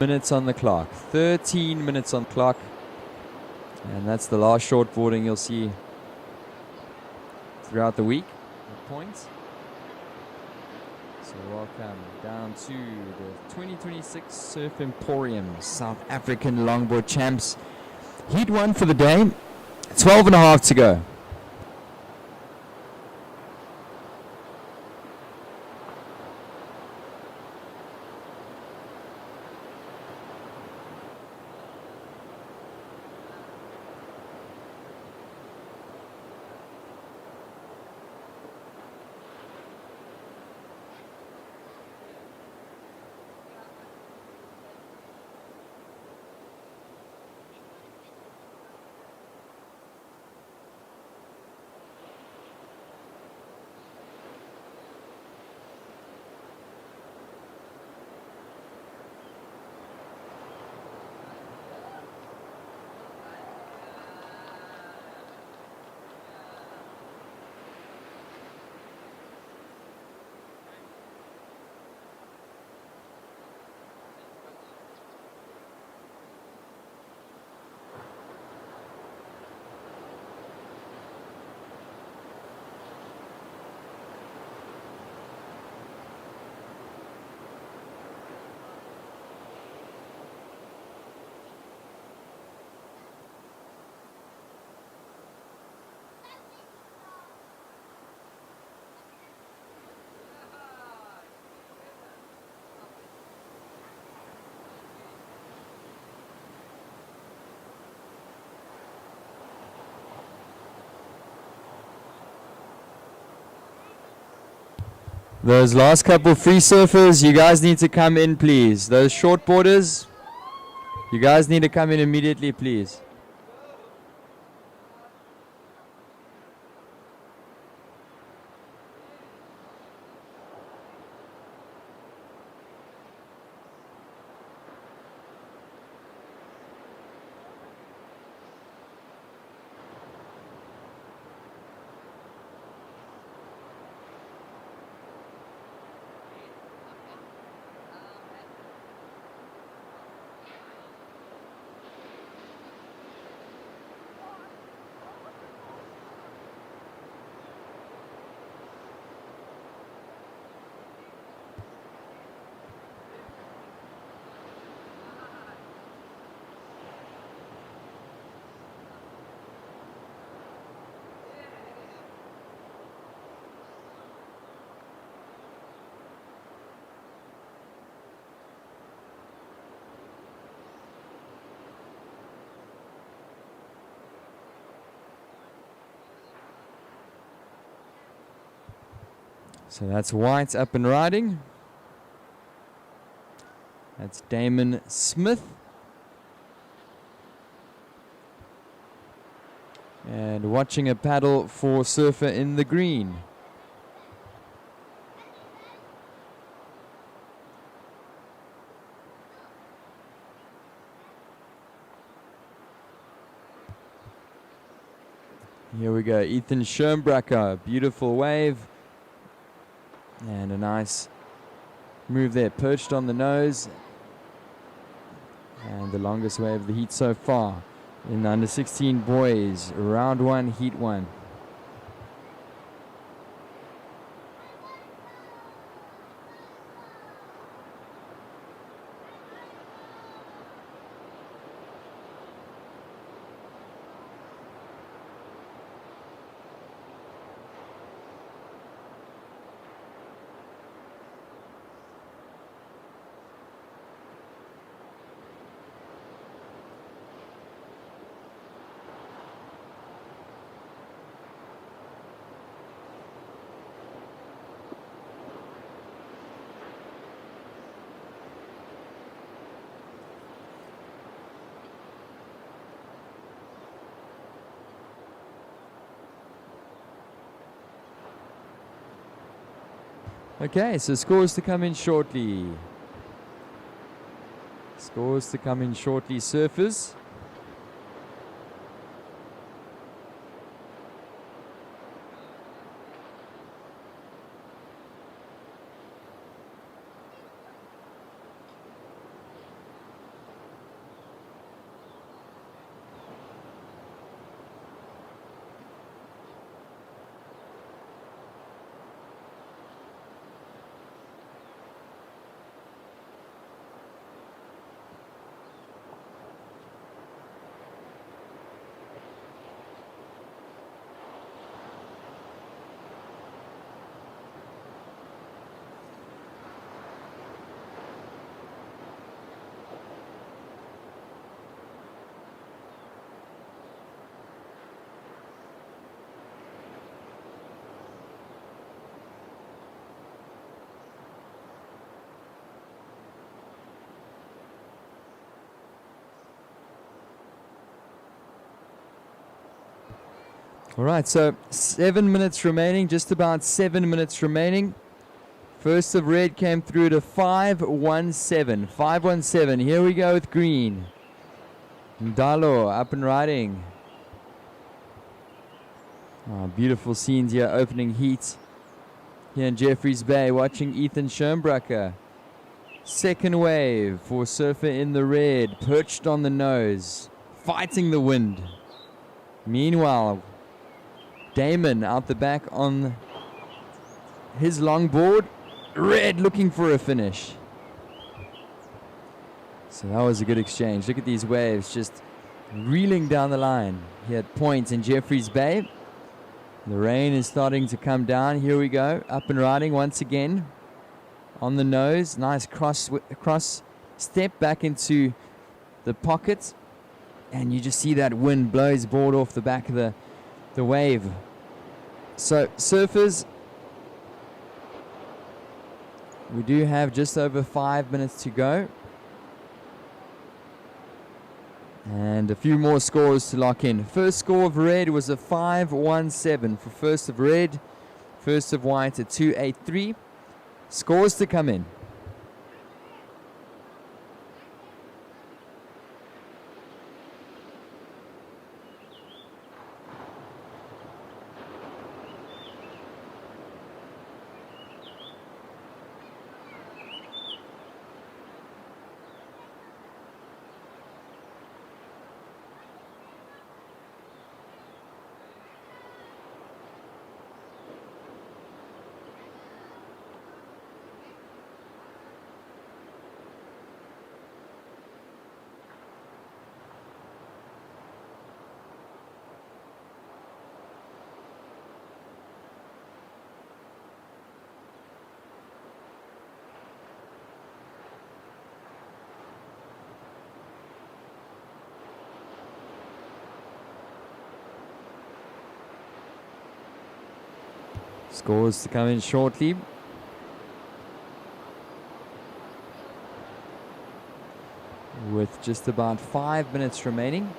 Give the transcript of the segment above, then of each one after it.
Minutes on the clock. 13 minutes on the clock. And that's the last shortboarding you'll see throughout the week. Points. So welcome down to the 2026 Surf Emporium South African Longboard Champs. Heat 1 for the day. 12 and a half to go. Those last couple free surfers, you guys need to come in, please. Those shortboarders, you guys need to come in immediately, please. So that's White up and riding. That's Damon Smith. And watching a paddle for Surfer in the green. Here we go, Ethan Schirmbracker, beautiful wave. And a nice move there, perched on the nose. And the longest wave of the heat so far in the under 16 boys, round 1, heat 1. Okay, so scores to come in shortly. Scores to come in shortly, surfers. All right, so 7 minutes remaining, just about 7 minutes remaining. First of red came through to 517. 517. Here we go with green. Ndalo up and riding. Oh, beautiful scenes here, opening heat here in Jeffreys Bay, watching Ethan Schoenbrucker. Second wave for Surfer in the red, perched on the nose, fighting the wind. Meanwhile, Damon out the back on his longboard, red looking for a finish. So that was a good exchange. Look at these waves just reeling down the line here at Point in Jeffreys Bay. The rain is starting to come down. Here we go, up and riding once again. On the nose, nice cross step back into the pocket. And you just see that wind blow his board off the back of the wave. So surfers, we do have just over 5 minutes to go. And a few more scores to lock in. First score of red was a 517 for first of red. First of white a 283. Scores to come in. Scores to come in shortly. With just about 5 minutes remaining.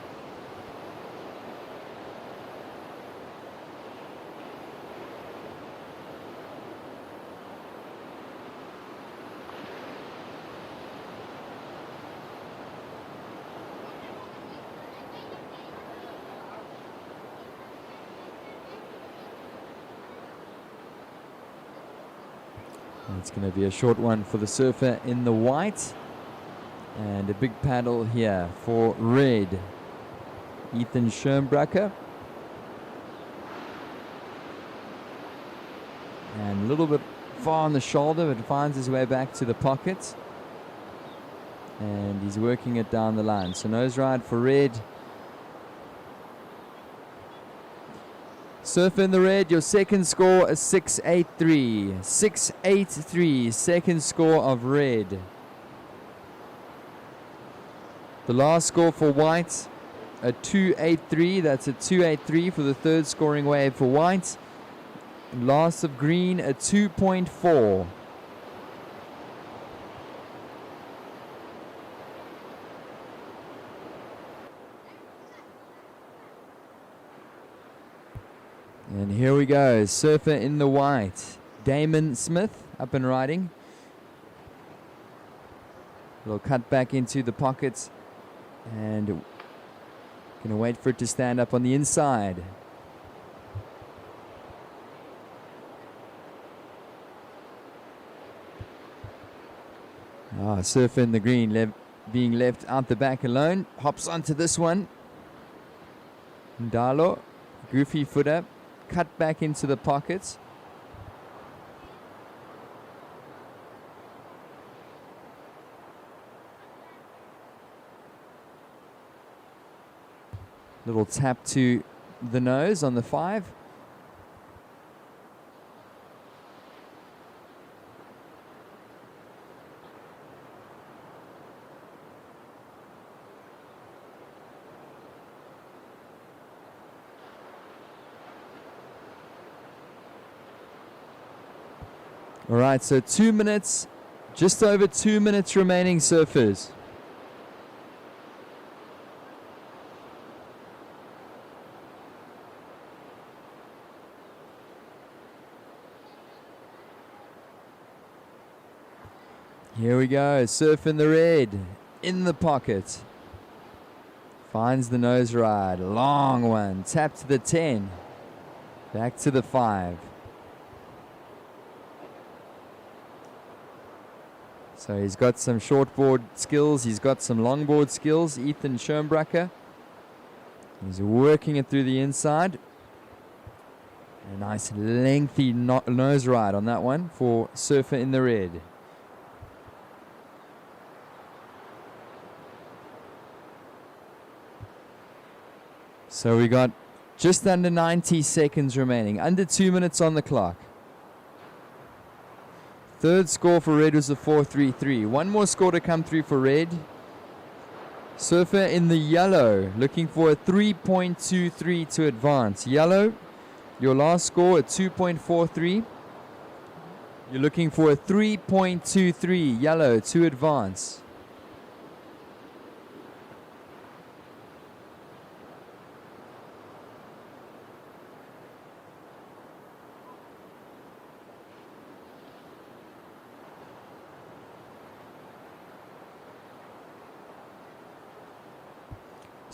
It's going to be a short one for the surfer in the white. And a big paddle here for red. Ethan Schoenbrucker. And a little bit far on the shoulder, but finds his way back to the pocket. And he's working it down the line. So nose ride for red. Surfer in the red, your second score is 683. 683, second score of red. The last score for white, a 283. That's a 283 for the third scoring wave for white. And last of green, a 2.4. And here we go, surfer in the white. Damon Smith up and riding. Little cut back into the pockets. And gonna wait for it to stand up on the inside. Surfer in the green, being left out the back alone. Hops onto this one. Ndalo, goofy footer. Cut back into the pockets. Little tap to the nose on the 5. All right, so 2 minutes, just over 2 minutes remaining, surfers. Here we go. Surf in the red. In the pocket. Finds the nose ride. Long one. Tap to the 10. Back to the 5. So he's got some shortboard skills. He's got some longboard skills. Ethan Schoenbracker. He's working it through the inside. A nice lengthy nose ride on that one for Surfer in the red. So we got just under 90 seconds remaining. Under 2 minutes on the clock. Third score for red was a 4.33. One more score to come through for red. Surfer in the yellow looking for a 3.23 to advance. Yellow, your last score, a 2.43. You're looking for a 3.23, yellow, to advance.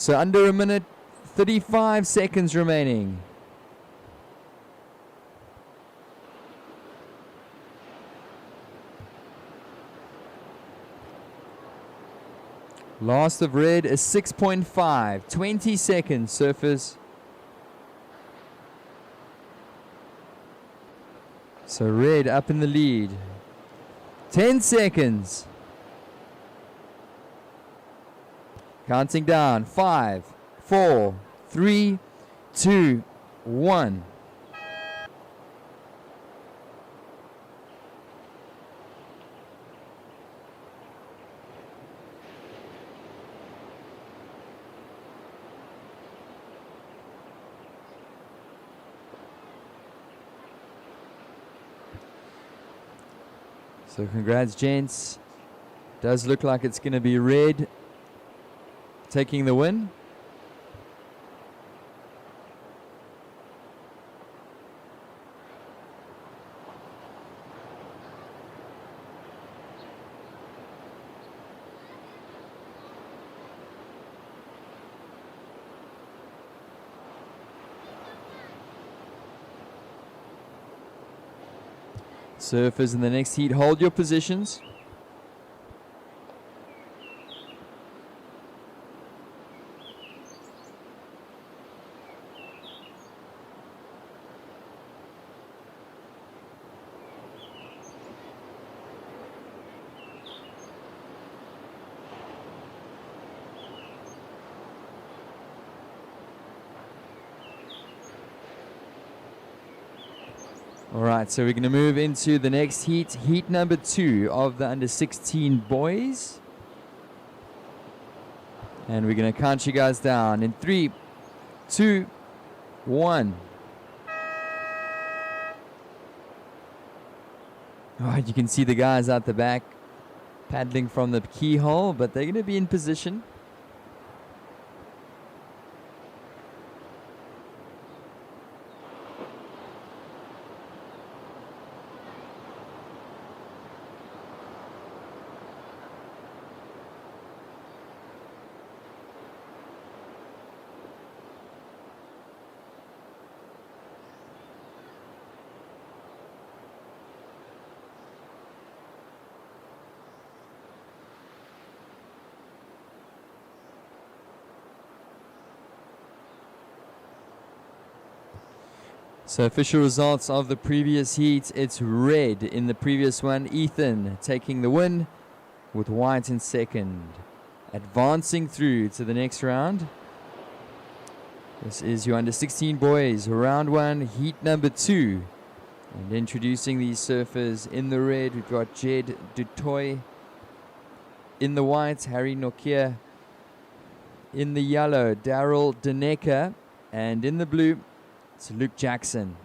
So under a minute, 35 seconds remaining. Last of red is 6.5. 20 seconds, surfers. So red up in the lead. 10 seconds. Counting down. 5, 4, 3, 2, 1. So congrats, gents. Does look like it's going to be red taking the win. Surfers in the next heat, hold your positions. All right, so we're going to move into the next heat, heat number 2 of the under 16 boys. And we're going to count you guys down in 3, 2, 1. All right, you can see the guys out the back paddling from the keyhole, but they're going to be in position. So official results of the previous heat, it's red in the previous one. Ethan taking the win with white in second. Advancing through to the next round. This is your under 16 boys, round 1, heat number 2. And introducing these surfers in the red, we've got Jed Dutoy. In the white, Harry Nokia. In the yellow, Daryl Deneka. And in the blue, it's Luke Jackson.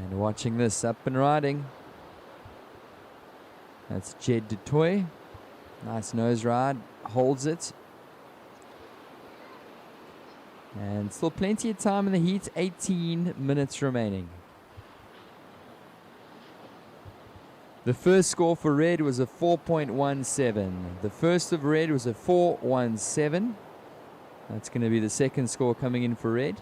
And watching this up and riding. That's Jed du Toit. Nice nose ride, holds it. And still plenty of time in the heat, 18 minutes remaining. The first score for red was a 4.17. The first of red was a 4.17. That's going to be the second score coming in for red.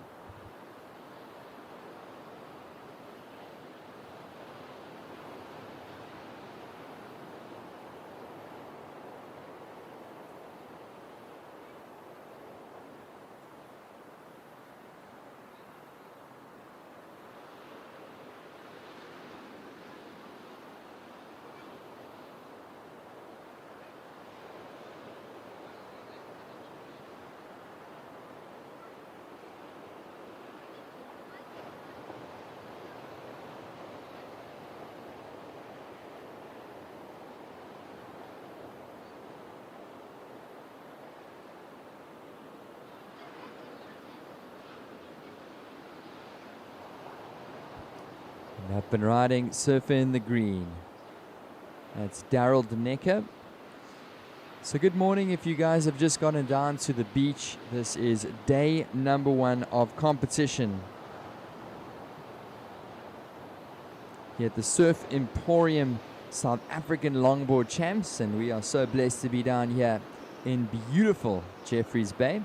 Up and riding, Surfer in the green. That's Daryl Denecker. So good morning if you guys have just gotten down to the beach. This is day number 1 of competition here at the Surf Emporium South African Longboard Champs, and we are so blessed to be down here in beautiful Jeffreys Bay.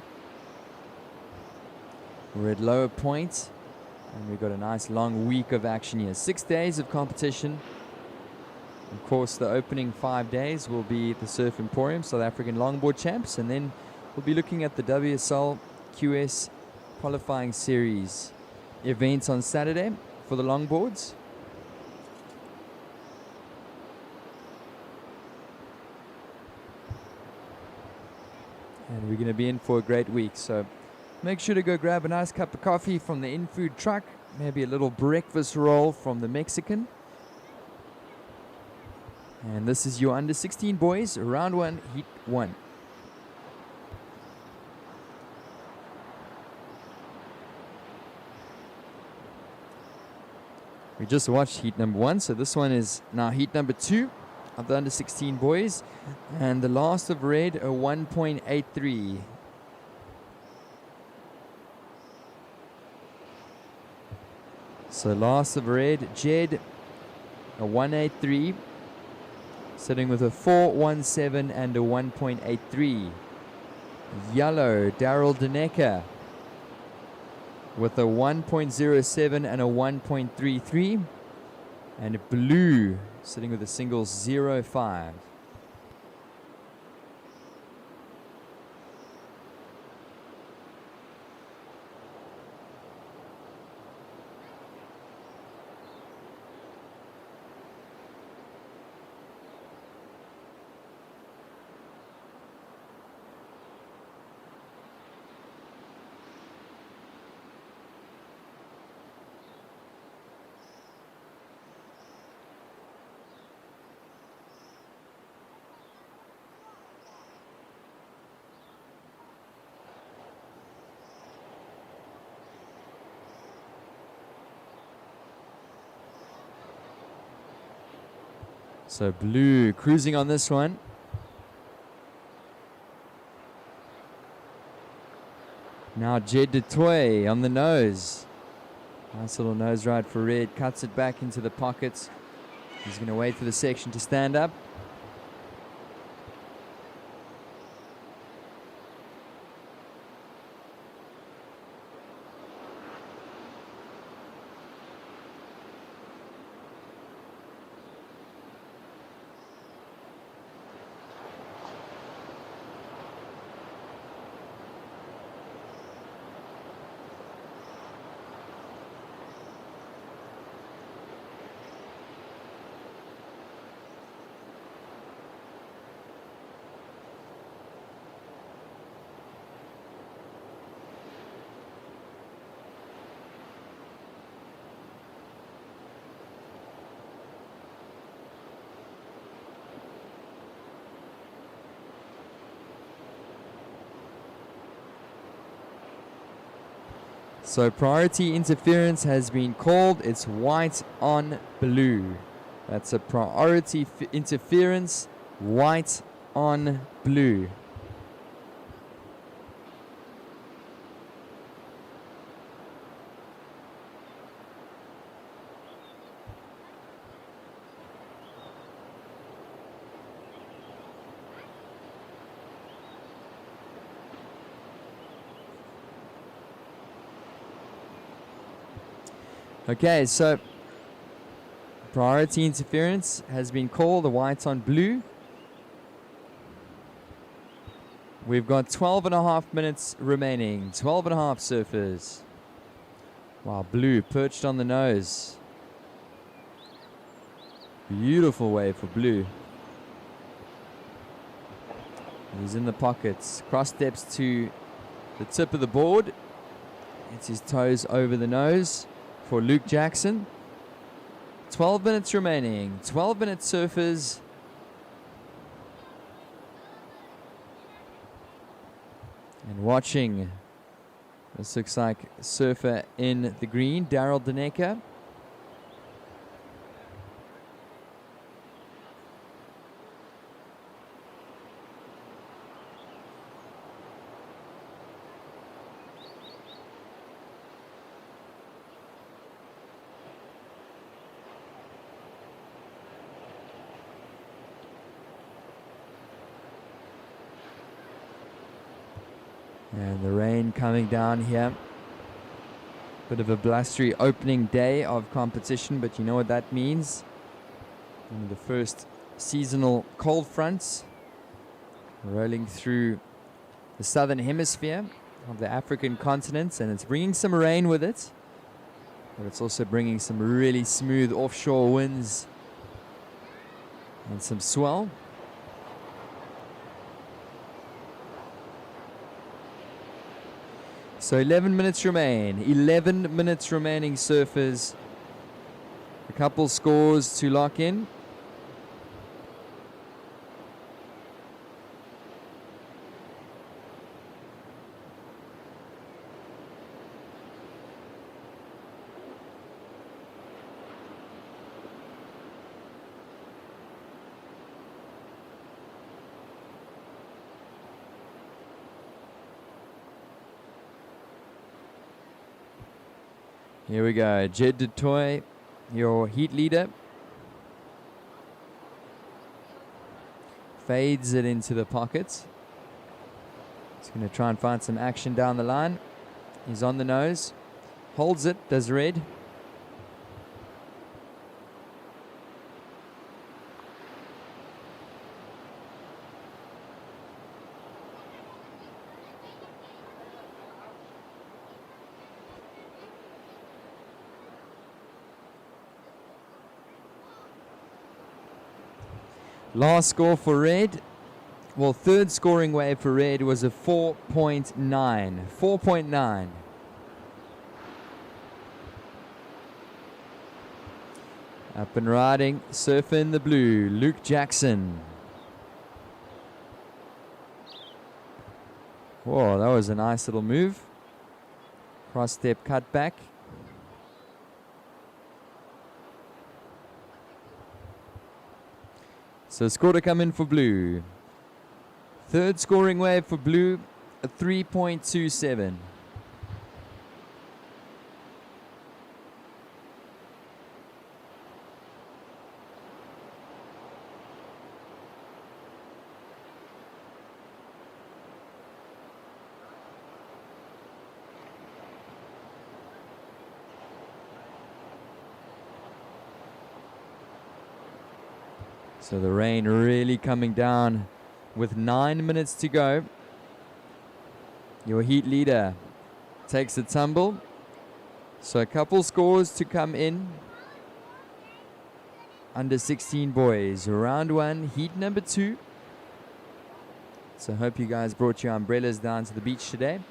We're at Lower Point. And we've got a nice long week of action here. 6 days of competition. Of course, the opening 5 days will be the Surf Emporium South African Longboard Champs. And then we'll be looking at the WSL QS Qualifying Series events on Saturday for the longboards. And we're going to be in for a great week. So make sure to go grab a nice cup of coffee from the in-food truck, maybe a little breakfast roll from the Mexican. And this is your under 16 boys, round 1, heat 1. We just watched heat number 1, so this one is now heat number 2 of the under 16 boys. And the last of red, a 1.83. So last of red, Jed, a 1.83, sitting with a 4.17 and a 1.83. Yellow, Daryl Denecker, with a 1.07 and a 1.33. And blue, sitting with a single 0.5. So blue cruising on this one. Now Jed du Toit on the nose. Nice little nose ride for red. Cuts it back into the pockets. He's going to wait for the section to stand up. So priority interference has been called. It's white on blue. That's a priority interference, white on blue. Okay, so priority interference has been called, the white on blue. We've got 12.5 minutes remaining. 12.5 surfers. Wow, blue perched on the nose. Beautiful wave for blue. He's in the pockets. Cross steps to the tip of the board. Gets his toes over the nose for Luke Jackson. 12 minutes remaining. 12-minute surfers. And watching, this looks like surfer in the green, Daryl Daneka. And the rain coming down here. Bit of a blustery opening day of competition, but you know what that means. One of the first seasonal cold fronts rolling through the southern hemisphere of the African continent, and it's bringing some rain with it, but it's also bringing some really smooth offshore winds and some swell. So 11 minutes remain. 11 minutes remaining, surfers. A couple scores to lock in. Here we go. Jed du Toit, your heat leader. Fades it into the pockets. He's going to try and find some action down the line. He's on the nose. Holds it, does red. Last score for red, well, third scoring wave for red was a 4.9. 4.9. Up and riding, surfer in the blue, Luke Jackson. Whoa, that was a nice little move. Cross step cut back. So score to come in for blue. Third scoring wave for blue, a 3.27. So the rain really coming down with 9 minutes to go. Your heat leader takes a tumble. So a couple scores to come in. Under 16 boys. Round one, heat number 2. So I hope you guys brought your umbrellas down to the beach today.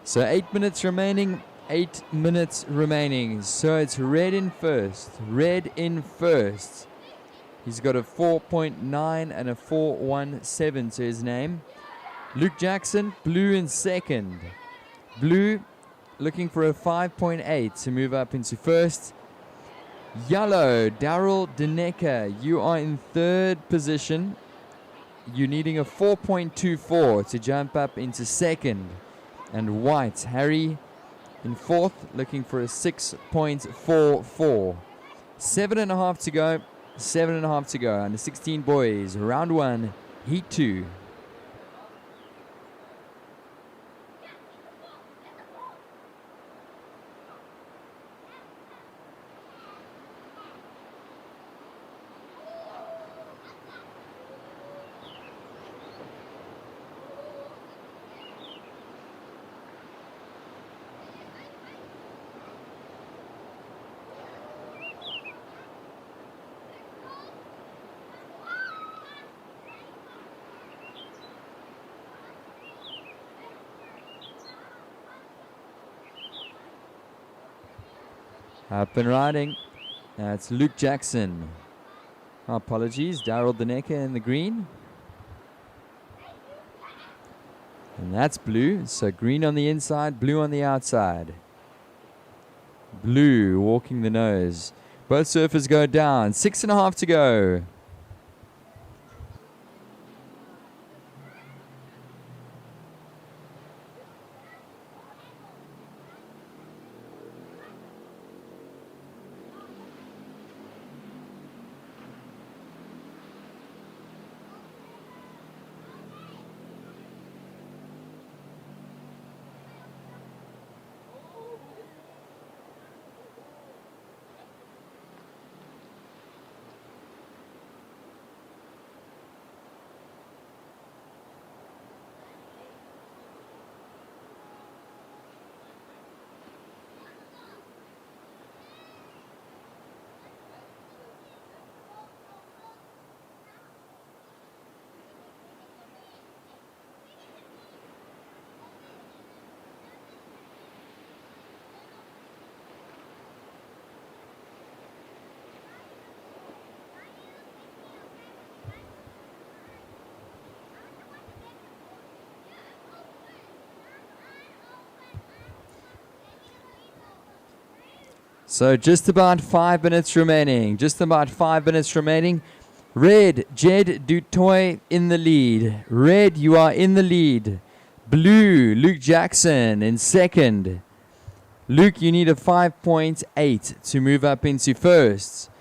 So 8 minutes remaining. 8 minutes remaining. So it's red in first. Red in first. He's got a 4.9 and a 4.17 to his name. Luke Jackson, blue in second. Blue looking for a 5.8 to move up into first. Yellow, Daryl Denecker, you are in third position. You're needing a 4.24 to jump up into second. And white, Harry, in fourth, looking for a 6.44. 7.5 to go. 7.5 to go. Under 16 boys, round one, heat two. Up and riding. That's Luke Jackson. Apologies, Daryl Denecker in the green. And that's blue. So green on the inside, blue on the outside. Blue walking the nose. Both surfers go down. 6.5 to go. So just about 5 minutes remaining. Just about 5 minutes remaining. Red, Jed Dutoy in the lead. Red, you are in the lead. Blue, Luke Jackson in second. Luke, you need a 5.8 to move up into first.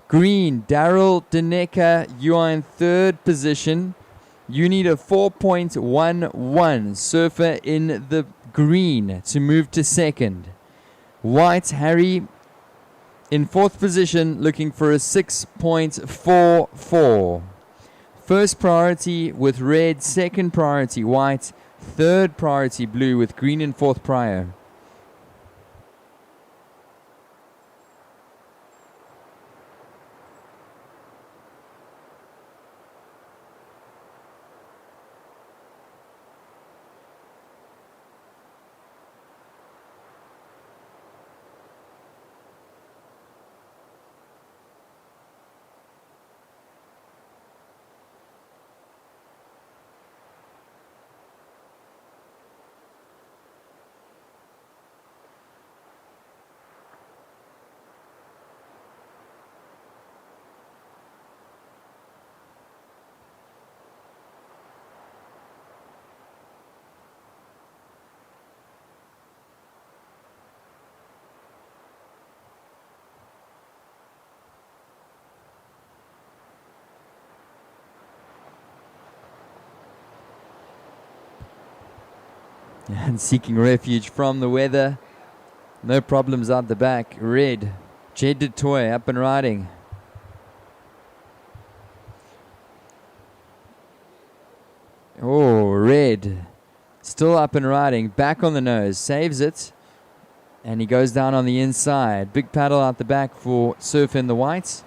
Green, Daryl Denecker, you are in third position. You need a 4.11 surfer in the green to move to second. White, Harry, in fourth position, looking for a 6.44. First priority with red, second priority white, third priority blue with green in fourth prior. And seeking refuge from the weather. No problems out the back. Red, Jed Dutoy up and riding. Oh, red. Still up and riding. Back on the nose. Saves it. And he goes down on the inside. Big paddle out the back for Surf in the whites.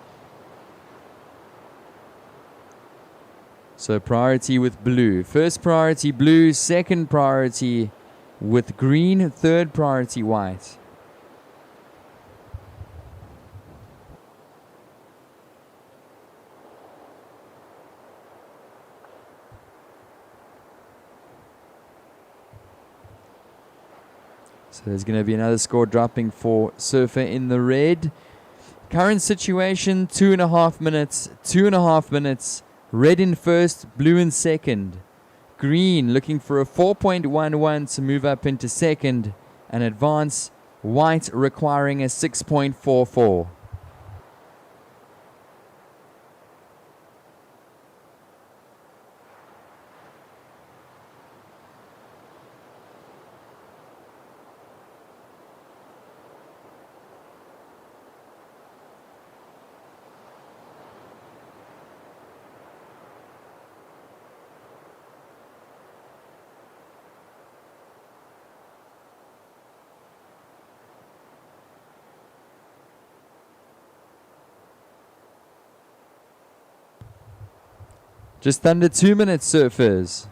So priority with blue. First priority blue. Second priority with green third priority white. So there's going to be another score dropping for Surfer in the red. Current situation, 2.5 minutes, 2.5 minutes. Red in first, blue in second. Green looking for a 4.11 to move up into second and advance. White requiring a 6.44. Just under 2 minutes, surfers.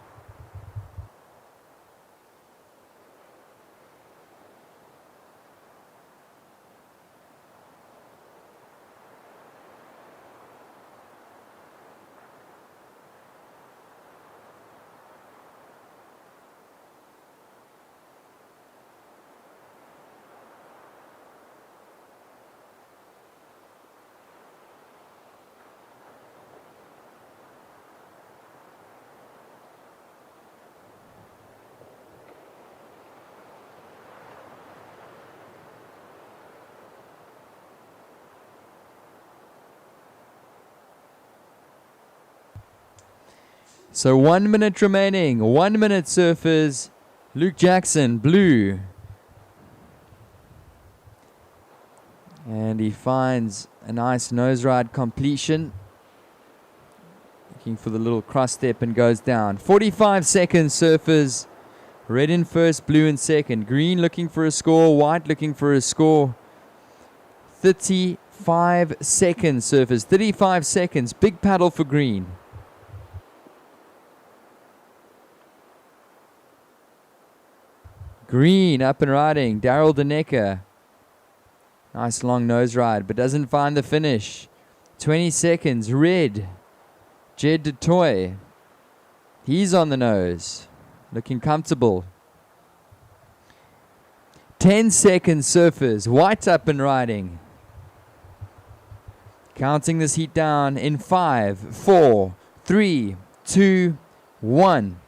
So 1 minute remaining. 1 minute, surfers. Luke Jackson, blue. And he finds a nice nose ride completion. Looking for the little cross step and goes down. 45 seconds, surfers. Red in first, blue in second. Green looking for a score, white looking for a score. 35 seconds, surfers. 35 seconds. Big paddle for green. Green up and riding. Daryl Denecker. Nice long nose ride, but doesn't find the finish. 20 seconds. Red. Jed DeToy. He's on the nose. Looking comfortable. 10 seconds, surfers. White up and riding. Counting this heat down in 5, 4, 3, 2, 1.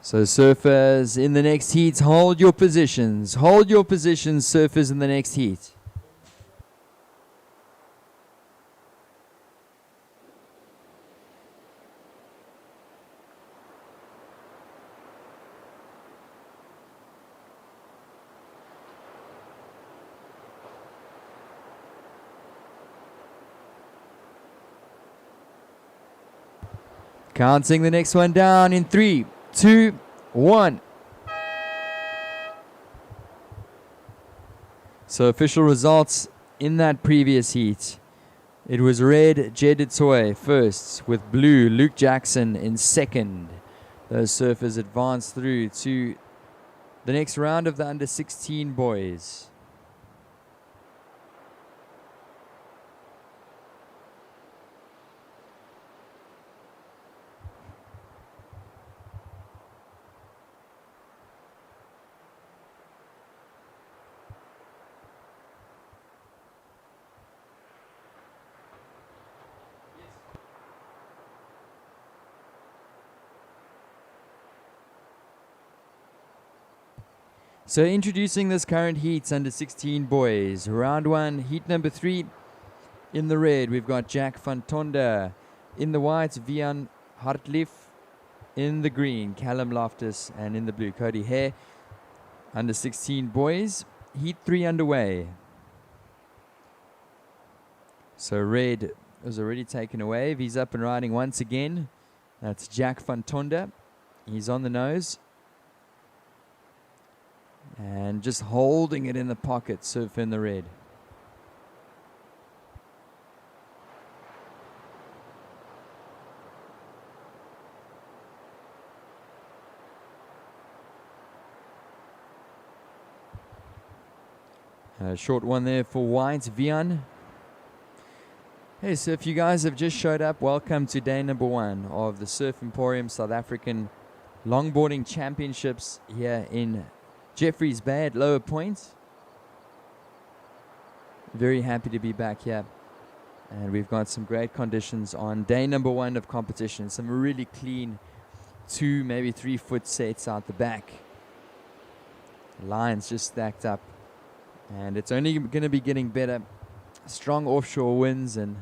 So surfers in the next heat, hold your positions. Hold your positions, surfers in the next heat. Counting the next one down in 3, 2, 1. So official results in that previous heat. It was red, Jed DeToy first, with blue, Luke Jackson in second. Those surfers advanced through to the next round of the under 16 boys. So introducing this current heats under 16 boys. Round 1, heat number 3. In the red, we've got Jack van Tonder. In the white, Vian Hartlief. In the green, Callum Loftus. And in the blue, Cody Hare. Under 16 boys. Heat 3 underway. So red was already taken away. He's up and riding once again. That's Jack van Tonder. He's on the nose. And just holding it in the pocket, Surf in the red. A short one there for White, Vian. Hey, so if you guys have just showed up, welcome to day number 1 of the Surf Emporium South African Longboarding Championships here in Jeffreys Bay at Lower Point. Very happy to be back here. And we've got some great conditions on day number 1 of competition. Some really clean 2, maybe 3 foot sets out the back. Lines just stacked up. And it's only going to be getting better. Strong offshore winds and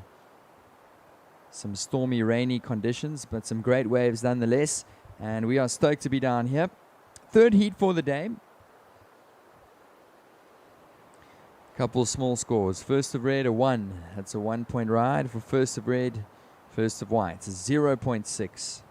some stormy, rainy conditions, but some great waves nonetheless. And we are stoked to be down here. 3rd heat for the day. Couple small scores. First of red, a 1. That's a 1-point ride for first of red, first of white. It's a 0.6.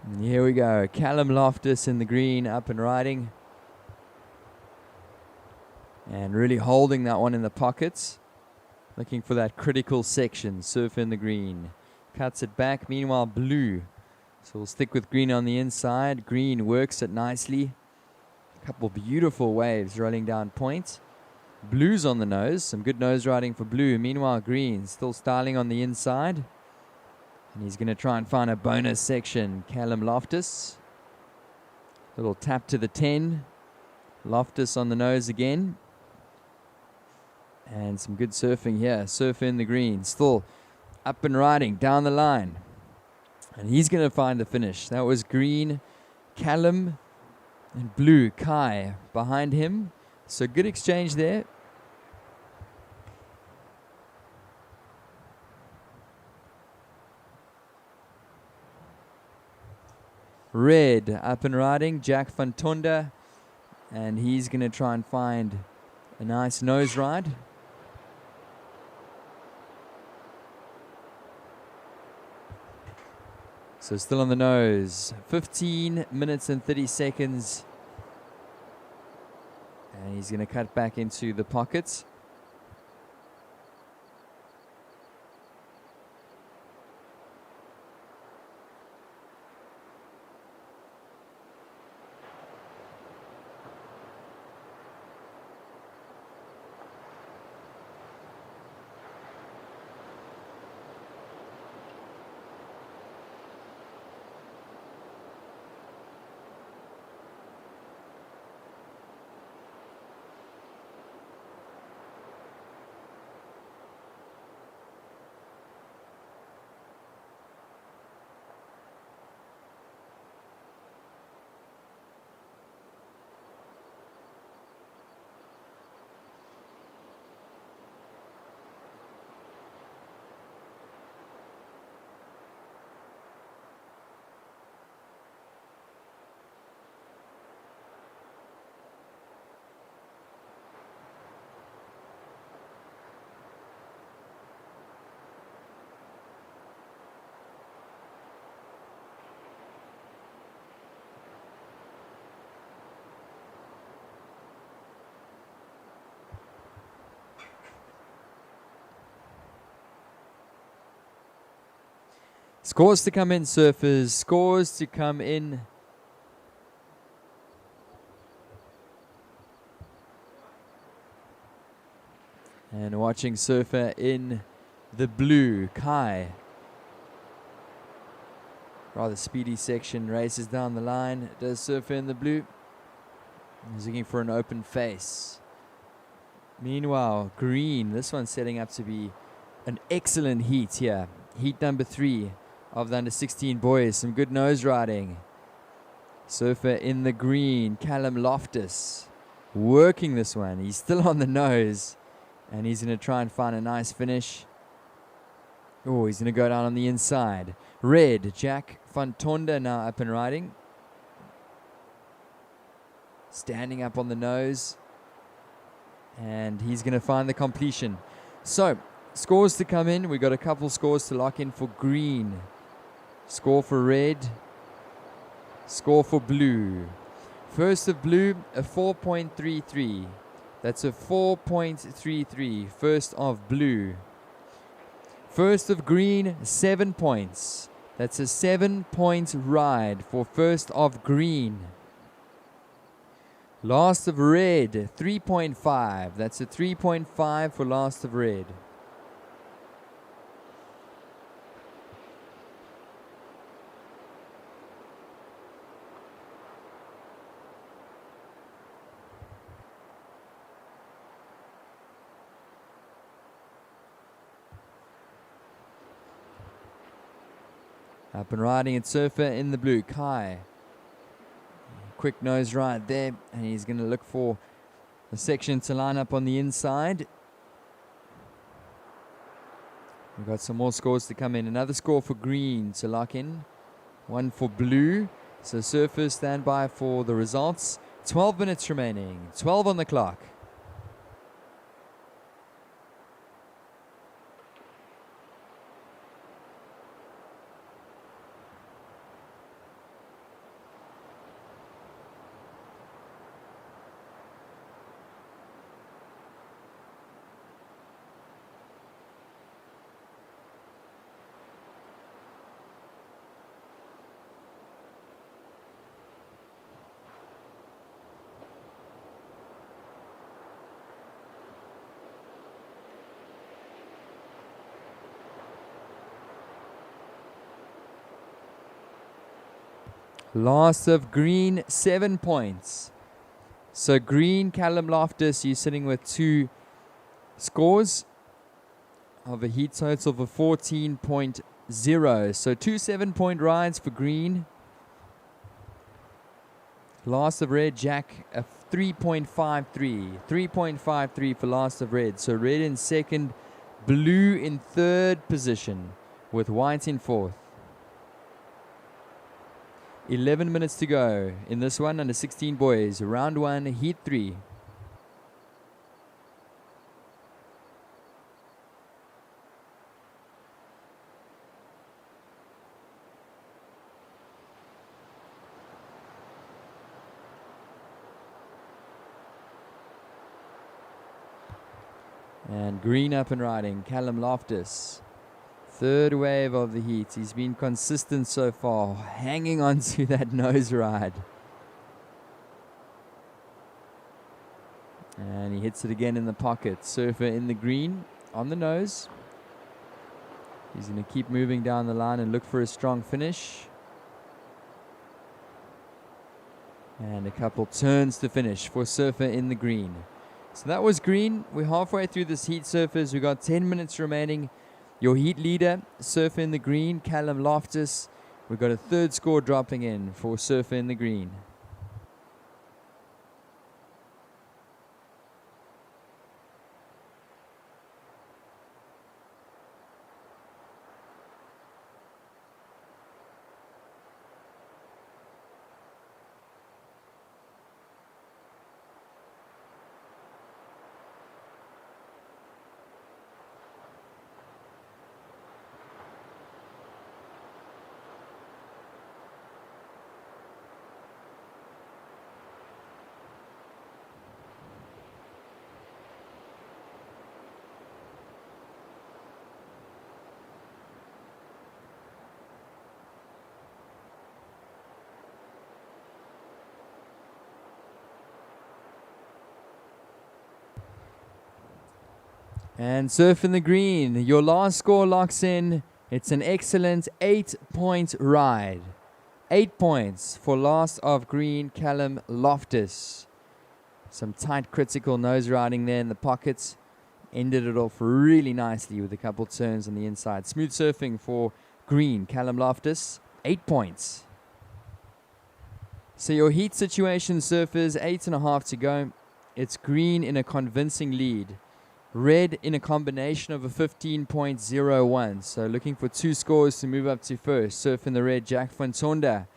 And here we go. Callum Loftus in the green, up and riding. And really holding that one in the pockets. Looking for that critical section. Surf in the green. Cuts it back. Meanwhile, blue. So we'll stick with green on the inside. Green works it nicely. A couple beautiful waves rolling down point. Blue's on the nose. Some good nose riding for blue. Meanwhile, green still styling on the inside. And he's going to try and find a bonus section. Callum Loftus. Little tap to the 10. Loftus on the nose again. And some good surfing here. Surf in the green. Still up and riding down the line. And he's going to find the finish. That was green, Callum, and blue, Kai, behind him. So good exchange there. Red up and riding, Jack van Tonder, and he's going to try and find a nice nose ride. So still on the nose, 15 minutes and 30 seconds. And he's going to cut back into the pockets. Scores to come in, surfers. Scores to come in. And watching surfer in the blue, Kai. rather speedy section, races down the line. Does Surfer in the blue. He's looking for an open face. Meanwhile, green, this one's setting up to be an excellent heat here. Heat number 3 of the under 16 boys. Some good nose riding. Surfer in the green, Callum Loftus, working this one. He's still on the nose, and he's going to try and find a nice finish. Oh, he's going to go down on the inside. Red, Jack van Tonda now up and riding. Standing up on the nose, and he's going to find the completion. So, scores to come in. We've got a couple scores to lock in for green. Score for red. Score for blue. First of blue, a 4.33. That's a 4.33. First of blue. First of green, 7 points. That's a 7-point ride for first of green. Last of red, 3.5. That's a 3.5 for last of red. Up and riding at Surfer in the blue, Kai. Quick nose ride there, and he's going to look for a section to line up on the inside. We've got some more scores to come in. Another score for green to lock in. One for blue. So Surfers stand by for the results. 12 minutes remaining. 12 on the clock. Last of green, 7 points. So green, Callum Loftus, you're sitting with 2 scores of a heat total of 14.0. So 2 7-point rides for green. Last of red, Jack, a 3.53. 3.53 for last of red. So red in second, blue in third position, with white in fourth. 11 minutes to go in this one, under 16 boys. Round 1, heat 3. And green up and riding, Callum Loftus. Third wave of the heat. He's been consistent so far, hanging on to that nose ride. And he hits it again in the pocket. Surfer in the green, on the nose. He's going to keep moving down the line and look for a strong finish. And a couple turns to finish for Surfer in the green. So that was green. We're halfway through this heat, Surfers. We've got 10 minutes remaining. Your heat leader, Surfer in the green, Callum Loftus. We've got a third score dropping in for Surfer in the green. And Surf in the green, your last score locks in It's an excellent 8-point ride. 8 points for last of green, Callum Loftus. Some tight critical nose riding there in the pockets. Ended it off really nicely with a couple turns on the inside. Smooth surfing for green, Callum Loftus. 8 points. So your heat situation, surfers, 8.5 to go. It's green in a convincing lead. Red in a combination of a 15.01. So looking for 2 scores to move up to first. Surf in the red, Jack van Tonder.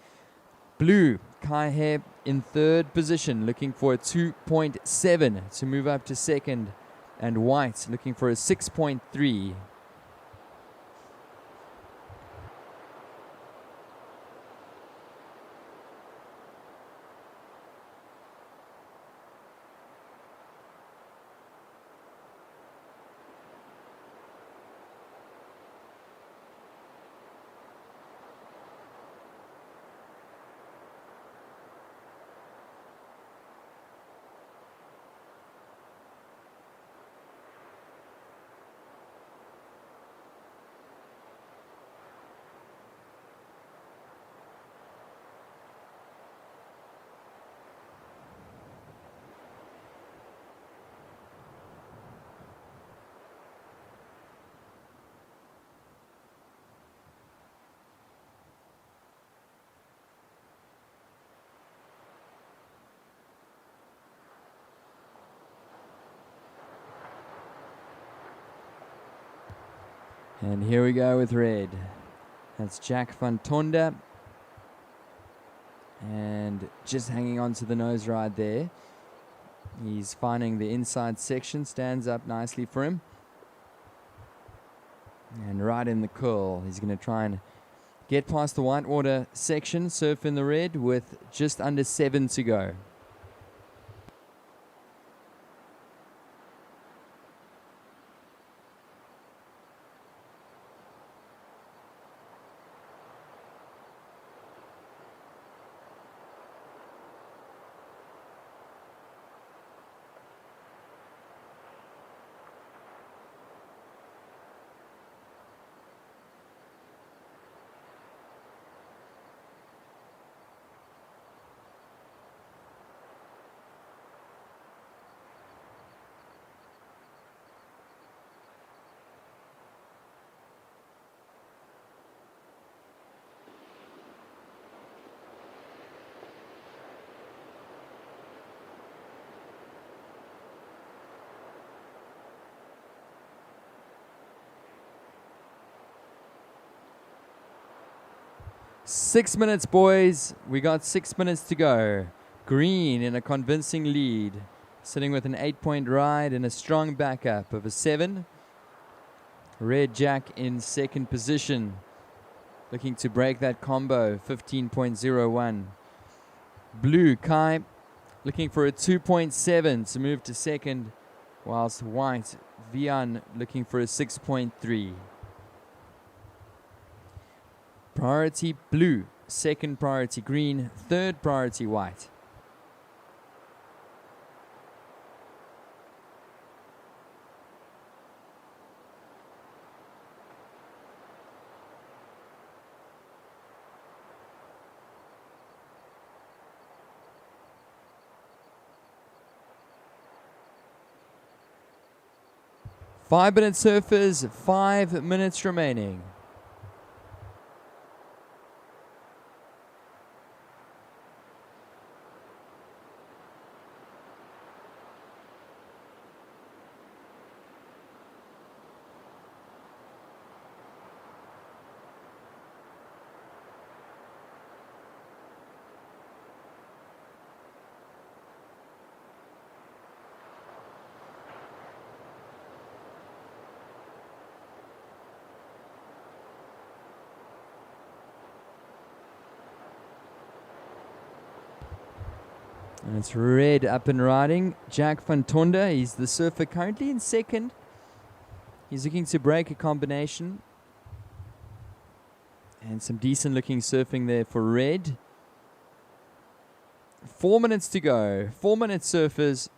Blue, Kai He in third position, looking for a 2.7 to move up to second. And white looking for a 6.3. And here we go with red. That's Jack van Tonder. And just hanging on to the nose ride there. He's finding the inside section, stands up nicely for him. And right in the curl, he's going to try and get past the whitewater section, surf in the red with just under 7 to go. Six minutes, boys. We got 6 minutes to go. Green in a convincing lead, sitting with an 8-point ride and a strong backup of a 7. Red Jack in second position, looking to break that combo, 15.01. Blue Kai looking for a 2.7 to move to second, whilst white Vian looking for a 6.3. Priority blue, second priority green, third priority white. Five-minute surfers, 5 minutes remaining. And it's red up and riding. Jack van Tonder, he's the surfer currently in second. He's looking to break a combination. And some decent looking surfing there for red. 4 minutes to go. 4 minutes, surfers.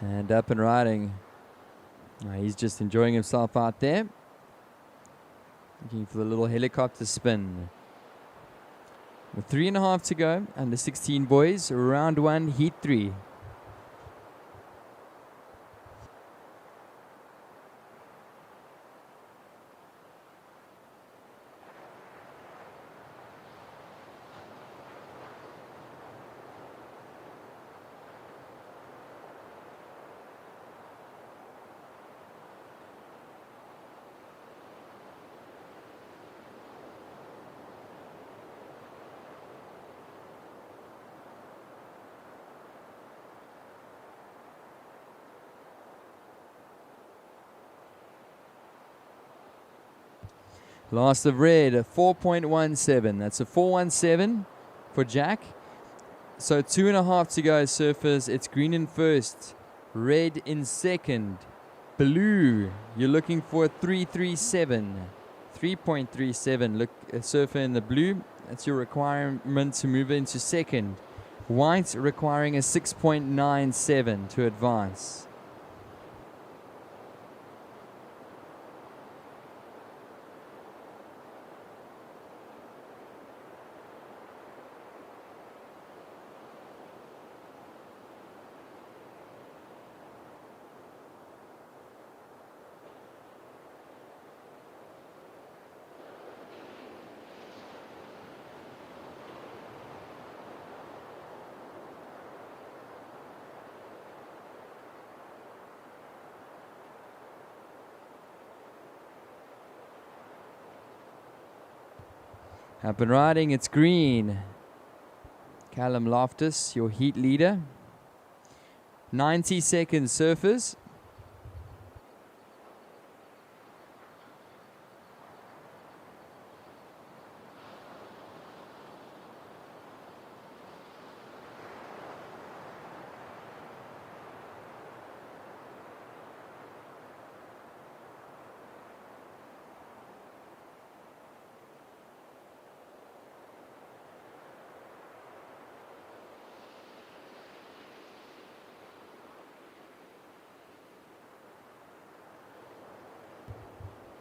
And up and riding. He's just enjoying himself out there. Looking for the little helicopter spin. With 3.5 to go, under 16 boys, round 1, heat 3. Last of red, a 4.17. That's a 4.17 for Jack. So 2.5 to go, surfers. It's green in first, red in second. Blue, you're looking for a 3.37. 3.37. Look, a surfer in the blue. That's your requirement to move into second. White requiring a 6.97 to advance. Up and riding, it's green. Callum Loftus, your heat leader. 90 seconds, surfers.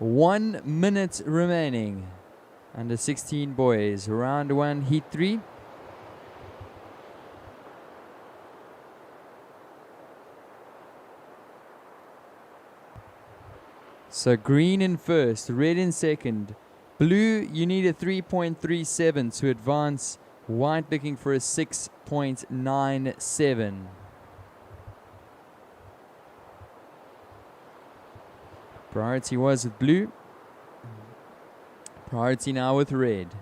One minute remaining. Under 16 boys, round 1, heat 3. So green in first, red in second. Blue, you need a 3.37 to advance. White looking for a 6.97. Priority was with blue. Priority now with red.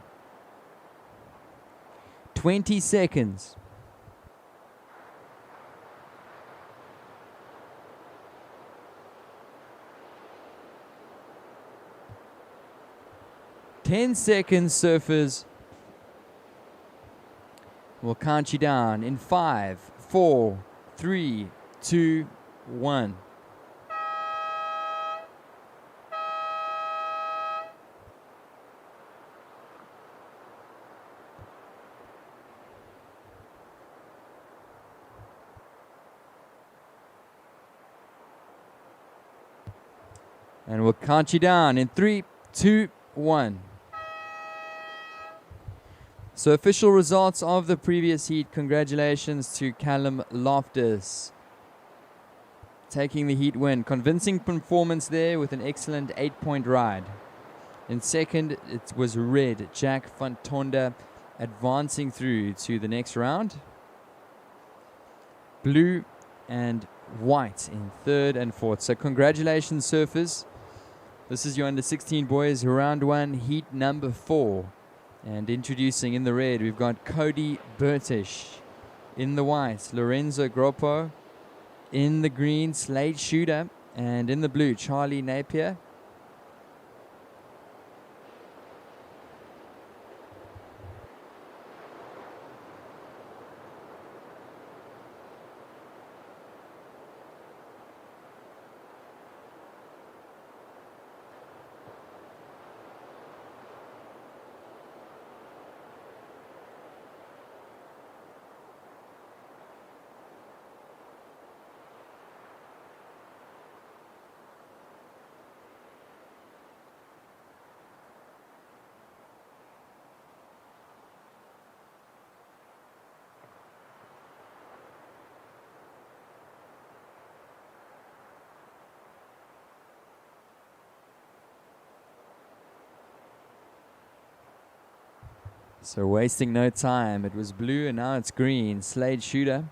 20 seconds. Ten seconds, surfers. We'll count you down in 5, 4, 3, 2, 1. And we'll count you down in 3, 2, 1. So official results of the previous heat. Congratulations to Callum Loftus, taking the heat win. Convincing performance there with an excellent 8-point ride. In second, it was red, Jack van Tonder, advancing through to the next round. Blue and white in third and fourth. So congratulations, surfers. This is your under 16 boys, round 1, heat number 4. And introducing in the red, we've got Cody Burtish. In the white, Lorenzo Groppo. In the green, Slade Shooter. And in the blue, Charlie Napier. So wasting no time. It was blue and now it's green. Slade shooter.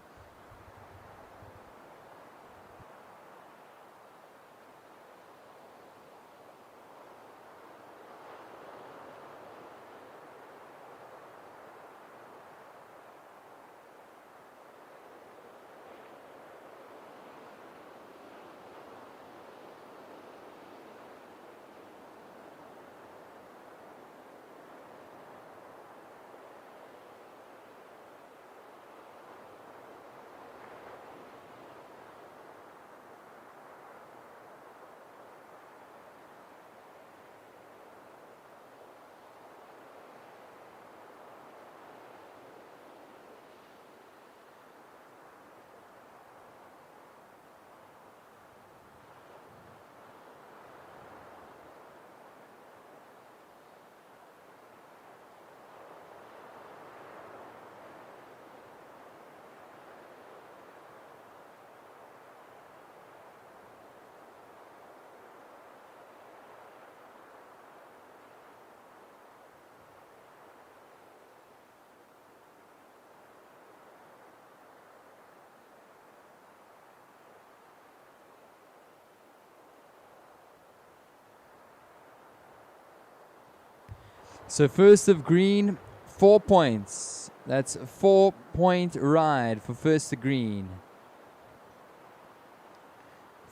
So first of green, 4 points. That's a 4-point ride for first of green.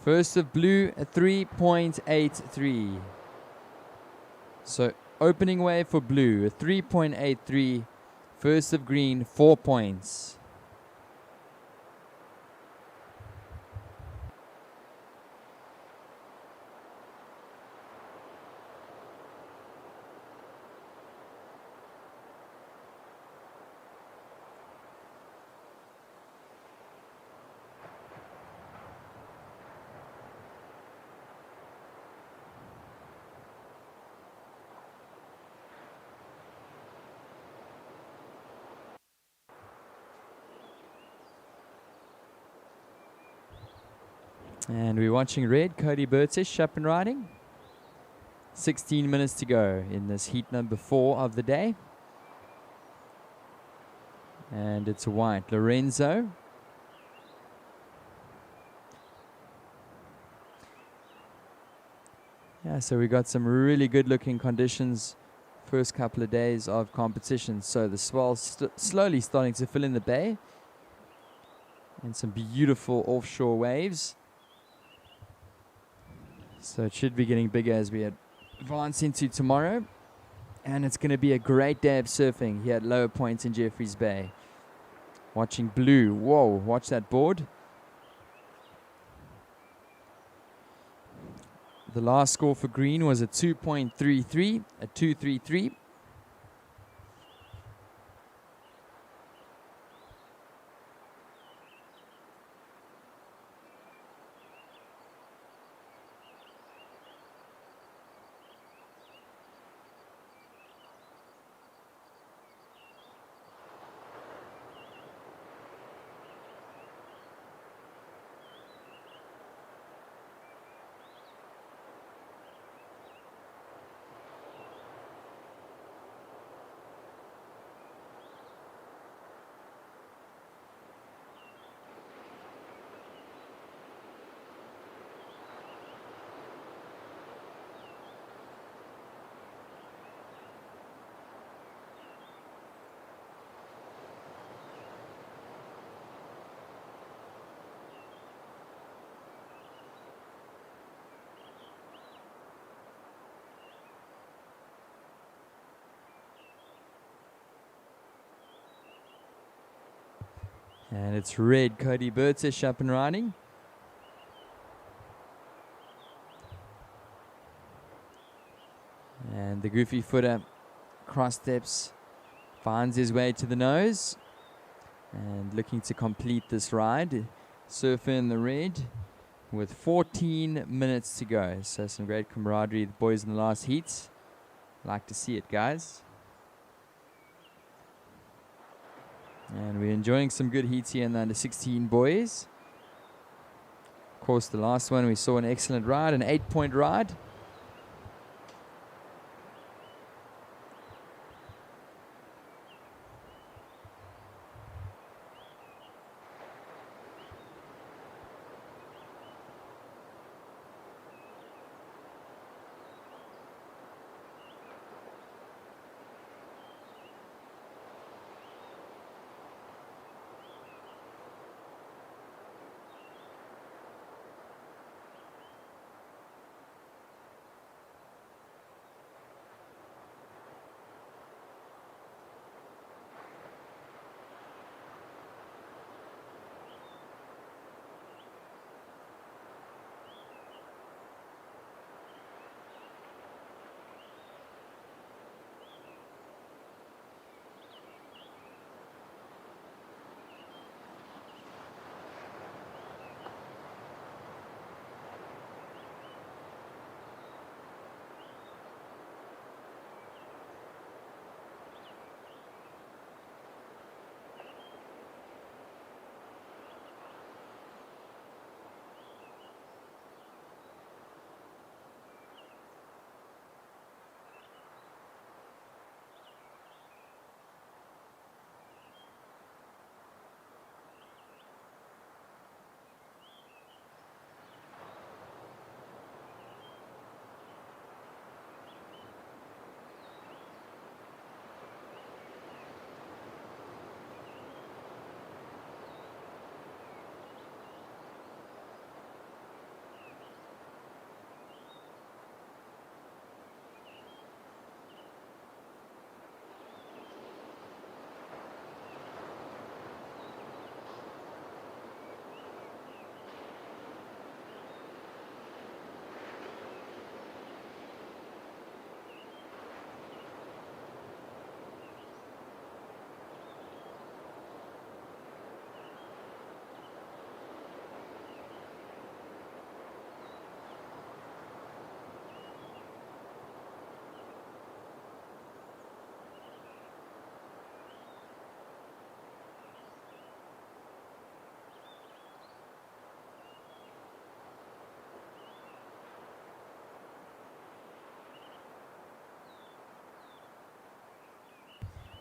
First of blue, a 3.83. So opening wave for blue, a 3.83. First of green, 4 points. And we're watching red, Cody Burtish up and riding. 16 minutes to go in this heat number 4 of the day. And it's white, Lorenzo. Yeah, so we got some really good looking conditions first couple of days of competition. So the swell slowly starting to fill in the bay. And some beautiful offshore waves. So it should be getting bigger as we advance into tomorrow. And it's going to be a great day of surfing here at Lower Point in Jeffreys Bay. Watching blue. Whoa, watch that board. The last score for green was a 2.33, a 2.33. And it's red, Cody Burtish up and riding. And the goofy footer cross steps, finds his way to the nose. And looking to complete this ride. Surfer in the red with 14 minutes to go. So some great camaraderie, the boys in the last heats. Like to see it, guys. And we're enjoying some good heats here in the under-16 boys. Of course, the last one we saw an excellent ride, an 8-point ride.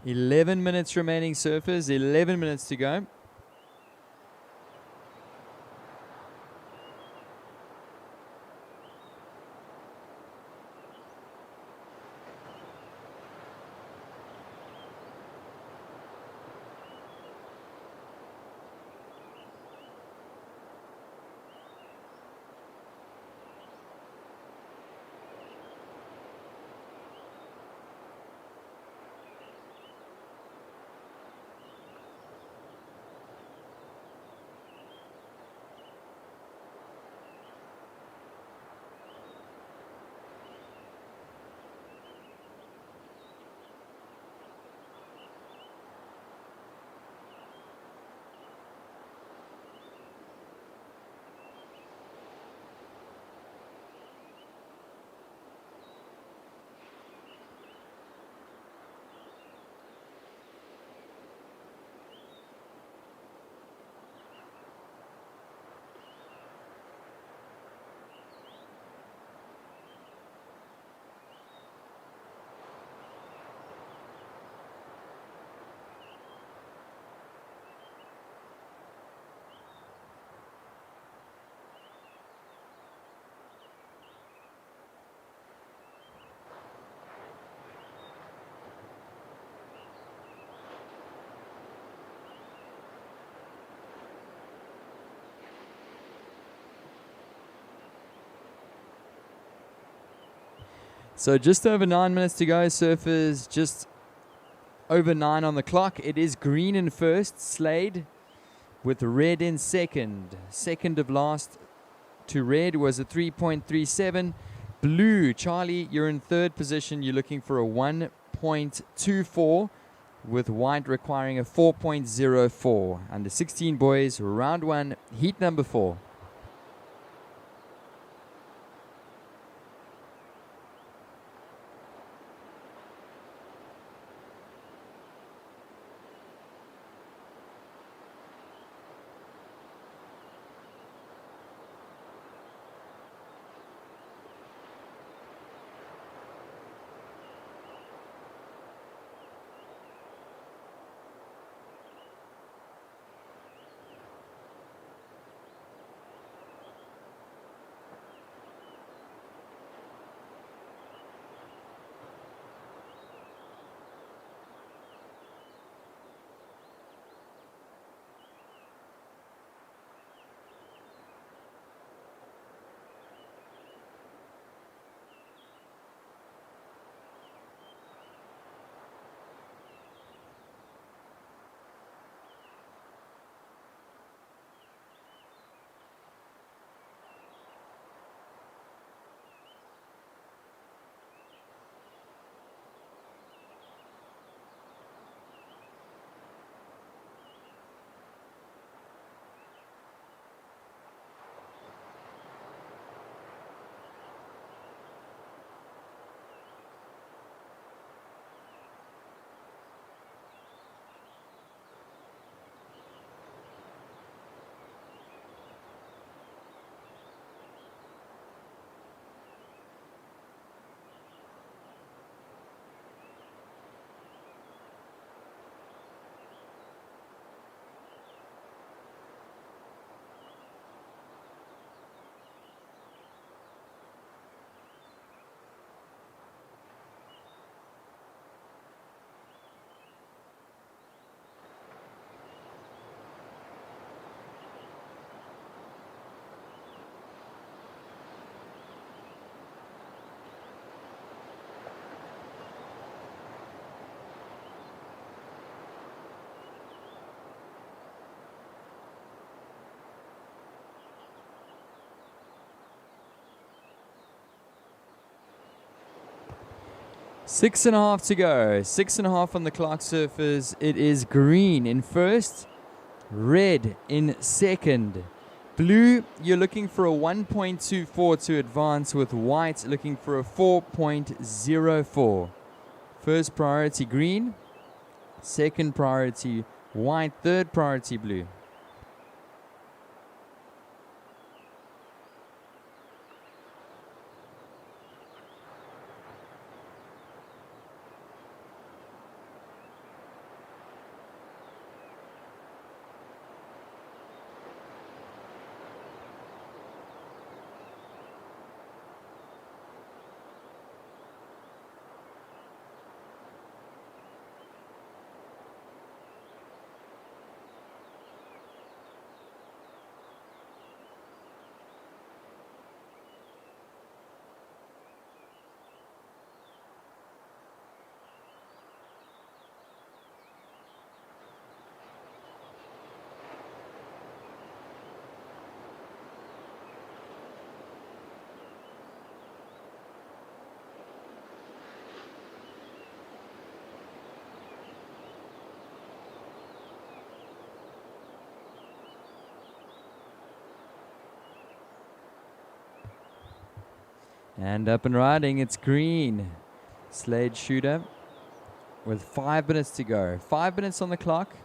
11 minutes remaining, surfers. 11 minutes to go. So just over 9 minutes to go, surfers. Just over 9 on the clock. It is green in first, Slade, with red in second. Second of last to red was a 3.37. Blue, Charlie, you're in third position. You're looking for a 1.24, with white requiring a 4.04. Under 16 boys, round 1, heat number 4. Six and a half to go. 6.5 on the clock, surfers. It is green in first, red in second. Blue, you're looking for a 1.24 to advance, with white looking for a 4.04. First priority green, second priority white, third priority blue. And up and riding, it's green. Slade shooter with 5 minutes to go. 5 minutes on the clock.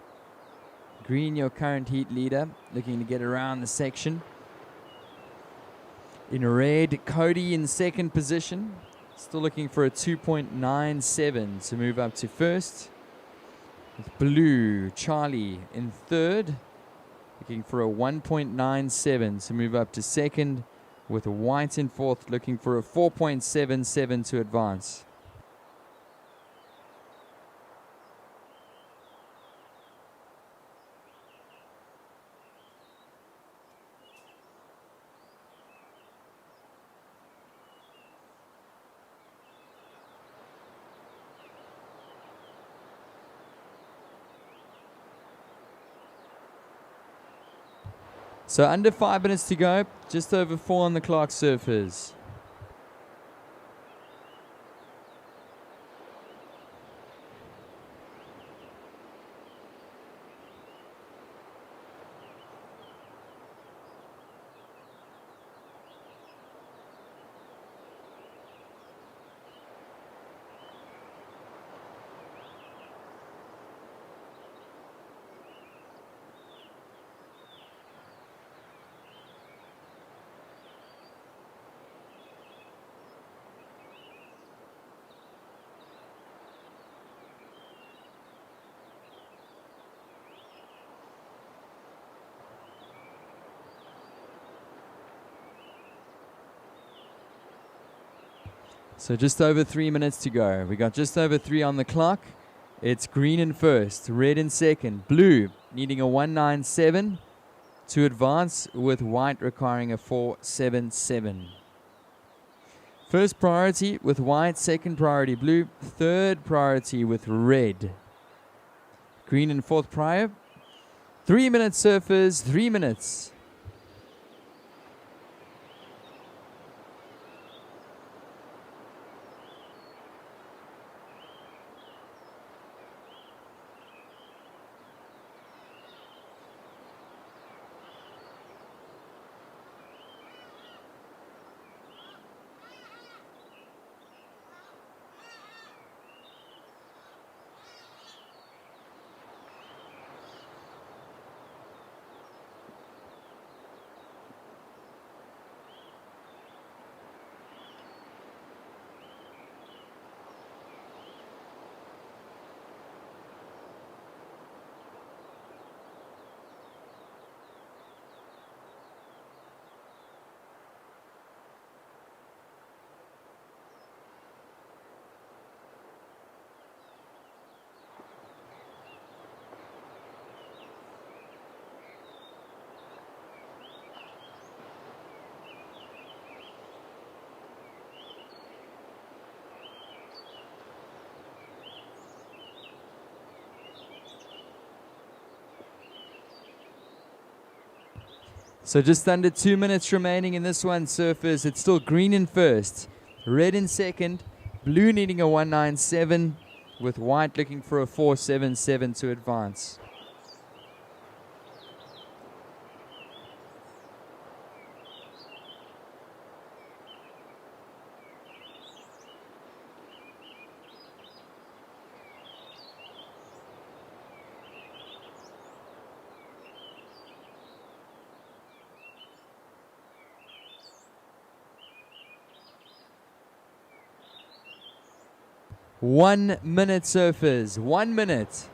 Green, your current heat leader, looking to get around the section. In red, Cody in second position. Still looking for a 2.97 to move up to first. With blue, Charlie in third. Looking for a 1.97 to move up to second. With white in fourth, looking for a 4.77 to advance. So under 5 minutes to go, just over 4 on the clock, surfers. So just over 3 minutes to go. We got just over 3 on the clock. It's green in first, red in second, blue needing a 197 to advance, with white requiring a 477. First priority with white, second priority blue, third priority with red. Green in fourth prior. 3 minutes, surfers, 3 minutes. So just under 2 minutes remaining in this one, surfers. It's still green in first, red in second, blue needing a 197, with white looking for a 477 to advance. One minute, surfers. 1 minute.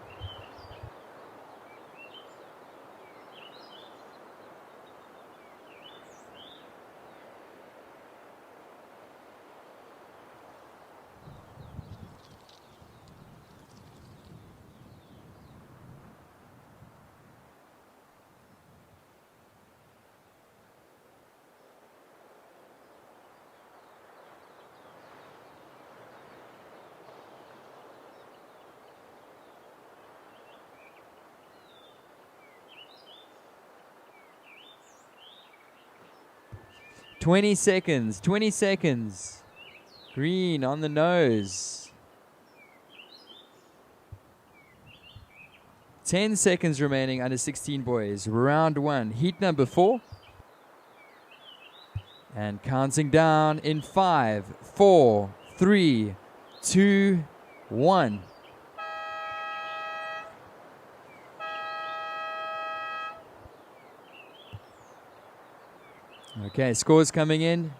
Twenty seconds, 20 seconds. Green on the nose. 10 seconds remaining under 16 boys. Round one. Heat number 4. And counting down in 5, 4, 3, 2, 1. Okay, scores coming in.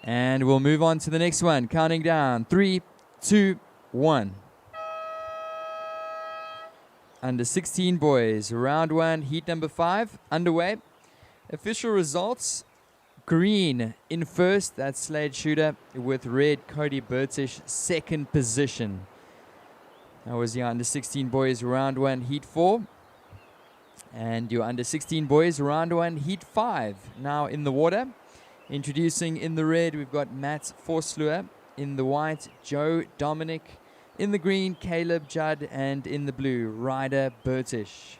And we'll move on to the next one. Counting down. 3, 2, 1. Under 16 boys, round 1, heat number 5, underway. Official results, green in first, that's Slade Shooter, with red, Cody Burtish, second position. That was your under 16 boys, round 1, heat 4. And your under 16 boys, round 1, heat 5, now in the water. Introducing in the red, we've got Matt Forsluer. In the white, Joe Dominic. In the green, Caleb Judd. And in the blue, Ryder Burtish.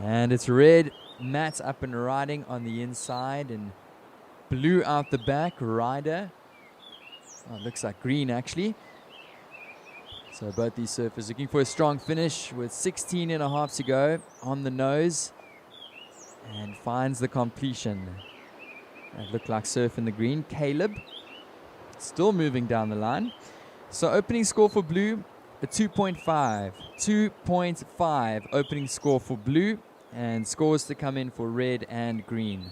And it's red, Matt up and riding on the inside, and blue out the back, Ryder. Oh, it looks like green actually. So both these surfers looking for a strong finish with 16 and a half to go on the nose, and finds the completion. That looked like surf in the green. Caleb still moving down the line. So opening score for blue, a 2.5. 2.5 opening score for blue, and scores to come in for red and green.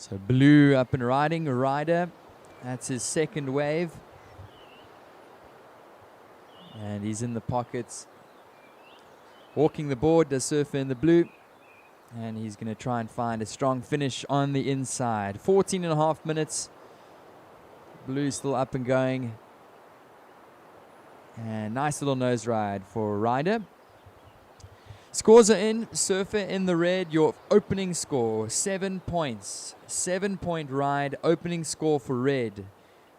So blue up and riding, rider. That's his second wave. And he's in the pockets. Walking the board, the surfer in the blue. And he's going to try and find a strong finish on the inside. 14.5 minutes. Blue still up and going. And nice little nose ride for rider. Scores are in. Surfer in the red. Your opening score, 7 points. 7-point ride. Opening score for red.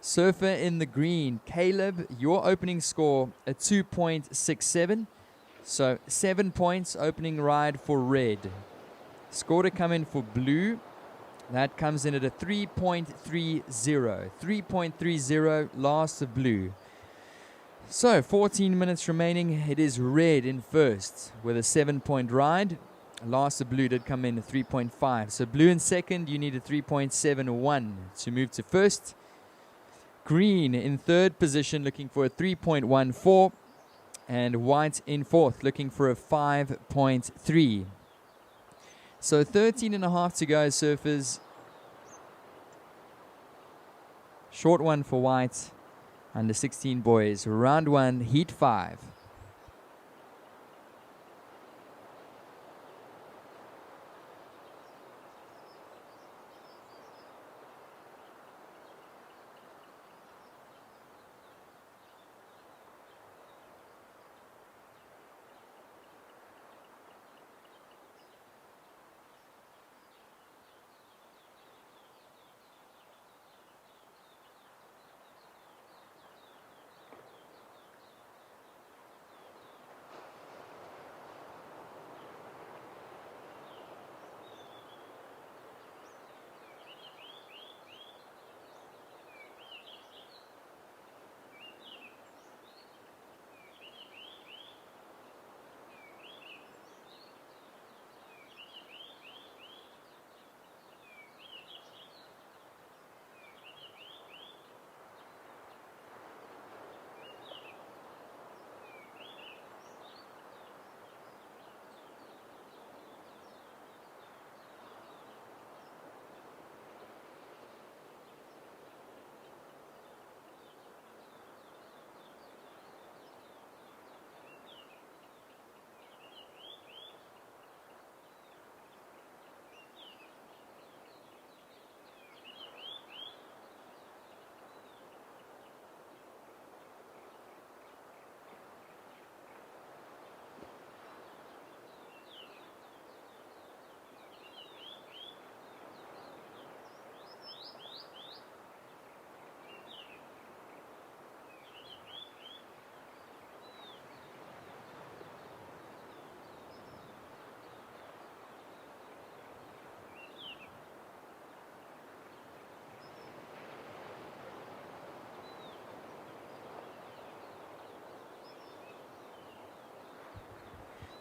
Surfer in the green. Caleb, your opening score, a 2.67. So 7 points opening ride for red. Score to come in for blue. That comes in at a 3.30. 3.30 last of blue. So 14 minutes remaining. It is red in first with a 7-point ride. Last of blue did come in at 3.5. So blue in second, you need a 3.71 to move to first. Green in third position looking for a 3.14. And white in fourth looking for a 5.3. So 13.5 to go, surfers. Short one for white. Under 16 boys. Round one, heat 5.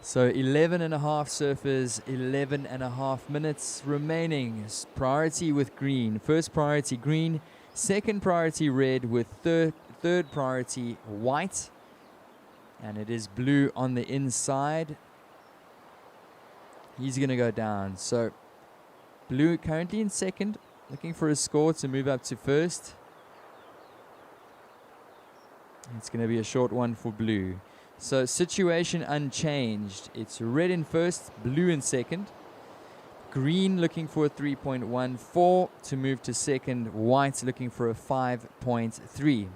So 11.5 surfers, 11.5 minutes remaining. Priority with green. First priority green, second priority red with third priority white. And it is blue on the inside. He's going to go down. So blue currently in second, looking for a score to move up to first. It's going to be a short one for blue. So situation unchanged. It's red in first, blue in second. Green looking for a 3.14 to move to second. White looking for a 5.3.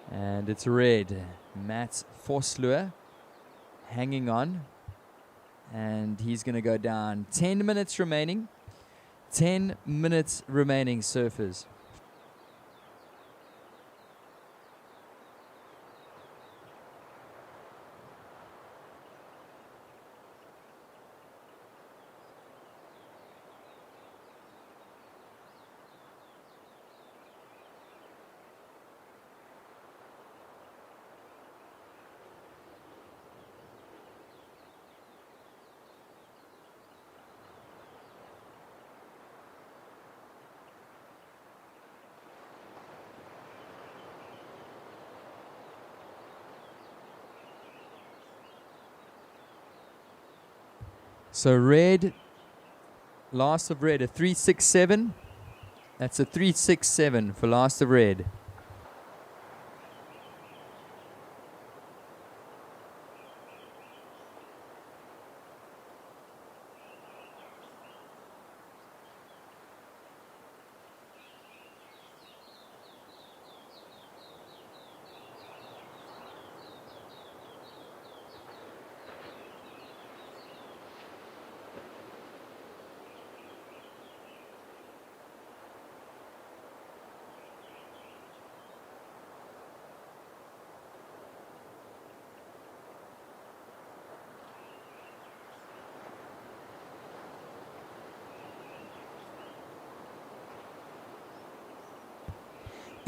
And it's red. Matt Vosloo hanging on. And he's going to go down. 10 minutes remaining. 10 minutes remaining, surfers. So red, last of red, a 367. That's a 367 for last of red.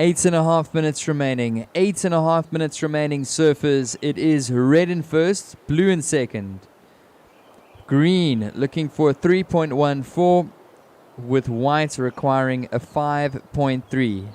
Eight and a half minutes remaining. 8.5 minutes remaining, surfers. It is red in first, blue in second. Green looking for a 3.14 with white requiring a 5.3.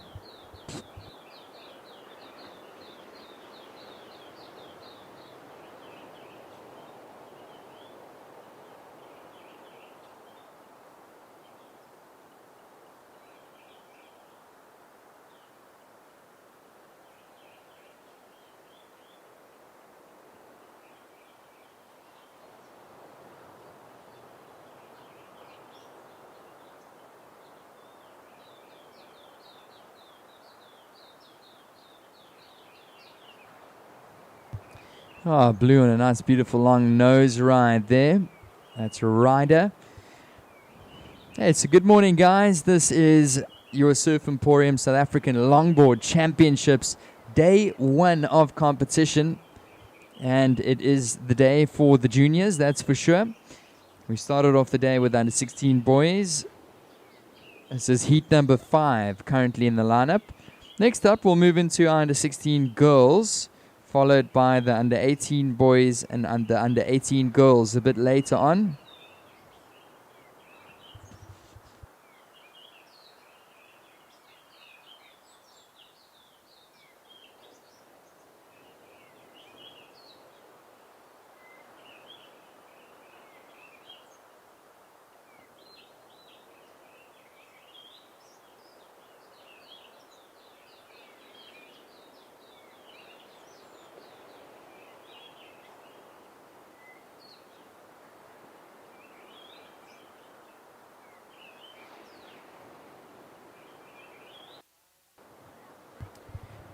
Oh, blue and a nice, beautiful long nose ride there. That's a rider. Hey, it's a good morning, guys. This is your Surf Emporium South African Longboard Championships, day one of competition. And it is the day for the juniors, that's for sure. We started off the day with under 16 boys. This is heat number 5 currently in the lineup. Next up, we'll move into our under 16 girls, followed by the under 18 boys and under 18 girls a bit later on.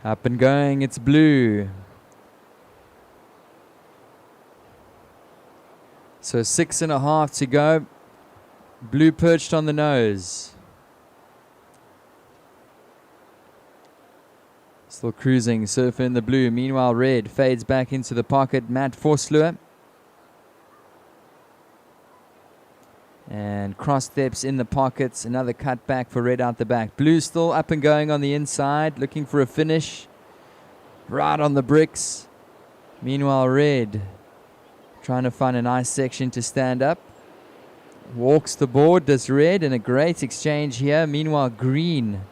Up and going, it's blue. So 6.5 to go. Blue perched on the nose. Still cruising, surfer in the blue. Meanwhile, red fades back into the pocket. Matt Forsleur. And cross steps in the pockets. Another cut back for red out the back. Blue still up and going on the inside, looking for a finish. Right on the bricks. Meanwhile, red trying to find a nice section to stand up. Walks the board, does red, and a great exchange here. Meanwhile, green.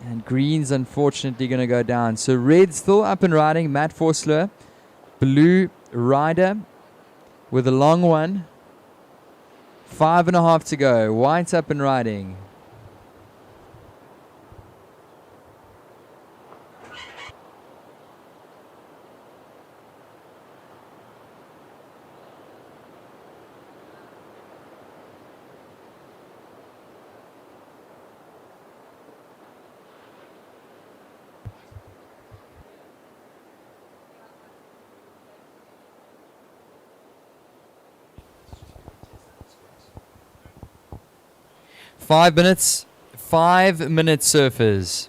And green's unfortunately going to go down. So red still up and riding, Matt Forsleur. Blue rider with a long one. 5.5 to go. White up and riding. Five minutes surfers.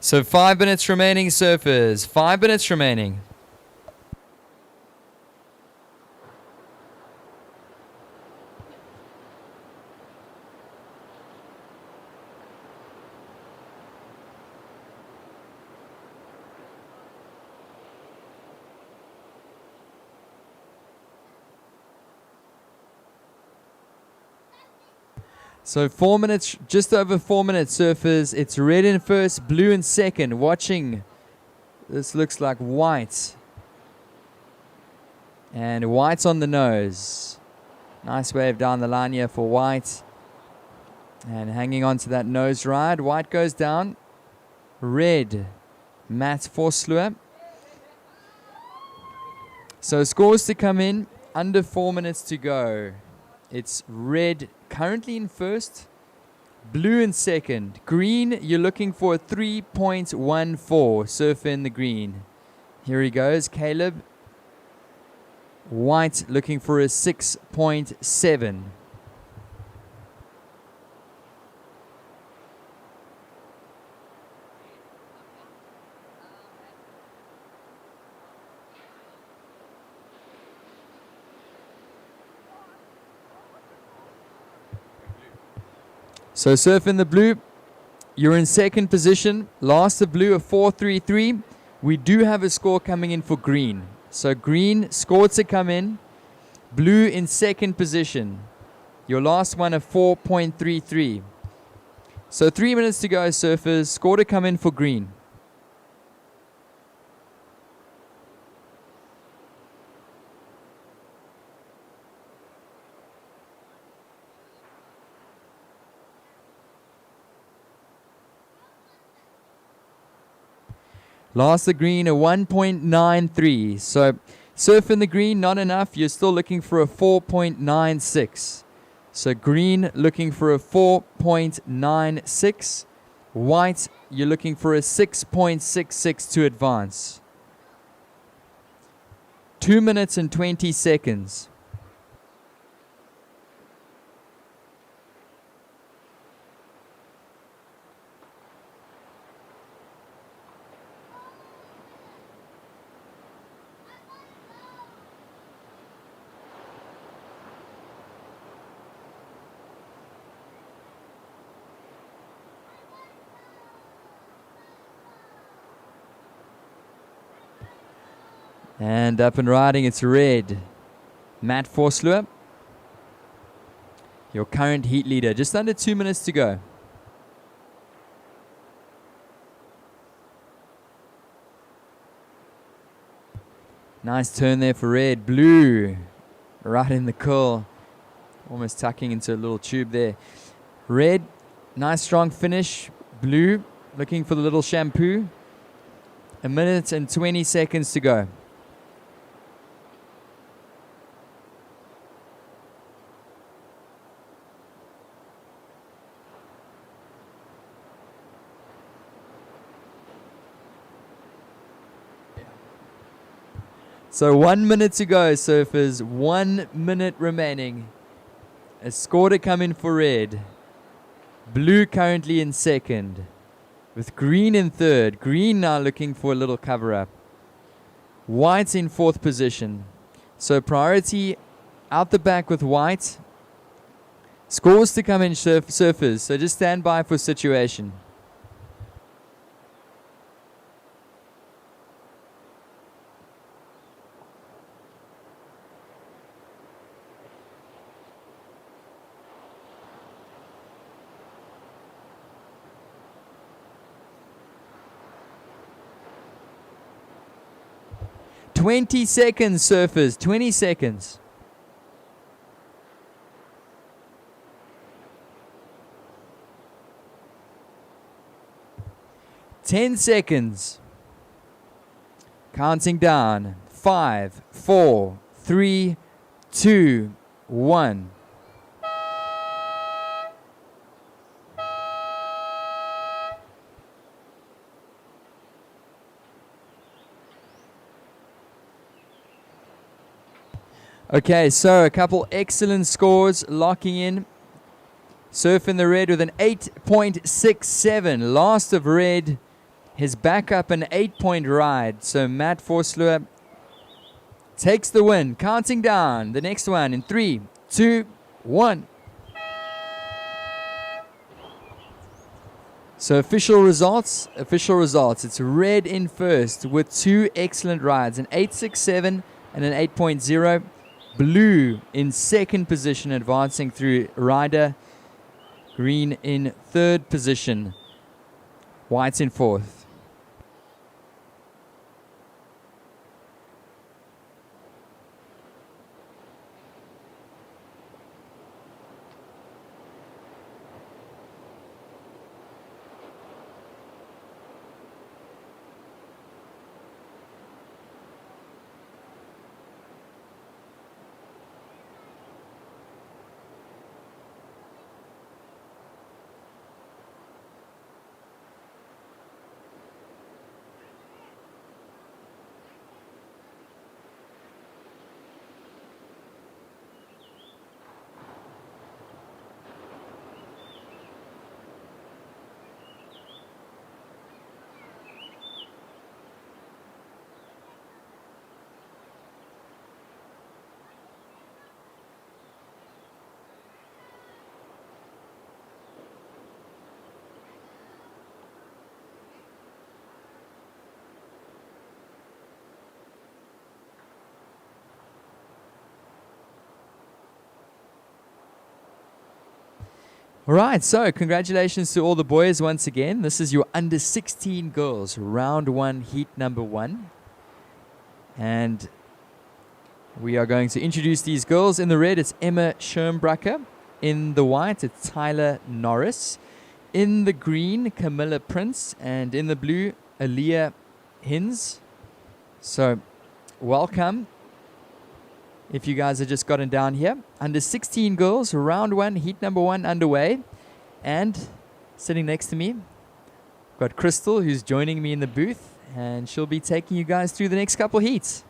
So 5 minutes remaining, surfers. 5 minutes remaining. So 4 minutes, just over 4 minutes, surfers. It's red in first, blue in second. Watching, this looks like white. And white's on the nose. Nice wave down the line here for white. And hanging on to that nose ride. White goes down. Red, Matt Vosloo. So scores to come in, under 4 minutes to go. It's red currently in first, blue in second. Green, you're looking for a 3.14, surfer in the green. Here he goes, Caleb. White looking for a 6.7. So surf in the blue, you're in second position. Last of blue, a 4.33. We do have a score coming in for green. So green scored to come in. Blue in second position. Your last one, a 4.33. So 3 minutes to go, surfers. Score to come in for green. Last the green, a 1.93. So surf in the green, not enough. You're still looking for a 4.96. So green looking for a 4.96. White, you're looking for a 6.66 to advance. 2 minutes and 20 seconds. And up and riding, it's red. Matt Vosloo, your current heat leader. Just under 2 minutes to go. Nice turn there for red. Blue, right in the curl. Almost tucking into a little tube there. Red, nice strong finish. Blue, looking for the little shampoo. 1 minute and 20 seconds to go. So 1 minute to go, surfers. 1 minute remaining. A score to come in for red. Blue currently in second. With green in third. Green now looking for a little cover up. White in fourth position. So priority out the back with white. Scores to come in, surfers. So just stand by for situation. "20 seconds, surfers. 20 seconds. "10 seconds. Counting down. 5, 4, 3, 2, 1. Okay, so a couple excellent scores locking in. Surf in the red with an 8.67. Last of red. His backup an 8-point ride. So Matt Vosloo takes the win. Counting down. The next one in 3, 2, 1. So official results. It's red in first with 2 excellent rides. An 8.67 and an 8.0. Blue in second position, advancing through rider Green in third position. White in fourth. All right, so congratulations to all the boys once again. This is your under 16 girls, round one, heat number 1. And we are going to introduce these girls. In the red, it's Emma Schirmbrucker. In the white, it's Tyler Norris. In the green, Camilla Prince. And in the blue, Aaliyah Hins. So, welcome. If you guys have just gotten down here. Under 16 girls, round 1, heat number 1 underway. And sitting next to me, I've got Crystal, who's joining me in the booth. And she'll be taking you guys through the next couple heats.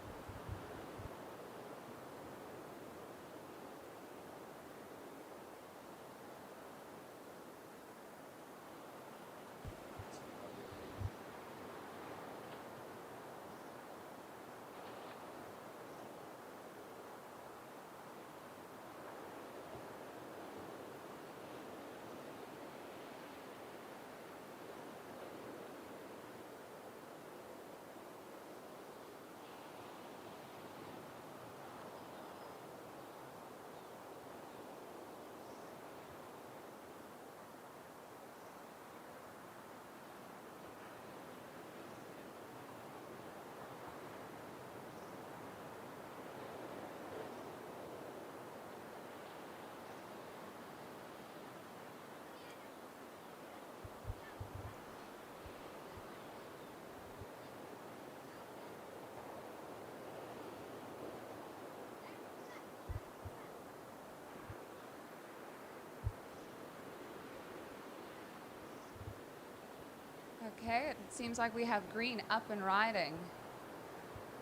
Okay, it seems like we have green up and riding.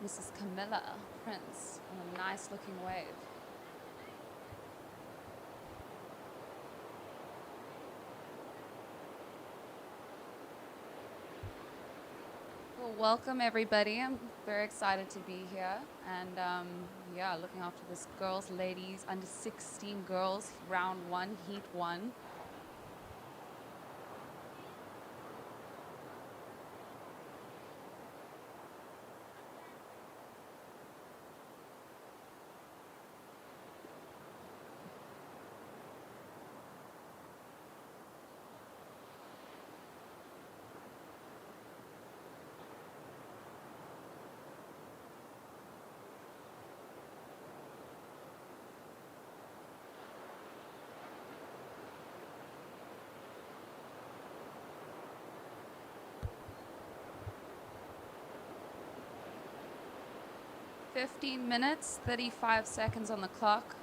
Mrs. Camilla Prince on a nice looking wave. Well, welcome everybody. I'm very excited to be here. And yeah, looking after this girls, ladies, under 16 girls, round 1, heat 1. "15 minutes, 35 seconds on the clock.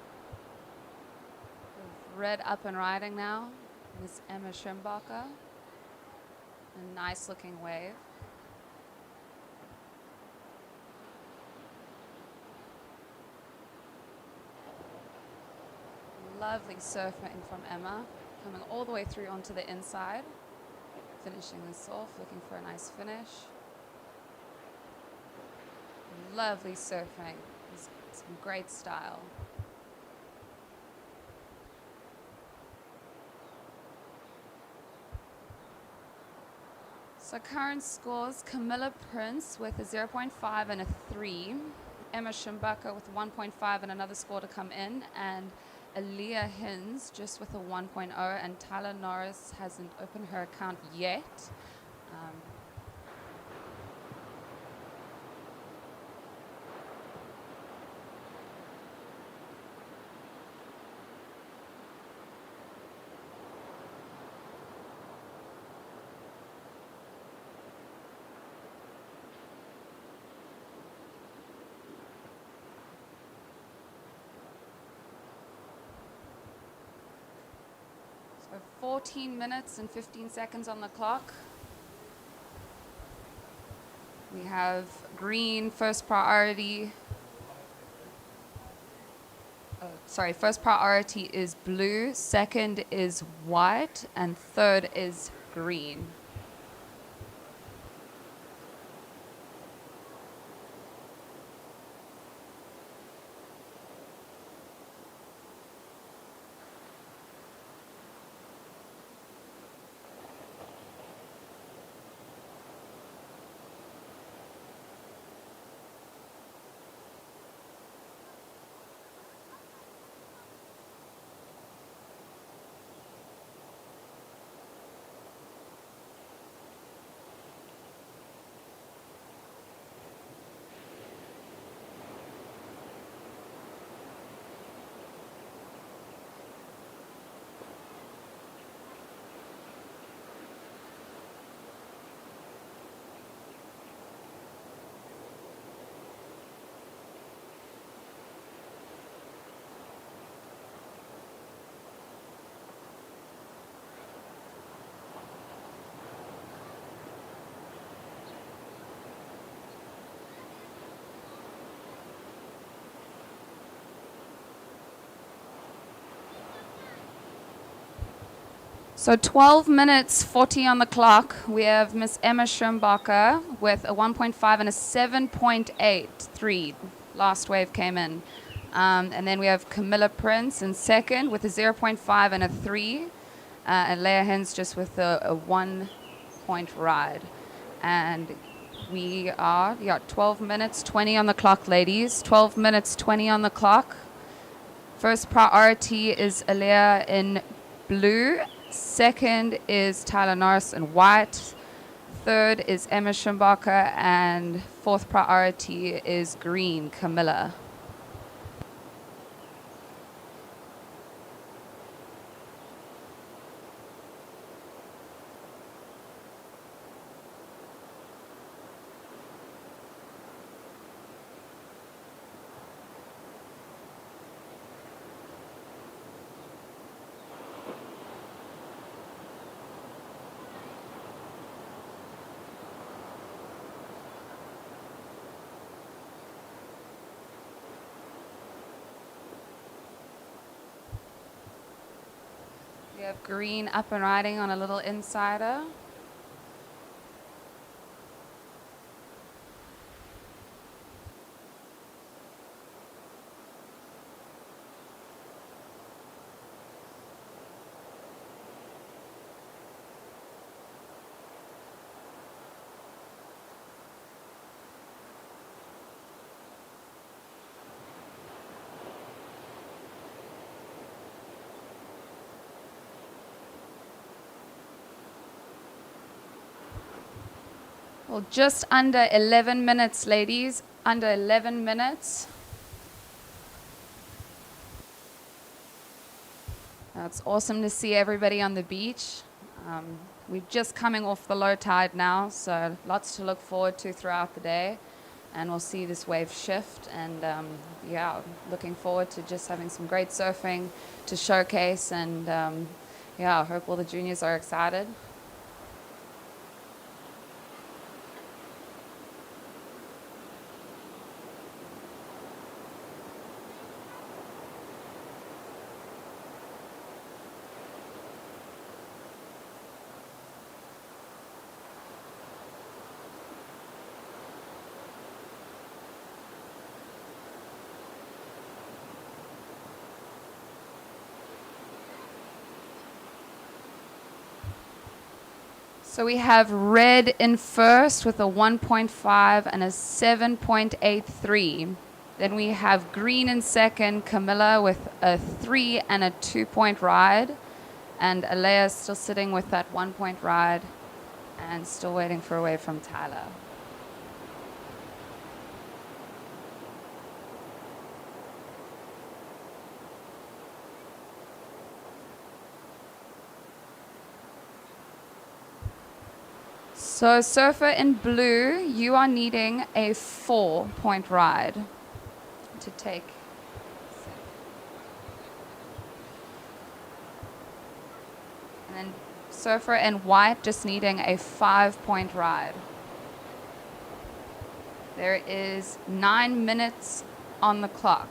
Red up and riding now. Miss Emma Schirmbacher. A nice looking wave. Lovely surfing from Emma. Coming all the way through onto the inside. Finishing this off, looking for a nice finish. Lovely surfing. Some great style. So current scores, Camilla Prince with a 0.5 and a 3. Emma Schirmbacher with 1.5 and another score to come in. And Aaliyah Hins just with a 1.0, and Tyler Norris hasn't opened her account yet. So 14 minutes and 15 seconds on the clock. We have green, first priority. First priority is blue, second is white, and third is green. So 12 minutes 40 on the clock. We have Miss Emma Schirmbacher with a 1.5 and a 7.83. Last wave came in. And then we have Camilla Prince in second with a 0.5 and a 3. And Leah Hens just with a 1-point ride. And we are, 12 minutes 20 on the clock, ladies. 12 minutes 20 on the clock. First priority is Alea in blue. Second is Tyler Norris in white. Third is Emma Schirmbacher. And fourth priority is green, Camilla. We have green up and riding on a little insider. Well, just under 11 minutes, ladies. Under 11 minutes. It's awesome to see everybody on the beach. We're just coming off the low tide now, so lots to look forward to throughout the day. And we'll see this wave shift. And yeah, looking forward to just having some great surfing to showcase. And yeah, I hope all the juniors are excited. So we have red in first with a 1.5 and a 7.83. Then we have green in second, Camilla with a 3 and a 2-point ride. And Alea still sitting with that 1-point ride and still waiting for a wave from Tyler. So surfer in blue, you are needing a 4-point ride to take. And then surfer in white just needing a 5-point ride. There is 9 minutes on the clock.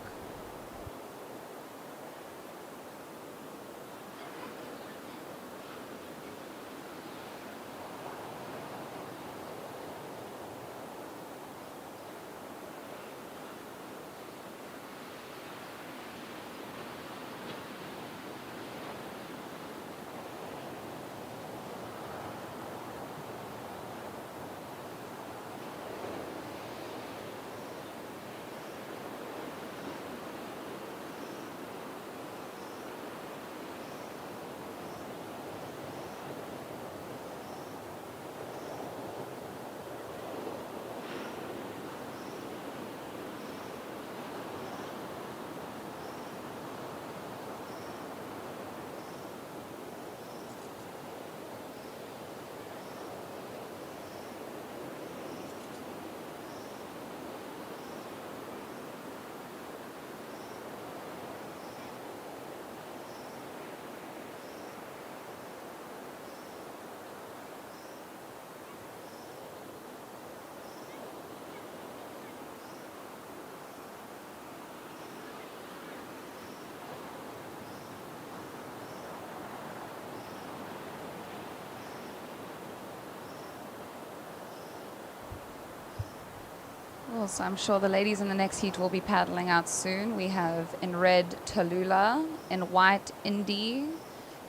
Cool, so I'm sure the ladies in the next heat will be paddling out soon. We have in red Tallulah, in white Indy,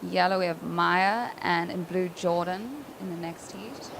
yellow we have Maya, and in blue Jordan in the next heat.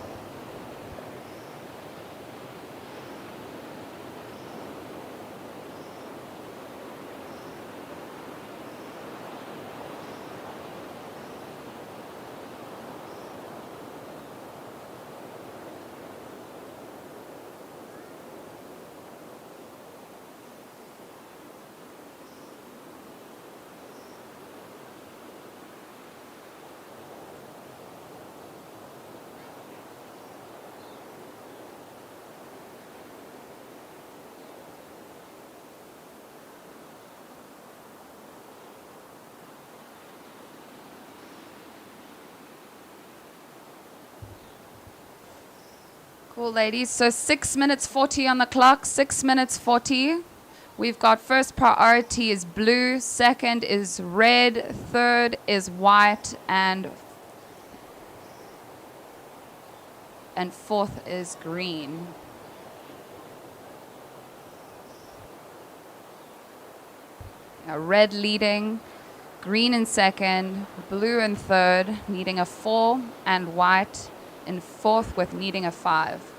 Cool, ladies. So 6 minutes 40 on the clock, 6 minutes 40. We've got first priority is blue, second is red, third is white, and fourth is green. Now, red leading, green in second, blue in third, needing a 4, and white in fourth with needing a 5.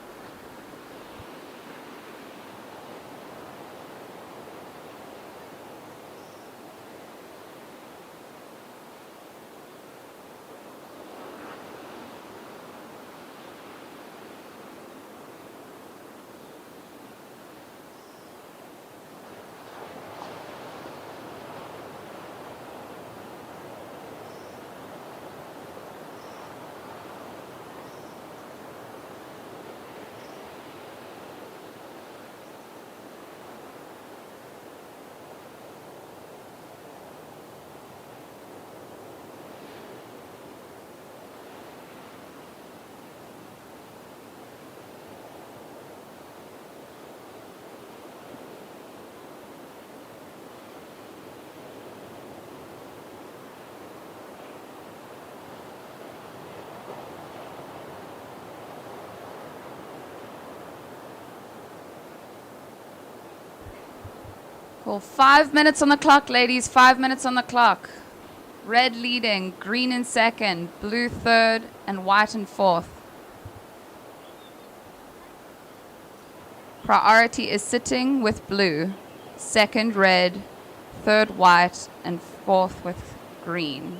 Cool. 5 minutes on the clock, ladies. 5 minutes on the clock. Red leading, green in second, blue third, and white in fourth. Priority is sitting with blue. second red, third white, and fourth with green.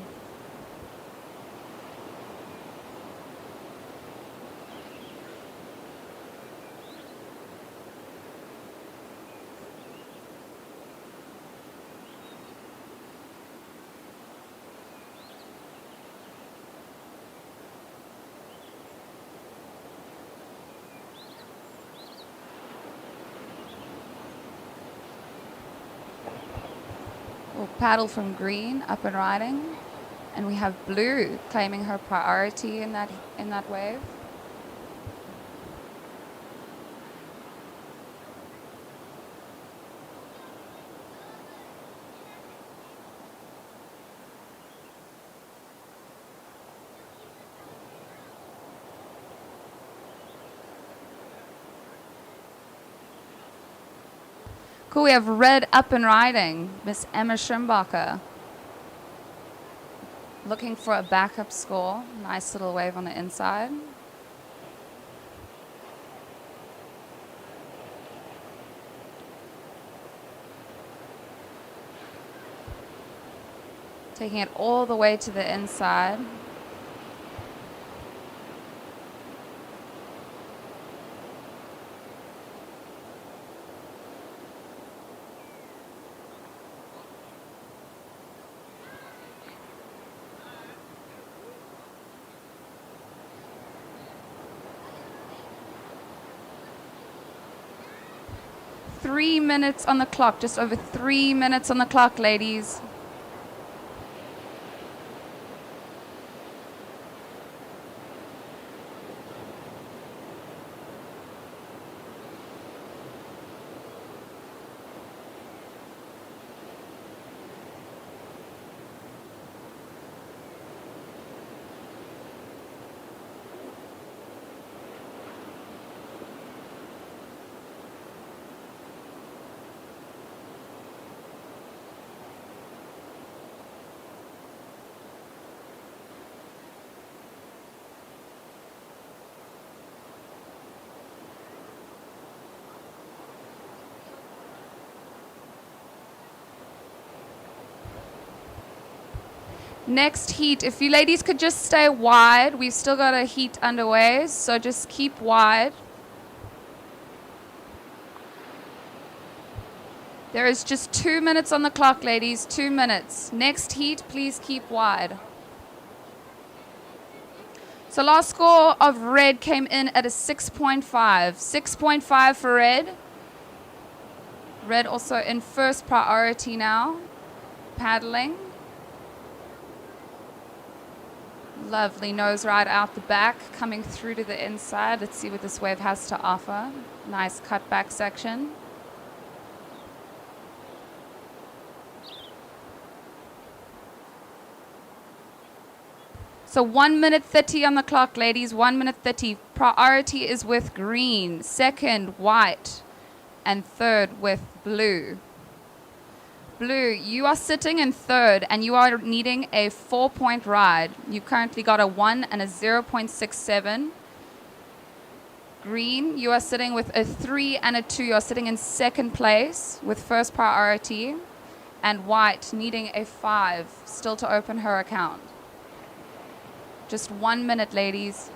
We'll paddle from green, up and riding, and we have blue claiming her priority in that wave. Cool, we have red up and riding, Miss Emma Schrimbacher. Looking for a backup score. Nice little wave on the inside. Taking it all the way to the inside. Three minutes on the clock, just over 3 minutes on the clock, ladies. Next heat, if you ladies could just stay wide. We've still got a heat underway, so just keep wide. There is just 2 minutes on the clock, ladies, 2 minutes. Next heat, please keep wide. So last score of red came in at a 6.5. 6.5 for red. Red also in first priority now, paddling. Lovely nose ride out the back, coming through to the inside. Let's see what this wave has to offer. Nice cutback section. So 1 minute 30 on the clock, ladies, 1 minute 30. Priority is with green, second white, and third with blue. Blue, you are sitting in third and you are needing a 4-point ride. You currently got a 1 and a 0.67. Green, you are sitting with a 3 and a 2. You are sitting in second place with first priority. And white, needing a 5, still to open her account. Just 1 minute, ladies.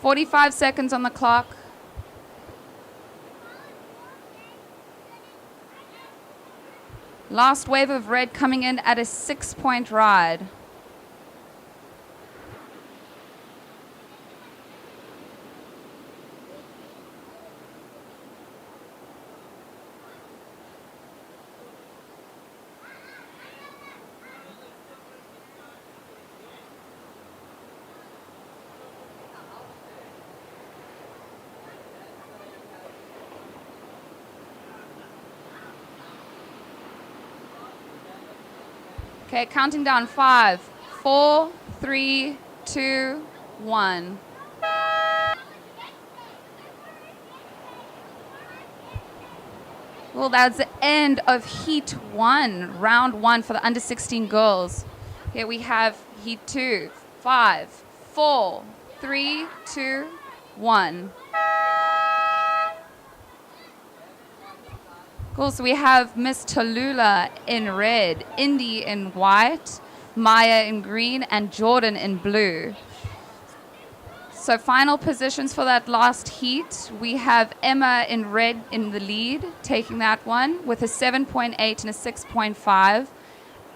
"45 seconds on the clock. Last wave of red coming in at a 6-point ride. Okay, counting down 5, 4, 3, 2, 1. Well, that's the end of Heat 1, Round 1 for the under 16 girls. Here we have Heat 2, 5, 4, 3, 2, 1. Cool, so we have Miss Tallulah in red, Indy in white, Maya in green, and Jordan in blue. So final positions for that last heat, we have Emma in red in the lead, taking that one with a 7.8 and a 6.5.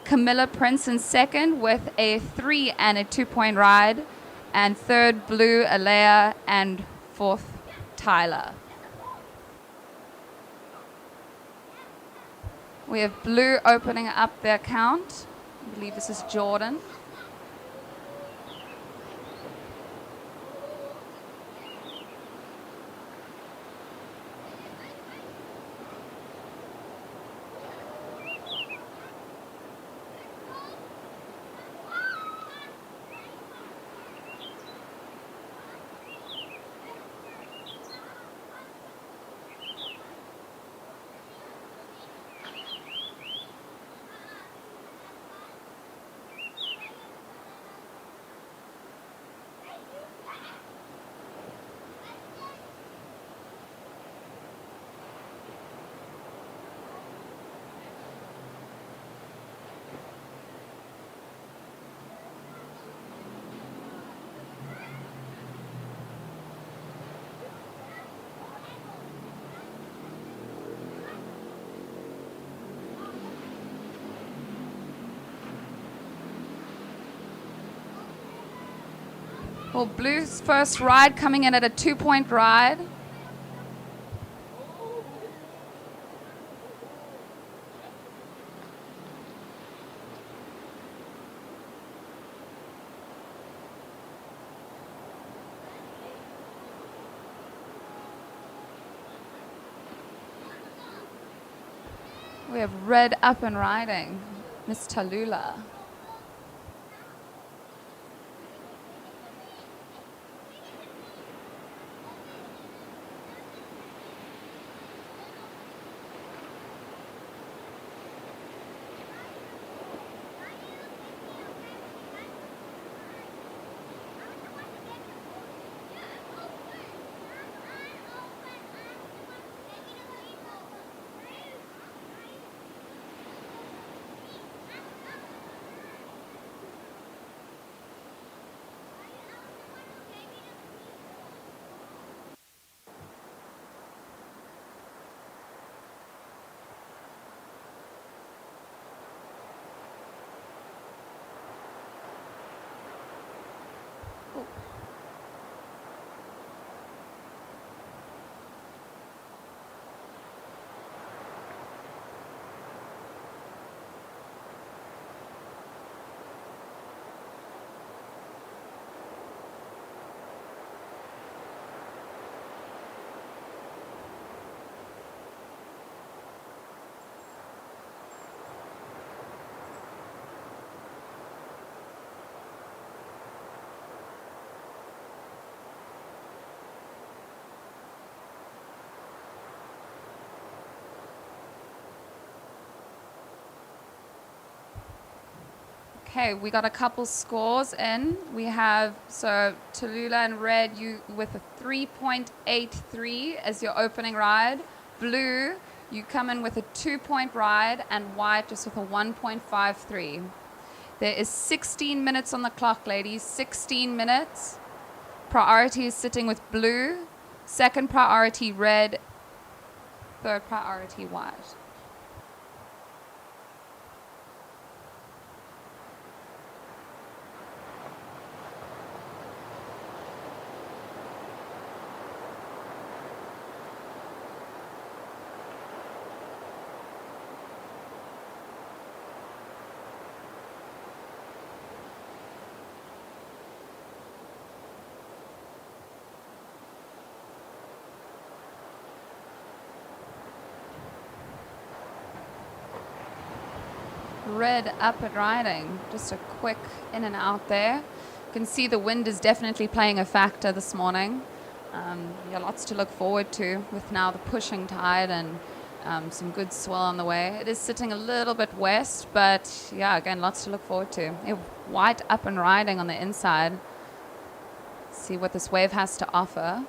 Camilla Prince in second with a 3 and a 2-point ride. And third, blue, Alea, and fourth, Tyler. We have blue opening up their count. I believe this is Jordan. Well, blue's first ride coming in at a 2-point ride. We have red up and riding, Miss Tallulah. Okay, we got a couple scores in. We have, so Tallulah in red, you with a 3.83 as your opening ride. Blue, you come in with a 2-point ride, and white just with a 1.53. There is 16 minutes on the clock, ladies, 16 minutes. Priority is sitting with blue, second priority red, third priority white. Red up and riding, just a quick in and out there. You can see the wind is definitely playing a factor this morning. Yeah, lots to look forward to with now the pushing tide and Some good swell on the way. It is sitting a little bit west, but yeah, again, lots to look forward to. Yeah, white up and riding on the inside. See what this wave has to offer.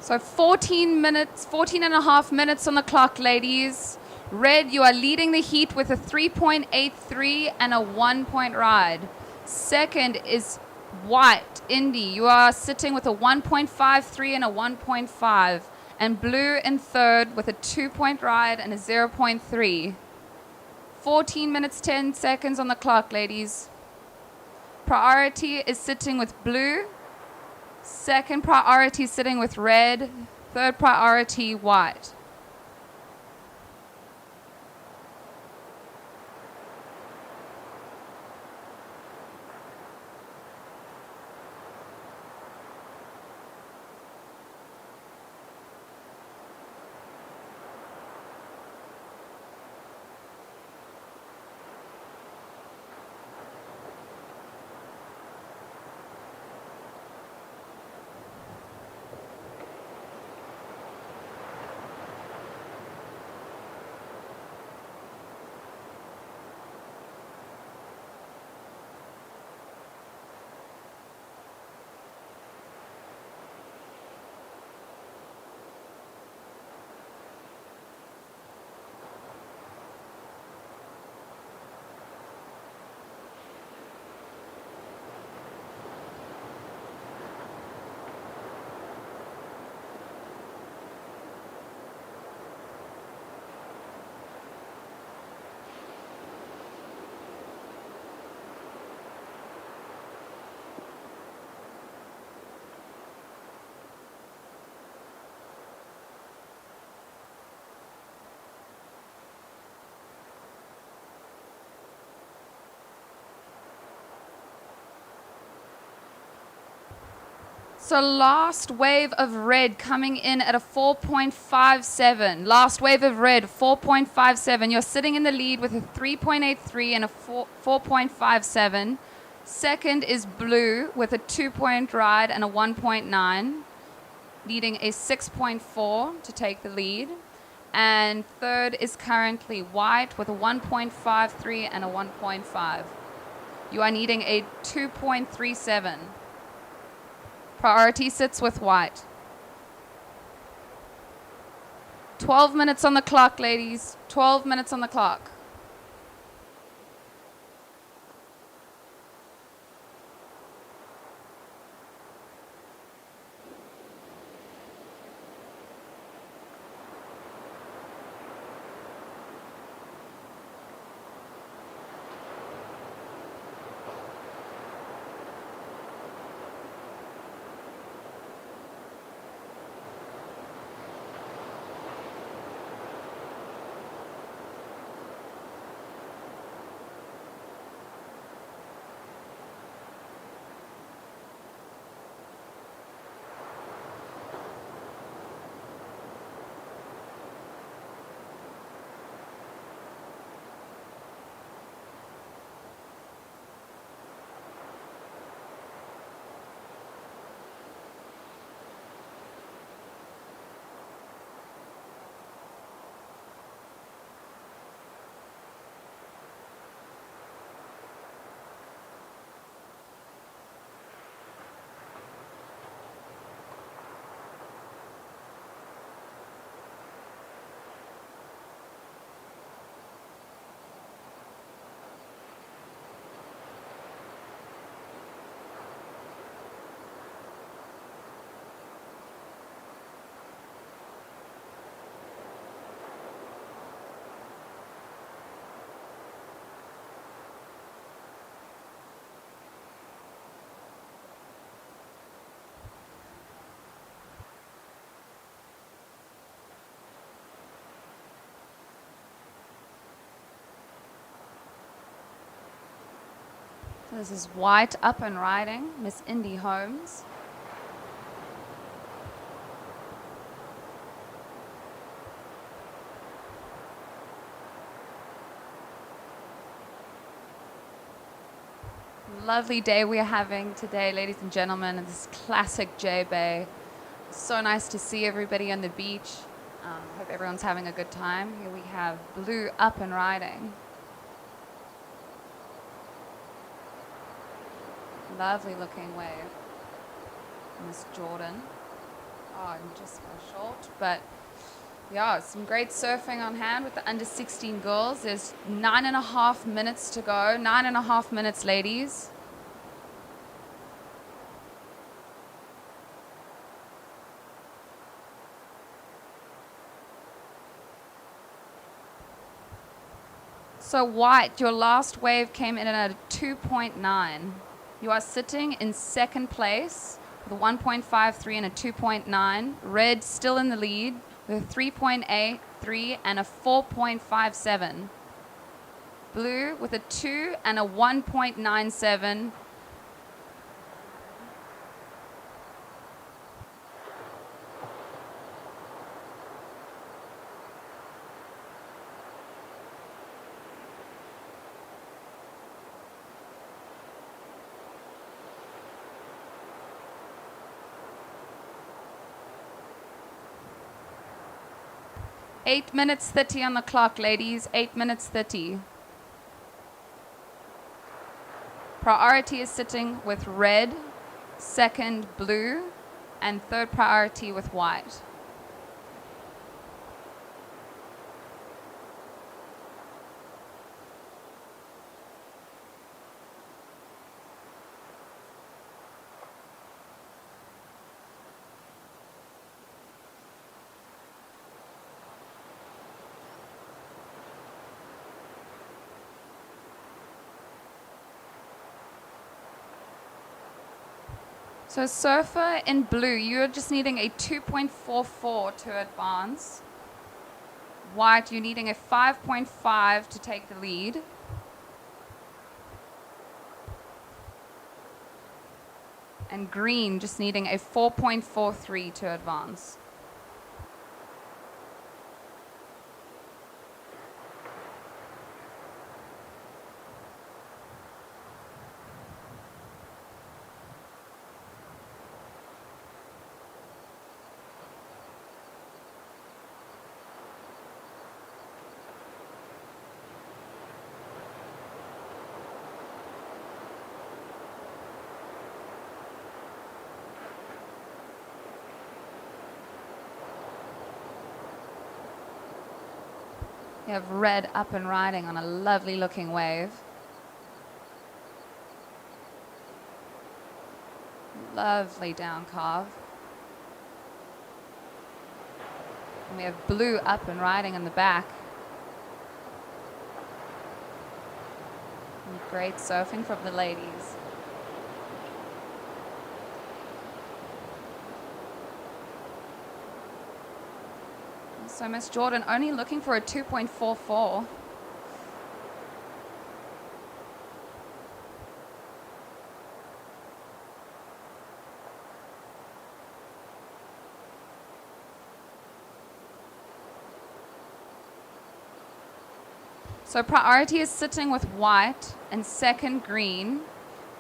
So 14 minutes, 14 and a half minutes on the clock, ladies. Red, you are leading the heat with a 3.83 and a 1-point ride. Second is white, Indy. You are sitting with a 1.53 and a 1.5. And blue in third with a 2-point ride and a 0.3. 14 minutes, 10 seconds on the clock, ladies. Priority is sitting with blue. Second priority sitting with red. Third priority white. So last wave of red coming in at a 4.57. Last wave of red, 4.57. You're sitting in the lead with a 3.83 and a 4.57. Second is blue with a 2-point ride and a 1.9, leading a 6.4 to take the lead. And third is currently white with a 1.53 and a 1.5. You are needing a 2.37. Priority sits with white. 12 minutes on the clock, ladies. 12 minutes on the clock. This is White up and riding, Miss Indy Holmes. Lovely day we are having today, ladies and gentlemen, in this classic J Bay. So nice to see everybody on the beach. Hope everyone's having a good time. Here we have Blue up and riding. Lovely looking wave. Miss Jordan. Oh, and just fell short, but yeah, some great surfing on hand with the under 16 girls. There's 9.5 minutes to go. 9.5 minutes, ladies. So White, your last wave came in at a 2.9. You are sitting in second place with a 1.53 and a 2.9. Red still in the lead with a 3.83 and a 4.57. Blue with a 2 and a 1.97. Eight minutes 30 on the clock, ladies. 8 minutes 30. Priority is sitting with red, second blue, and third priority with white. So surfer in blue, you're just needing a 2.44 to advance. White, you're needing a 5.5 to take the lead. And green, just needing a 4.43 to advance. You have red up and riding on a lovely looking wave. Lovely down carve. And we have blue up and riding in the back. And great surfing from the ladies. So Miss Jordan only looking for a 2.44. So priority is sitting with white and second green.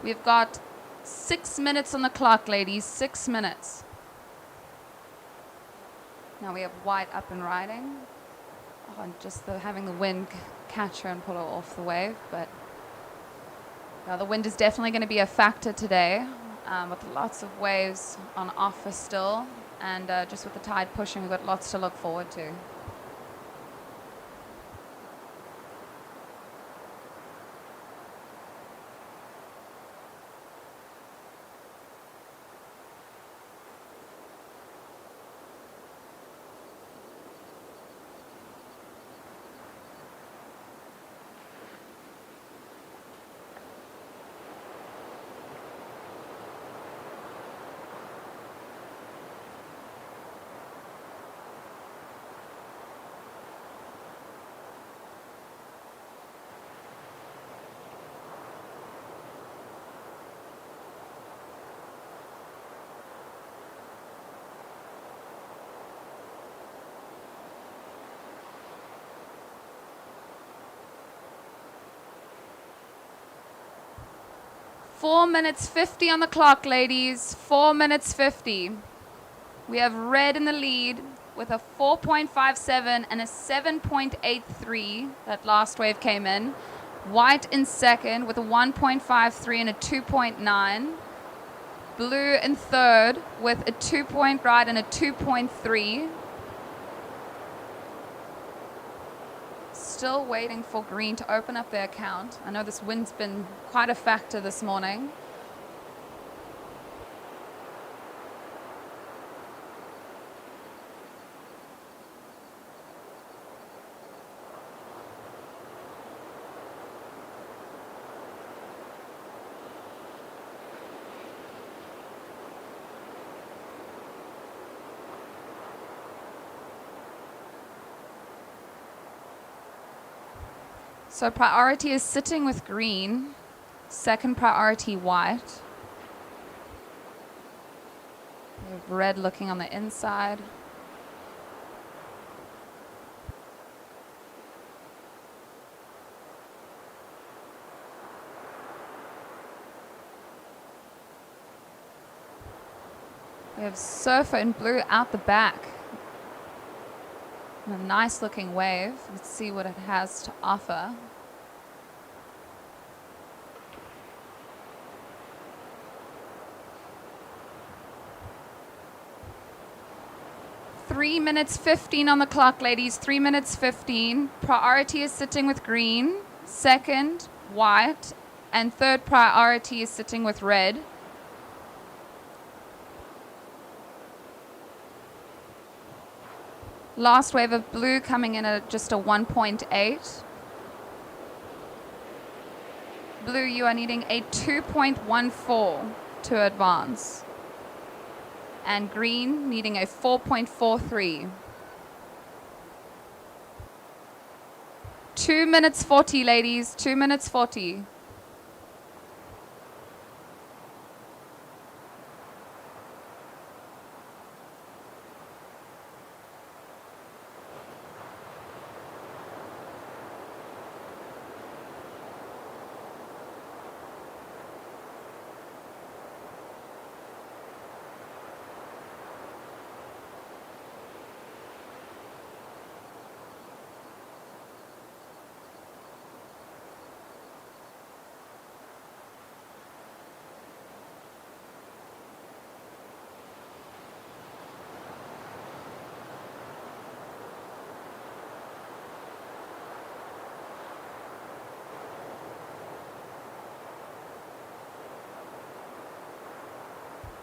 We've got 6 minutes on the clock, ladies, 6 minutes. Now we have white up and riding. Oh, and just having the wind catch her and pull her off the wave. But the wind is definitely going to be a factor today, with lots of waves on offer still. And just with the tide pushing, we've got lots to look forward to. 4 minutes 50 on the clock, ladies. 4 minutes 50. We have red in the lead with a 4.57 and a 7.83. That last wave came in. White in second with a 1.53 and a 2.9. Blue in third with a 2-point ride and a 2.3. Still waiting for green to open up their account. I know this wind's been quite a factor this morning. So priority is sitting with green, second priority white. We have red looking on the inside. We have Surfer in blue out the back. A nice looking wave. Let's see what it has to offer. Three minutes 15 on the clock, ladies. 3 minutes 15. Priority is sitting with green. Second, white. And third priority is sitting with red. Last wave of blue coming in at just a 1.8. Blue, you are needing a 2.14 to advance. And green needing a 4.43. 2 minutes 40, ladies. 2 minutes 40.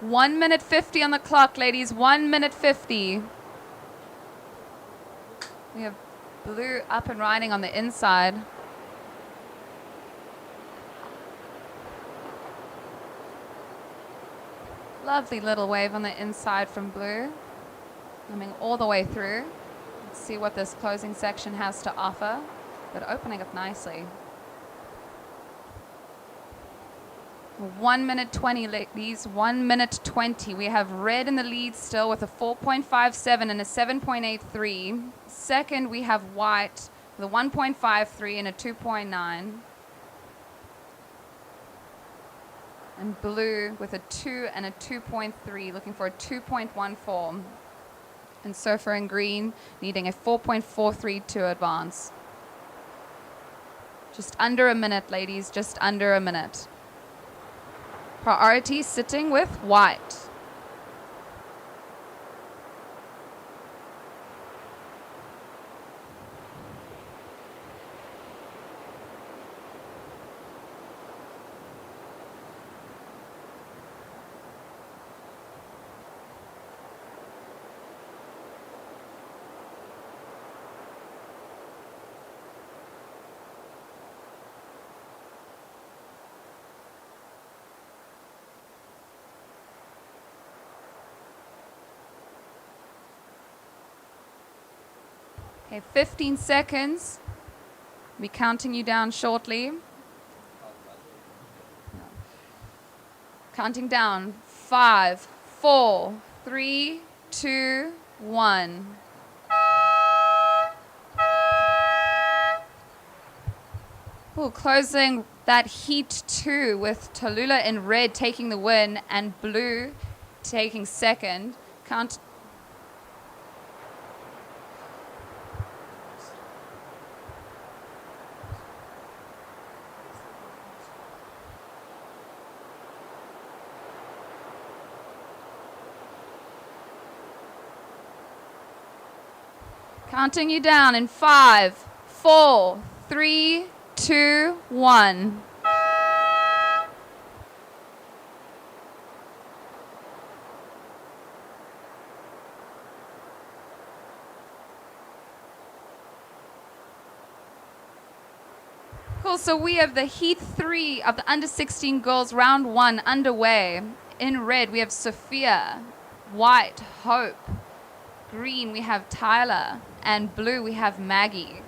One minute 50 on the clock, ladies. 1 minute 50. We have blue up and riding on the inside. Lovely little wave on the inside from blue. Coming all the way through. Let's see what this closing section has to offer. But opening up nicely. 1 minute 20, ladies. 1 minute 20. We have red in the lead still with a 4.57 and a 7.83. Second, we have white with a 1.53 and a 2.9. And blue with a 2 and a 2.3, looking for a 2.14. And Surfer in green needing a 4.43 to advance. Just under a minute, ladies. Just under a minute. Priority sitting with white. Okay, 15 seconds. I'll be counting you down shortly. Counting down. 5, 4, 3, 2, 1. Well, closing that heat 2 with Tallulah in red taking the win and blue taking second. Counting you down in 5, 4, 3, 2, 1. Cool, so we have the Heat 3 of the under 16 girls round 1 underway. In red we have Sophia, white Hope, green we have Tyler, and blue we have Maggie.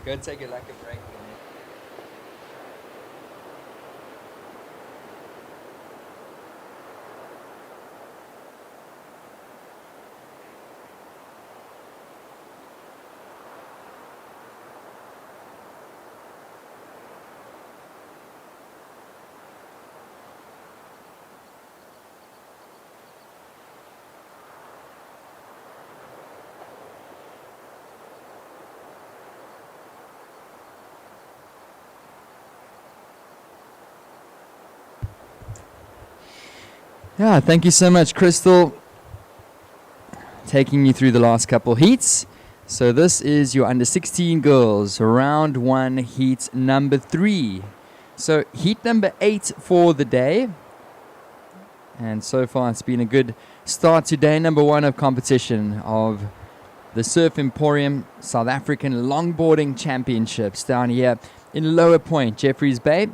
Go take a break. Yeah, thank you so much, Crystal, taking you through the last couple heats. So this is your under 16 girls, round 1, heat number 3. So heat number 8 for the day. And so far it's been a good start to day number 1 of competition of the Surf Emporium South African Longboarding Championships down here in Lower Point, Jeffreys Bay.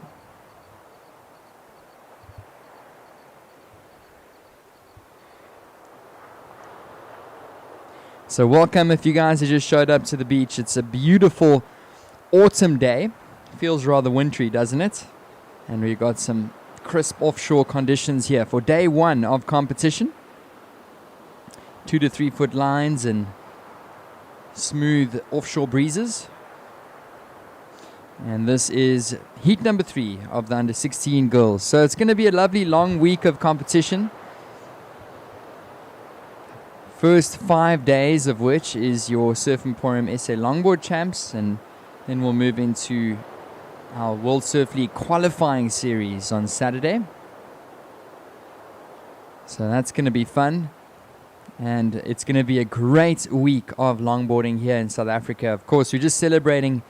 So welcome if you guys have just showed up to the beach. It's a beautiful autumn day. Feels rather wintry, doesn't it? And we've got some crisp offshore conditions here for day 1 of competition. 2 to 3 foot lines and smooth offshore breezes. And this is heat number 3 of the under 16 girls. So it's going to be a lovely long week of competition. First 5 days of which is your Surf Emporium SA Longboard Champs, and then we'll move into our World Surf League qualifying series on Saturday. So that's going to be fun, and it's going to be a great week of longboarding here in South Africa. Of course, we're just celebrating,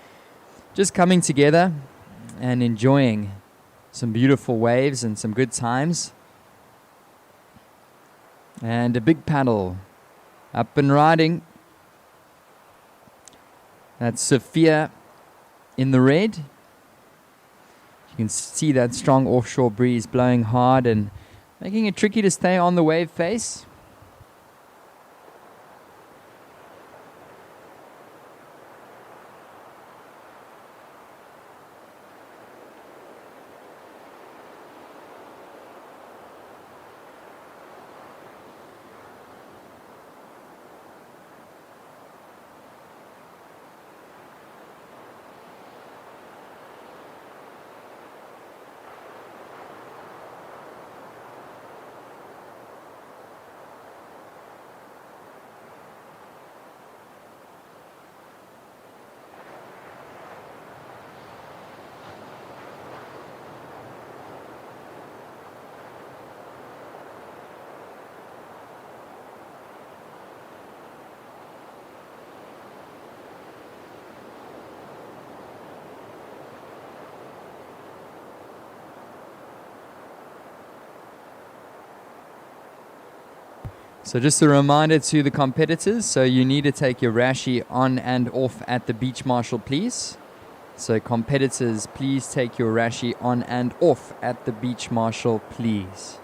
just coming together and enjoying some beautiful waves and some good times. And a big paddle up and riding. That's Sophia in the red. You can see that strong offshore breeze blowing hard and making it tricky to stay on the wave face. So just a reminder to the competitors, so you need to take your rashi on and off at the beach marshal, please. So competitors, please take your rashi on and off at the beach marshal, please.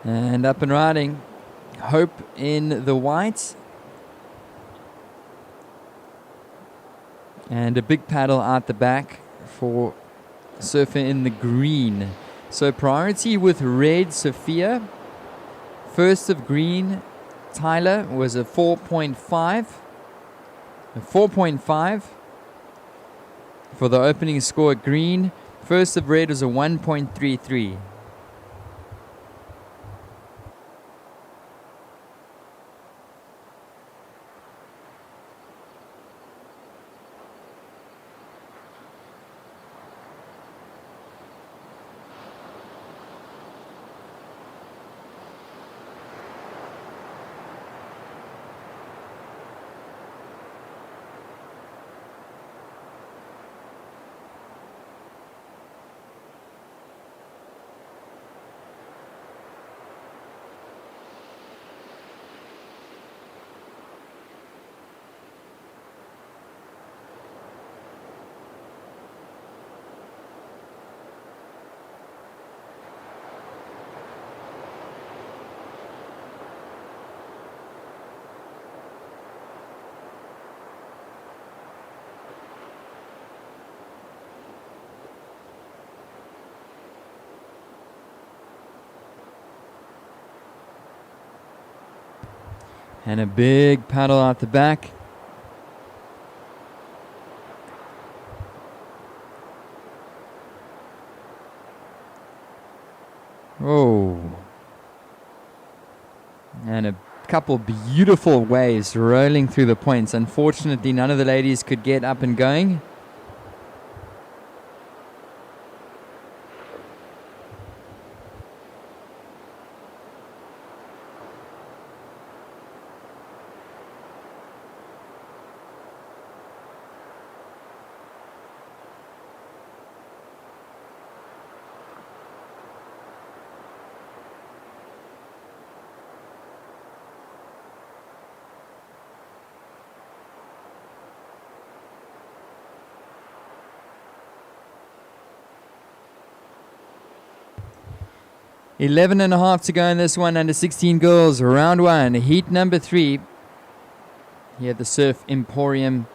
And up and riding. Hope in the white. And a big paddle out the back for Surfer in the green. So priority with red, Sophia. First of green, Tyler, was a 4.5. A 4.5 for the opening score at green. First of red was a 1.33. And a big paddle out the back. Oh. And a couple beautiful waves rolling through the points. Unfortunately, none of the ladies could get up and going. Eleven and a half to go in this one, under 16 girls, round one, heat number 3. Here at the Surf Emporium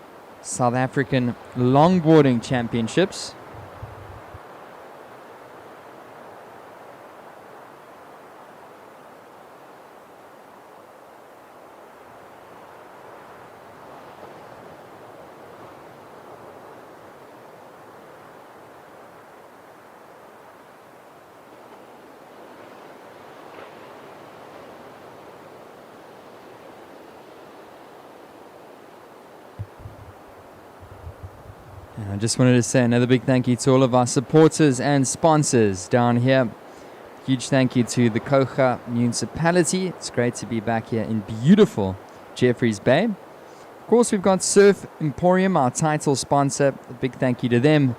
South African Longboarding Championships. And I just wanted to say another big thank you to all of our supporters and sponsors down here. Huge thank you to the Kouga Municipality. It's great to be back here in beautiful Jeffreys Bay. Of course, we've got Surf Emporium, our title sponsor. A big thank you to them.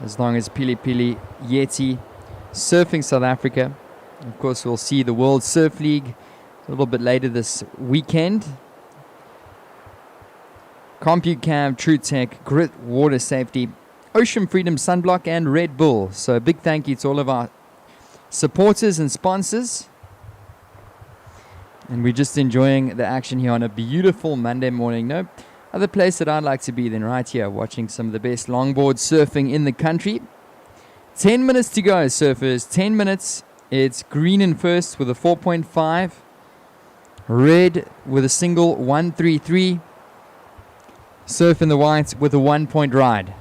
As long as PILI-PILI, YETI, Surfing South Africa. Of course, we'll see the World Surf League a little bit later this weekend. COMPUCAMM, TrueTech, Grit Water Safety, Ocean Freedom Sunblock, and Red Bull. So a big thank you to all of our supporters and sponsors. And we're just enjoying the action here on a beautiful Monday morning. No other place that I'd like to be than right here, watching some of the best longboard surfing in the country. 10 minutes to go, surfers. 10 minutes. It's green in first with a 4.5. Red with a single 133. Surf in the white with a 1-point ride.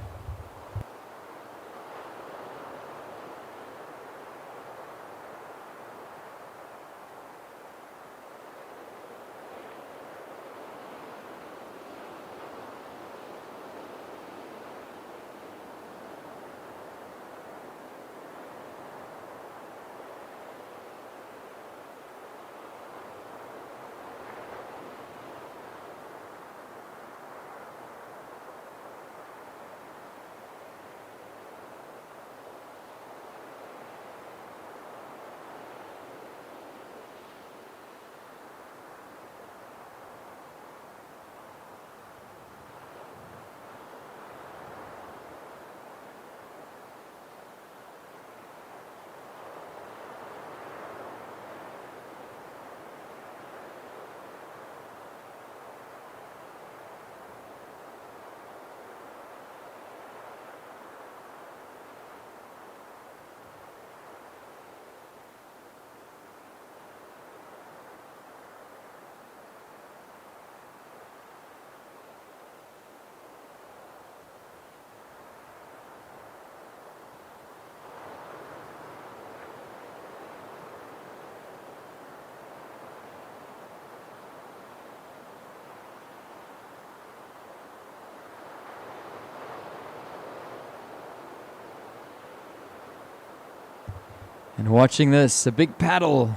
And watching this, a big paddle.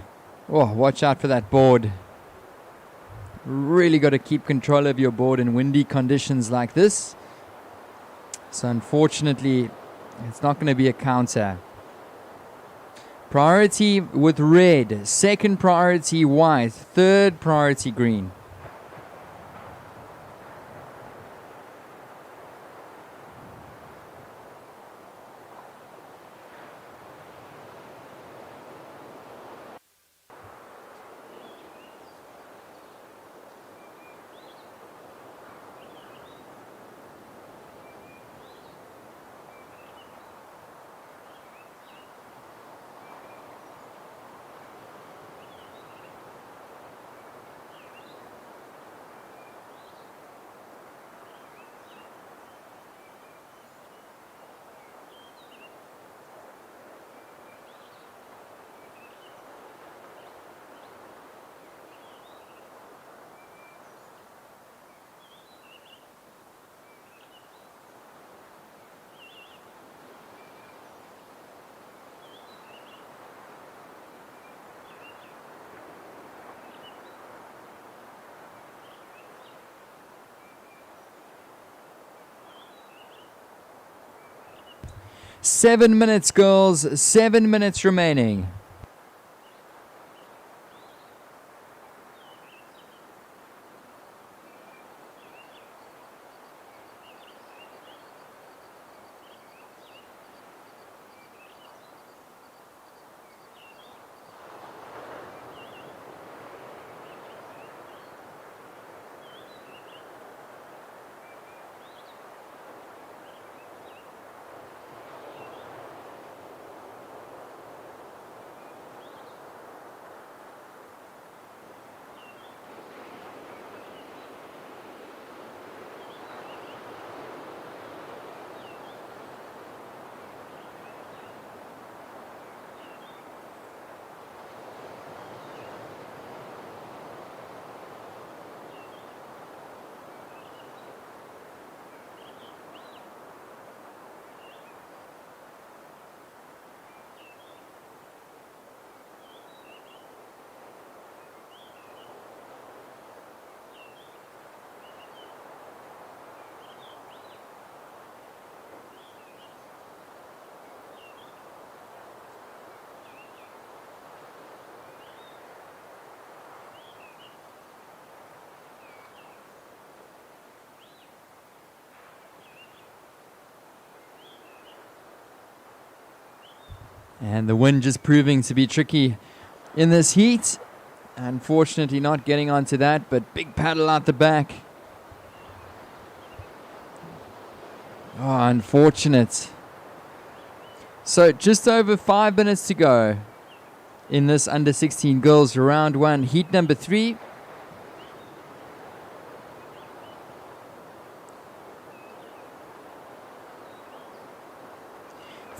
Oh, watch out for that board. Really got to keep control of your board in windy conditions like this. So unfortunately, it's not going to be a counter. Priority with red, second priority white, third priority green. Seven minutes, girls. 7 minutes remaining. And the wind just proving to be tricky in this heat. Unfortunately not getting onto that, but big paddle out the back. Oh, unfortunate. So just over 5 minutes to go in this under 16 girls round one, heat number 3.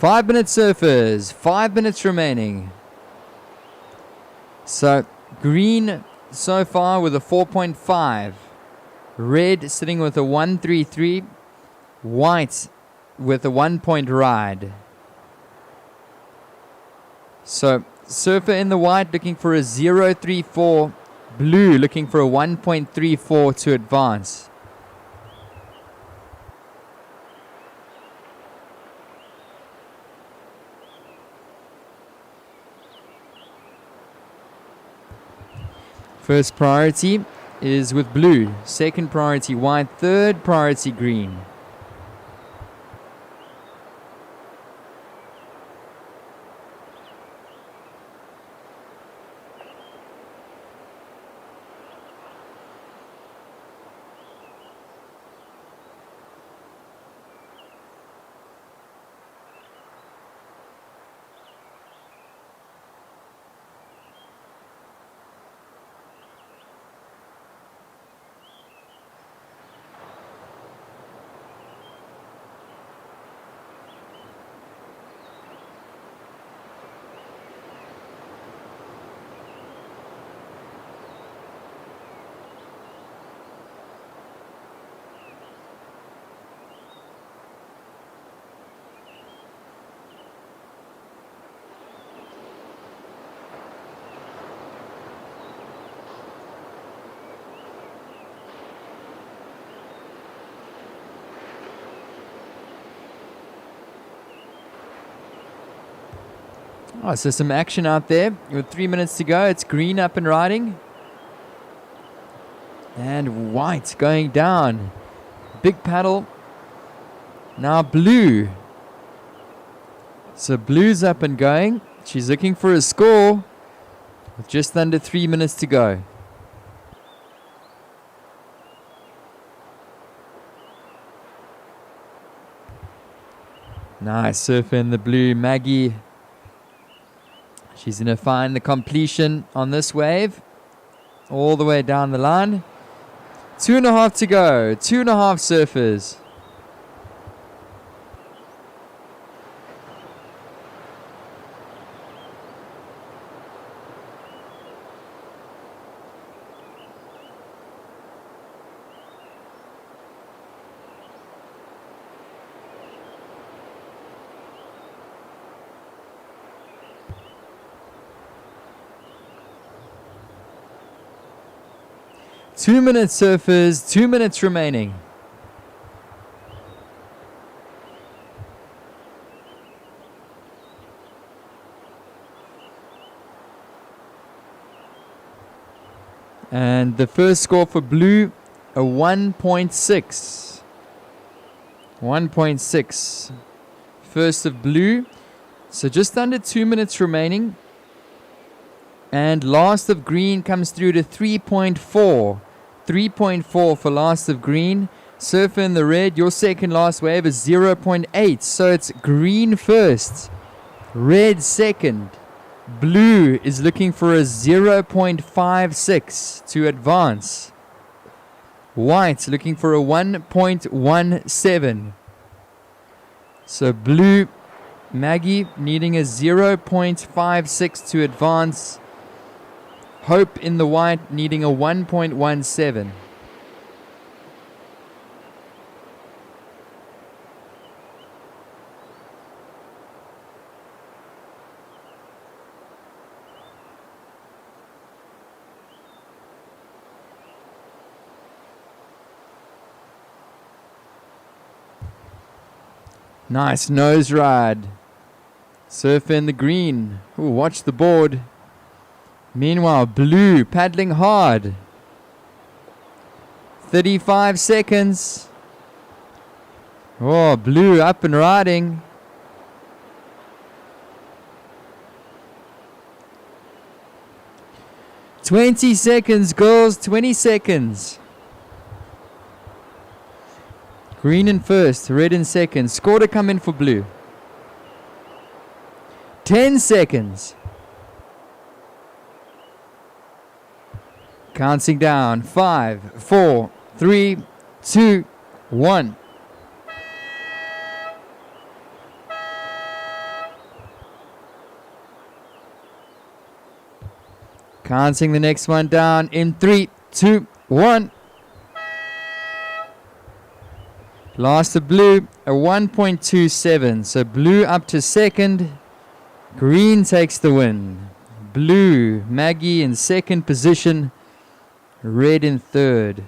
Five-minute surfers, 5 minutes remaining. So green so far with a 4.5. Red sitting with a 133. White with a 1-point ride. So surfer in the white looking for a 0.34. Blue looking for a 1.34 to advance. First priority is with blue, second priority white, third priority green. Oh, so some action out there with 3 minutes to go. It's green up and riding. And white going down. Big paddle. Now blue. So blue's up and going. She's looking for a score with just under 3 minutes to go. Nice surfer in the blue. Maggie. She's going to find the completion on this wave. All the way down the line. 2.5 to go. 2.5 surfers. Two minutes surfers, 2 minutes remaining. And the first score for blue, a 1.6. 1.6. First of blue. So just under 2 minutes remaining. And last of green comes through to 3.4. 3.4 for last of green. Surfer in the red, your second last wave is 0.8. So it's green first, red second. Blue is looking for a 0.56 to advance. White looking for a 1.17. So blue, Maggie needing a 0.56 to advance. Hope in the white needing a 1.17. Nice nose ride. Surf in the green. Ooh, watch the board. Meanwhile, blue paddling hard. 35 seconds. Oh, blue up and riding. "20 seconds, girls, 20 seconds. Green in first, red in second. Score to come in for blue. 10 seconds. Counting down. 5, 4, 3, 2, 1. Counting the next one down in 3, 2, 1. Last of blue, a 1.27. So blue up to second. Green takes the win. Blue, Maggie in second position. Red in third,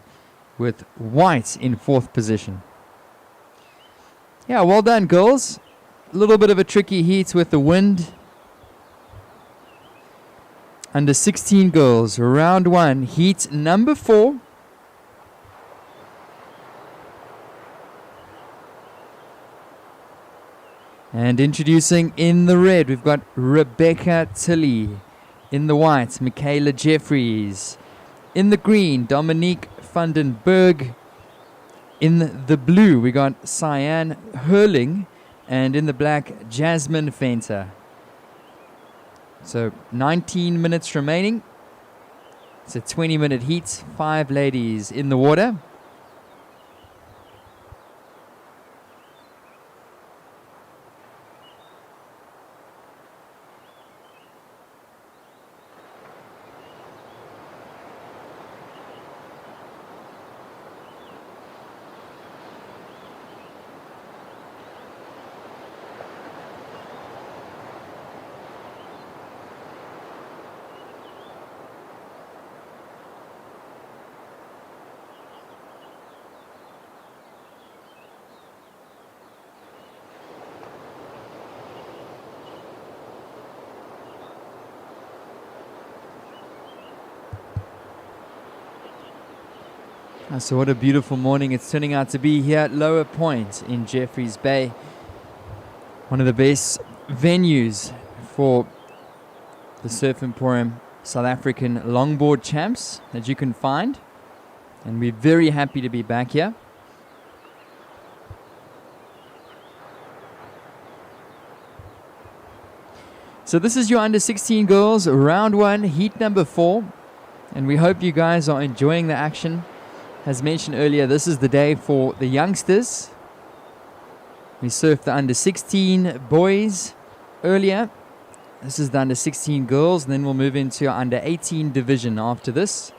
with white in fourth position. Yeah, well done, girls. A little bit of a tricky heat with the wind. Under 16 girls, round 1, heat number 4. And introducing in the red, we've got Rebecca Tilley. In the white, Michaela Jeffries. In the green, Dominique Vandenberg. In the blue, we got Cyan Hurling. And in the black, Jasmine Fenter. So 19 minutes remaining. It's a 20-minute heat. 5 ladies in the water. So what a beautiful morning it's turning out to be here at Lower Point in Jeffreys Bay. One of the best venues for the Surf Emporium South African Longboard Champs that you can find. And we're very happy to be back here. So this is your under 16 girls, round 1, heat number 4. And we hope you guys are enjoying the action. As mentioned earlier, this is the day for the youngsters. We surfed the under 16 boys earlier. This is the under 16 girls, and then we'll move into our under 18 division after this.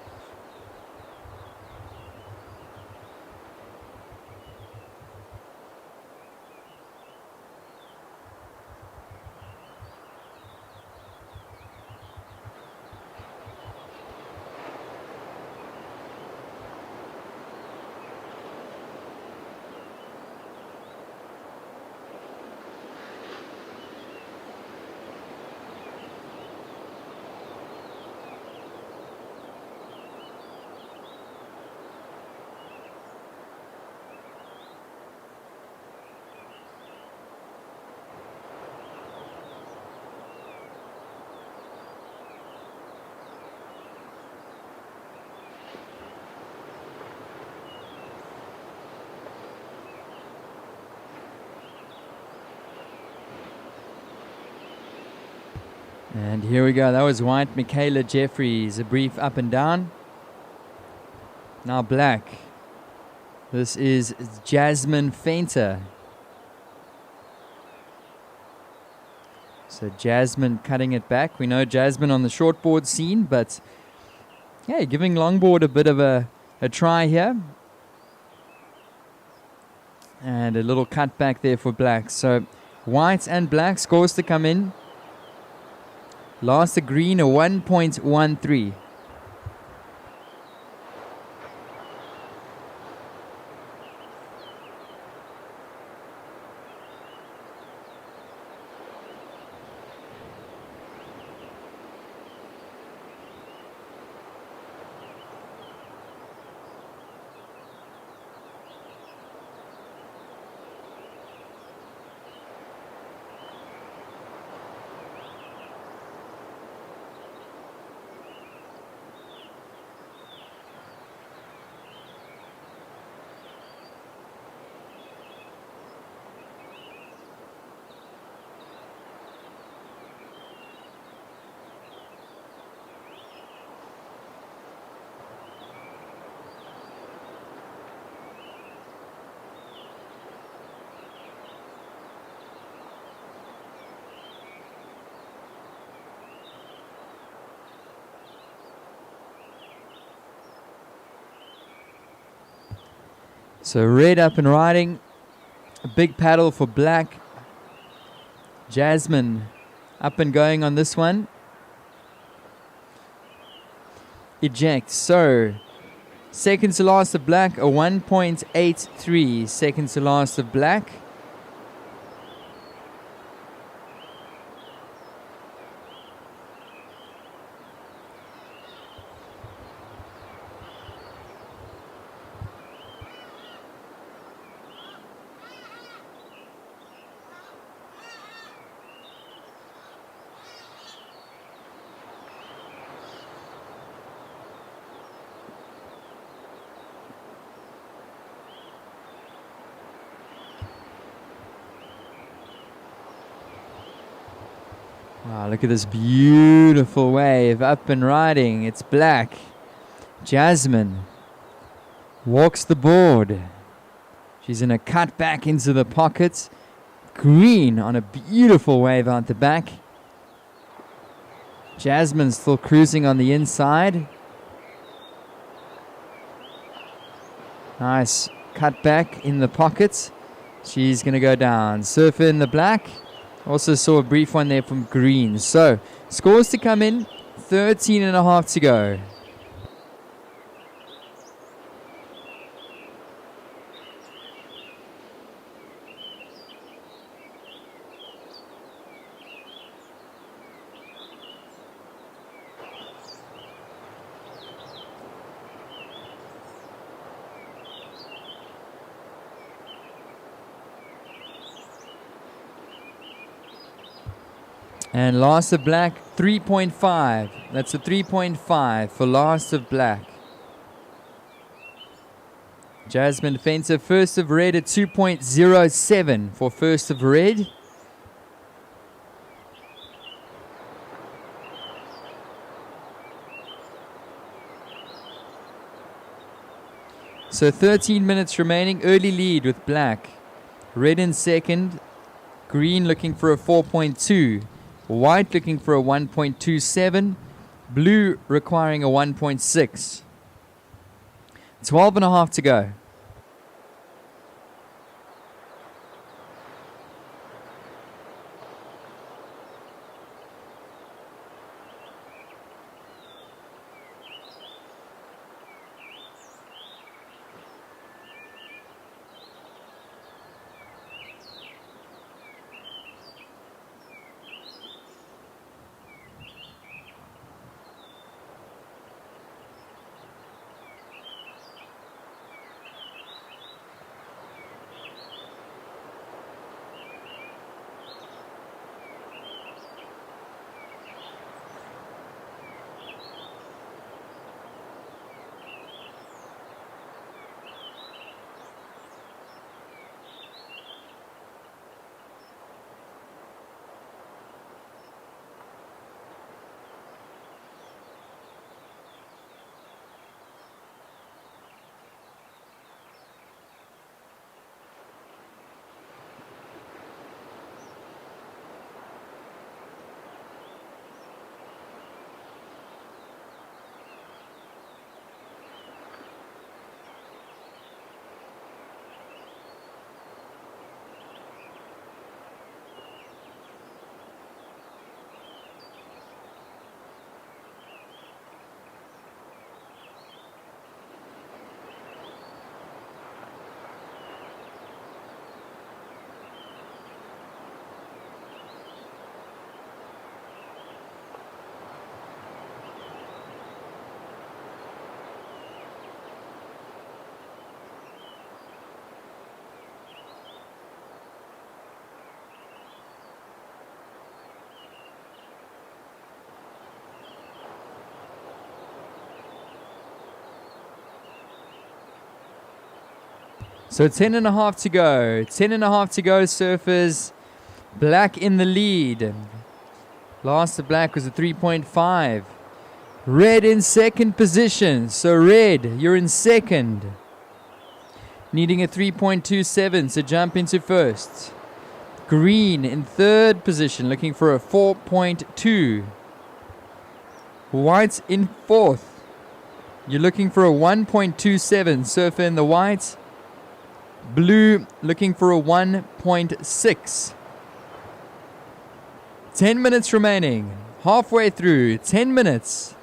And here we go. That was white, Michaela Jeffries. A brief up and down. Now black. This is Jasmine Fainter. So Jasmine cutting it back. We know Jasmine on the shortboard scene, but yeah, giving longboard a bit of a try here. And a little cut back there for black. So white and black scores to come in. Last green, a 1.13. So red up and riding. A big paddle for black. Jasmine up and going on this one. Eject. So second to last of black, a 1.83. Second to last of black. Wow, look at this beautiful wave up and riding. It's black. Jasmine walks the board. She's in a cut back into the pocket. Green on a beautiful wave out the back. Jasmine still cruising on the inside. Nice cut back in the pocket. She's going to go down. Surfer in the black. Also saw a brief one there from green. So, scores to come in. 13 and a half to go. And Last of Black, 3.5. That's a 3.5 for Last of Black. Jasmine Fencer, First of Red at 2.07 for First of Red. So 13 minutes remaining, early lead with Black. Red in second, Green looking for a 4.2, White looking for a 1.27, Blue requiring a 1.6. 12 and a half to go. So 10 and a half to go. 10 and a half to go, surfers. Black in the lead. Last of Black was a 3.5. Red in second position. So Red, you're in second. Needing a 3.27 to jump into first. Green in third position, looking for a 4.2. White in fourth. You're looking for a 1.27. Surfer in the white. Blue looking for a 1.6. 10 minutes remaining. Halfway through. 10 minutes.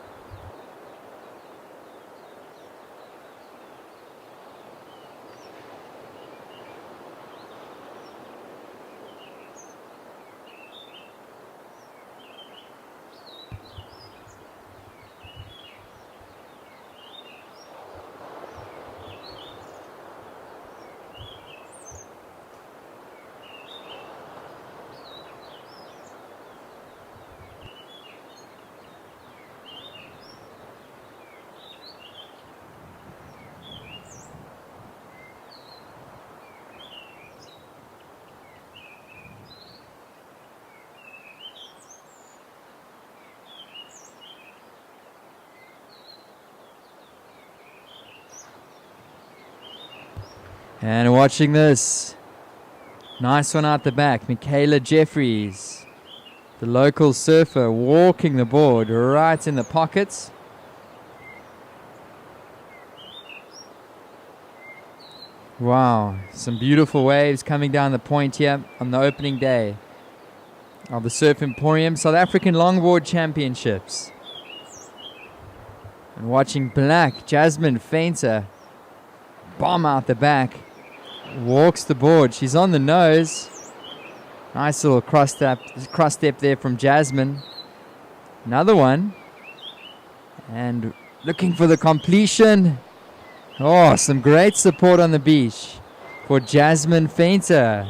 And watching this. Nice one out the back. Michaela Jeffries, the local surfer, walking the board right in the pockets. Wow, some beautiful waves coming down the point here on the opening day of the Surf Emporium South African Longboard Championships. And watching Black, Jasmine Fencer, bomb out the back. Walks the board. She's on the nose. Nice little cross step there from Jasmine. Another one. And looking for the completion. Oh, some great support on the beach for Jasmine Fencer.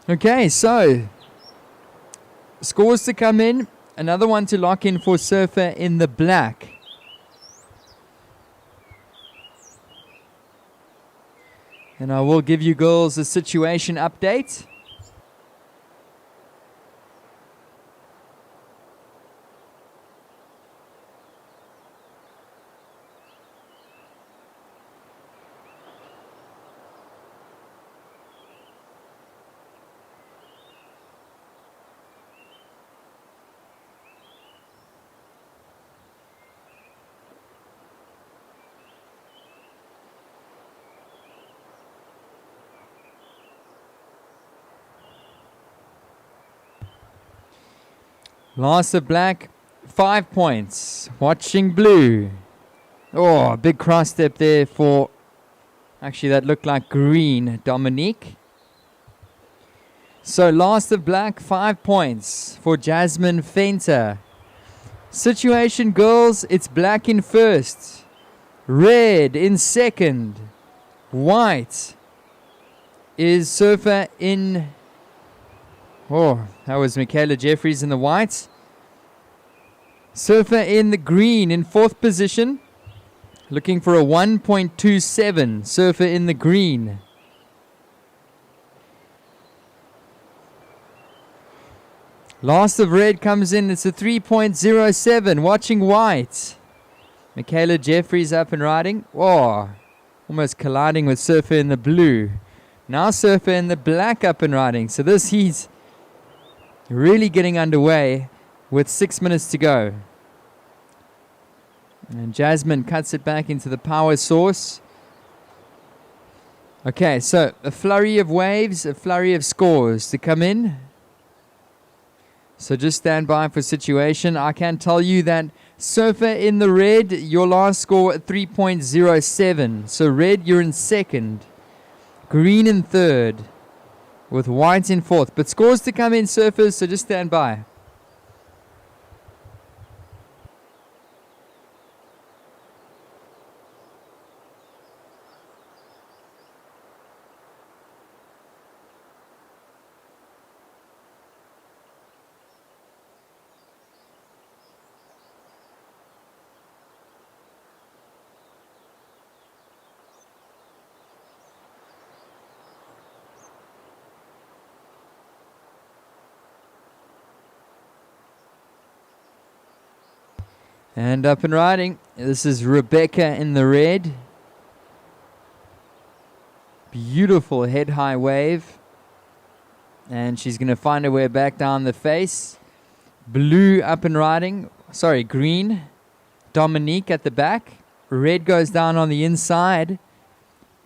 Okay, so scores to come in. Another one to lock in for Surfer in the black. And I will give you girls a situation update. Last of black, 5 points. Watching blue. Oh, big cross step there for, actually that looked like green, Dominique. So last of black, 5 points for Jasmine Fenter. Situation girls, it's black in first. Red in second. White is Surfer in... Oh, that was Michaela Jeffries in the white. Surfer in the green in fourth position. Looking for a 1.27. Surfer in the green. Last of red comes in. It's a 3.07. Watching white. Michaela Jeffries up and riding. Oh, almost colliding with Surfer in the blue. Now Surfer in the black up and riding. So this heat really getting underway with 6 minutes to go. And Jasmine cuts it back into the power source. Okay, so a flurry of waves, a flurry of scores to come in. So just stand by for situation. I can tell you that Surfer in the red, your last score at 3.07. So red, you're in second. Green in third. With white in fourth. But scores to come in, Surfers, so just stand by. And up and riding. This is Rebecca in the red. Beautiful head high wave. And she's going to find her way back down the face. Blue up and riding. Sorry, green. Dominique at the back. Red goes down on the inside.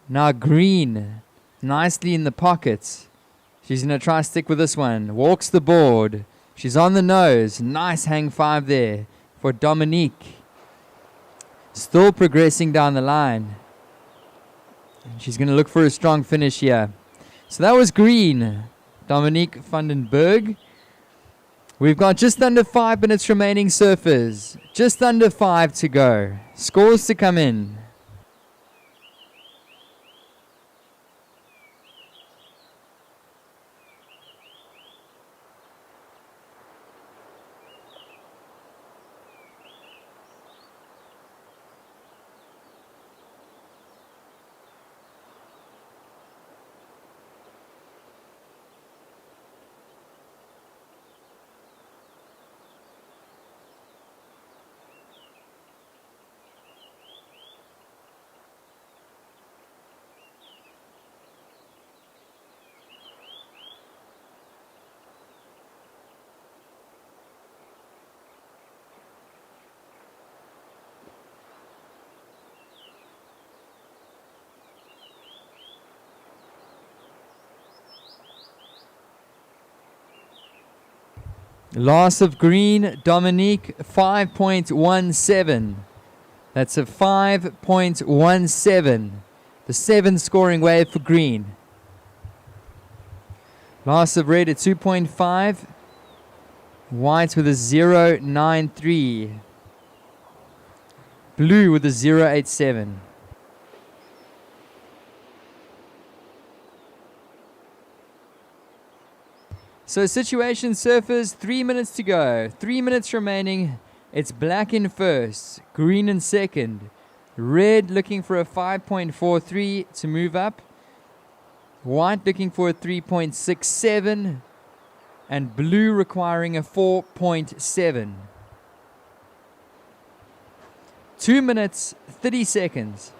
Now green. Nicely in the pockets. She's going to try to stick with this one. Walks the board. She's on the nose. Nice hang five there for Dominique. Still progressing down the line. And she's going to look for a strong finish here. So that was green. Dominique Vandenberg. We've got just under 5 minutes remaining, Surfers. Just under 5 to go. Scores to come in. Loss of green, Dominique, 5.17. That's a 5.17. The 7 scoring wave for green. Loss of red at 2.5. White with a 0.93. Blue with a 0.87. So situation surfers, 3 minutes to go. 3 minutes remaining. It's black in first, green in second. Red looking for a 5.43 to move up. White looking for a 3.67. And blue requiring a 4.7. 2 minutes, 30 seconds.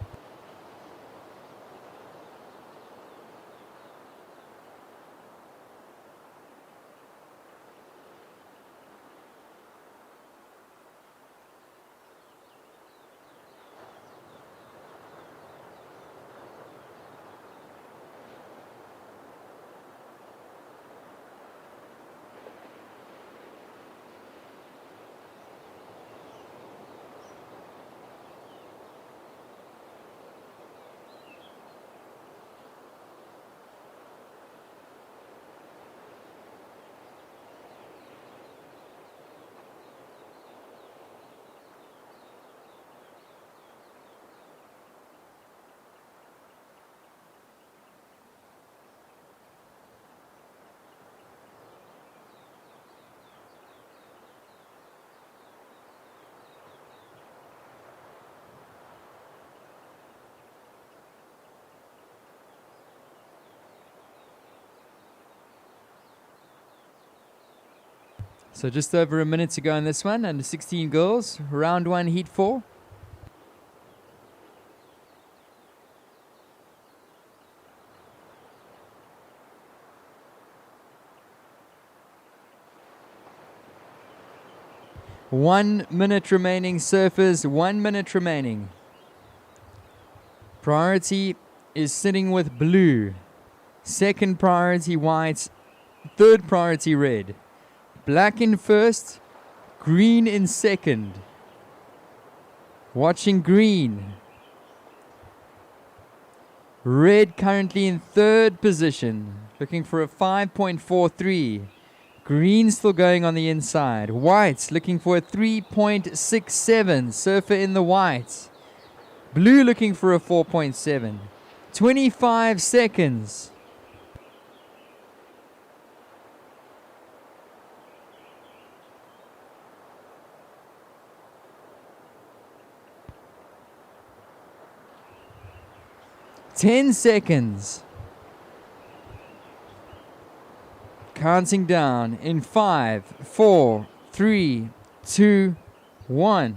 So just over a minute to go in this one, under 16 girls, round 1, heat 4. One minute remaining, surfers, 1 minute remaining. Priority is sitting with blue. Second priority, white. Third priority, red. Black in first, green in second. Watching green. Red currently in third position, looking for a 5.43. Green still going on the inside. White looking for a 3.67. Surfer in the white. Blue looking for a 4.7. 25 seconds. Ten seconds. Counting down in 5, 4, 3, 2, 1.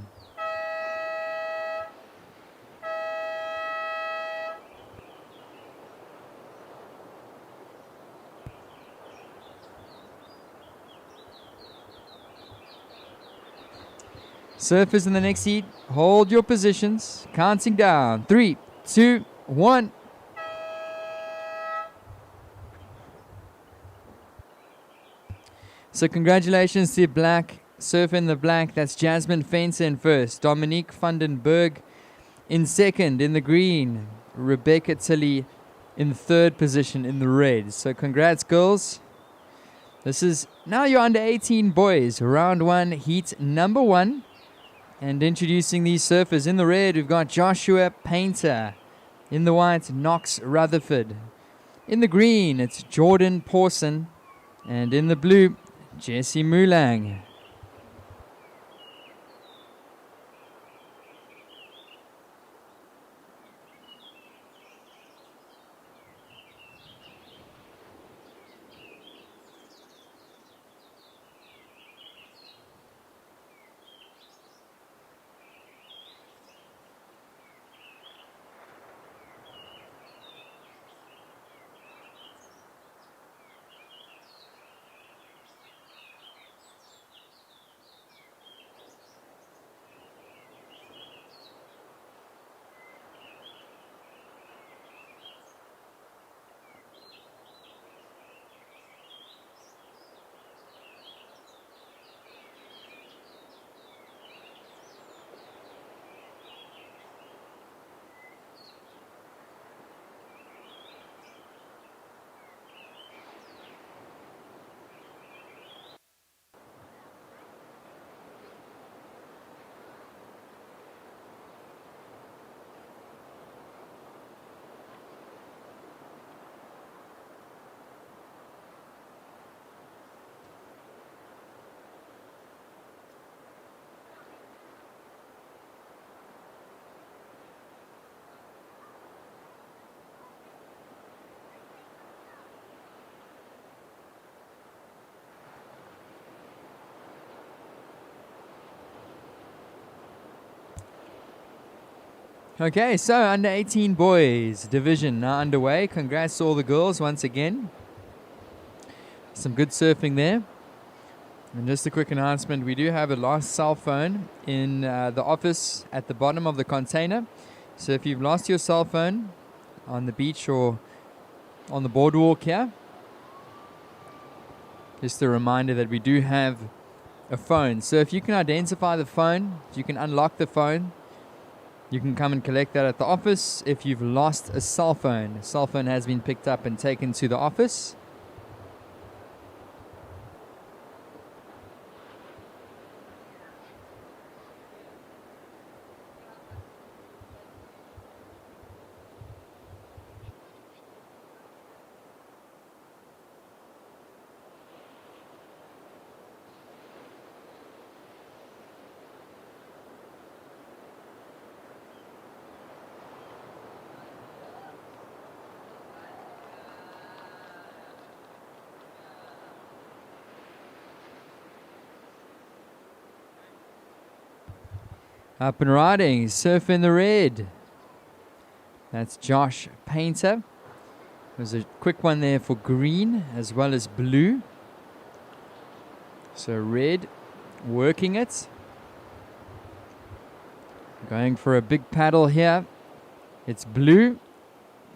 Surfers in the next heat, hold your positions. Counting down. 3, 2, 1. So congratulations to black, surfer in the black. That's Jasmine Fencer in first. Dominique Vandenberg in second in the green. Rebecca Tilly in third position in the red. So congrats, girls. This is now your under 18 boys. Round 1, heat number 1. And introducing these surfers. In the red, we've got Joshua Painter. In the white, Knox Rutherford. In the green, it's Jordan Pawson. And in the blue, Jesse Mulang. Okay, so under 18 boys division now underway. Congrats to all the girls once again. Some good surfing there. And just a quick announcement, we do have a lost cell phone in the office at the bottom of the container. So if you've lost your cell phone on the beach or on the boardwalk here, just a reminder that we do have a phone. So if you can identify the phone, if you can unlock the phone, you can come and collect that at the office. If you've lost a cell phone has been picked up and taken to the office. Up and riding, Surf in the Red. That's Josh Painter. There's a quick one there for green as well as blue. So red, working it. Going for a big paddle here. It's blue,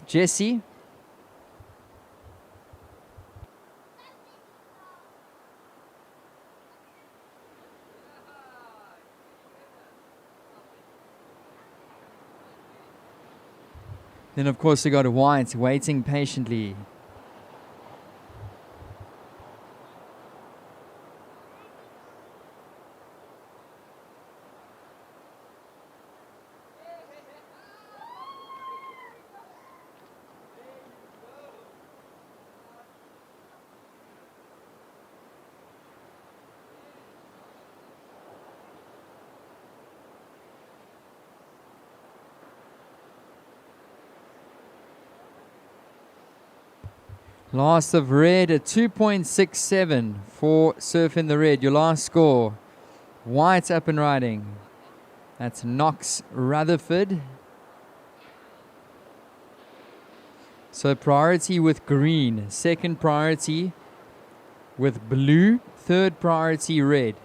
Jesse. Then, of course, we got white waiting patiently. Last of red, a 2.67 for Surf in the Red. Your last score. White up and riding. That's Knox Rutherford. So priority with green. Second priority with blue. Third priority red.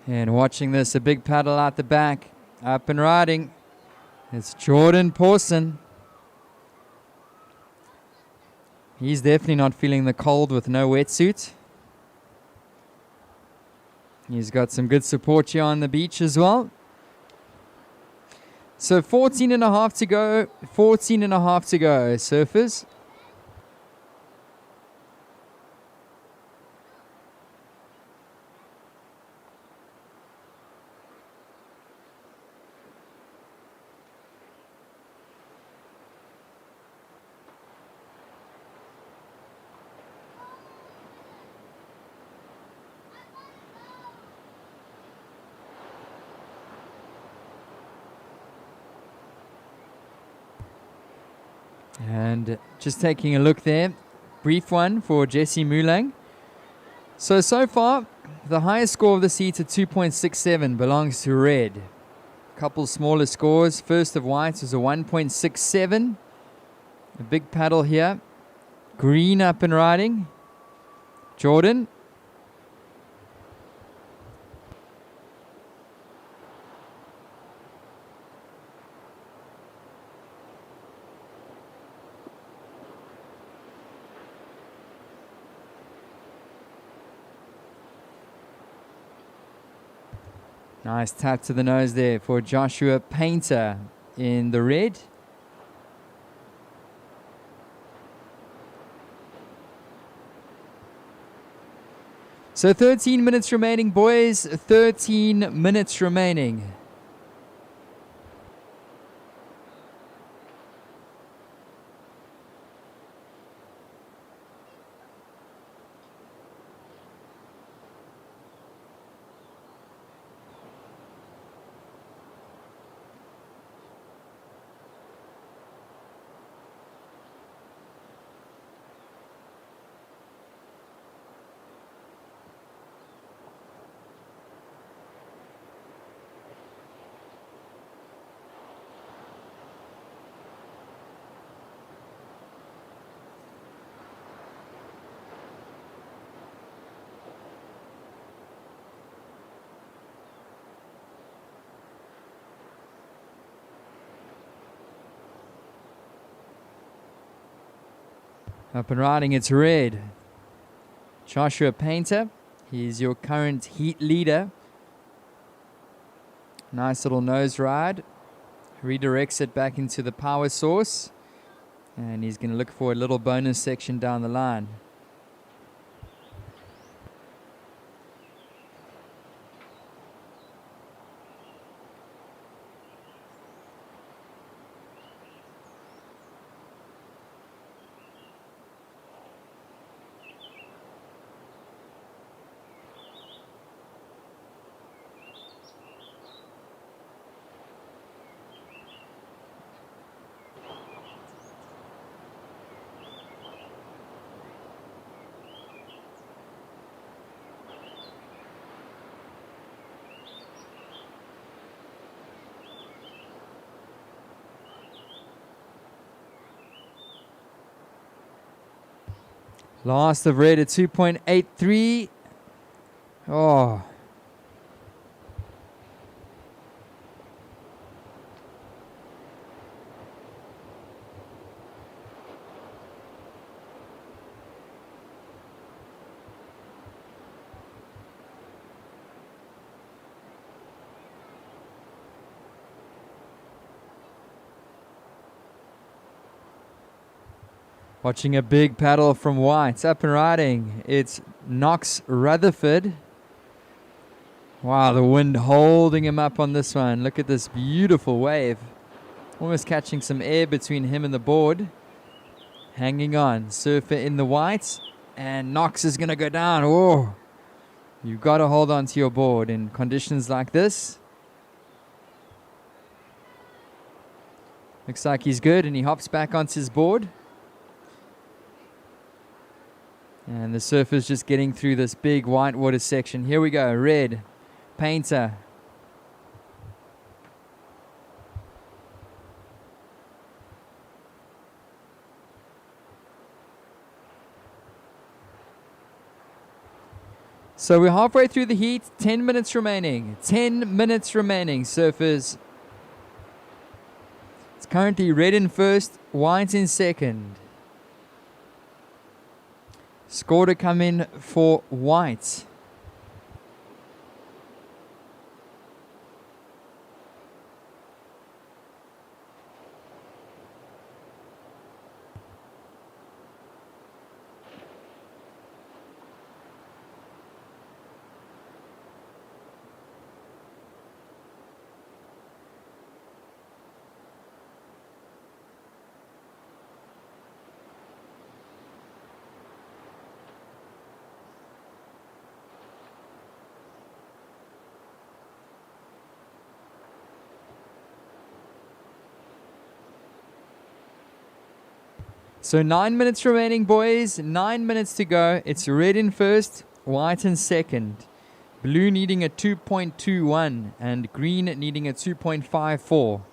And watching this, a big paddle out the back, up and riding. It's Jordan Pawson. He's definitely not feeling the cold with no wetsuit. He's got some good support here on the beach as well. So 14 and a half to go, surfers. And just taking a look there, brief one for Jesse Mulang. So far, the highest score of the heat at 2.67 belongs to red. Couple smaller scores. First of whites was a 1.67. A big paddle here. Green up and riding. Jordan. Nice tap to the nose there for Joshua Painter in the red. So 13 minutes remaining, boys. 13 minutes remaining. Up and riding, it's red. Joshua Painter, he's your current heat leader. Nice little nose ride. Redirects it back into the power source. And he's going to look for a little bonus section down the line. Last of red at 2.83. Oh. Watching a big paddle from white. Up and riding. It's Knox Rutherford. Wow, the wind holding him up on this one. Look at this beautiful wave. Almost catching some air between him and the board. Hanging on. Surfer in the white. And Knox is going to go down. Oh, you've got to hold on to your board in conditions like this. Looks like he's good, and he hops back onto his board. And the surfer's just getting through this big whitewater section. Here we go. Red. Painter. So we're halfway through the heat. 10 minutes remaining. 10 minutes remaining, surfers. It's currently red in first, white in second. Score to come in for white. So 9 minutes remaining, boys. 9 minutes to go. It's red in first, white in second. Blue needing a 2.21 and green needing a 2.54.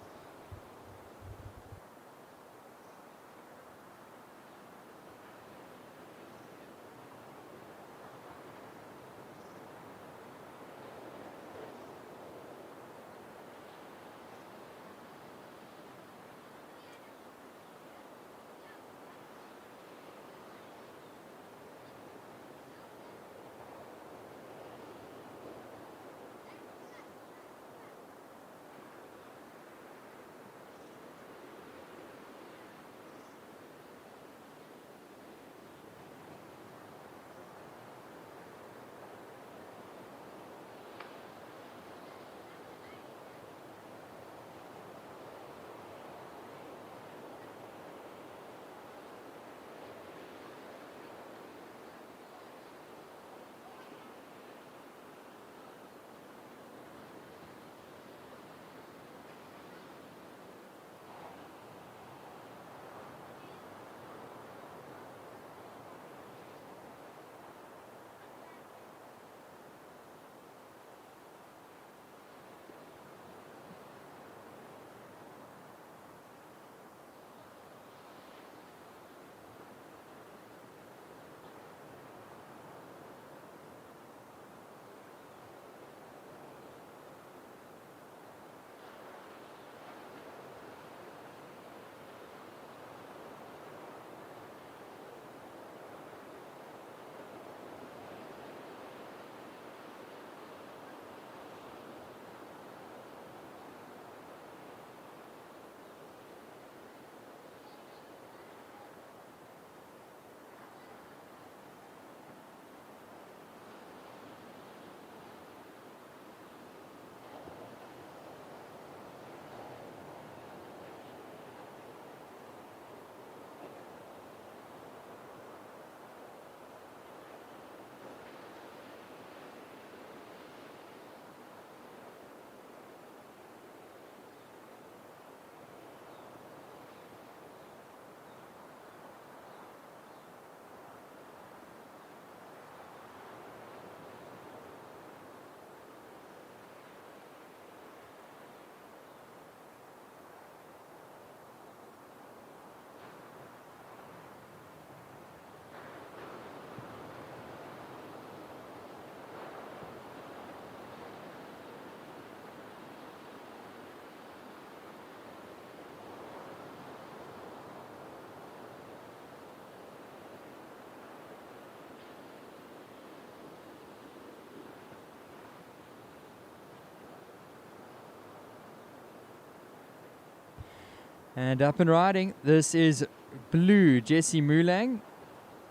And up and riding, this is blue, Jesse Mulang.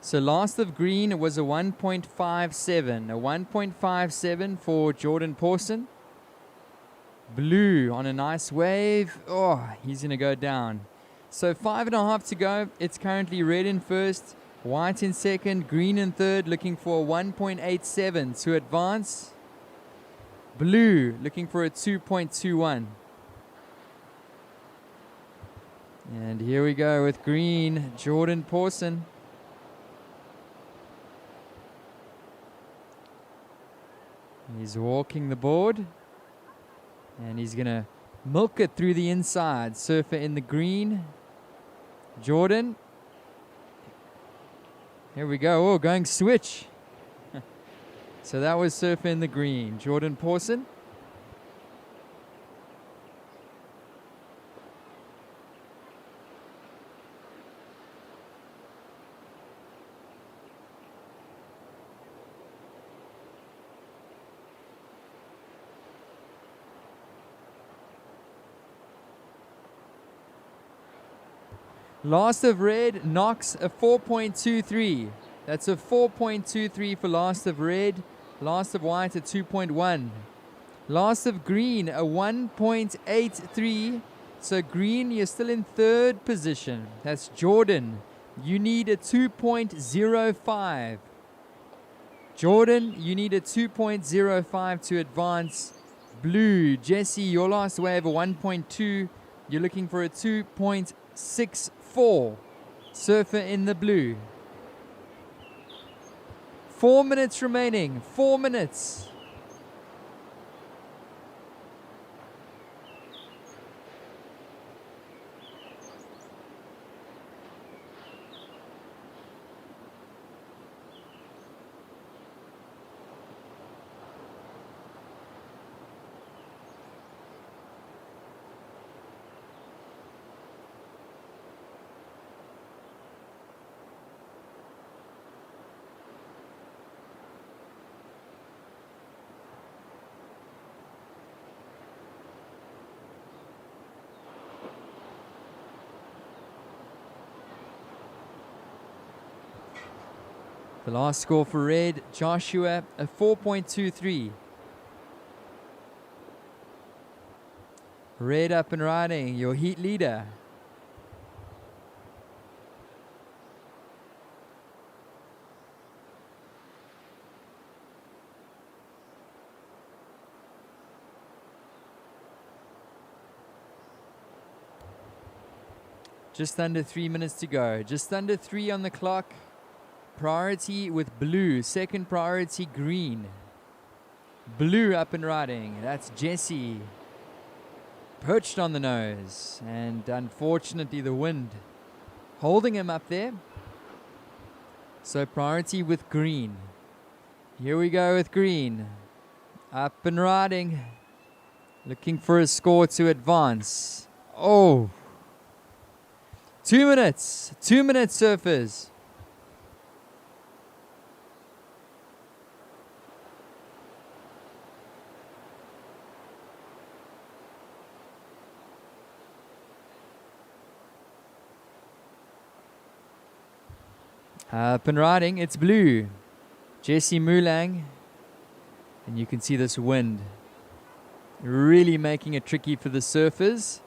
So last of green was a 1.57. A 1.57 for Jordan Pawson. Blue on a nice wave. Oh, he's going to go down. So 5.5 to go. It's currently red in first, white in second, green in third, looking for a 1.87 to advance. Blue looking for a 2.21. And here we go with green, Jordan Pawson. He's walking the board. And he's going to milk it through the inside. Surfer in the green. Jordan. Here we go. Oh, going switch. So that was Surfer in the green. Jordan Pawson. Last of red knocks a 4.23. That's a 4.23 for last of red. Last of white a 2.1. Last of green a 1.83. So green, you're still in third position. That's Jordan. You need a 2.05. Jordan, you need a 2.05 to advance. Blue, Jesse, your last wave a 1.2. You're looking for a 2.64. Surfer in the blue. 4 minutes remaining. 4 minutes. The last score for red, Joshua, a 4.23. Red up and riding, your heat leader. Just under 3 minutes to go. Just under 3 on the clock. Priority with blue. Second priority green. Blue up and riding. That's Jesse. Perched on the nose. And unfortunately the wind holding him up there. So priority with green. Here we go with green. Up and riding. Looking for a score to advance. Oh. 2 minutes. 2 minutes, surfers. Up and riding, it's blue. Jesse Mulang. And you can see this wind really making it tricky for the surfers.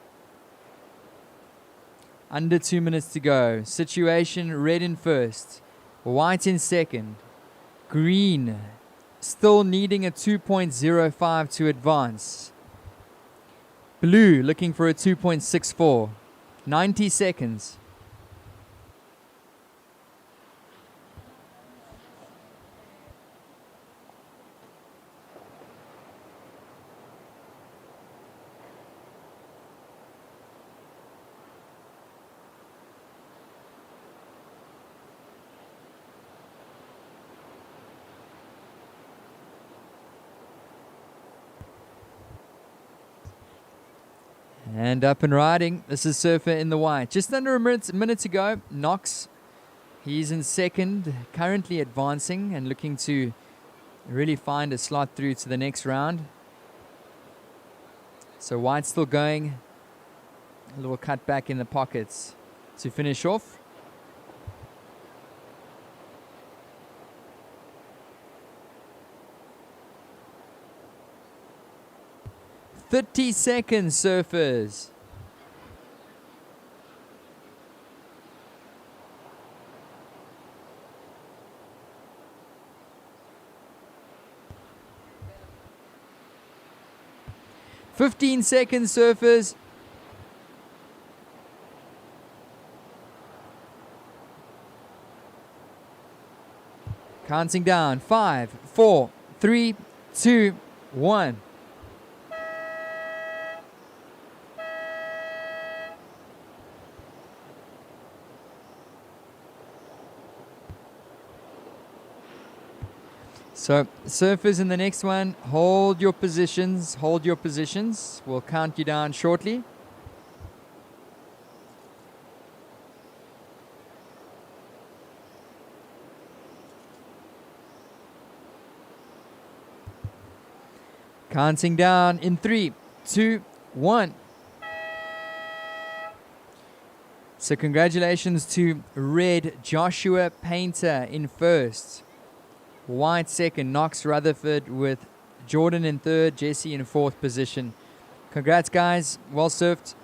Under 2 minutes to go. Situation, red in first. White in second. Green still needing a 2.05 to advance. Blue looking for a 2.64. 90 seconds. And up and riding. This is Surfer in the white. Just under a minute to go. Knox. He's in second. Currently advancing and looking to really find a slot through to the next round. So white still going. A little cut back in the pockets to finish off. "30 seconds, surfers." "15 seconds, surfers." Counting down. 5, 4, 3, 2, 1. So, surfers in the next one, hold your positions, hold your positions. We'll count you down shortly. Counting down in 3, 2, 1. So congratulations to red Joshua Painter in first. White second, Knox Rutherford with Jordan in third, Jesse in fourth position. Congrats guys, well surfed.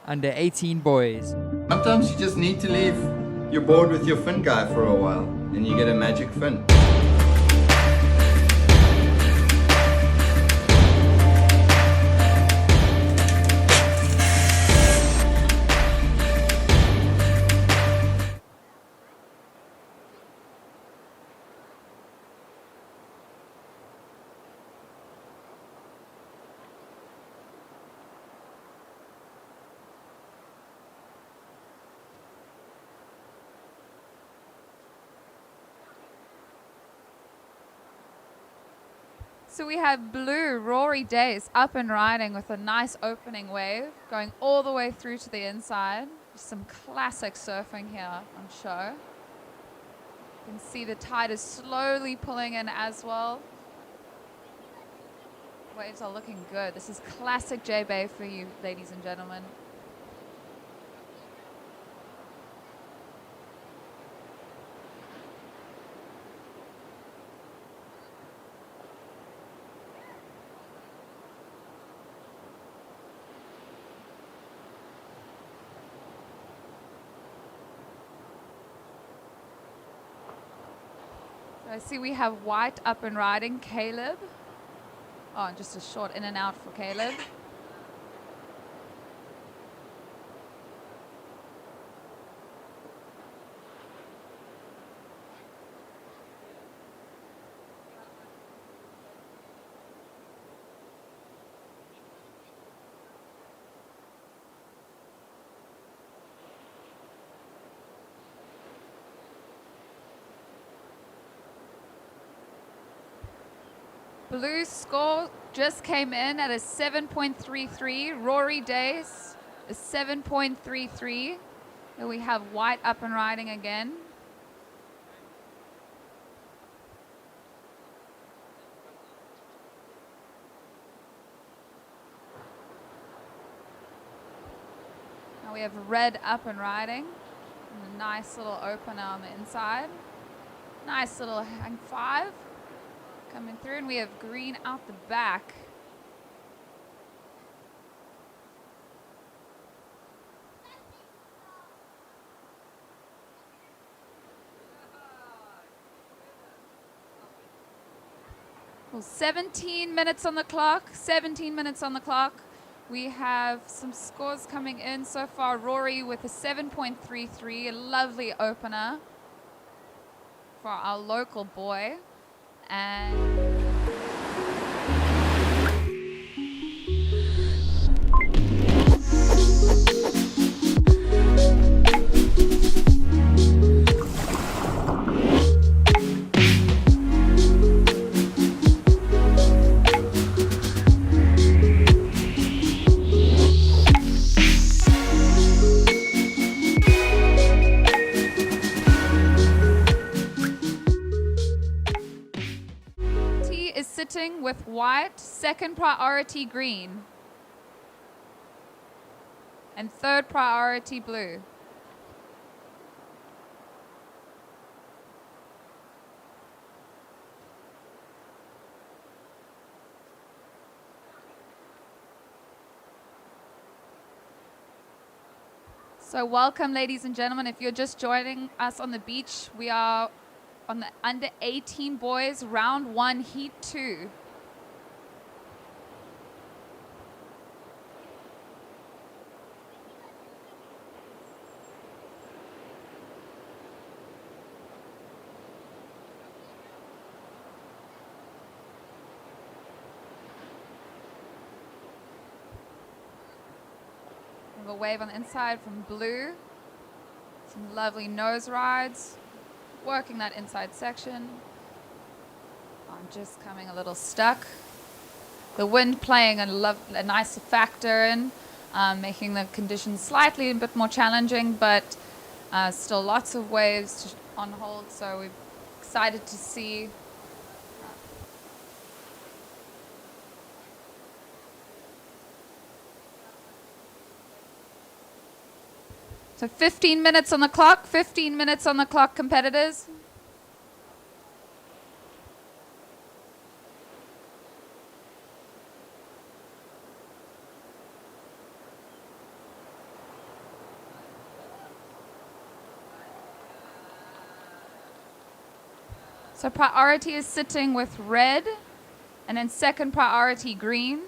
Under 18 boys. Sometimes you just need to leave your board with your fin guy for a while and you get a magic fin. So we have blue Rory Days up and riding with a nice opening wave going all the way through to the inside. Some classic surfing here on show. You can see the tide is slowly pulling in as well. Waves are looking good. This is classic J-Bay for you, ladies and gentlemen. I see we have white up and riding, Caleb. Oh, just a short in and out for Caleb. Blue score just came in at a 7.33. Rory Days, a 7.33. And we have white up and riding again. Now we have red up and riding. And a nice little opener on the inside. Nice little hang five. Coming through, and we have green out the back. Well, 17 minutes on the clock. 17 minutes on the clock. We have some scores coming in so far. Rory with a 7.33, a lovely opener for our local boy. And sitting with white, second priority green. And third priority, blue. So welcome, ladies and gentlemen. If you're just joining us on the beach, we are on the under 18 boys, round 1, heat 2. A wave on the inside from blue. Some lovely nose rides, working that inside section. I'm just coming a little stuck. The wind playing a nice factor in, making the conditions slightly a bit more challenging, but still lots of waves on hold, so we're excited to see. So 15 minutes on the clock, 15 minutes on the clock, competitors. So priority is sitting with red, and then second priority green.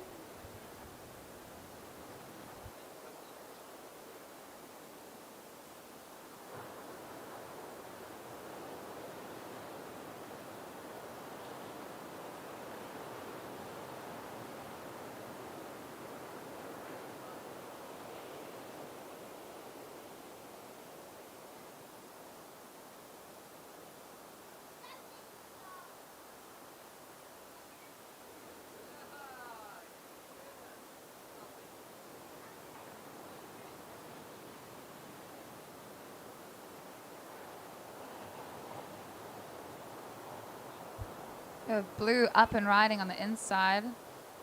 Blue up and riding on the inside.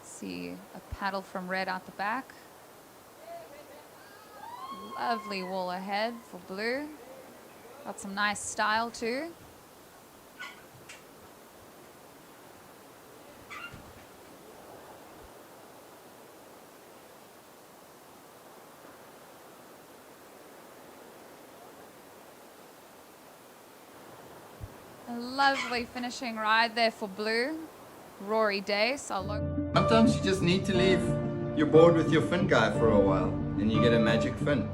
See a paddle from red out the back. Lovely wall ahead for blue. Got some nice style too. A lovely finishing ride there for blue. Rory Day. Sometimes you just need to leave your board with your fin guy for a while and you get a magic fin.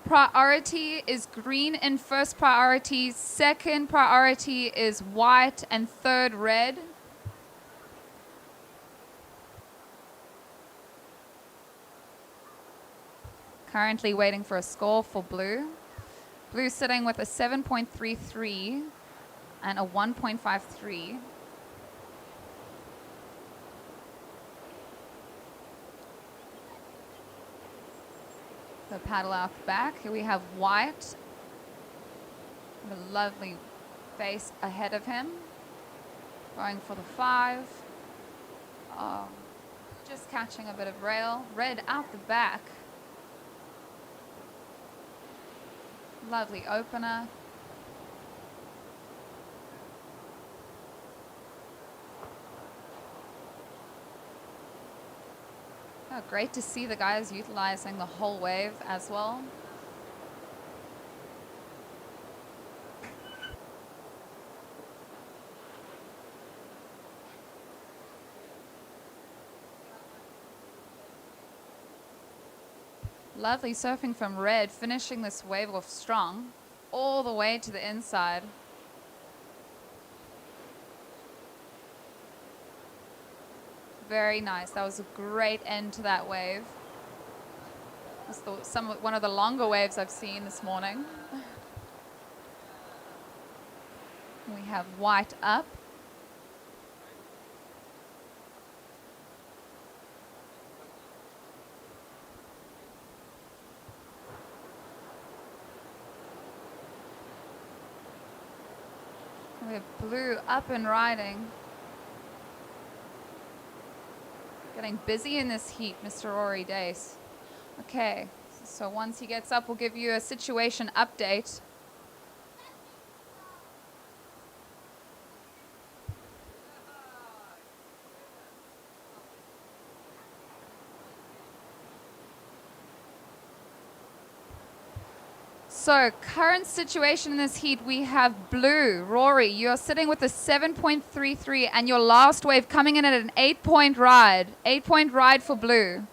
Priority is green in first priority, second priority is white, and third red. Currently waiting for a score for blue. Blue sitting with a 7.33 and a 1.53. The paddle out the back. Here we have white. A lovely face ahead of him. Going for the 5. Oh, just catching a bit of rail. Red out the back. Lovely opener. Oh, great to see the guys utilizing the whole wave as well. Lovely surfing from red, finishing this wave off strong, all the way to the inside. Very nice. That was a great end to that wave. That's one of the longer waves I've seen this morning. We have white up. We have blue up and riding. Getting busy in this heat, Mr. Rory Dace. Okay, so once he gets up, we'll give you a situation update. So, current situation in this heat, we have blue. Rory, you're sitting with a 7.33 and your last wave coming in at an 8-point ride. 8-point ride for blue.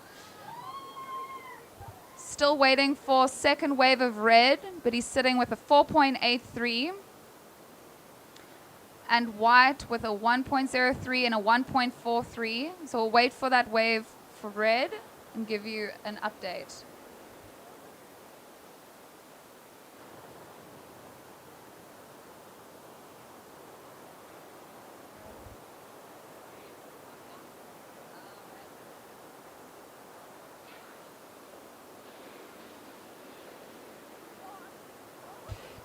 Still waiting for second wave of red, but he's sitting with a 4.83. And white with a 1.03 and a 1.43. So we'll wait for that wave for red and give you an update.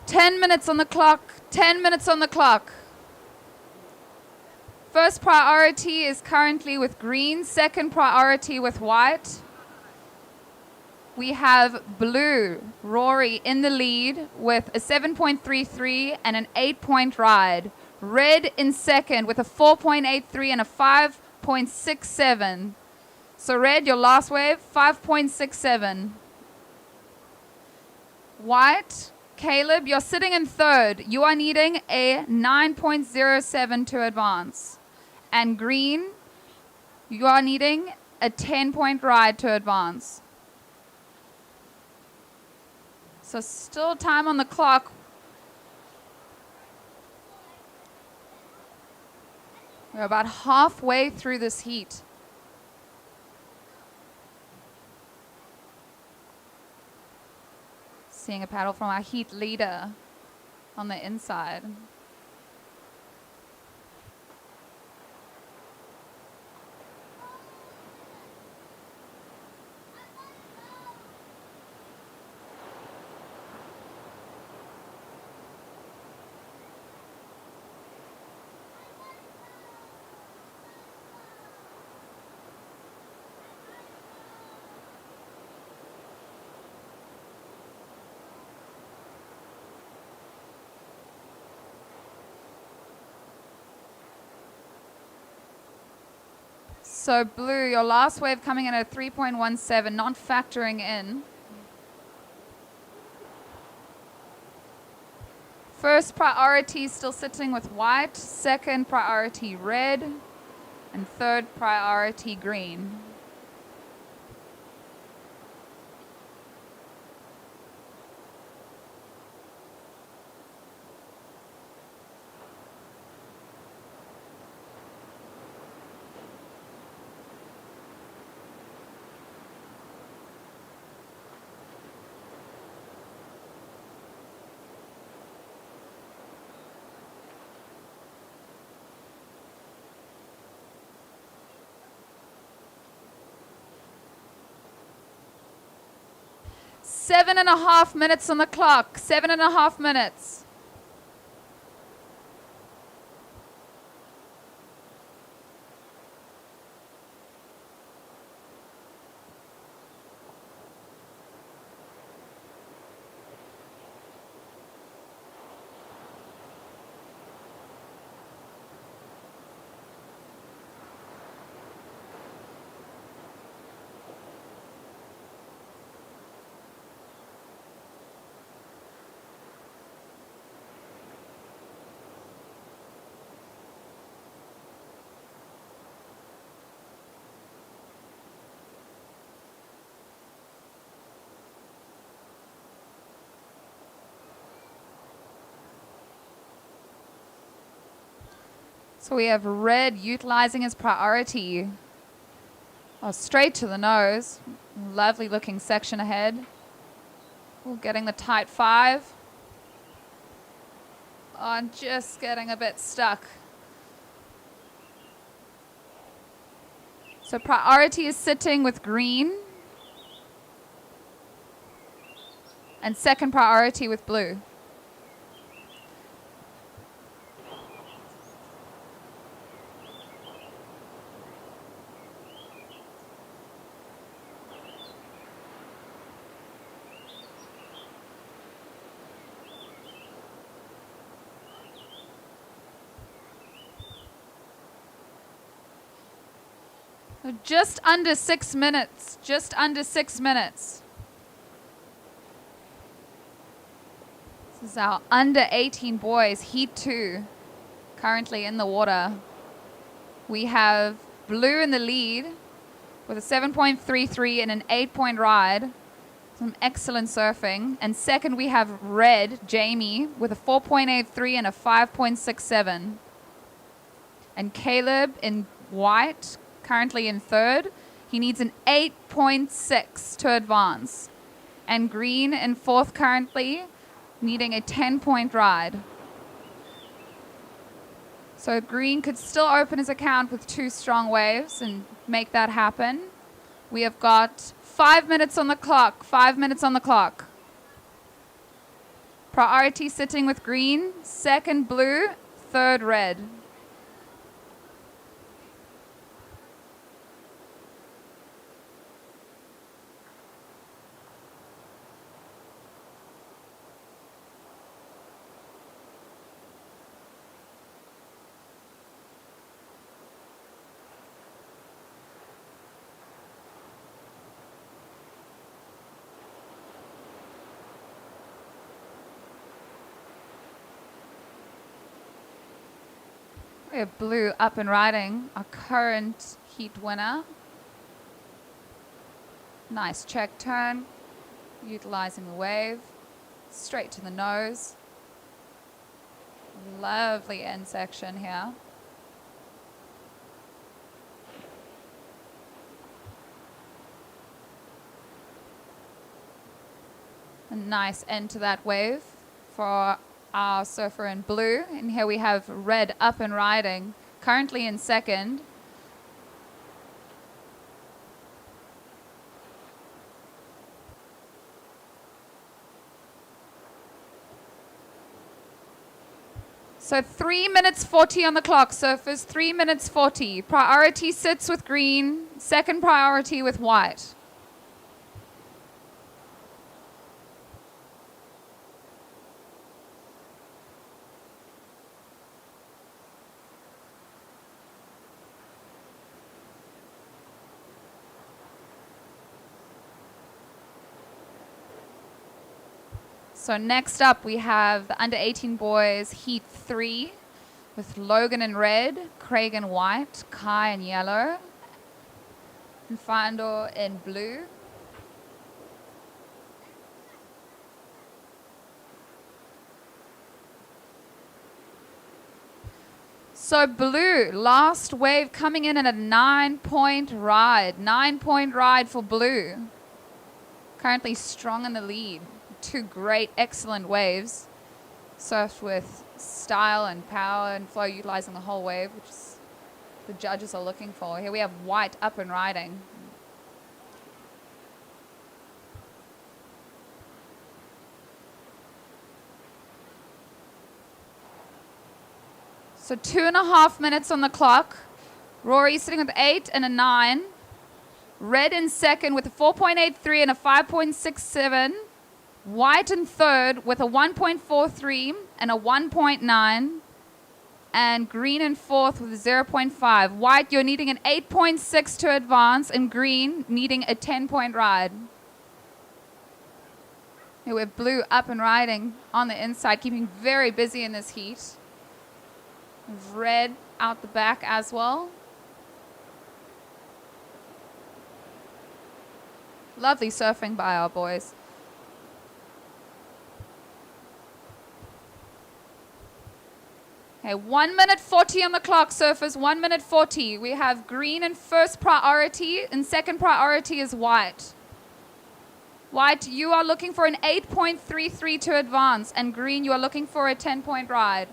Ten minutes on the clock. 10 minutes on the clock. First priority is currently with green. Second priority with white. We have blue, Rory, in the lead with a 7.33 and an 8-point ride. Red in second with a 4.83 and a 5.67. So red, your last wave, 5.67. White, Caleb, you're sitting in third. You are needing a 9.07 to advance. And green, you are needing a 10-point ride to advance. So still time on the clock. We're about halfway through this heat. Seeing a paddle from our heat leader on the inside. So blue, your last wave coming in at 3.17, not factoring in. First priority still sitting with white, second priority red, and third priority green. Seven and a half minutes on the clock. 7.5 minutes. So we have red utilizing his priority. Oh, straight to the nose. Lovely looking section ahead. Ooh, getting the tight 5. Oh, I'm just getting a bit stuck. So priority is sitting with green. And second priority with blue. Just under 6 minutes. Just under 6 minutes. This is our under 18 boys, Heat 2, currently in the water. We have blue in the lead with a 7.33 and an 8-point ride. Some excellent surfing. And second, we have red, Jamie, with a 4.83 and a 5.67. And Caleb in white, currently in third. He needs an 8.6 to advance. And green in fourth currently, needing a 10-point ride. So green could still open his account with 2 strong waves and make that happen. We have got 5 minutes on the clock. 5 minutes on the clock. Priority sitting with green, second blue, third red. We have blue up and riding, our current heat winner. Nice check turn, utilizing the wave, straight to the nose. Lovely end section here. A nice end to that wave for our surfer in blue. And here we have red up and riding, currently in second. So 3 minutes 40 on the clock, surfers, 3 minutes 40. Priority sits with green, second priority with white. So next up we have the under 18 boys heat 3 with Logan in red, Craig in white, Kai in yellow, and Fandor in blue. So blue, last wave coming in at a 9-point ride. 9-point ride for blue. Currently strong in the lead. 2 great, excellent waves. Surfed with style and power and flow, utilizing the whole wave, which is the judges are looking for. Here we have white up and riding. So 2.5 minutes on the clock. Rory sitting with 8 and a 9. Red in second with a 4.83 and a 5.67. White in third with a 1.43 and a 1.9. And green in fourth with a 0.5. White, you're needing an 8.6 to advance, and green needing a 10-point ride. Here we have blue up and riding on the inside, keeping very busy in this heat. Red out the back as well. Lovely surfing by our boys. Okay, 1 minute 40 on the clock, surfers, 1 minute 40. We have green in first priority, and second priority is white. White, you are looking for an 8.33 to advance, and green, you are looking for a 10-point ride.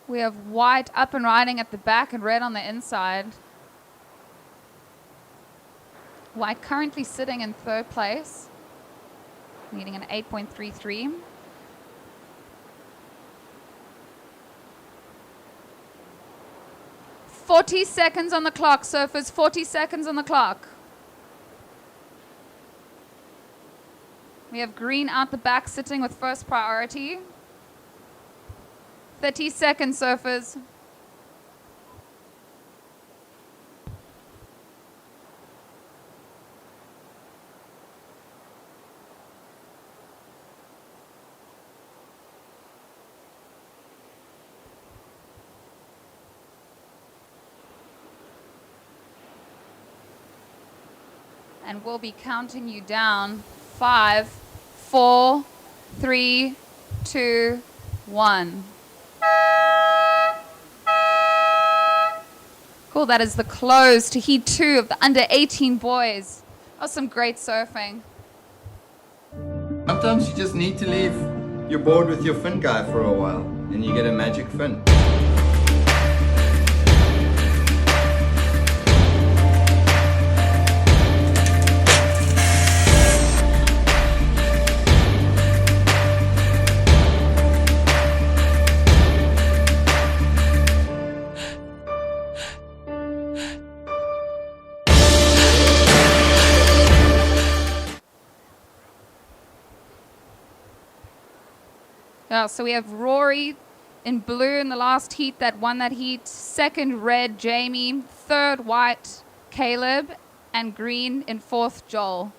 We have white up and riding at the back and red on the inside. White currently sitting in third place, needing an 8.33. "40 seconds on the clock, surfers, 40 seconds on the clock." We have green out the back sitting with first priority. 30 seconds, surfers. And we'll be counting you down. 5, 4, 3, 2, 1. Cool, that is the close to Heat 2 of the under 18 boys. That was some great surfing. Sometimes you just need to leave your board with your fin guy for a while and you get a magic fin. Yeah, so we have Rory in blue in the last heat that won that heat. Second, red, Jamie. Third, white, Caleb. And green in fourth, Joel.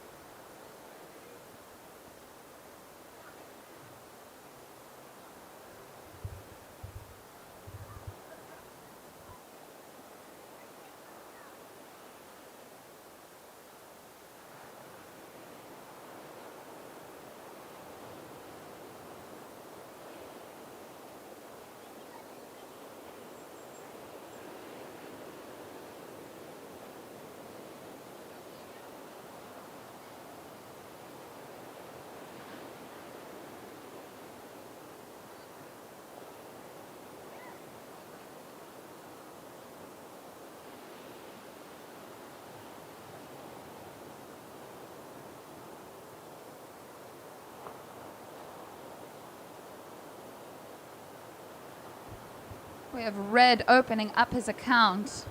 We have red opening up his account.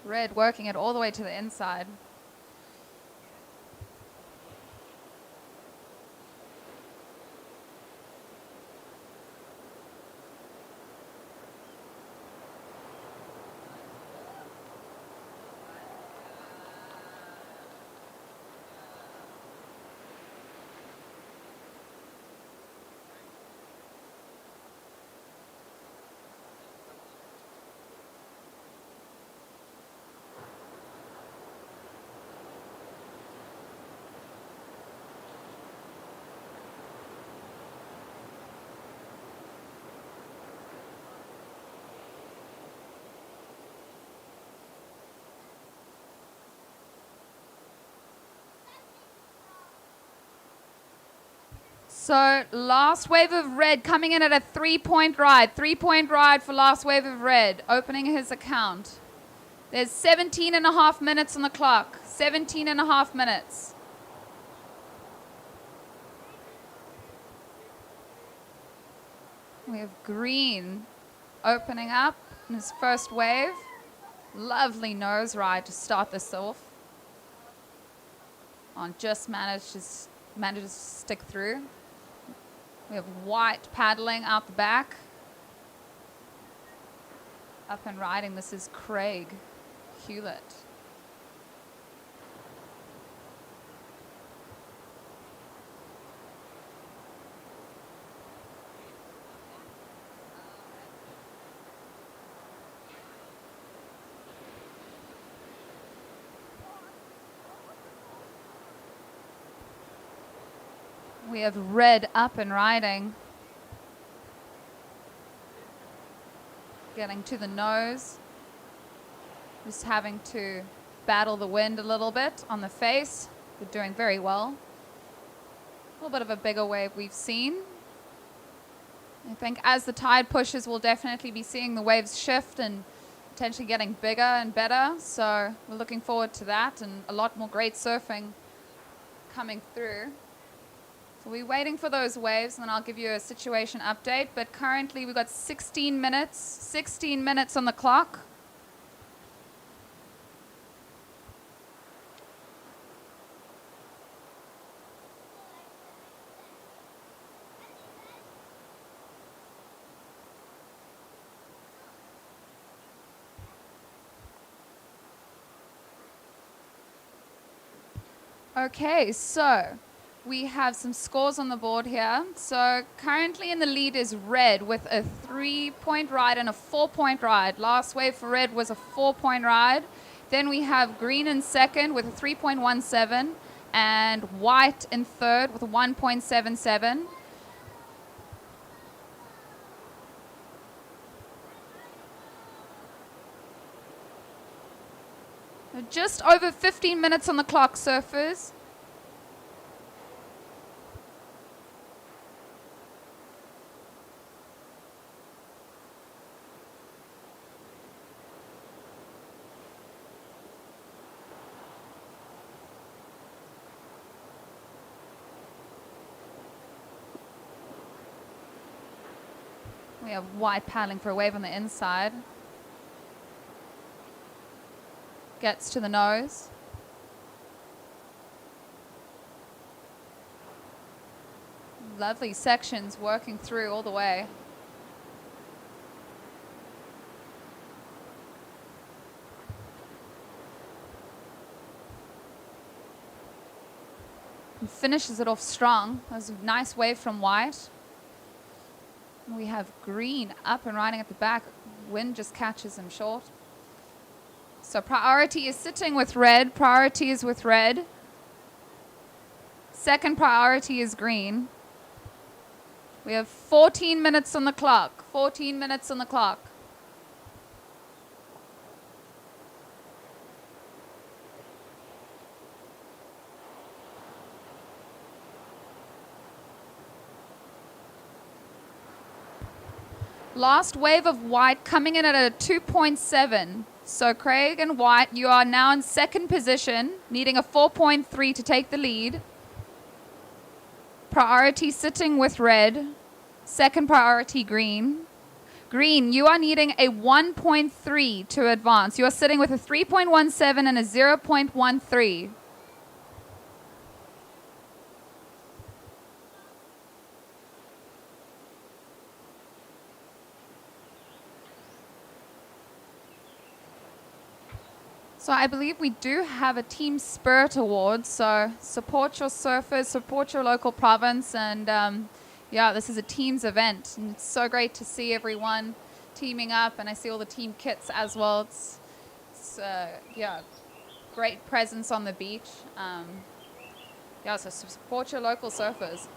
Red working it all the way to the inside. So last wave of red coming in at a 3-point ride. 3-point ride for last wave of red, opening his account. There's 17 and a half minutes on the clock. 17 and a half minutes. We have green opening up in his first wave. Lovely nose ride to start this off. Just managed to stick through. We have white paddling out the back. Up and riding, this is Craig Hewlett. We have red up and riding. Getting to the nose. Just having to battle the wind a little bit on the face. We're doing very well. A little bit of a bigger wave we've seen. I think as the tide pushes, we'll definitely be seeing the waves shift and potentially getting bigger and better. So we're looking forward to that and a lot more great surfing coming through. So we're waiting for those waves, and then I'll give you a situation update. But currently we've got 16 minutes on the clock. Okay, so we have some scores on the board here. So currently in the lead is Red with a 3-point ride and a 4-point ride. Last wave for Red was a 4-point ride. Then we have Green in second with a 3.17 and White in third with a 1.77. Just over 15 minutes on the clock, surfers. We have White paddling for a wave on the inside. Gets to the nose. Lovely sections working through all the way. And finishes it off strong. That was a nice wave from White. We have Green up and riding at the back. Wind just catches him short. So priority is sitting with Red. Priority is with Red. Second priority is Green. We have 14 minutes on the clock. 14 minutes on the clock. Last wave of White coming in at a 2.7. So Craig and White, you are now in second position, needing a 4.3 to take the lead. Priority sitting with Red. Second priority Green. Green, you are needing a 1.3 to advance. You are sitting with a 3.17 and a 0.13. So I believe we do have a Team Spirit Award, so support your surfers, support your local province, and yeah, this is a team's event, and it's so great to see everyone teaming up, and I see all the team kits as well. It's yeah, great presence on the beach. Yeah, so support your local surfers.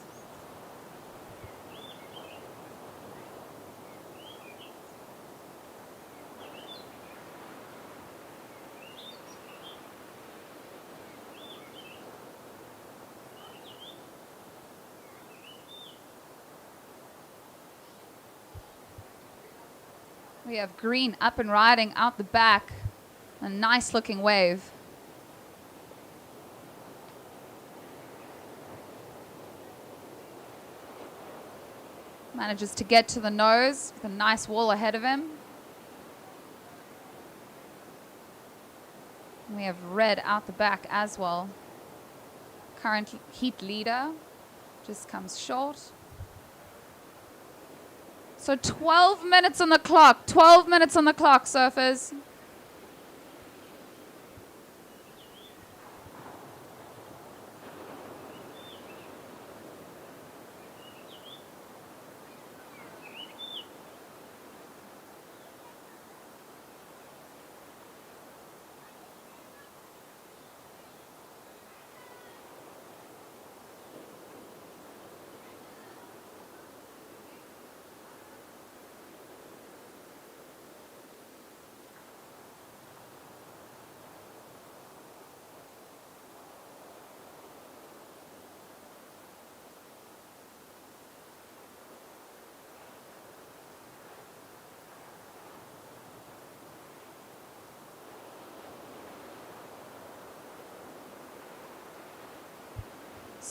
We have Green up and riding out the back. A nice looking wave. Manages to get to the nose with a nice wall ahead of him. We have Red out the back as well. Current heat leader just comes short. So 12 minutes on the clock. 12 minutes on the clock, surfers.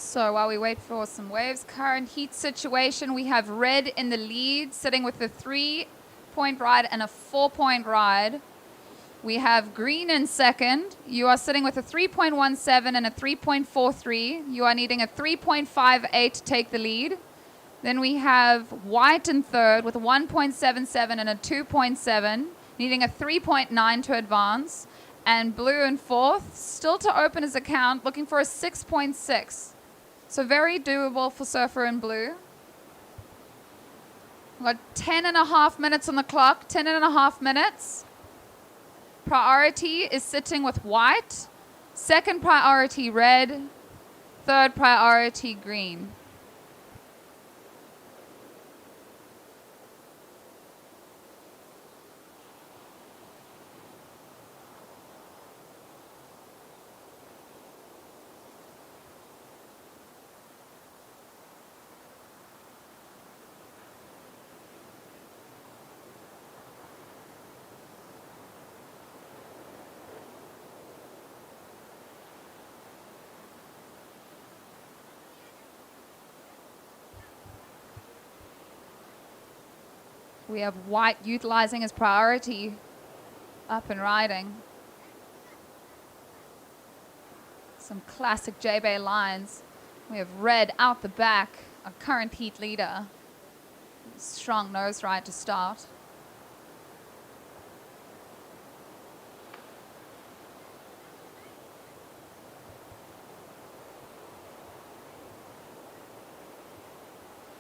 So while we wait for some waves, current heat situation, we have red in the lead, sitting with a 3-point ride and a 4-point ride. We have green in second. You are sitting with a 3.17 and a 3.43. You are needing a 3.58 to take the lead. Then we have white in third with a 1.77 and a 2.7, needing a 3.9 to advance. And blue in fourth, still to open his account, looking for a 6.6. So very doable for Surfer in blue. We've got 10.5 minutes on the clock, 10.5 minutes. Priority is sitting with white. Second priority red. Third priority green. We have white utilizing his priority, up and riding. Some classic J-Bay lines. We have red out the back, a current heat leader. Strong nose ride to start.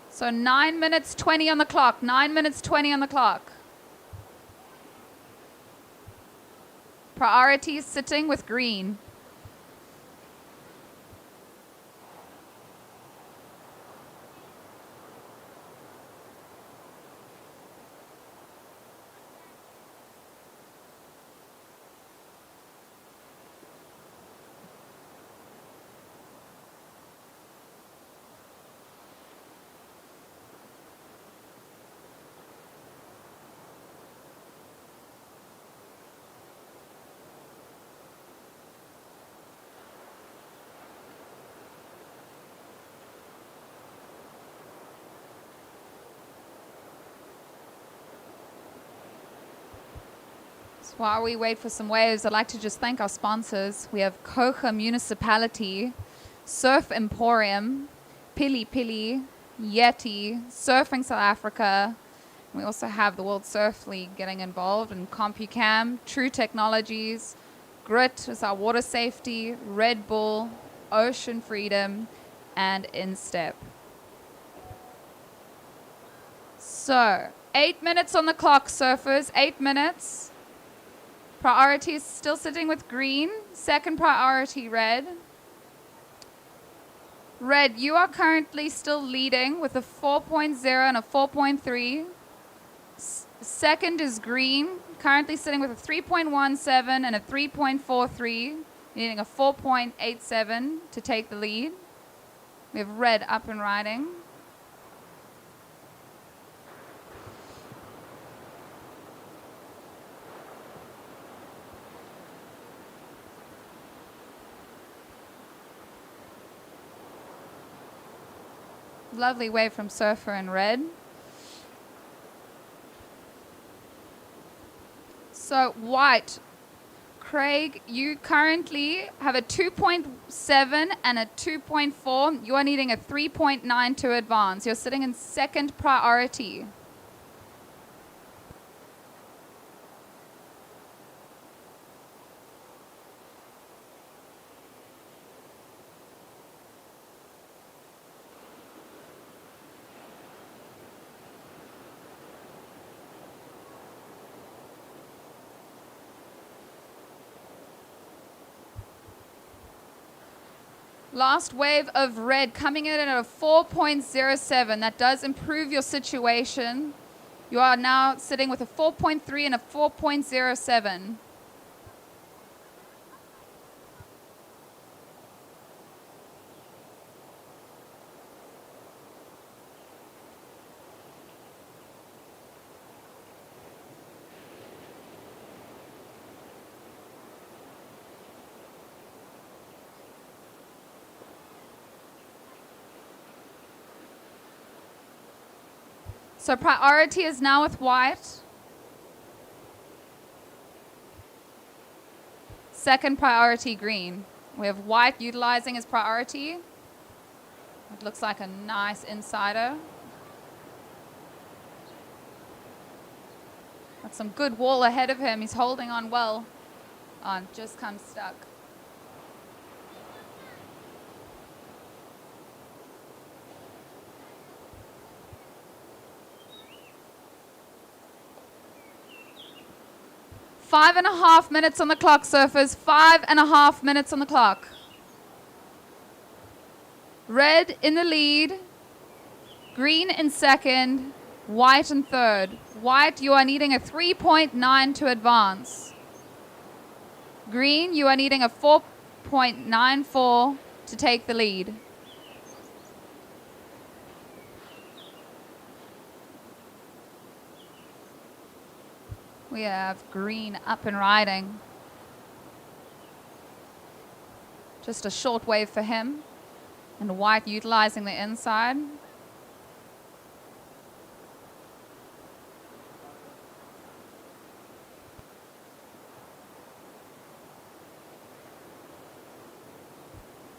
So 9 minutes 20 on the clock. 9 minutes 20 on the clock. Priority sitting with green. While we wait for some waves, I'd like to just thank our sponsors. We have Kouga Municipality, Surf Emporium, PILI-PILI, YETI, Surfing South Africa. We also have the World Surf League getting involved, and COMPUCAMM, True Technologies, Grit is our water safety, Red Bull, Ocean Freedom, and Instep. So, 8 minutes on the clock, surfers, 8 minutes. Priority is still sitting with green. Second priority, red. Red, you are currently still leading with a 4.0 and a 4.3. Second is green, currently sitting with a 3.17 and a 3.43, needing a 4.87 to take the lead. We have red up and riding. Lovely wave from Surfer in red. So white, Craig, you currently have a 2.7 and a 2.4. You are needing a 3.9 to advance. You're sitting in second priority. Last wave of red coming in at a 4.07. That does improve your situation. You are now sitting with a 4.3 and a 4.07. So priority is now with white. Second priority, green. We have white utilizing his priority. It looks like a nice insider. Got some good wall ahead of him. He's holding on well. Oh, just come stuck. 5.5 minutes on the clock, surfers. 5.5 minutes on the clock. Red in the lead. Green in second. White in third. White, you are needing a 3.9 to advance. Green, you are needing a 4.94 to take the lead. We have green up and riding. Just a short wave for him. And white utilizing the inside.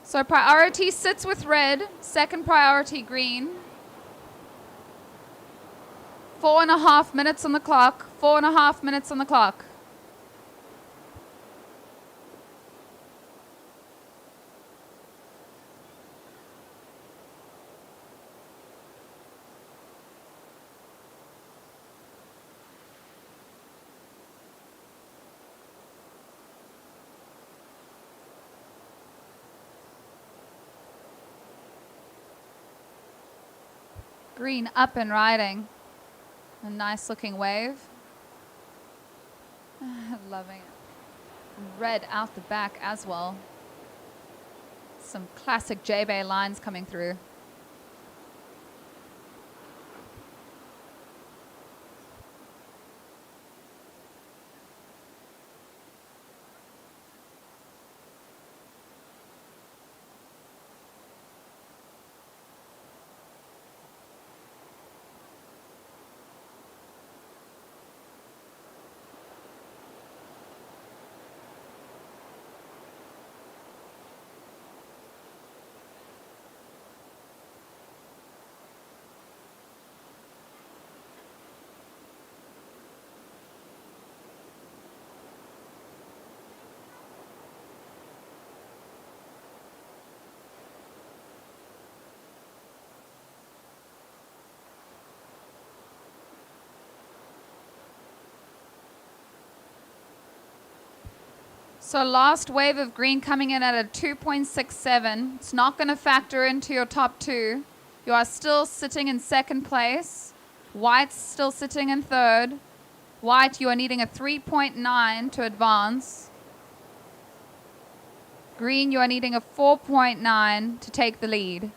So priority sits with red, second priority green. 4.5 minutes on the clock, 4.5 minutes on the clock. Green up and riding. A nice looking wave. Loving it. Red out the back as well. Some classic J-Bay lines coming through. So last wave of green coming in at a 2.67. It's not going to factor into your top two. You are still sitting in second place. White's still sitting in third. White, you are needing a 3.9 to advance. Green, you are needing a 4.9 to take the lead.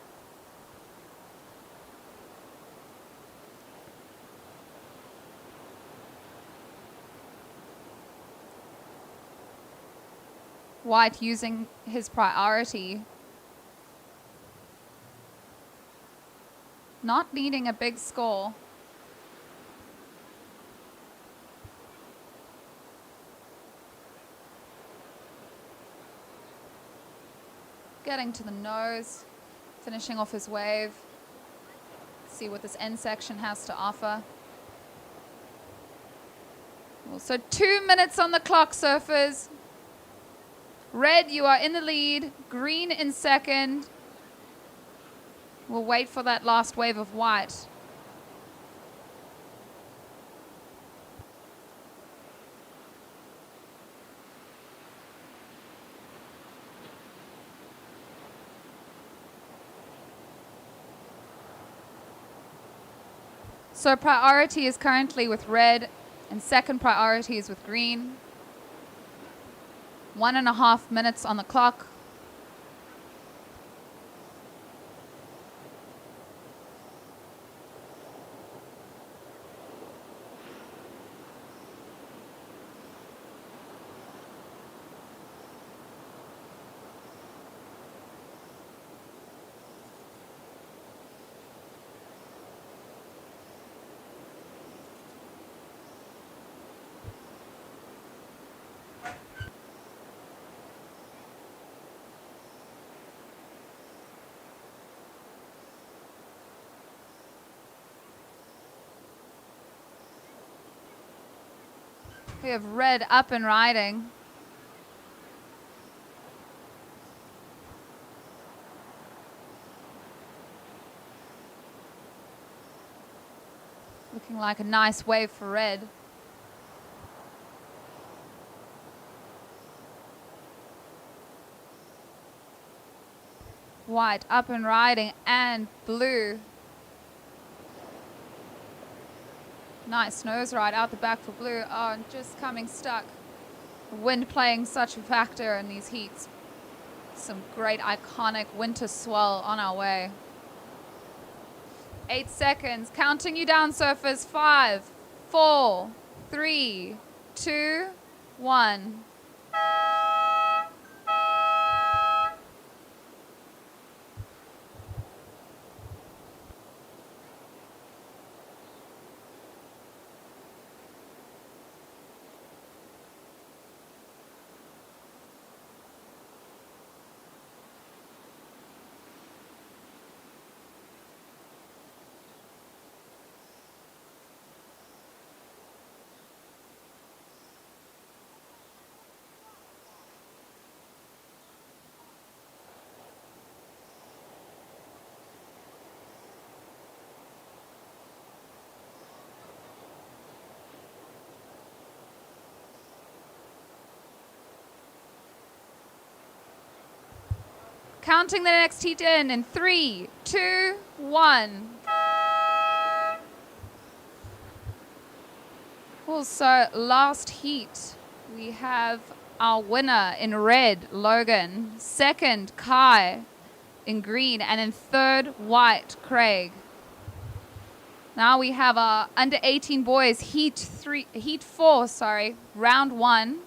White using his priority. Not needing a big score. Getting to the nose, finishing off his wave. See what this end section has to offer. So 2 minutes on the clock, surfers. Red, you are in the lead. Green in second. We'll wait for that last wave of white. So priority is currently with red and second priority is with green. 1.5 minutes on the clock. We have red up and riding. Looking like a nice wave for red. White up and riding, and blue. Nice nose ride out the back for blue. Oh, and just coming stuck. Wind playing such a factor in these heats. Some great iconic winter swell on our way. 8 seconds. Counting you down, surfers. 5, 4, 3, 2, 1. Counting the next heat in 3, 2, 1. Also, last heat, we have our winner in red, Logan. Second, Kai in green. And in third, white, Craig. Now we have our under 18 boys, heat 4, round 1.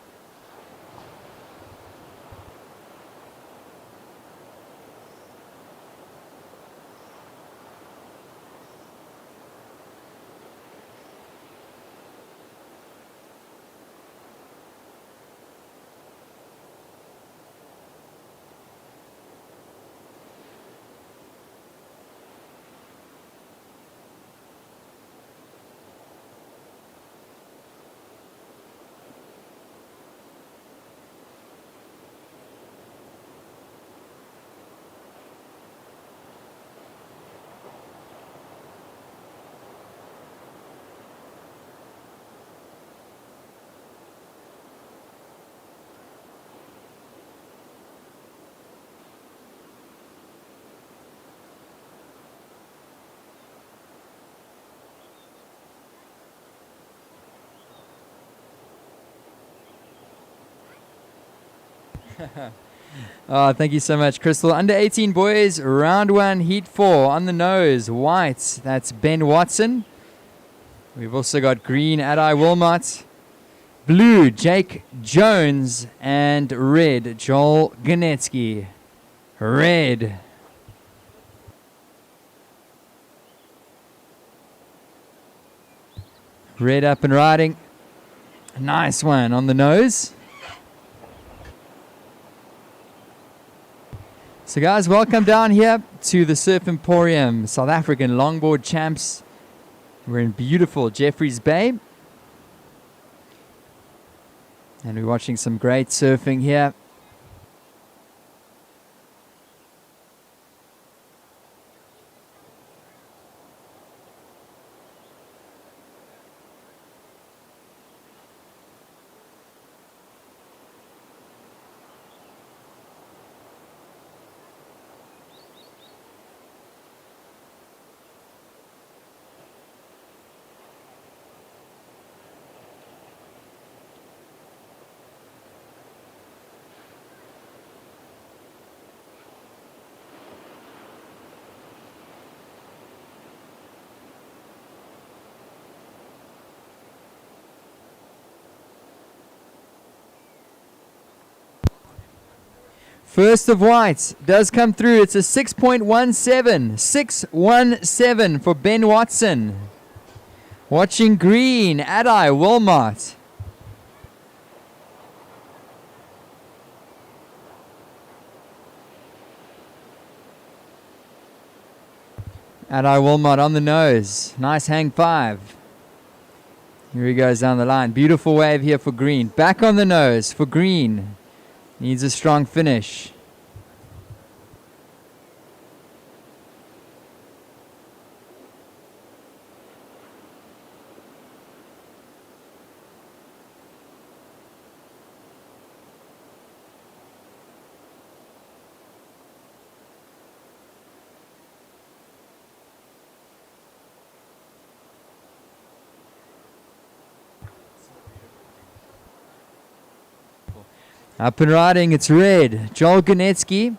Oh, thank you so much, Crystal. Under 18 boys, round 1, heat 4. On the nose, white, that's Ben Watson. We've also got green, Adai Wilmot. Blue, Jake Jones. And red, Joel Ganetsky. Red. Red up and riding. Nice one on the nose. So guys, welcome down here to the Surf Emporium, South African longboard champs. We're in beautiful Jeffreys Bay. And we're watching some great surfing here. First of white does come through. It's a 6.17. 6.17 for Ben Watson. Watching green, Adai Wilmot. Adai Wilmot on the nose. Nice hang 5. Here he goes down the line. Beautiful wave here for green. Back on the nose for green. Needs a strong finish. Up and riding, it's red. Joel Ganetsky.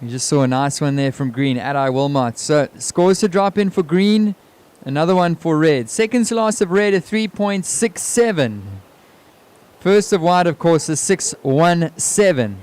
We just saw a nice one there from green. Adi Wilmot. So scores to drop in for green. Another one for red. Second to last of red, a 3.67. First of white, of course, a 6.17.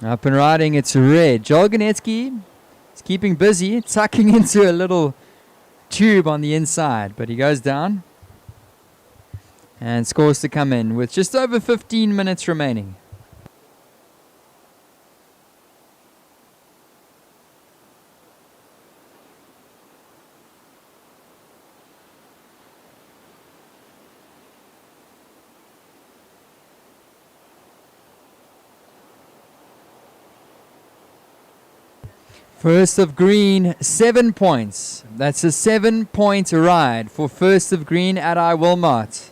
Up and riding, it's red. Joel Ganetsky is keeping busy, tucking into a little tube on the inside, but he goes down and scores to come in with just over 15 minutes remaining. First of green, 7 points. That's a 7-point ride for first of green at Adi Wilmot.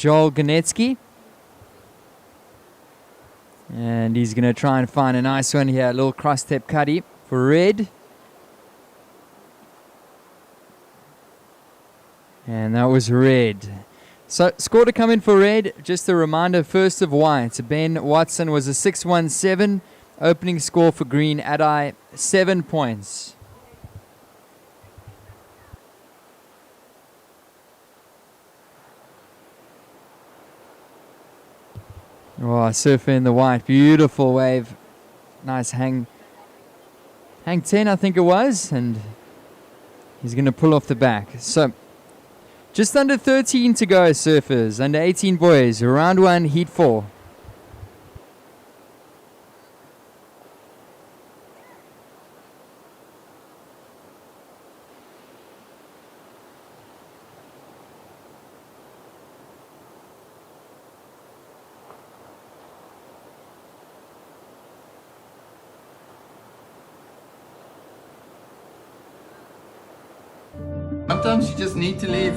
Joel Ganetsky. And he's going to try and find a nice one here. A little cross-step cuddy for red. And that was red. So score to come in for red. Just a reminder, first of white. Ben Watson was a 6.17. Opening score for green, Adi, 7 points. Oh, surfer in the white. Beautiful wave. Nice hang 10, I think it was. And he's going to pull off the back. So just under 13 to go, surfers. Under 18 boys. Round 1, heat 4. Sometimes you just need to leave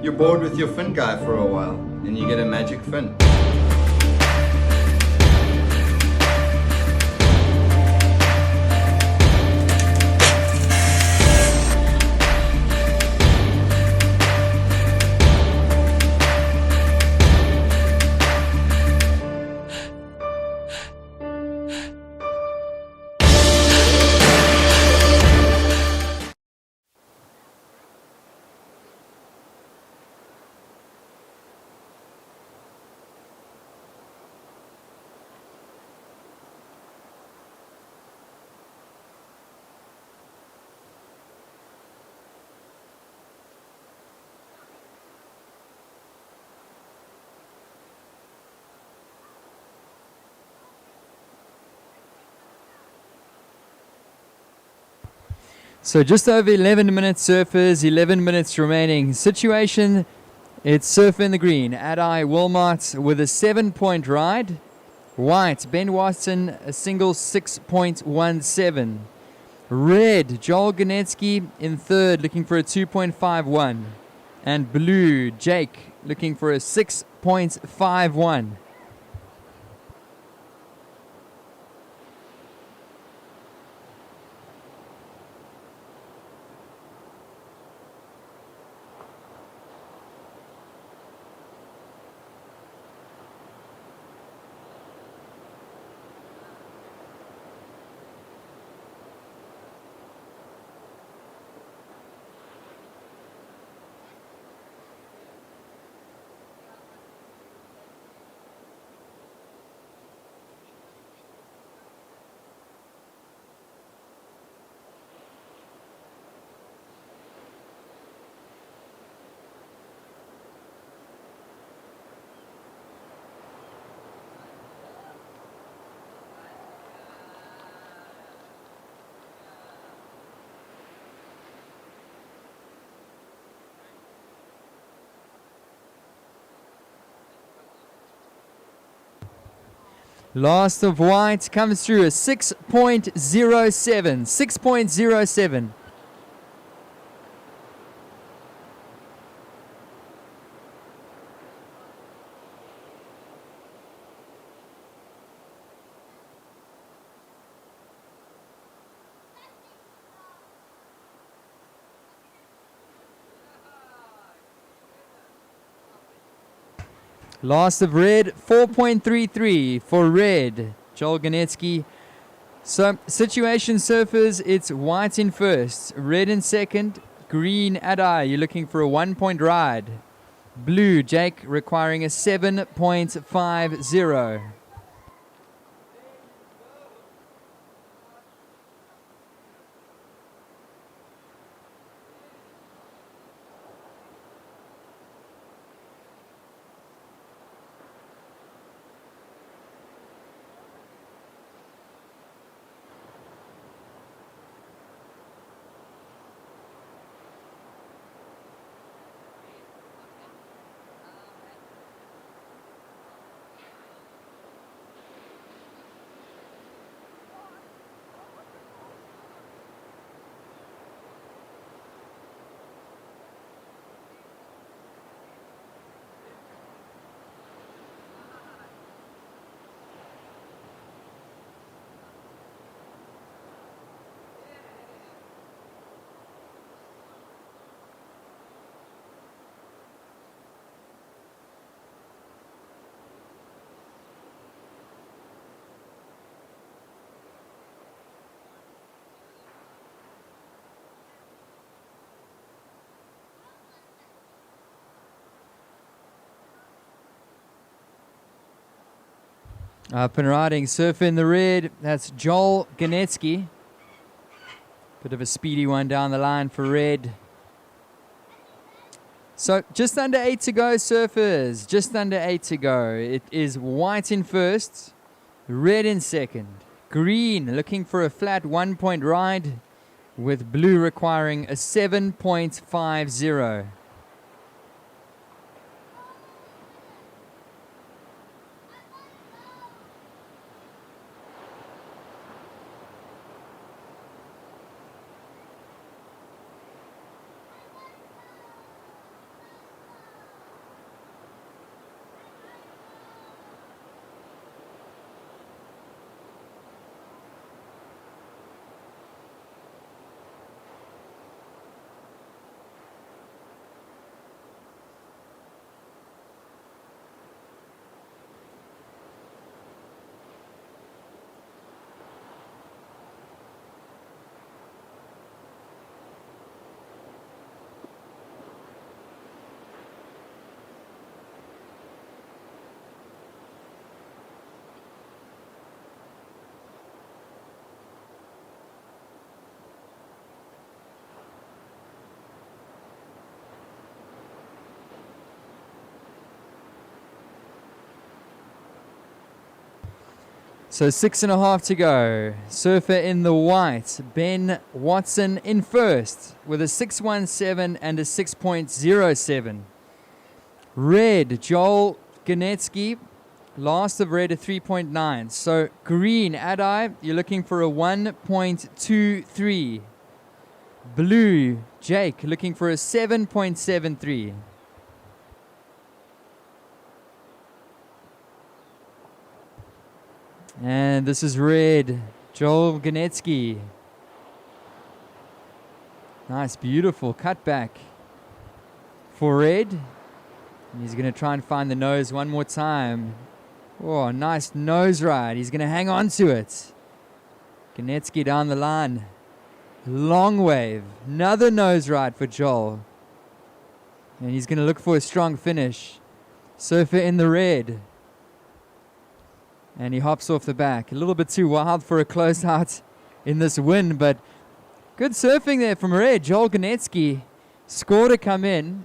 your board with your fin guy for a while and you get a magic fin. So just over 11 minutes, surfers, 11 minutes remaining. Situation, it's surf in the green. Adi Wilmot with a 7-point ride. White, Ben Watson, a single 6.17. Red, Joel Ganetsky in third, looking for a 2.51. And blue, Jake, looking for a 6.51. Last of white comes through a 6.07. 6.07. Last of red, 4.33 for red, Joel Ganetsky. So, situation surfers, it's white in first, red in second, green Adi, you're looking for a 1-point ride. Blue, Jake, requiring a 7.50. Up and riding, surf in the red, that's Joel Ganetsky. Bit of a speedy one down the line for red. So just under 8 to go, surfers, just under 8 to go. It is white in first, red in second, green looking for a flat 1-point ride, with blue requiring a 7.50. So 6.5 to go. Surfer in the white, Ben Watson in first with a 6.17 and a 6.07. Red, Joel Ganetsky, last of red, a 3.9. So green, Adai, you're looking for a 1.23. Blue, Jake, looking for a 7.73. And this is red, Joel Ganetsky. Nice, beautiful cutback for red. And he's going to try and find the nose one more time. Oh, nice nose ride. He's going to hang on to it. Ganetsky down the line. Long wave. Another nose ride for Joel. And he's going to look for a strong finish. Surfer in the red. And he hops off the back. A little bit too wild for a closeout in this win, but good surfing there from red. Joel Ganetsky score to come in.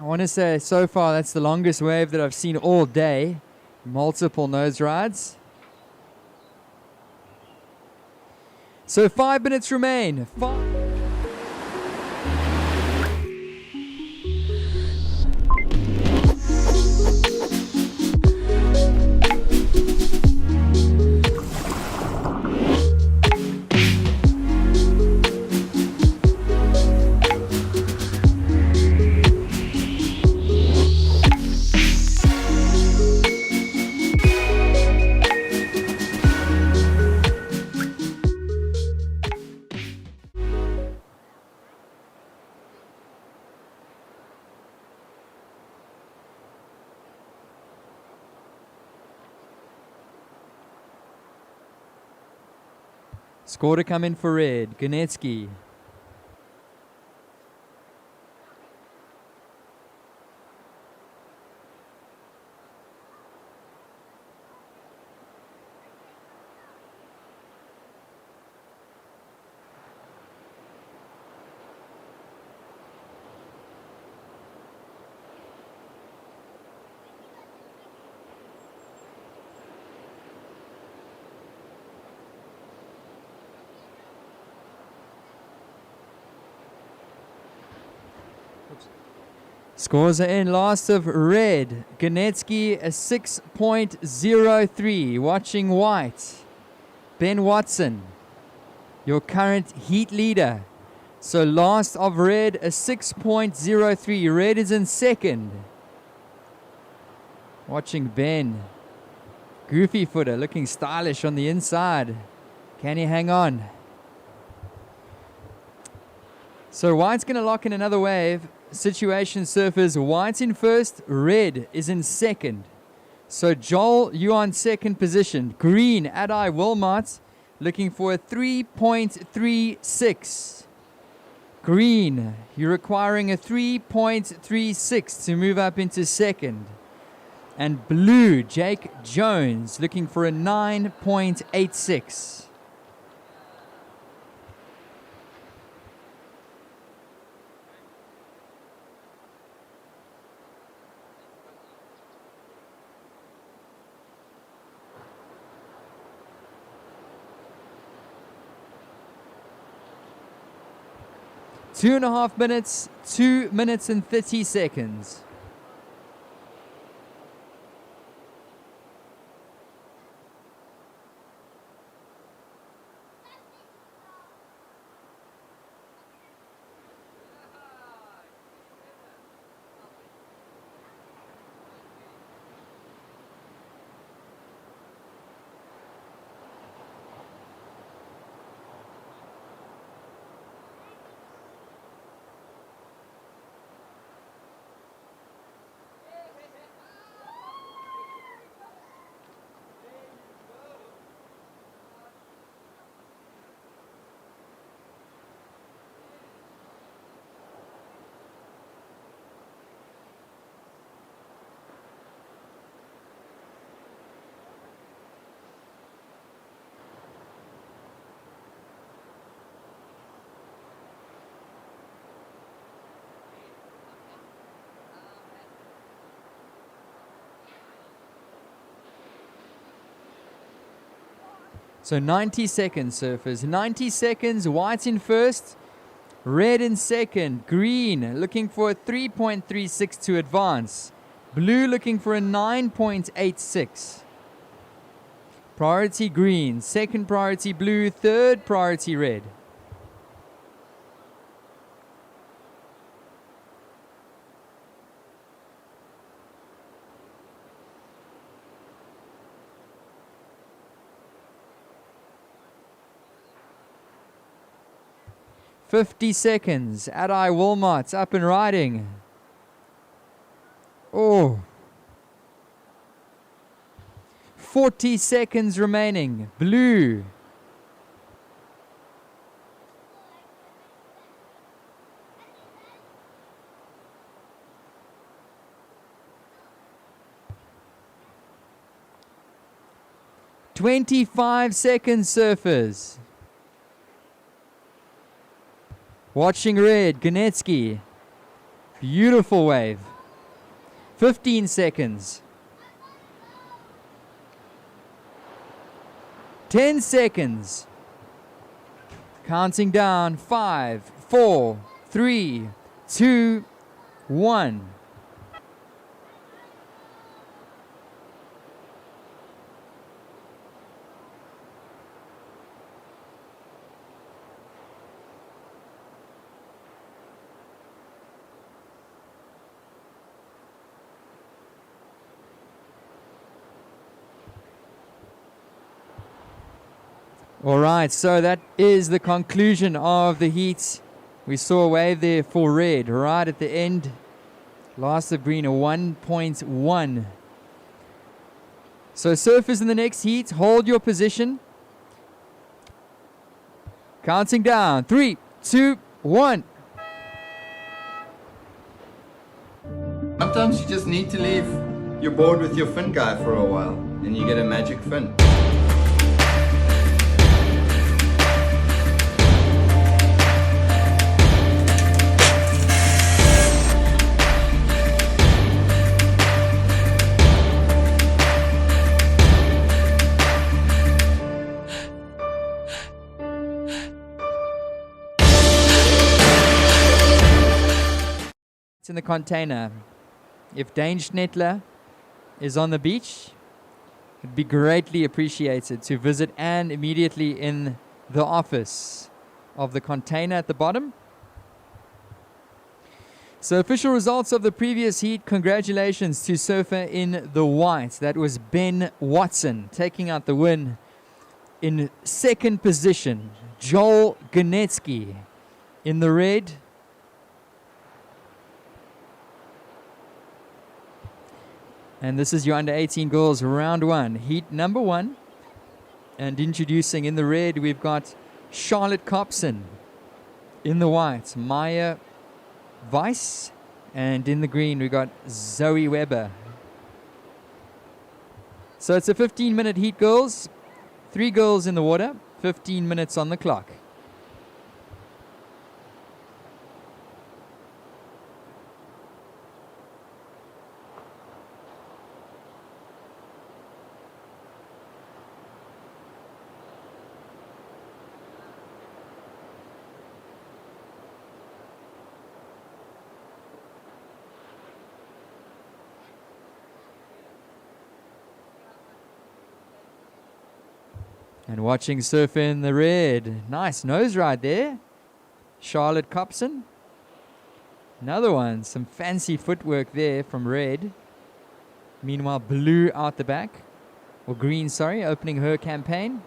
I want to say so far that's the longest wave that I've seen all day. Multiple nose rides. So 5 minutes remain. Score to come in for red, Ganetsky. Scores are in. Last of red, Ganetsky a 6.03. Watching white, Ben Watson, your current heat leader. So last of red, a 6.03. Red is in second. Watching Ben, goofy footer, looking stylish on the inside. Can he hang on? So white's going to lock in another wave. Situation surfers, white in first, red is in second. So Joel, you are in second position. Green, Adai Wilmot, looking for a 3.36. Green, you're requiring a 3.36 to move up into second. And blue, Jake Jones, looking for a 9.86. Two and a half minutes, 2 minutes and 30 seconds. So 90 seconds, surfers. 90 seconds. White in first. Red in second. Green looking for a 3.36 to advance. Blue looking for a 9.86. Priority green. Second priority blue. Third priority red. "50 seconds. Adi Walmart up and riding. Oh. 40 seconds remaining. Blue. "25 seconds, surfers." Watching red, Ganetsky. Beautiful wave. 15 seconds. 10 seconds. Counting down. 5, 4, 3, 2, 1. All right, so that is the conclusion of the heat. We saw a wave there for red right at the end. Last of green, a 1.1. So surfers in the next heat, hold your position. Counting down. 3, 2, 1. Sometimes you just need to leave your board with your fin guy for a while, and you get a magic fin. In the container. If Dane Schnettler is on the beach, it'd be greatly appreciated to visit Anne immediately in the office of the container at the bottom. So official results of the previous heat. Congratulations to surfer in the white. That was Ben Watson taking out the win. In second position, Joel Ganetsky. In the red, and this is your under 18 girls round 1, heat number 1. And introducing in the red, we've got Charlotte Copson. In the white, Maya Weiss. And in the green, we've got Zoe Weber. So it's a 15-minute heat, girls. 3 girls in the water, 15 minutes on the clock. And watching surf in the red. Nice nose ride there. Charlotte Copson. Another one. Some fancy footwork there from red. Meanwhile, blue out the back. Or green, sorry, opening her campaign.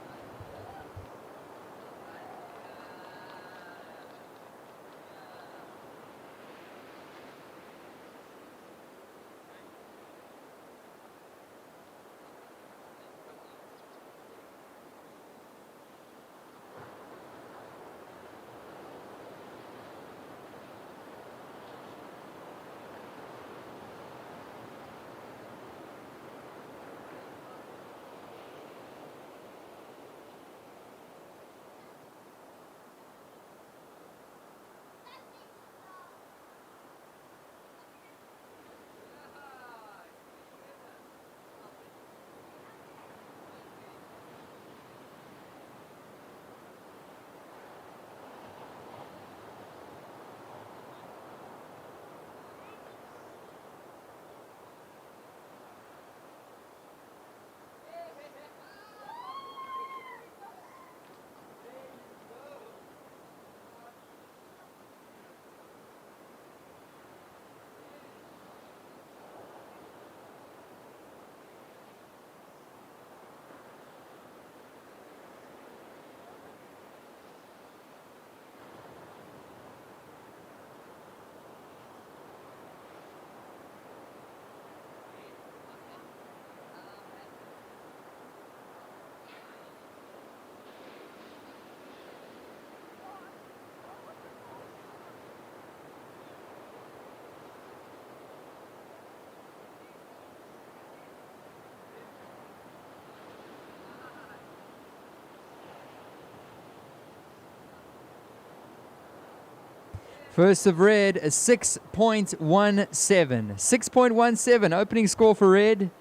First of red, a 6.17. 6.17. Opening score for red.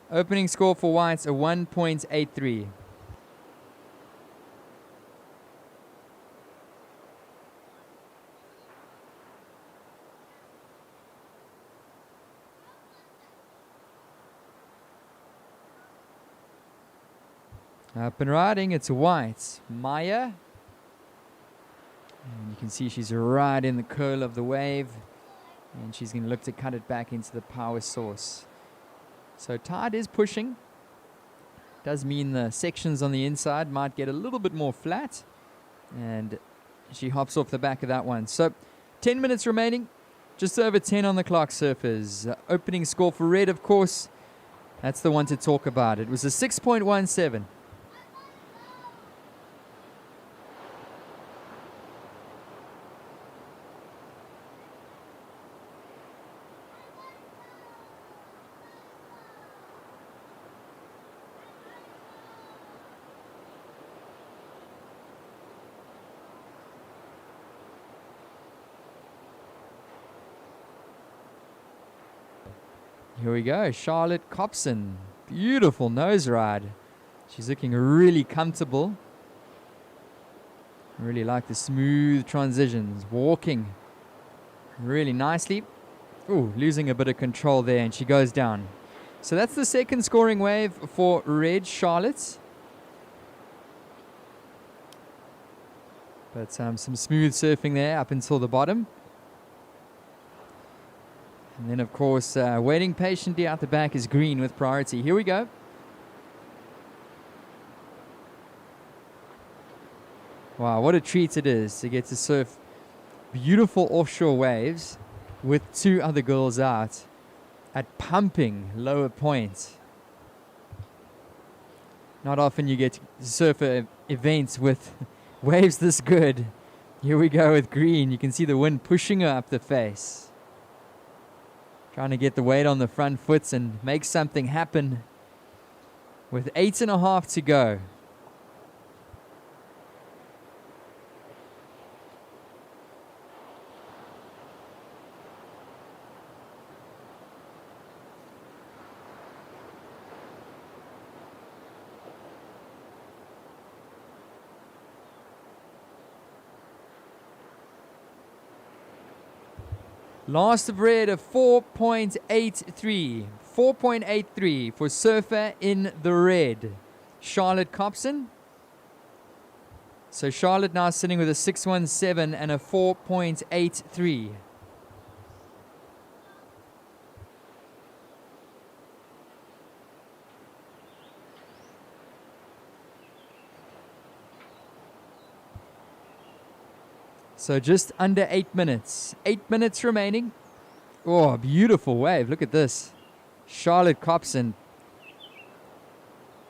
Opening score for whites, a 1.83. Up and riding, it's white. Maya. And you can see she's right in the curl of the wave. And she's going to look to cut it back into the power source. So tide is pushing. Does mean the sections on the inside might get a little bit more flat. And she hops off the back of that one. So 10 minutes remaining. Just over 10 on the clock, surfers. Opening score for red, of course. That's the one to talk about. It was a 6.17. Here we go, Charlotte Copson. Beautiful nose ride. She's looking really comfortable. I really like the smooth transitions. Walking really nicely. Ooh, losing a bit of control there, and she goes down. So that's the second scoring wave for red, Charlotte. But some smooth surfing there up until the bottom. And then, of course, waiting patiently out the back is green with priority. Here we go. Wow, what a treat it is to get to surf beautiful offshore waves with two other girls out at pumping lower points. Not often you get to surf events with waves this good. Here we go with green. You can see the wind pushing her up the face. Trying to get the weight on the front foots and make something happen with 8.5 to go. Last of red, a 4.83. 4.83 for surfer in the red. Charlotte Copson. So Charlotte now sitting with a 6.17 and a 4.83. So just under 8 minutes. 8 minutes remaining. Oh, beautiful wave. Look at this. Charlotte Copson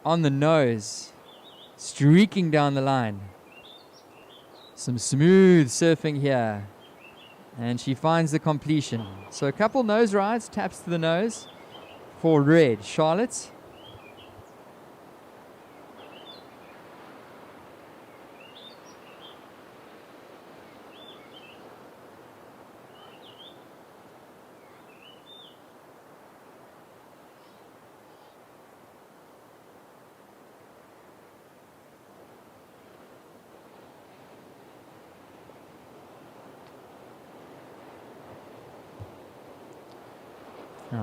on the nose, streaking down the line. Some smooth surfing here. And she finds the completion. So a couple nose rides, taps to the nose for red. Charlotte.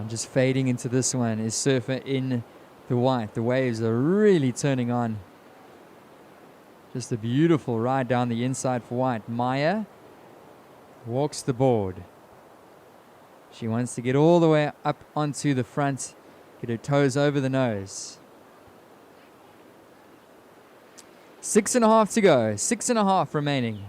Just fading into this one is surfer in the white. The waves are really turning on. Just a beautiful ride down the inside for white. Maya walks the board. She wants to get all the way up onto the front, get her toes over the nose. 6.5 to go. 6.5 remaining.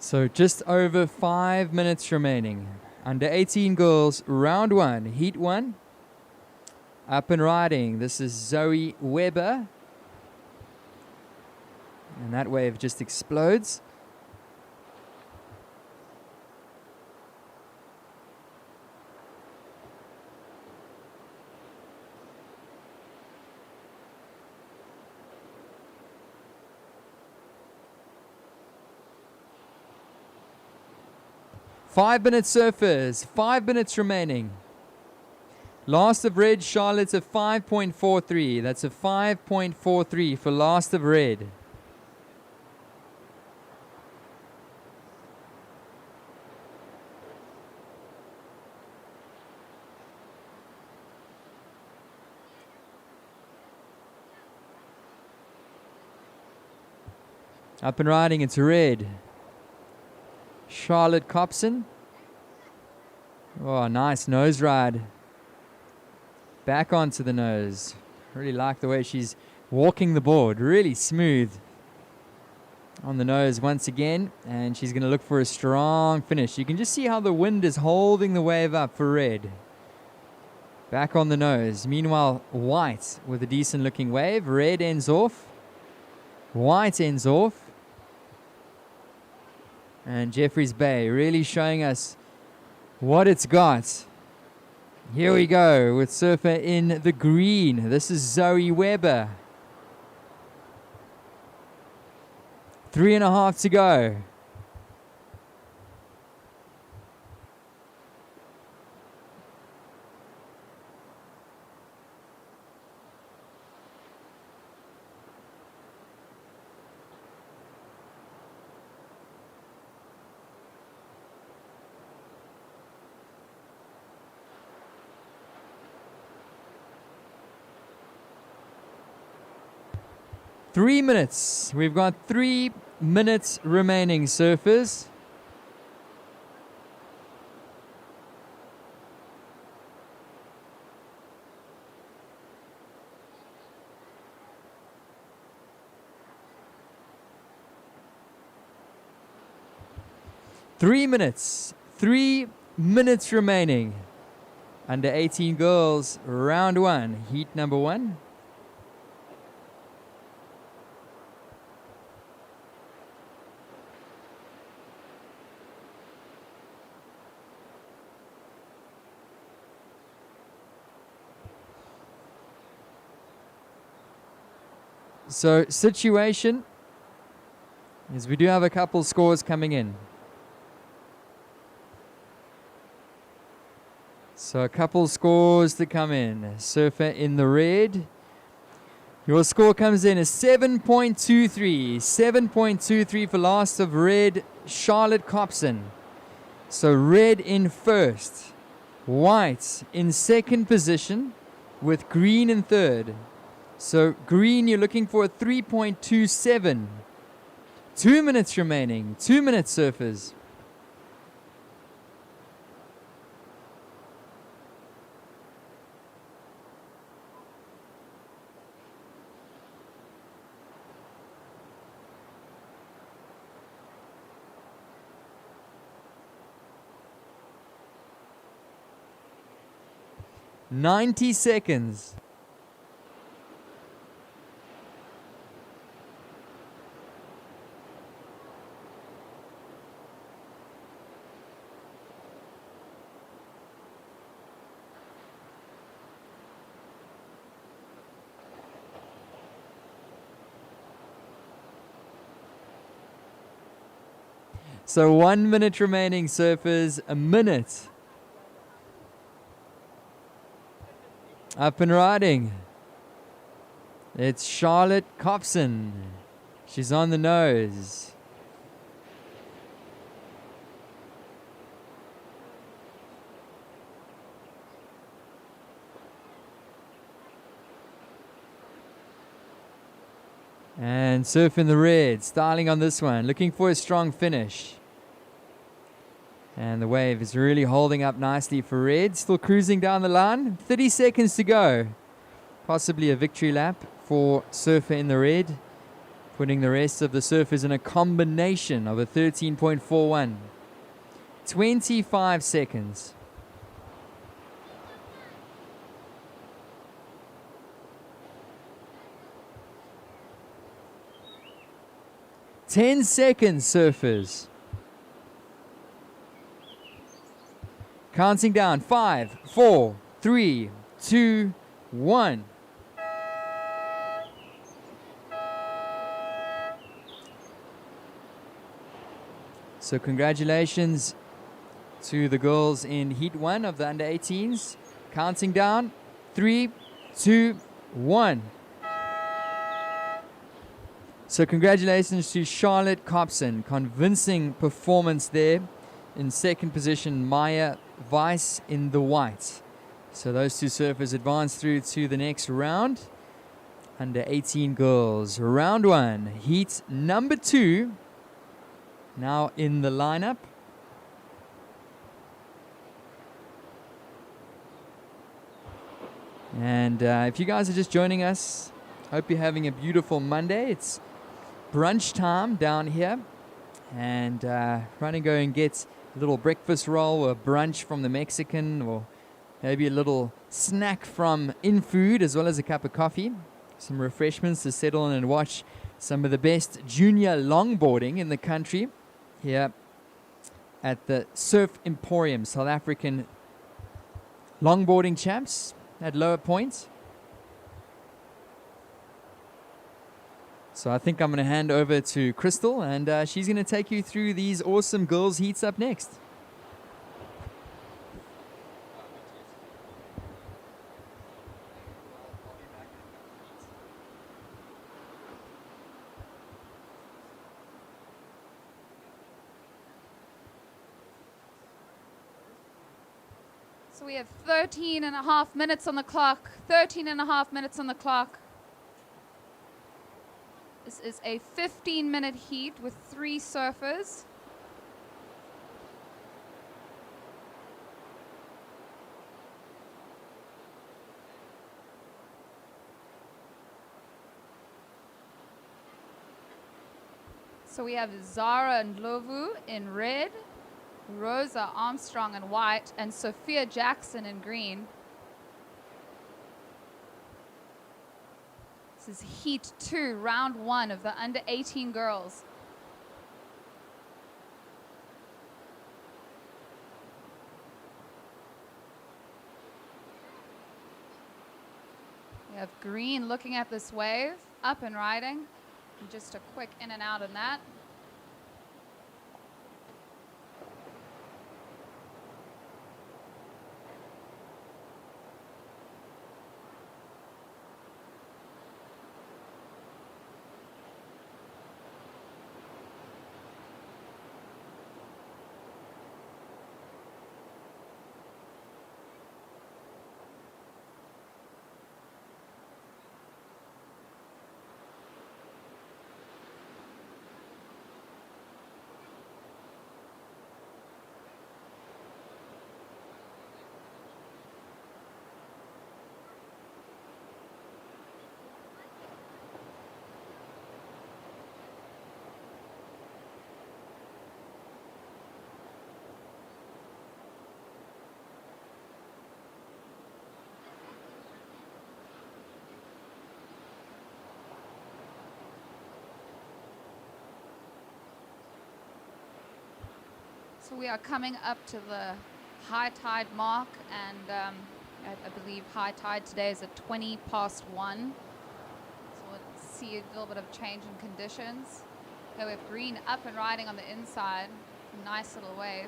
So just over 5 minutes remaining. Under 18 girls, round 1, heat 1. Up and riding. This is Zoe Weber. And that wave just explodes. Five-minute surfers, 5 minutes remaining. Last of red, Charlotte's a 5.43. That's a 5.43 for last of red. Up and riding, it's red. Charlotte Copson. Oh, nice nose ride. Back onto the nose. Really like the way she's walking the board. Really smooth. On the nose once again. And she's going to look for a strong finish. You can just see how the wind is holding the wave up for red. Back on the nose. Meanwhile, white with a decent looking wave. Red ends off. White ends off. And Jeffreys Bay really showing us what it's got. Here we go with surfer in the green. This is Zoe Weber. 3.5 to go. Three minutes. We've got 3 minutes remaining, surfers. Three minutes remaining. Under 18 girls, round 1, heat number 1. So situation is we do have a couple scores coming in. So a couple scores to come in. Surfer in the red. Your score comes in as 7.23. 7.23 for last of red, Charlotte Copson. So red in first. White in second position with green in third. So green, you're looking for a 3.27. 2 minutes remaining. 2 minutes, surfers. "90 seconds. So 1 minute remaining, surfers. A minute. Up and riding. It's Charlotte Copson. She's on the nose. And surf in the red, styling on this one, looking for a strong finish. And the wave is really holding up nicely for red, still cruising down the line. 30 seconds to go. Possibly a victory lap for surfer in the red. putting the rest of the surfers in a combination of a 13.41. 25 seconds. Ten seconds, surfers. Counting down. 5, 4, 3, 2, 1. So congratulations to the girls in Heat 1 of the under-18s. Counting down. 3, 2, 1. So congratulations to Charlotte Copson. Convincing performance there. In second position, Maya Weiss in the white. So those two surfers advance through to the next round. Under 18 girls. Round 1. Heat number 2. Now in the lineup. And if you guys are just joining us, hope you're having a beautiful Monday. It's brunch time down here, and trying to go and get a little breakfast roll or brunch from the Mexican, or maybe a little snack from InFood, as well as a cup of coffee, some refreshments to settle in and watch some of the best junior longboarding in the country here at the Surf Emporium, South African longboarding champs at Lower Point. So I think I'm going to hand over to Crystal, and she's going to take you through these awesome girls' heats up next. So we have 13 and a half minutes on the clock. 13 and a half minutes on the clock. This is a 15-minute heat with 3 surfers. So we have Zara Ndlovu in red, Rosa Armstrong in white, and Sophia Jackson in green. This is Heat 2, Round 1 of the under 18 girls. We have green looking at this wave, up and riding. And just a quick in and out on that. So we are coming up to the high tide mark, and I believe high tide today is at 20 past 1. So we'll see a little bit of change in conditions. Okay, we have green up and riding on the inside. Nice little wave.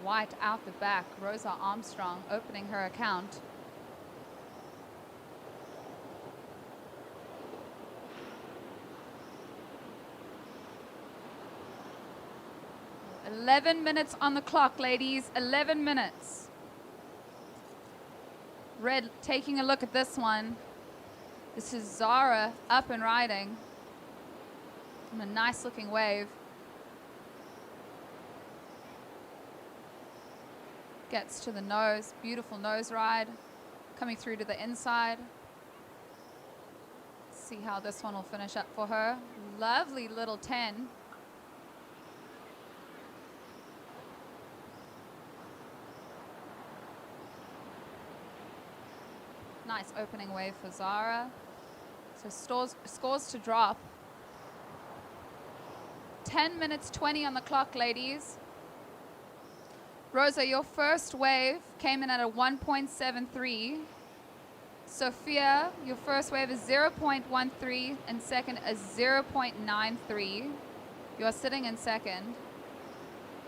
White out the back. Rosa Armstrong opening her account. "11 minutes on the clock, ladies. 11 minutes. Red taking a look at this one. This is Zara up and riding. And a nice looking wave. Gets to the nose. Beautiful nose ride. Coming through to the inside. See how this one will finish up for her. Lovely little 10. Nice opening wave for Zara. So scores to drop. 10 minutes 20 on the clock, ladies. Rosa, your first wave came in at a 1.73. Sophia, your first wave is 0.13 and second is 0.93. You're sitting in second.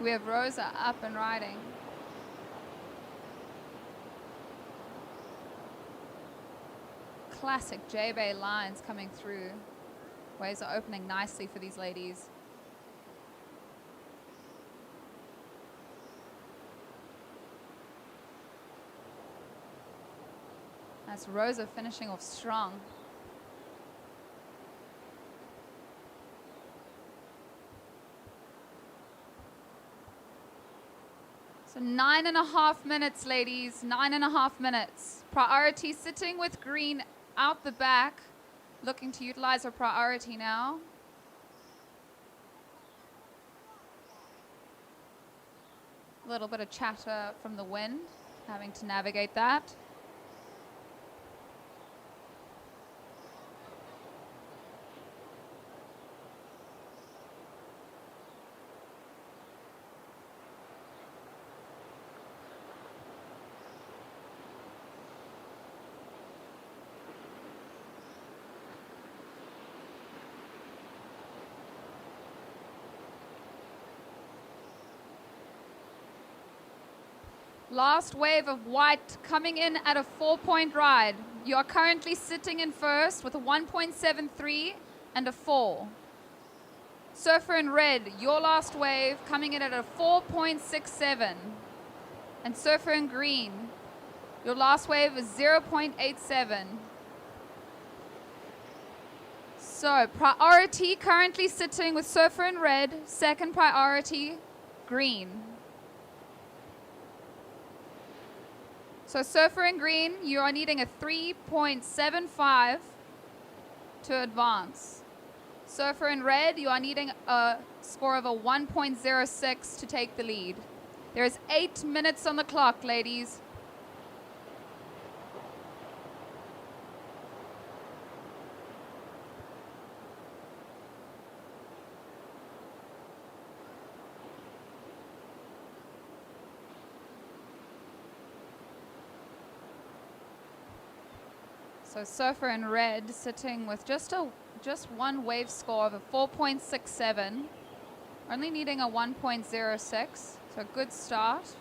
We have Rosa up and riding. Classic J-Bay lines coming through. Waves are opening nicely for these ladies. That's Rosa finishing off strong. So 9.5 minutes, ladies. 9.5 minutes. Priority sitting with green out the back. Looking to utilize her priority now. A little bit of chatter from the wind. Having to navigate that. Last wave of white coming in at a 4-point ride. You are currently sitting in first with a 1.73 and a 4. Surfer in red, your last wave coming in at a 4.67. And Surfer in green, your last wave is 0.87. So priority currently sitting with Surfer in red, second priority green. So Surfer in green, you are needing a 3.75 to advance. Surfer in red, you are needing a score of a 1.06 to take the lead. There is 8 minutes on the clock, ladies. So Surfer in red sitting with just one wave score of a 4.67, only needing a 1.06, so a good start.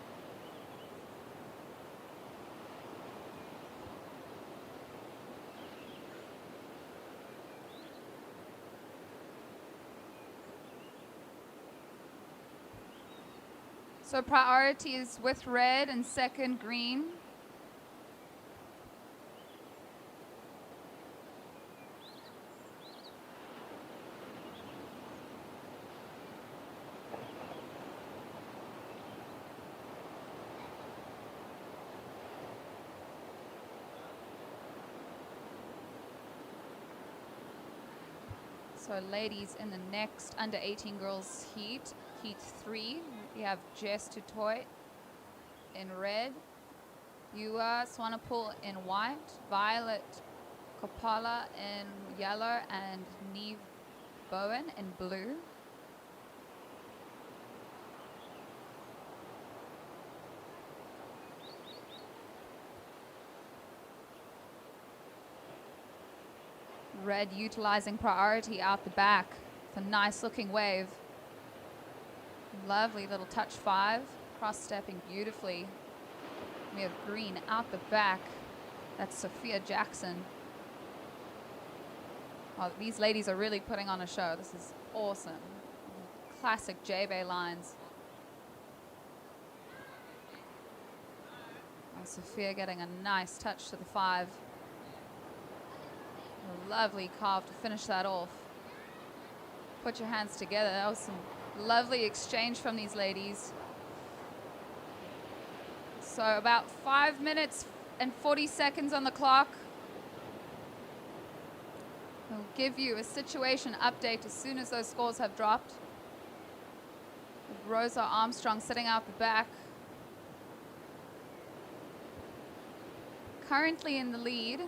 So priority is with red and second green. So ladies, in the next under 18 girls heat, heat 3, we have Jess Tutoy in red, Yua Swanepoel in white, Violet Kopala in yellow, and Neve Bowen in blue. Red utilizing priority out the back. It's a nice looking wave. Lovely little touch 5, cross-stepping beautifully. We have green out the back. That's Sophia Jackson. Oh, these ladies are really putting on a show. This is awesome. Classic J-Bay lines. Oh, Sophia getting a nice touch to the 5. A lovely carve to finish that off. Put your hands together. That was some lovely exchange from these ladies. So about 5 minutes and 40 seconds on the clock. We'll give you a situation update as soon as those scores have dropped. With Rosa Armstrong sitting out the back. Currently in the lead.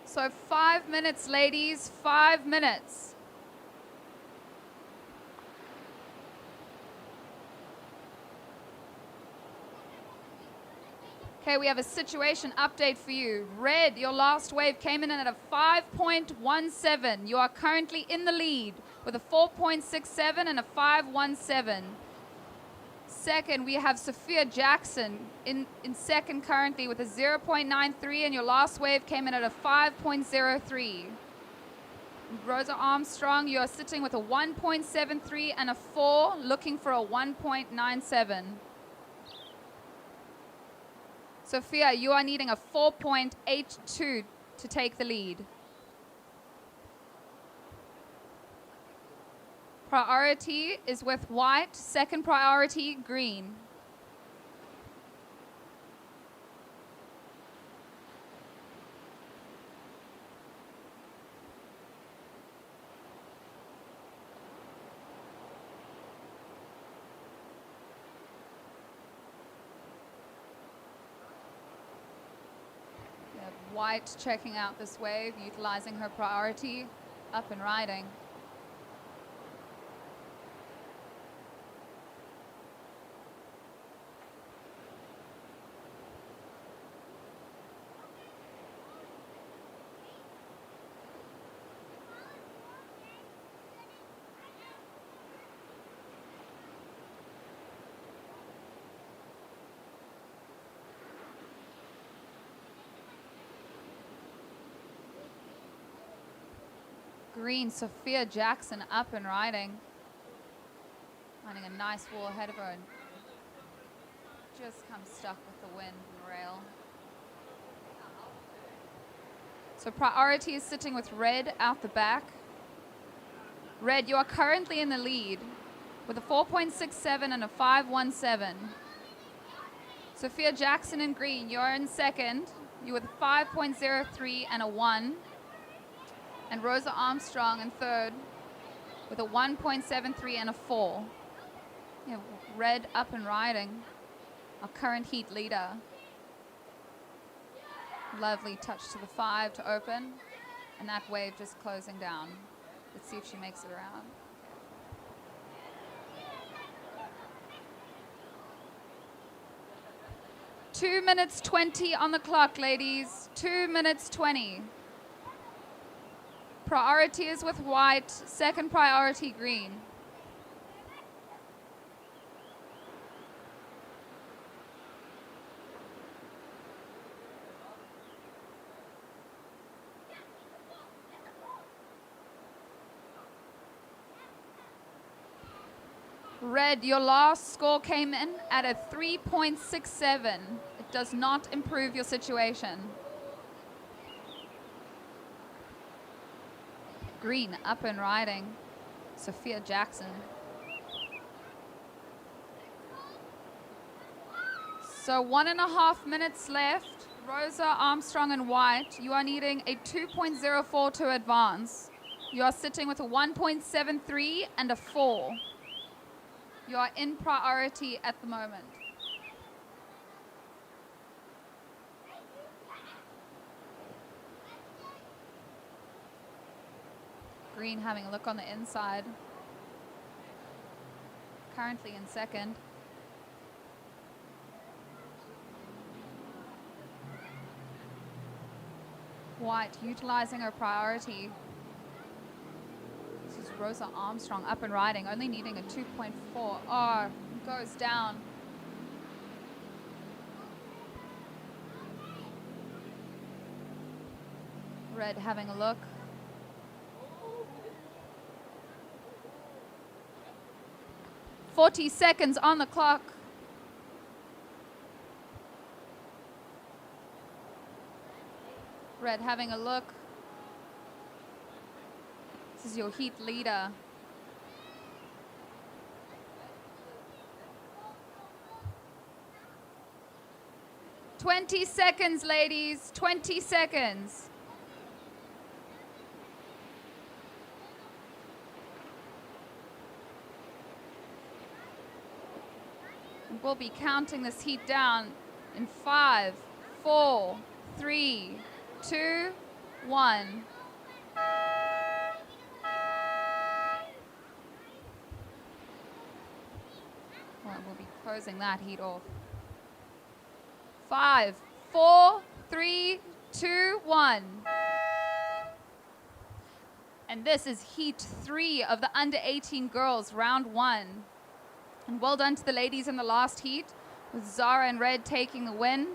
So 5 minutes, ladies, 5 minutes. Okay, we have a situation update for you. Red, your last wave came in at a 5.17. You are currently in the lead with a 4.67 and a 5.17. Second, we have Sophia Jackson in second currently with a 0.93, and your last wave came in at a 5.03. Rosa Armstrong, you are sitting with a 1.73 and a 4, looking for a 1.97. Sophia, you are needing a 4.82 to take the lead. Priority is with white, second priority green. We have white checking out this wave, utilizing her priority, up and riding. Green, Sophia Jackson up and riding. Finding a nice wall ahead of her and just come stuck with the wind and rail. So priority is sitting with red out the back. Red, you are currently in the lead with a 4.67 and a 5.17. Sophia Jackson in green, you're in second. You're with a 5.03 and a 1. And Rosa Armstrong in third with a 1.73 and a 4. You know, red up and riding, our current heat leader. Lovely touch to the 5 to open, and that wave just closing down. Let's see if she makes it around. Two minutes 20 on the clock, ladies. 2 minutes 20. Priority is with white, second priority green. Red, your last score came in at a 3.67. It does not improve your situation. Green up and riding, Sophia Jackson. So 1.5 minutes left. Rosa Armstrong in white, you are needing a 2.04 to advance. You are sitting with a 1.73 and a 4. You are in priority at the moment. Green having a look on the inside. Currently in second. White utilizing her priority. This is Rosa Armstrong up and riding, only needing a 2.4. Oh, goes down. Red having a look. 40 seconds on the clock. Red having a look. This is your heat leader. "20 seconds, ladies. 20 seconds. And we'll be counting this heat down in 5, 4, 3, 2, 1. Well, we'll be closing that heat off. 5, 4, 3, 2, 1. And this is heat 3 of the under 18 girls, round 1. And well done to the ladies in the last heat, with Zara and Red taking the win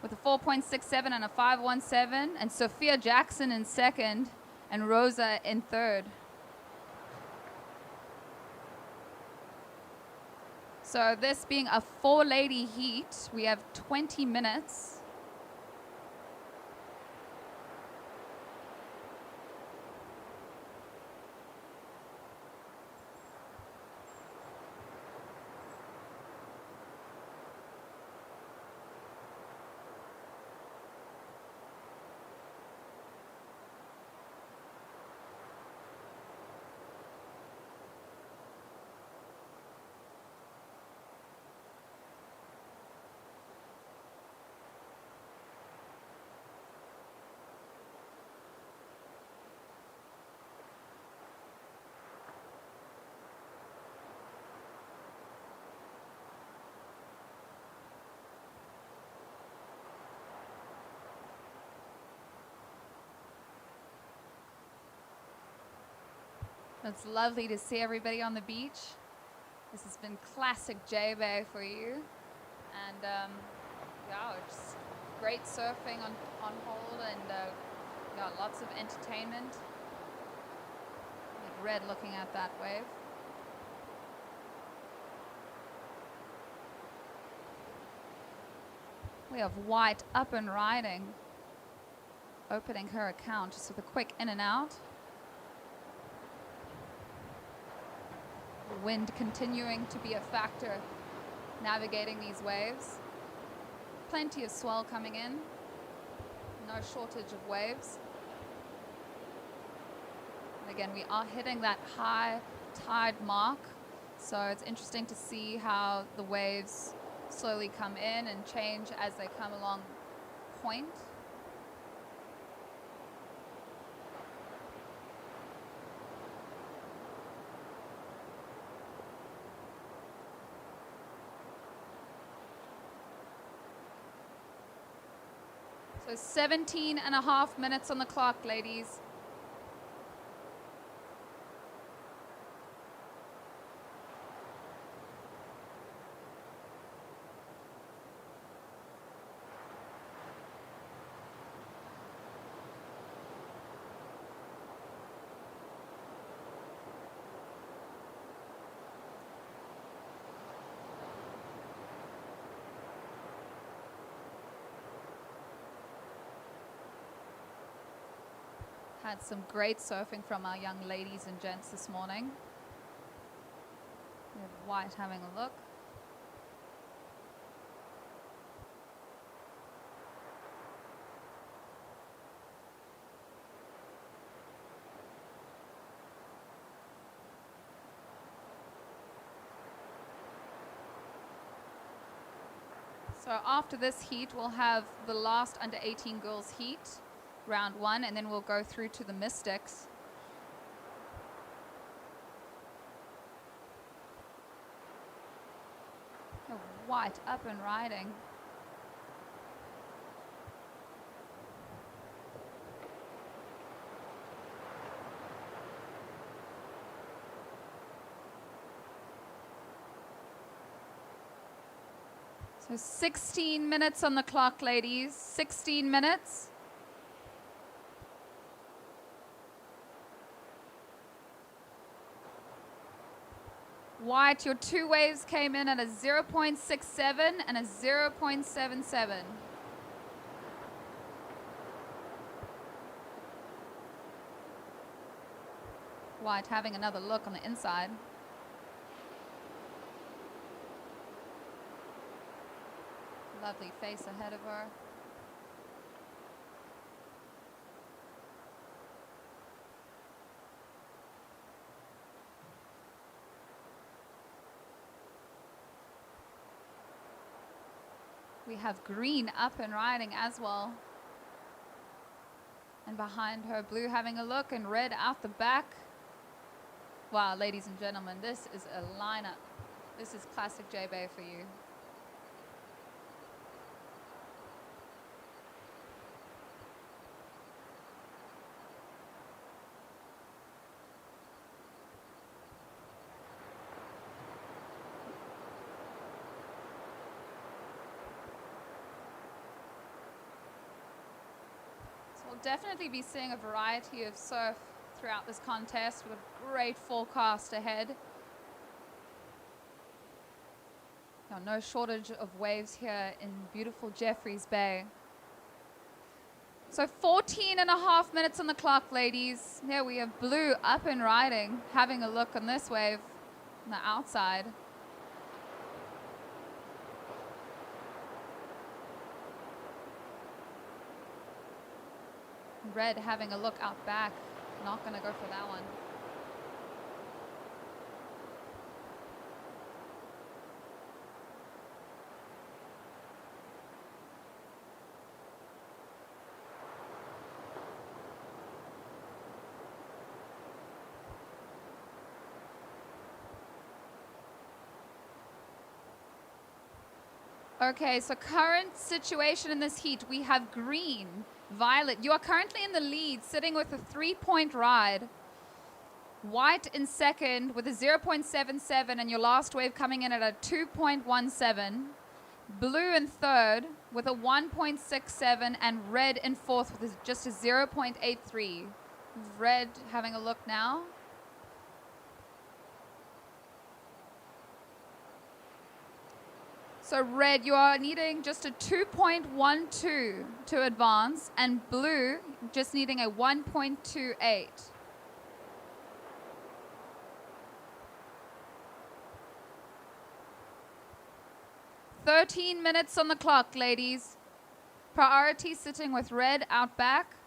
with a 4.67 and a 5.17, and Sophia Jackson in second, and Rosa in third. So this being a 4-lady heat, we have 20 minutes. It's lovely to see everybody on the beach. This has been classic J-Bay for you. And yeah, it's great surfing on hold, and yeah, lots of entertainment. Like Red looking at that wave. We have White up and riding, opening her account just with a quick in and out. Wind continuing to be a factor navigating these waves. Plenty of swell coming in. No shortage of waves. And again, we are hitting that high tide mark, so it's interesting to see how the waves slowly come in and change as they come along point. So 17 and a half minutes on the clock, ladies. Had some great surfing from our young ladies and gents this morning. We have White having a look. So after this heat, we'll have the last under 18 girls heat. Round 1, and then we'll go through to the Mystics. Oh, White up and riding. So 16 minutes on the clock, ladies. 16 minutes. White, your two waves came in at a 0.67 and a 0.77. White having another look on the inside. Lovely face ahead of her. We have green up and riding as well. And behind her, blue having a look and red out the back. Wow, ladies and gentlemen, this is a lineup. This is classic J-Bay for you. We'll definitely be seeing a variety of surf throughout this contest with a great forecast ahead. Now, no shortage of waves here in beautiful Jeffreys Bay. So 14.5 minutes on the clock, ladies. Here we have blue up and riding, having a look on this wave on the outside. Red having a look out back. Not going to go for that one. Okay, so current situation in this heat, we have green. Violet, you are currently in the lead, sitting with a 3-point ride. White in second with a 0.77 and your last wave coming in at a 2.17. Blue in third with a 1.67 and red in fourth with just a 0.83. Red having a look now. So red, you are needing just a 2.12 to advance, and blue just needing a 1.28. "13 minutes on the clock, ladies. Priority sitting with red out back.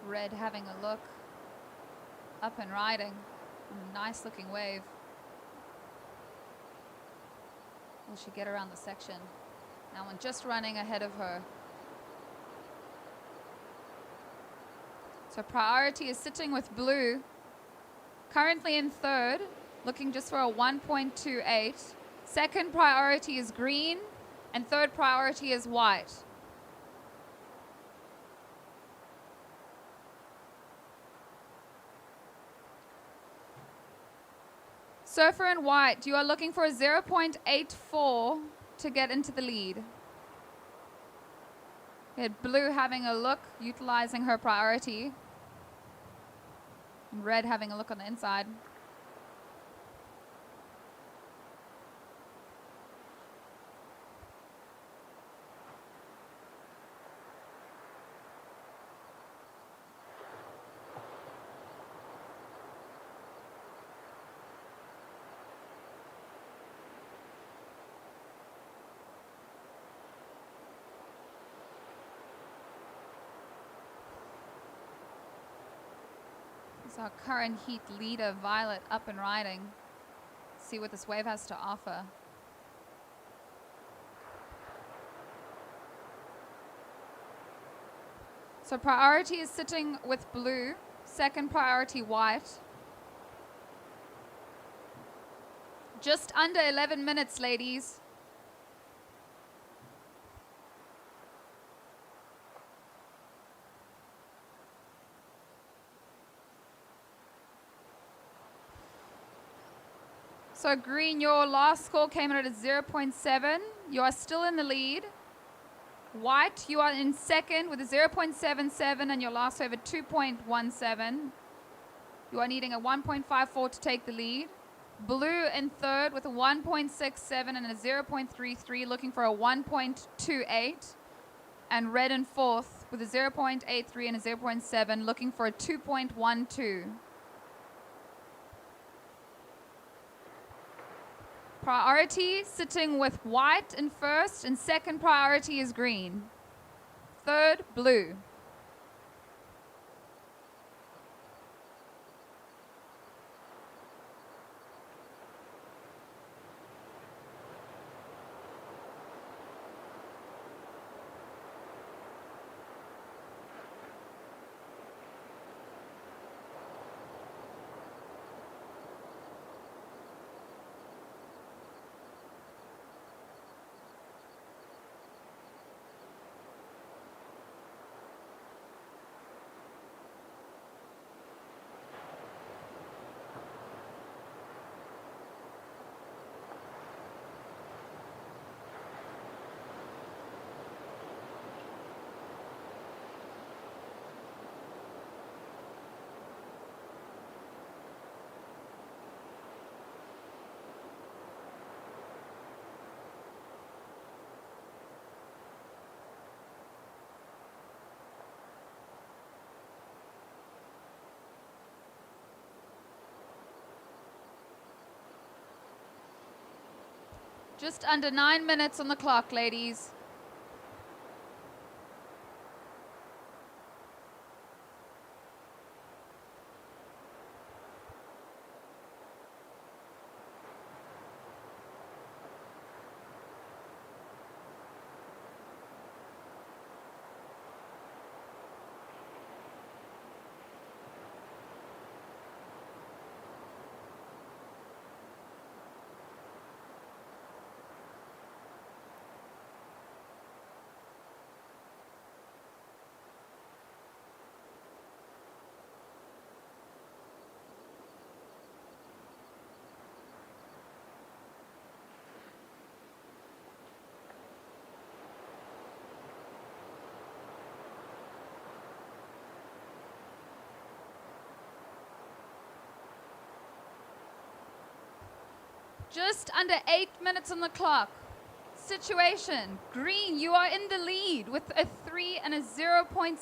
Red having a look, up and riding, nice looking wave. Will she get around the section? That one just running ahead of her. So priority is sitting with blue, currently in third, looking just for a 1.28. Second priority is green, and third priority is white. Surfer in white, you are looking for a 0.84 to get into the lead. We had blue having a look, utilizing her priority. And red having a look on the inside. Our current heat leader, Violet, up and riding. See what this wave has to offer. So priority is sitting with blue, second priority white. Just under 11 minutes, ladies. So green, your last score came in at a 0.7. You are still in the lead. White, you are in second with a 0.77 and your last over 2.17. You are needing a 1.54 to take the lead. Blue in third with a 1.67 and a 0.33, looking for a 1.28. And red in fourth with a 0.83 and a 0.7, looking for a 2.12. Priority sitting with white in first, and second priority is green. Third, blue. Just under 9 minutes on the clock, ladies. Just under 8 minutes on the clock. Situation, green, you are in the lead with a 3 and a 0.7.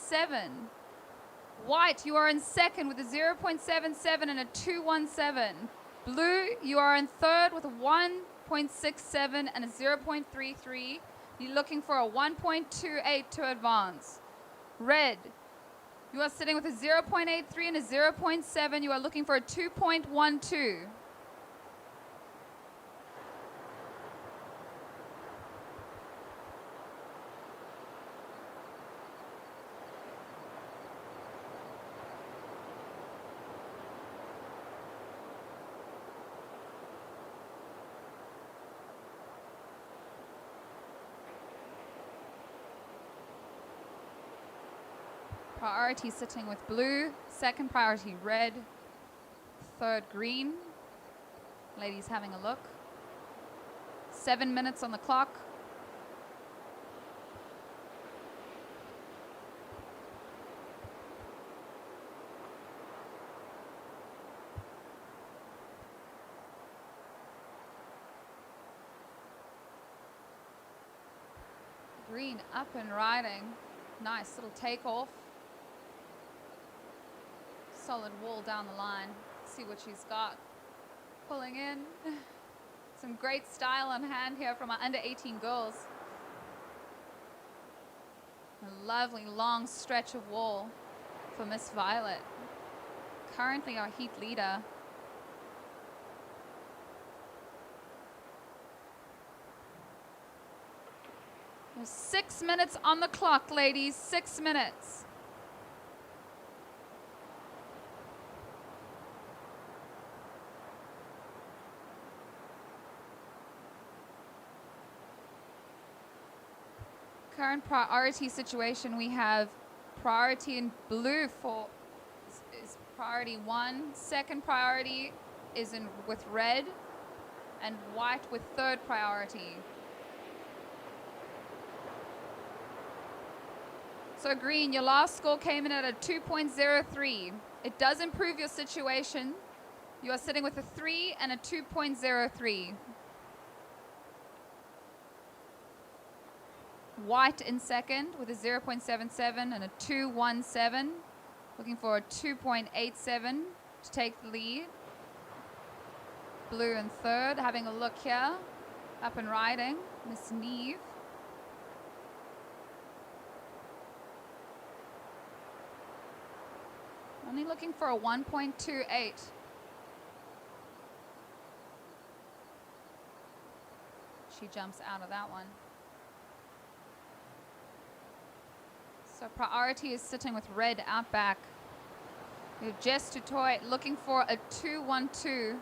White, you are in second with a 0.77 and a 2.17. Blue, you are in third with a 1.67 and a 0.33. You're looking for a 1.28 to advance. Red, you are sitting with a 0.83 and a 0.7. You are looking for a 2.12. Priority sitting with blue, second priority red, third green. Ladies having a look. 7 minutes on the clock. Green up and riding. Nice little takeoff. Solid wall down the line. See what she's got. Pulling in. Some great style on hand here from our under 18 girls. A lovely long stretch of wall for Miss Violet. Currently our heat leader. There's 6 minutes on the clock, ladies. 6 minutes. current priority situation, we have priority in blue for is priority 1. Second priority is in with red, and white with third priority. So green, your last score came in at a 2.03. It does improve your situation. You are sitting with a 3 and a 2.03. White in second with a 0.77 and a 2.17. Looking for a 2.87 to take the lead. Blue in third, having a look here. Up and riding, Miss Neve. Only looking for a 1.28. She jumps out of that one. So priority is sitting with red out back. We have Jess Tutoy looking for a 2.12.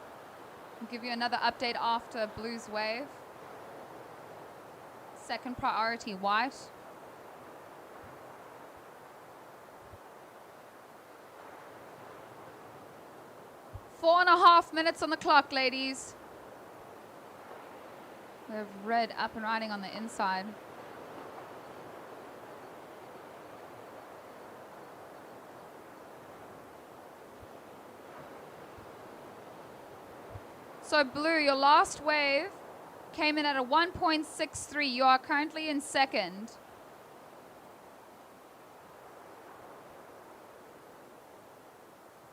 I'll give you another update after Blue's wave. Second priority, white. Four and a half minutes on the clock, ladies. We have red up and riding on the inside. So blue, your last wave came in at a 1.63. You are currently in second.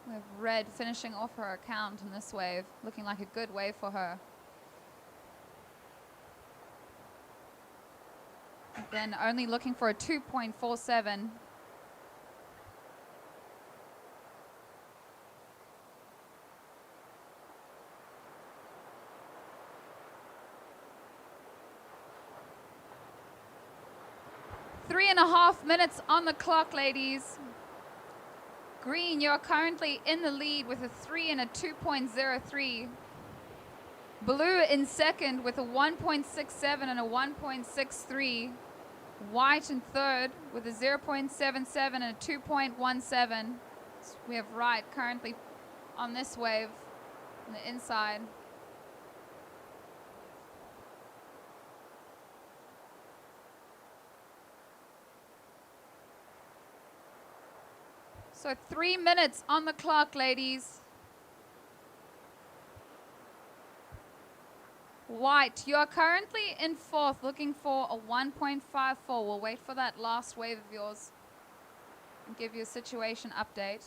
We have red finishing off her account in this wave, looking like a good wave for her. Then only looking for a 2.47. Three and a half minutes on the clock, ladies. Green, you're currently in the lead with a 3 and a 2.03. Blue in second with a 1.67 and a 1.63. White in third with a 0.77 and a 2.17. So we have right currently on this wave on the inside. So 3 minutes on the clock, ladies. White, you are currently in fourth, looking for a 1.54. We'll wait for that last wave of yours and give you a situation update.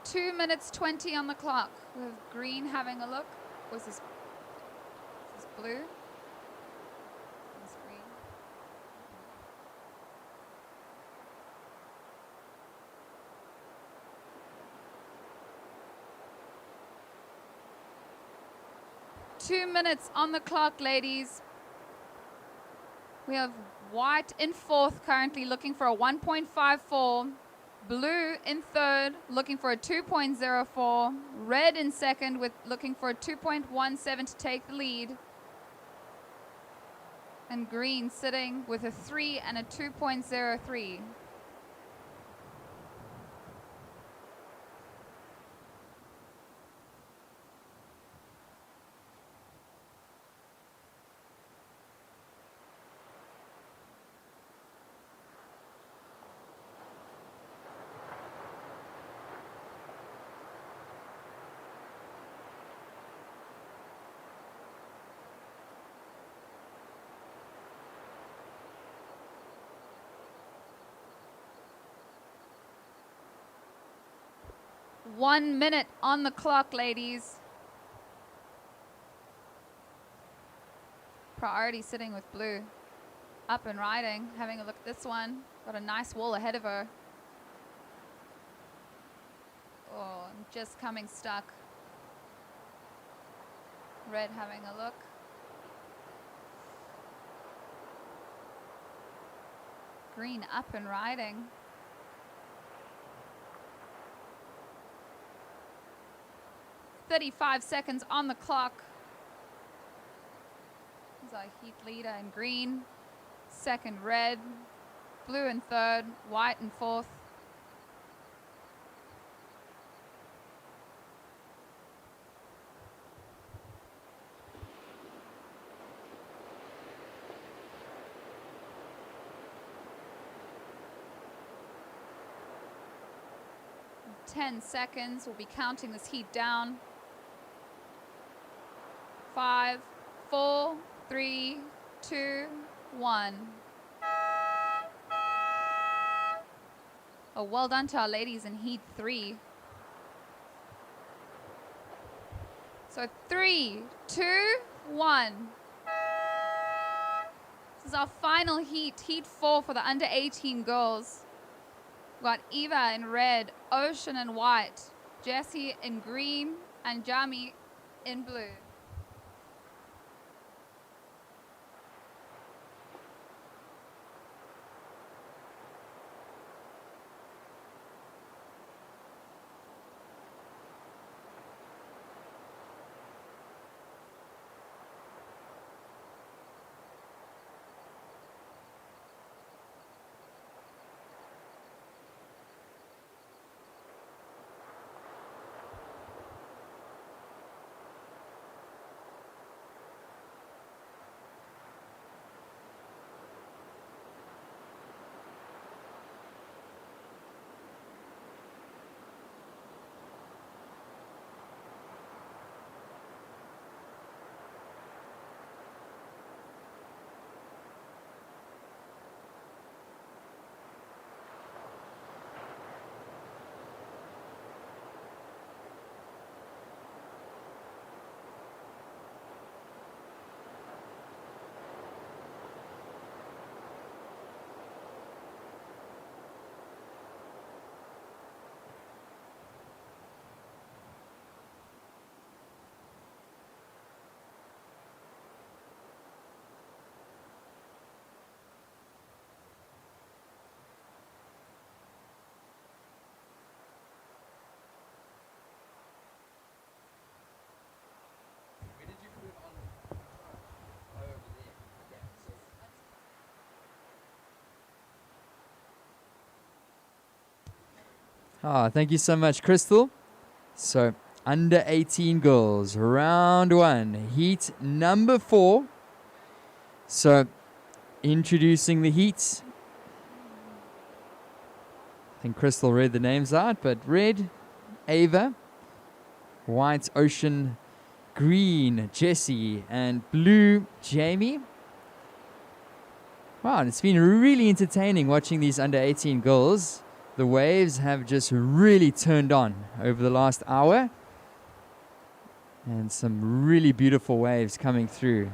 Two minutes 20 on the clock. We have green having a look. Was this blue? This green. Two minutes on the clock, ladies. We have white in fourth, currently looking for a 1.54. Blue in third, looking for a 2.04. Red in second, with looking for a 2.17 to take the lead. And green sitting with a 3 and a 2.03. One minute on the clock, ladies. Priority sitting with blue. Up and riding, having a look at this one. Got a nice wall ahead of her. Oh, I'm just coming stuck. Red having a look. Green up and riding. "35 seconds on the clock." This is our heat leader in green. Second red. Blue in third. White in fourth. In 10 seconds, we'll be counting this heat down. 5, 4, 3, 2, 1. Oh, well done to our ladies in heat 3. So 3, 2, 1. This is our final heat, heat 4 for the under 18 girls. We've got Eva in red, Ocean in white, Jessie in green, and Jami in blue. Thank you so much, Crystal. So, under 18 girls, round 1, heat number 4. So, introducing the heats. I think Crystal read the names out, but red, Ava, white, Ocean, green, Jessie, and blue, Jamie. Wow, it's been really entertaining watching these under 18 girls. The waves have just really turned on over the last hour. And some really beautiful waves coming through.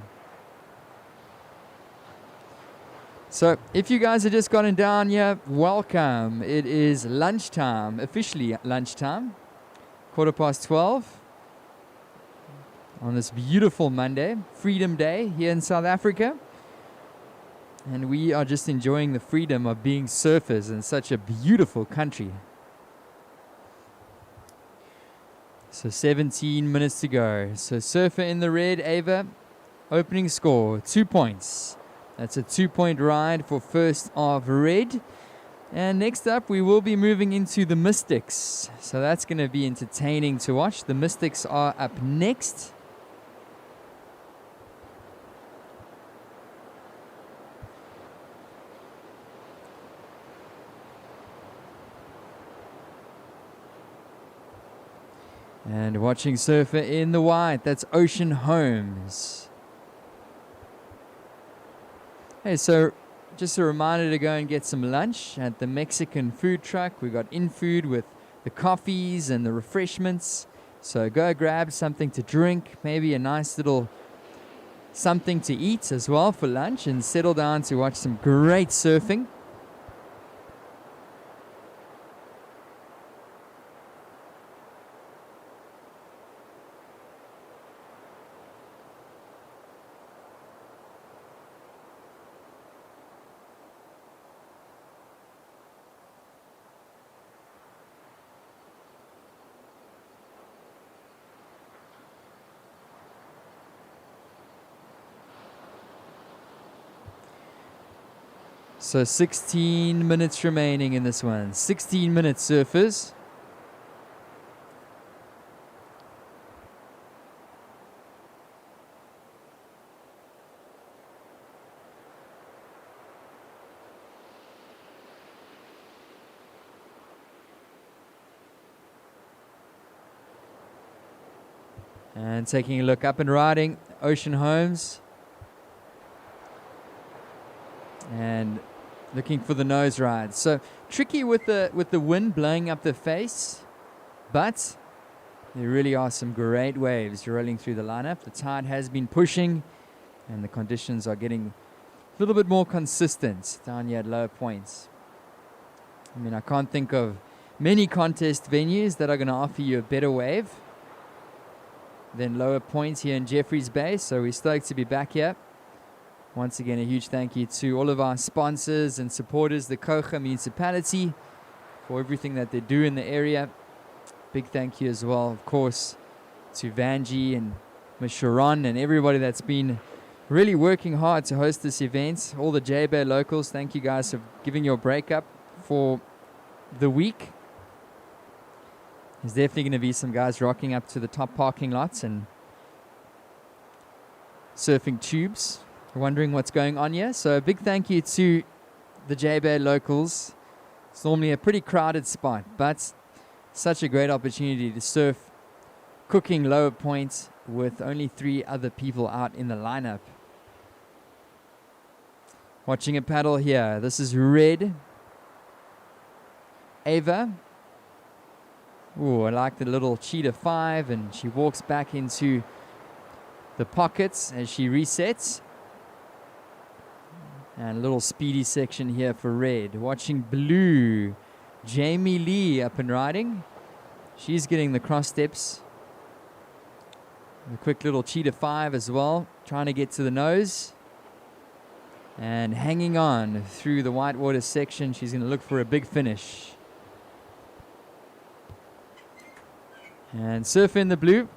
So, if you guys have just gotten down here, welcome. It is lunchtime, officially lunchtime, 12:15 on this beautiful Monday, Freedom Day here in South Africa. And we are just enjoying the freedom of being surfers in such a beautiful country. So 17 minutes to go. So surfer in the red, Ava, opening score, 2 points. That's a 2-point ride for first of red. And next up, we will be moving into the Mystics. So that's going to be entertaining to watch. The Mystics are up next. And watching surfer in the white, that's Ocean Holmes. Hey, so just a reminder to go and get some lunch at the Mexican food truck. We got in-food with the coffees and the refreshments. So go grab something to drink, maybe a nice little something to eat as well for lunch, and settle down to watch some great surfing. So 16 minutes remaining in this one. 16 minutes, surfers. And taking a look, up and riding, Ocean Homes. And looking for the nose ride. So tricky with the wind blowing up the face, but there really are some great waves rolling through the lineup. The tide has been pushing, and the conditions are getting a little bit more consistent down here at lower points. I mean, I can't think of many contest venues that are going to offer you a better wave than lower points here in Jeffreys Bay, so we're stoked to be back here. Once again, a huge thank you to all of our sponsors and supporters, the Kouga Municipality, for everything that they do in the area. Big thank you as well, of course, to Vanji and Ms. Sharon and everybody that's been really working hard to host this event. All the J-Bay locals, thank you guys for giving your breakup for the week. There's definitely going to be some guys rocking up to the top parking lots and surfing tubes, wondering what's going on here. So a big thank you to the J-Bay locals. It's normally a pretty crowded spot, but such a great opportunity to surf cooking lower points with only 3 other people out in the lineup. Watching a paddle here. This is Red. Ava. Ooh, I like the little cheetah 5, and she walks back into the pockets as she resets. And a little speedy section here for Red. Watching Blue. Jamie Lee up and riding. She's getting the cross steps. A quick little cheetah 5 as well, trying to get to the nose. And hanging on through the whitewater section. She's going to look for a big finish. And surf in the blue.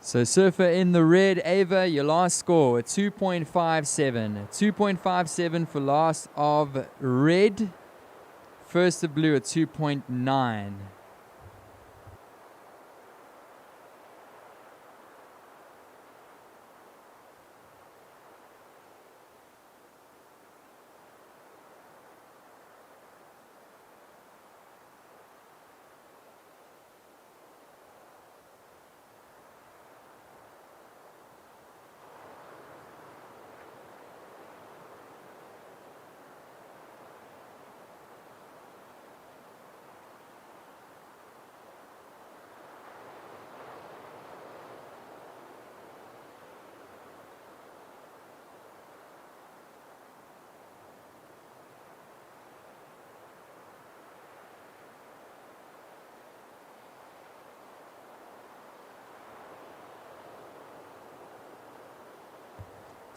So surfer in the red, Ava, your last score, 2.57. 2.57 for last of red. First of blue at 2.9.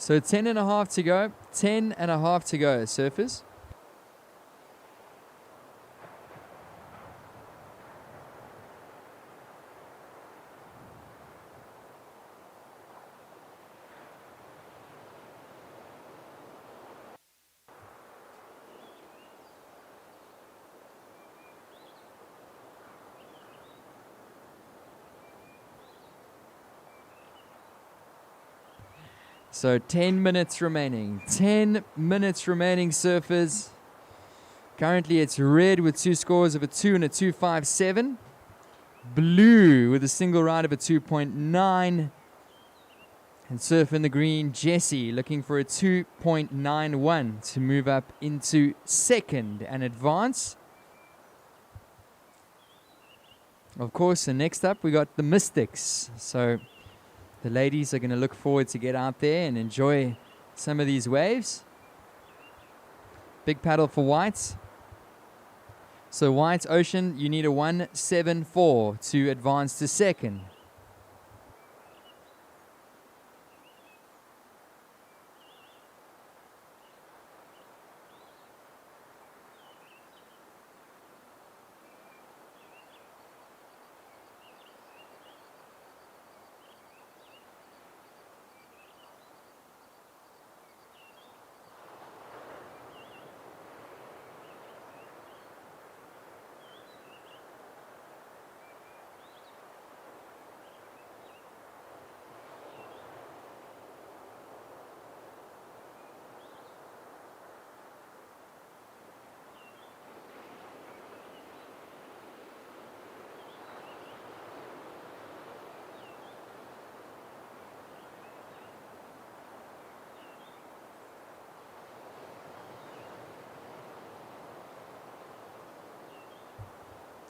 So 10.5 to go. 10.5 to go, surfers. So 10 minutes remaining. 10 minutes remaining, surfers. Currently it's red with 2 scores of a 2 and a 2.57. Blue with a single ride of a 2.9. And surf in the green, Jesse looking for a 2.91 to move up into second and advance. Of course, and next up we got the Mystics. So the ladies are going to look forward to get out there and enjoy some of these waves. Big paddle for whites. So whites ocean, you need a 1.74 to advance to second.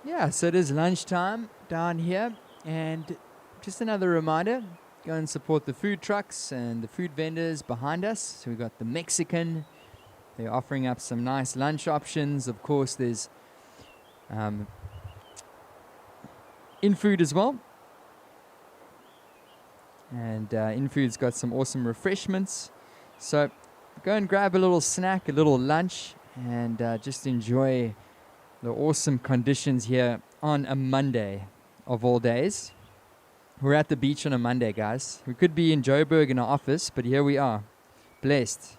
Yeah, so it is lunchtime down here, and just another reminder, go and support the food trucks and the food vendors behind us. So we've got the Mexican, they're offering up some nice lunch options. Of course, there's in-food as well. And in-food's got some awesome refreshments. So go and grab a little snack, a little lunch, and just enjoy the awesome conditions here on a Monday of all days. We're at the beach on a Monday, guys. We could be in Joburg in our office, but here we are. Blessed.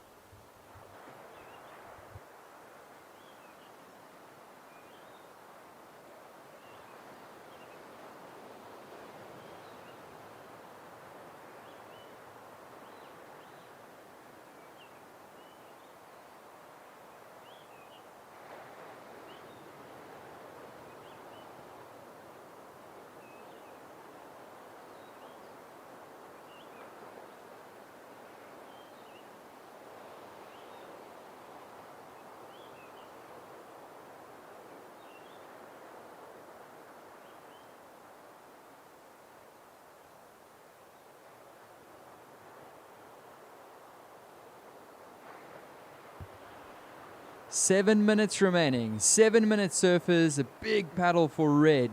Seven minutes remaining. 7 minutes, surfers. A big paddle for red.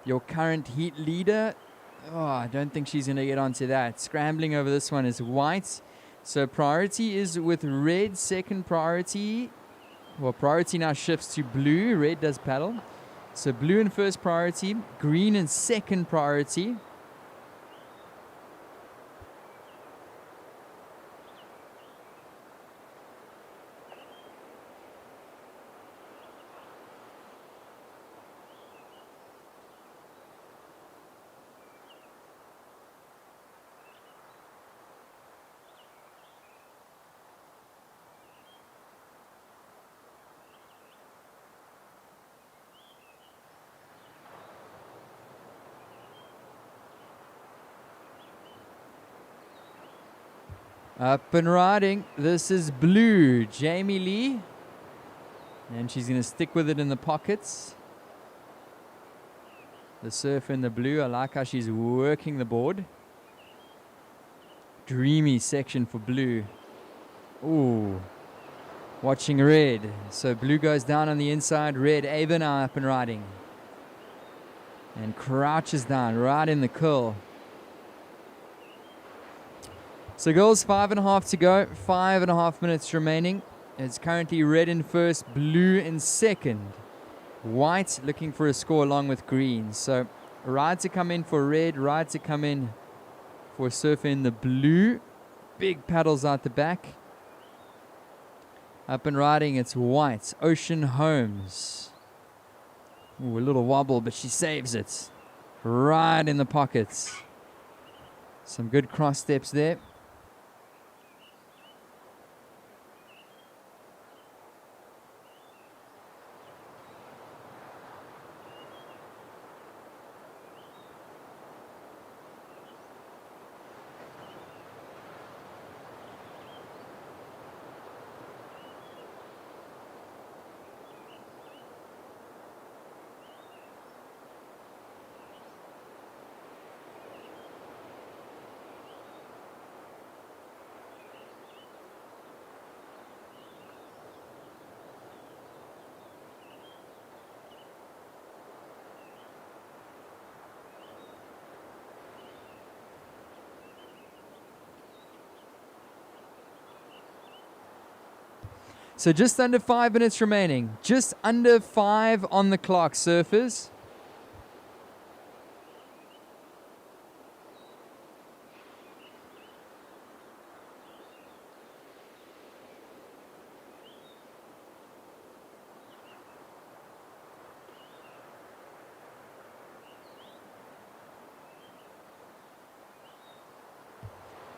Your current heat leader. Oh, I don't think she's going to get onto that. Scrambling over this one is white. So priority is with red. Second priority. Well, priority now shifts to blue. Red does paddle. So blue in first priority. Green in second priority. Up and riding. This is blue. Jamie Lee. And she's going to stick with it in the pockets. The surf in the blue. I like how she's working the board. Dreamy section for blue. Ooh. Watching red. So blue goes down on the inside. Red, Ava now up and riding. And crouches down right in the curl. So girls, 5.5 to go, 5.5 minutes remaining. It's currently red in first, blue in second. White looking for a score along with green. So ride to come in for red, ride to come in for surfer in the blue. Big paddles out the back. Up and riding, it's white, Ocean Holmes. Ooh, a little wobble, but she saves it. Right in the pockets. Some good cross steps there. So just under 5 minutes remaining. Just under 5 on the clock, surfers.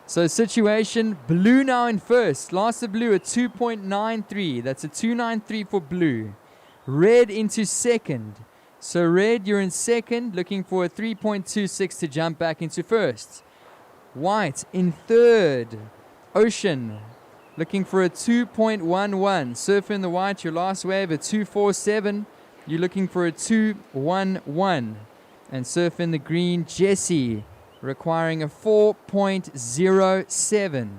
So situation, blue now in first. Last of blue at 2.93. That's a 2.93 for blue. Red into second. So red, you're in second, looking for a 3.26 to jump back into first. White in third. Ocean, looking for a 2.11. Surfer in the white, your last wave at 2.47. You're looking for a 2.11. And surf in the green, Jessie, requiring a 4.07.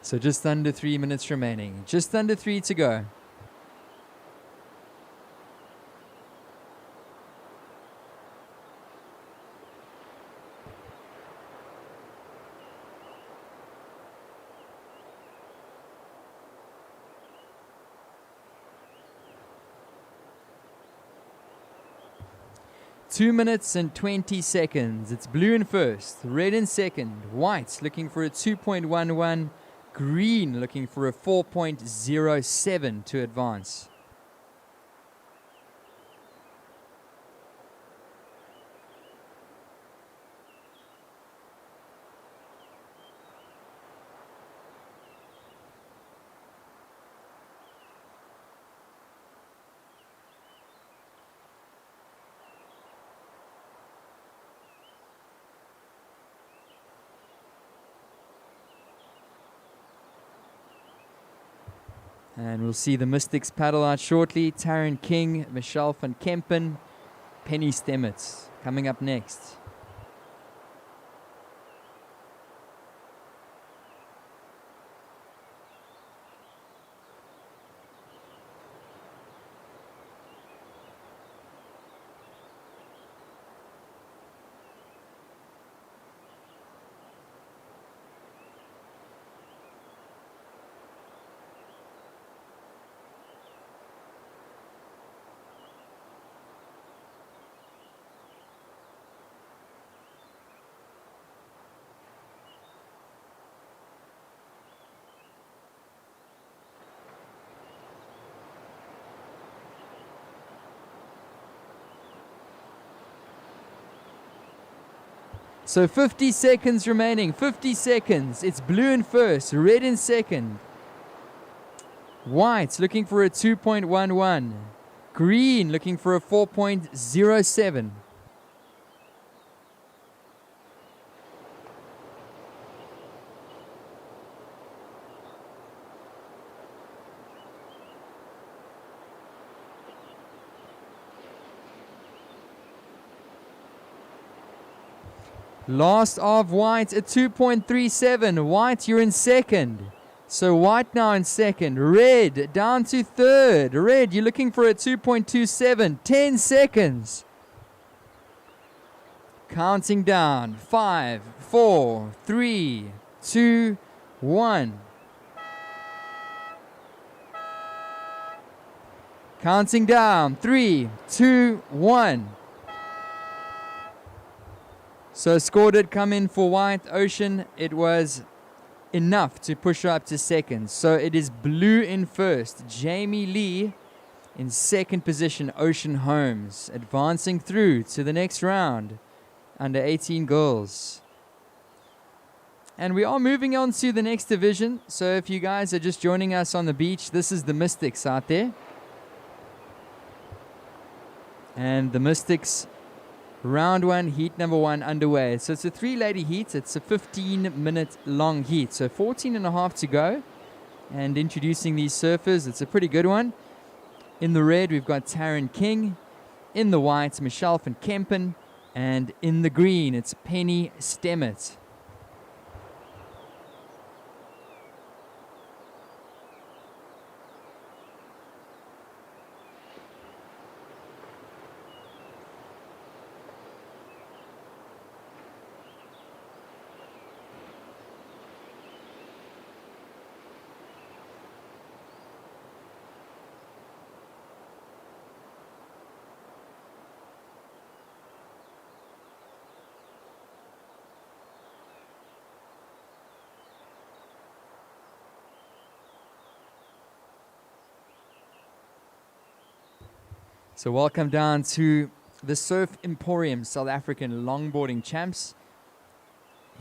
So just under 3 minutes remaining. Just under 3 to go. Two minutes and 20 seconds. It's blue in first, red in second, white looking for a 2.11. Green looking for a 4.07 to advance. And we'll see the Mystics paddle out shortly. Taryn King, Michelle van Kempen, Penny Stemets coming up next. So 50 seconds remaining, 50 seconds. It's blue in first, red in second. White looking for a 2.11. Green looking for a 4.07. Last of white at 2.37. White, you're in second. So white now in second. Red down to third. Red, you're looking for a 2.27. 10 seconds. Counting down. 5, 4, 3, 2, 1. Counting down. 3, 2, 1. So score did come in for White Ocean. It was enough to push her up to second. So it is blue in first. Jamie Lee in second position. Ocean Holmes advancing through to the next round. Under 18 girls. And we are moving on to the next division. So if you guys are just joining us on the beach, this is the Mystics out there. And the Mystics round 1, heat number 1 underway. So it's a 3-lady heat. It's a 15-minute long heat. So 14 and a half to go. And introducing these surfers, it's a pretty good one. In the red, we've got Taryn King. In the white, Michelle van Kempen. And in the green, it's Penny Stemmert. So welcome down to the Surf Emporium, South African longboarding champs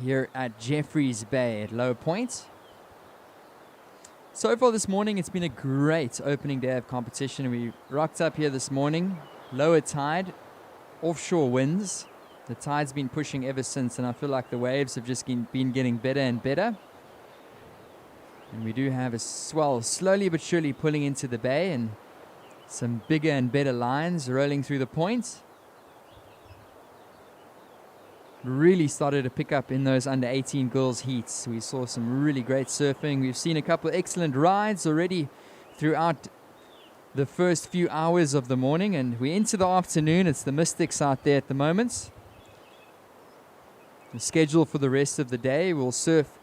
here at Jeffreys Bay at Low Point. So far this morning, it's been a great opening day of competition. We rocked up here this morning, lower tide, offshore winds. The tide's been pushing ever since, and I feel like the waves have just been getting better and better. And we do have a swell slowly but surely pulling into the bay, and some bigger and better lines rolling through the point. Really started to pick up in those under 18 girls heats. We saw some really great surfing. We've seen a couple of excellent rides already throughout the first few hours of the morning, and we're into the afternoon. It's the Mystics out there at the moment. The schedule for the rest of the day, we'll surf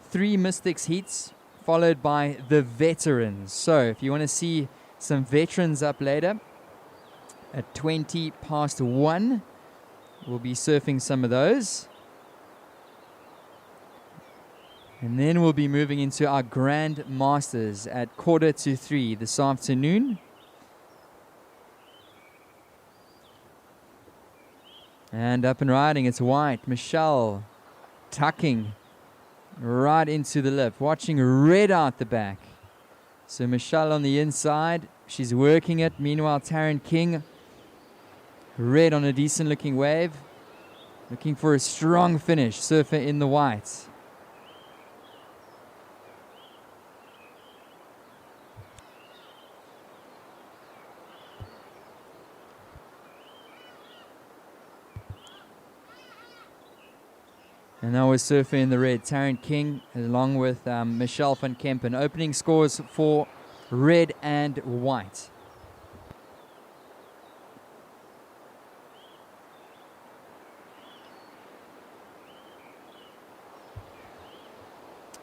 3 Mystics heats followed by the veterans. So if you want to see some veterans up later at 1:20 we'll be surfing some of those, and then we'll be moving into our Grand Masters at 2:45 this afternoon. And up and riding, it's White Michelle tucking right into the lip, watching Red out the back. So Michelle on the inside, she's working it. Meanwhile, Taryn King, Red on a decent looking wave, looking for a strong finish. Surfer in the white. And now we're surfing in the red. Taryn King along with Michelle van Kempen. Opening scores for red and white.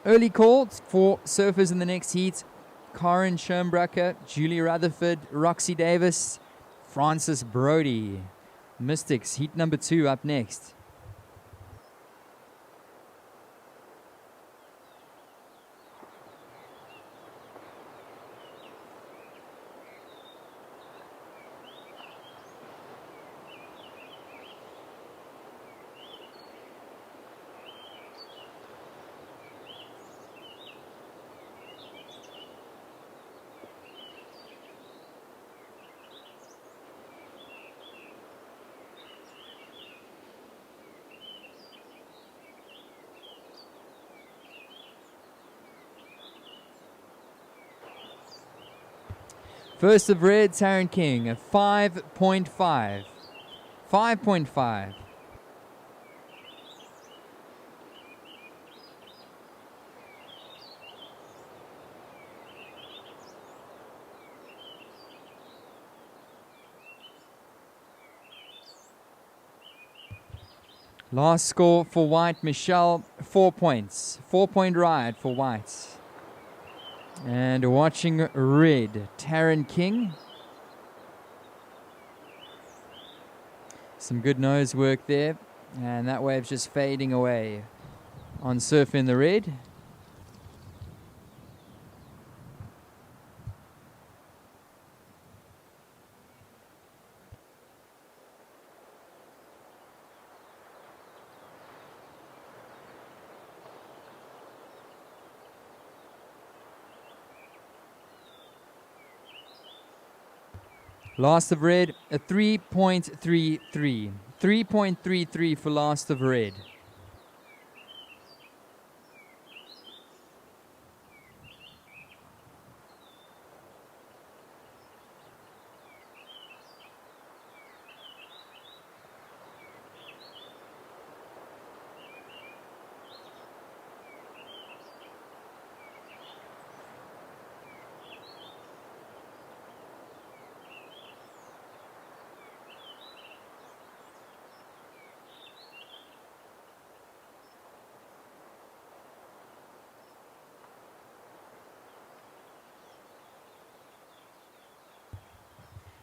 Early call for surfers in the next heat. Karen Schoenbrucker, Julie Rutherford, Roxy Davis, Francis Brody. Mystics, heat number 2 up next. First of red, Taryn King, a 5.5. 5.5. Last score for white, Michelle, 4 points. 4-point ride for white. And watching red, Taryn King. Some good nose work there. And that wave's just fading away on Surf in the red. Last of red, a 3.33. 3.33 for last of red.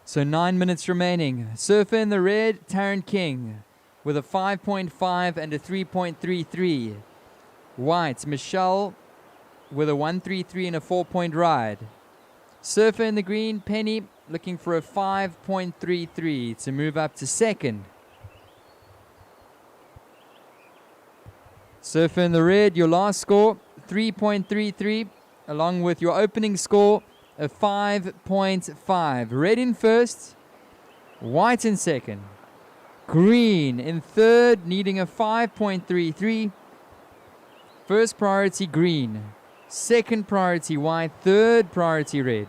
So 9 minutes remaining. Surfer in the red, Taryn King, with a 5.5 and a 3.33. White, Michelle, with a 1.33 and a 4-point ride. Surfer in the green, Penny, looking for a 5.33 to move up to second. Surfer in the red, your last score, 3.33, along with your opening score, a 5.5. Red in first, white in second, green in third, needing a 5.33. First priority green, second priority white, third priority red.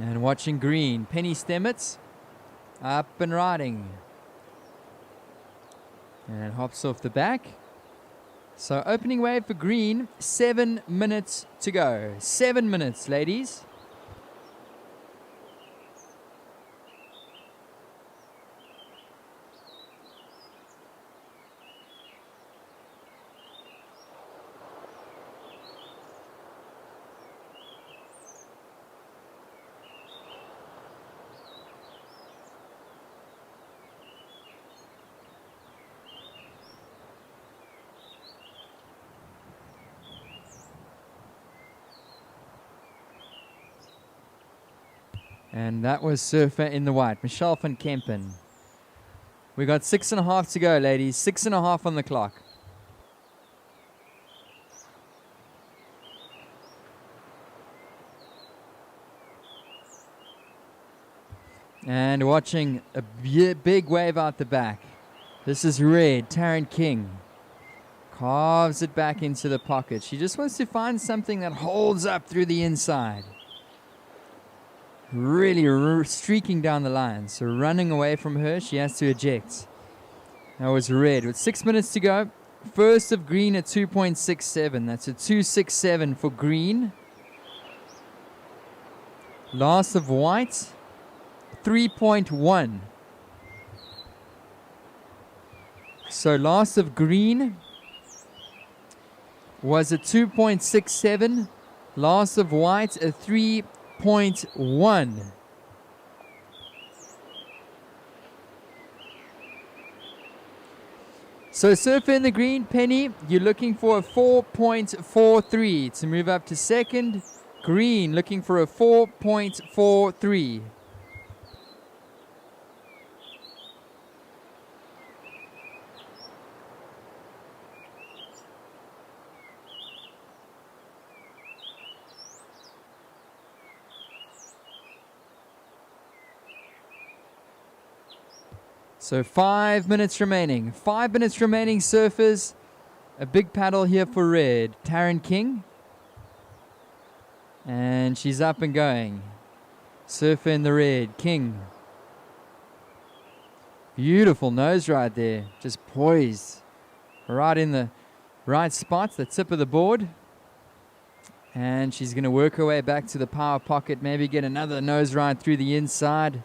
And watching green, Penny Stemets, up and riding. And hops off the back. So opening wave for green, 7 minutes to go. 7 minutes, ladies. And that was Surfer in the white, Michelle van Kempen. We got 6.5 to go, ladies. 6.5 on the clock. And watching a big wave out the back. This is red, Taryn King. Carves it back into the pocket. She just wants to find something that holds up through the inside. Really streaking down the line. So running away from her, she has to eject. That was red. With 6 minutes to go. First of green at 2.67. That's a 2.67 for green. Last of white, 3.1. So last of green was a 2.67. Last of white, a 3.1. So Surfer in the green, Penny, you're looking for a 4.43 to move up to second. Green looking for a 4.43. So 5 minutes remaining. 5 minutes remaining, surfers. A big paddle here for red. Taryn King. And she's up and going. Surfer in the red. King. Beautiful nose ride there. Just poised. Right in the right spot, the tip of the board. And she's going to work her way back to the power pocket. Maybe get another nose ride through the inside.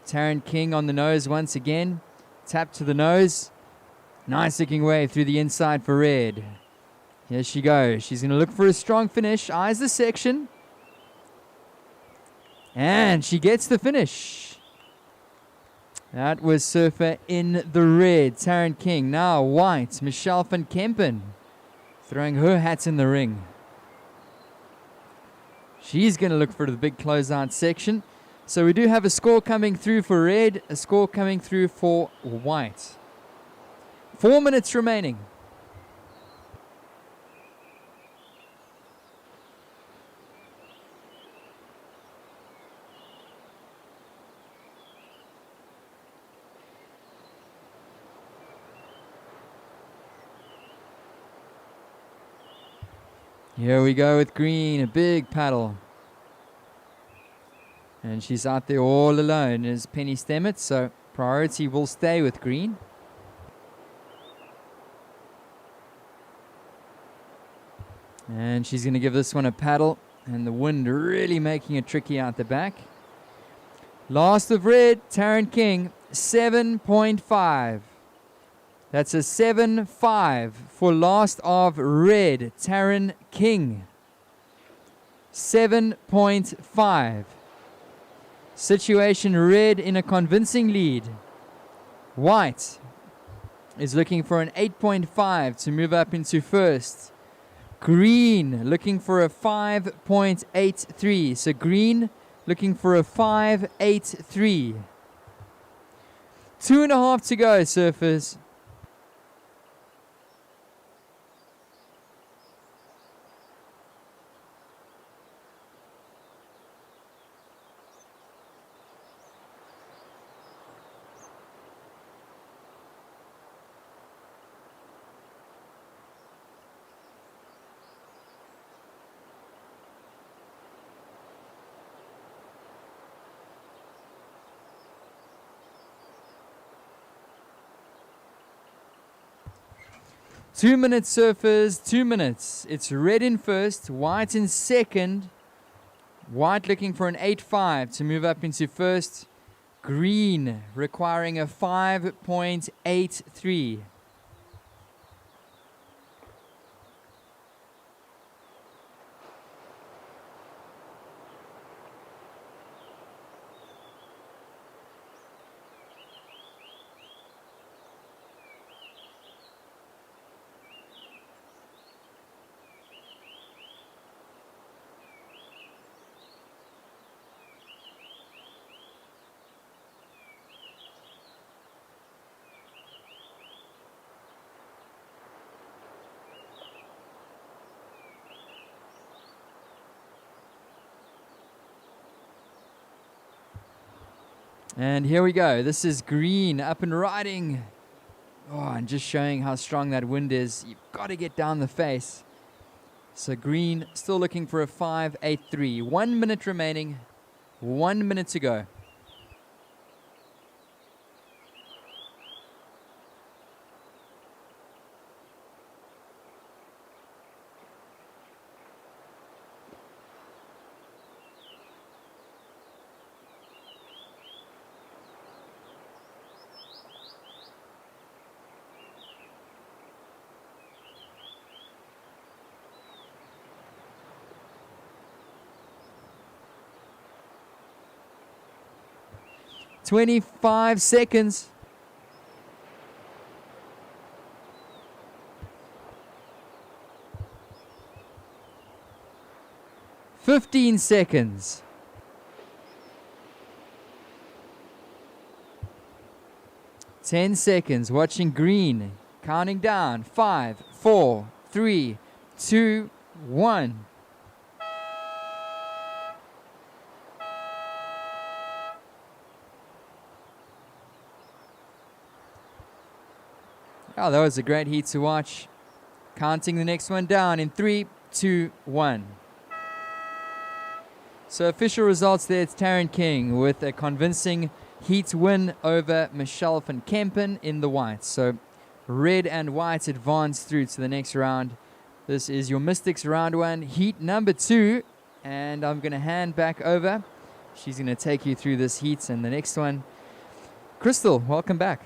Taryn King on the nose once again. Tap to the nose. Nice looking wave through the inside for red. Here she goes. She's going to look for a strong finish. Eyes the section. And she gets the finish. That was surfer in the red, Taryn King. Now white, Michelle van Kempen, throwing her hat in the ring. She's going to look for the big closeout section. So we do have a score coming through for red, a score coming through for white. 4 minutes remaining. Here we go with green, a big paddle. And she's out there all alone as Penny Stemmet, so priority will stay with green. And she's going to give this one a paddle, and the wind really making it tricky out the back. Last of red, Taryn King, 7.5. That's a 7.5 for last of red, Taryn King. 7.5. Situation red in a convincing lead. White is looking for an 8.5 to move up into first. Green looking for a 5.83. So green looking for a 5.83. 2.5 to go, surfers. Two minutes, surfers, 2 minutes. It's red in first, white in second. White looking for an 8.5 to move up into first. Green requiring a 5.83. And here we go. This is green up and riding. Oh, and just showing how strong that wind is. You've got to get down the face. So green still looking for a 5.83. 1 minute remaining. 1 minute to go. "25 seconds. 15 seconds. 10 seconds. Watching green. Counting down. 5, 4, 3, 2, 1. Oh, that was a great heat to watch. Counting the next one down in 3, 2, 1. So official results there, it's Taryn King with a convincing heat win over Michelle van Kempen in the whites. So red and white advance through to the next round. This is your Mystics round 1, heat number 2. And I'm going to hand back over. She's going to take you through this heat and the next one. Crystal, welcome back.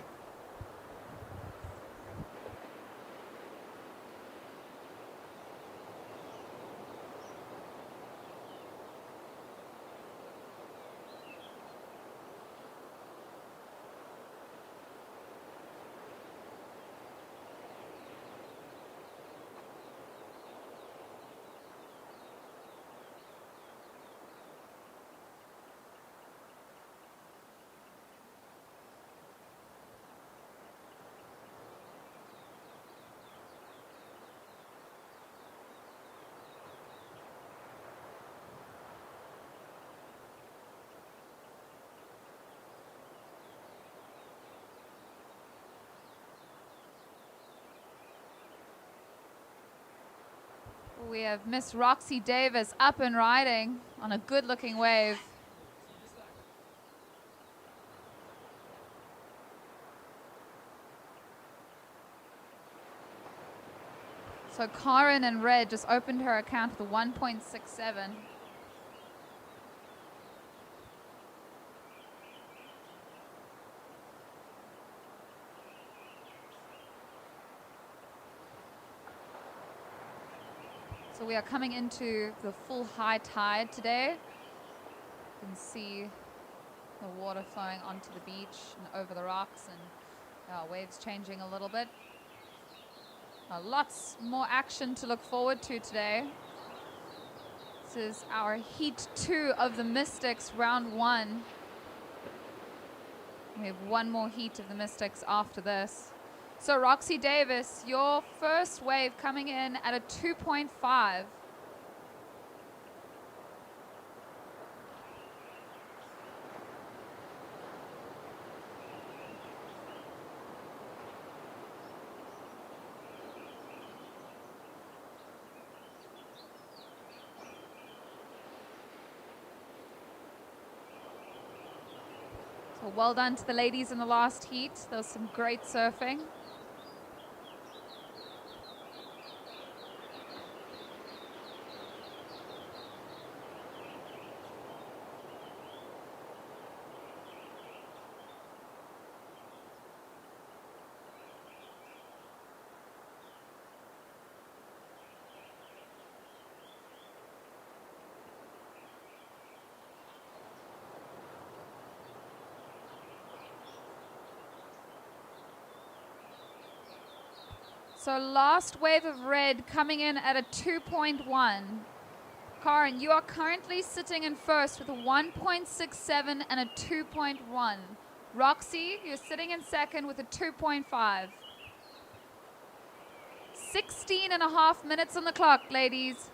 We have Miss Roxy Davis up and riding on a good-looking wave. So Karen in red just opened her account with a 1.67. So we are coming into the full high tide today. You can see the water flowing onto the beach and over the rocks, and waves changing a little bit. Lots more action to look forward to today. This is our heat 2 of the Mystics round 1. We have one more heat of the Mystics after this. So Roxy Davis, your first wave coming in at a 2.5. So well done to the ladies in the last heat. There was some great surfing. So last wave of red coming in at a 2.1. Karen, you are currently sitting in first with a 1.67 and a 2.1. Roxy, you're sitting in second with a 2.5. 16 and a half minutes on the clock, ladies.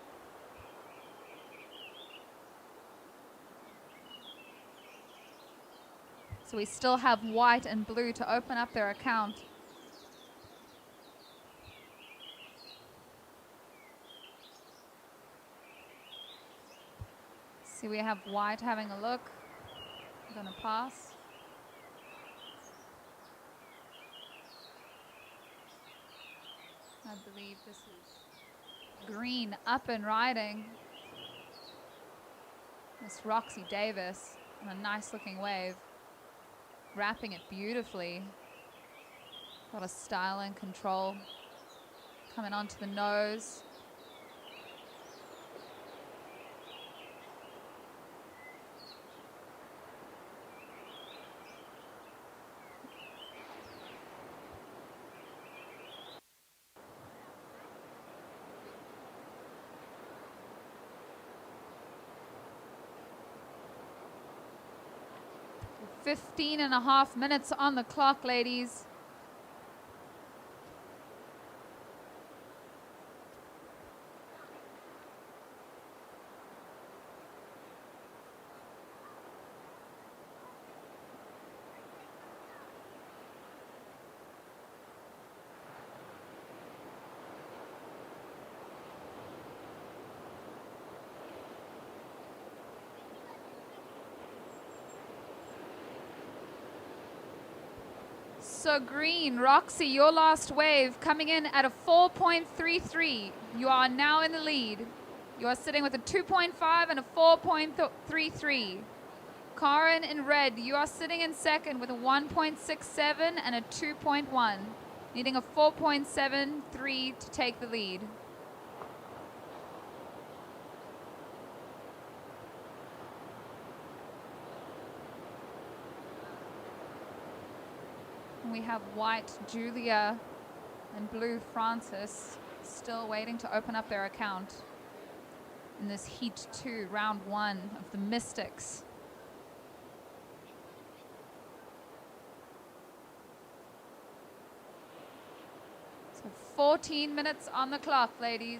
So we still have white and blue to open up their account. See, we have white having a look. I'm gonna pass. I believe this is green up and riding. Miss Roxy Davis on a nice looking wave. Wrapping it beautifully. Got a style and control. Coming onto the nose. 15.5 minutes on the clock, ladies. So green, Roxy, your last wave coming in at a 4.33. You are now in the lead. You are sitting with a 2.5 and a 4.33. Karen in red, you are sitting in second with a 1.67 and a 2.1. Needing a 4.73 to take the lead. We have white Julia and blue Francis still waiting to open up their account in this heat 2, round 1 of the Mystics. So 14 minutes on the clock, ladies.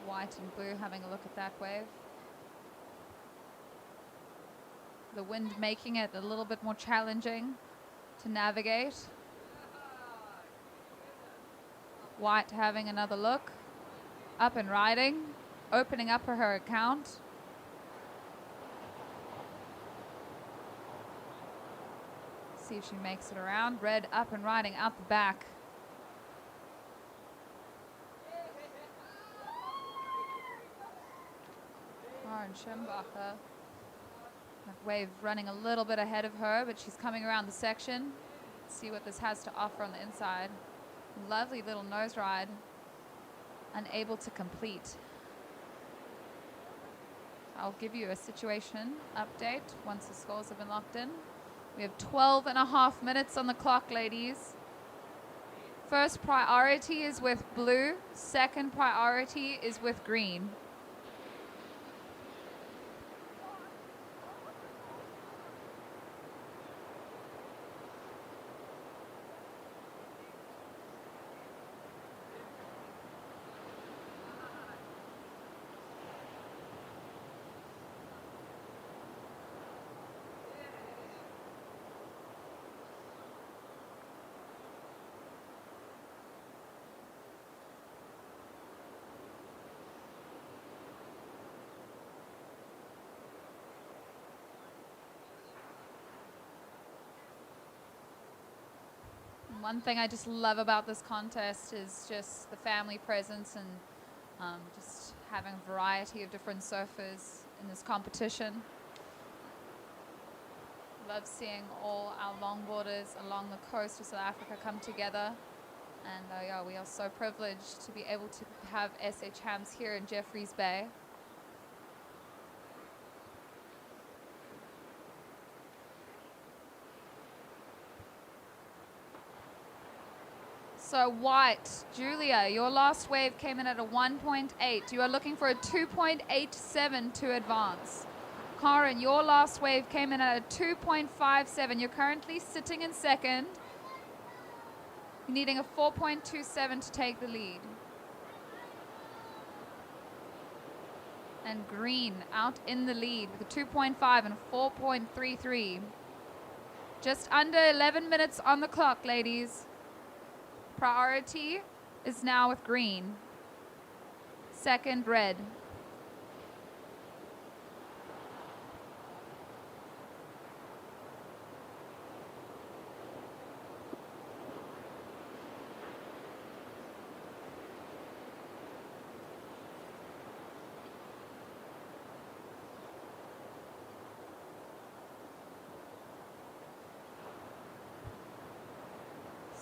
White and blue having a look at that wave. The wind making it a little bit more challenging to navigate. White having another look. Up and riding. Opening up her account. See if she makes it around. Red up and riding out the back. Karen Schembacher. That wave running a little bit ahead of her, but she's coming around the section. Let's see what this has to offer on the inside. Lovely little nose ride. Unable to complete. I'll give you a situation update once the scores have been locked in. We have 12.5 minutes on the clock, ladies. First priority is with blue. Second priority is with green. One thing I just love about this contest is just the family presence and just having a variety of different surfers in this competition. Love seeing all our longboarders along the coast of South Africa come together. And yeah, we are so privileged to be able to have SA Champs here in Jeffreys Bay. So white, Julia, your last wave came in at a 1.8. You are looking for a 2.87 to advance. Karen, your last wave came in at a 2.57. You're currently sitting in second. You're needing a 4.27 to take the lead. And green out in the lead with a 2.5 and a 4.33. Just under 11 minutes on the clock, ladies. Priority is now with green. Second, red.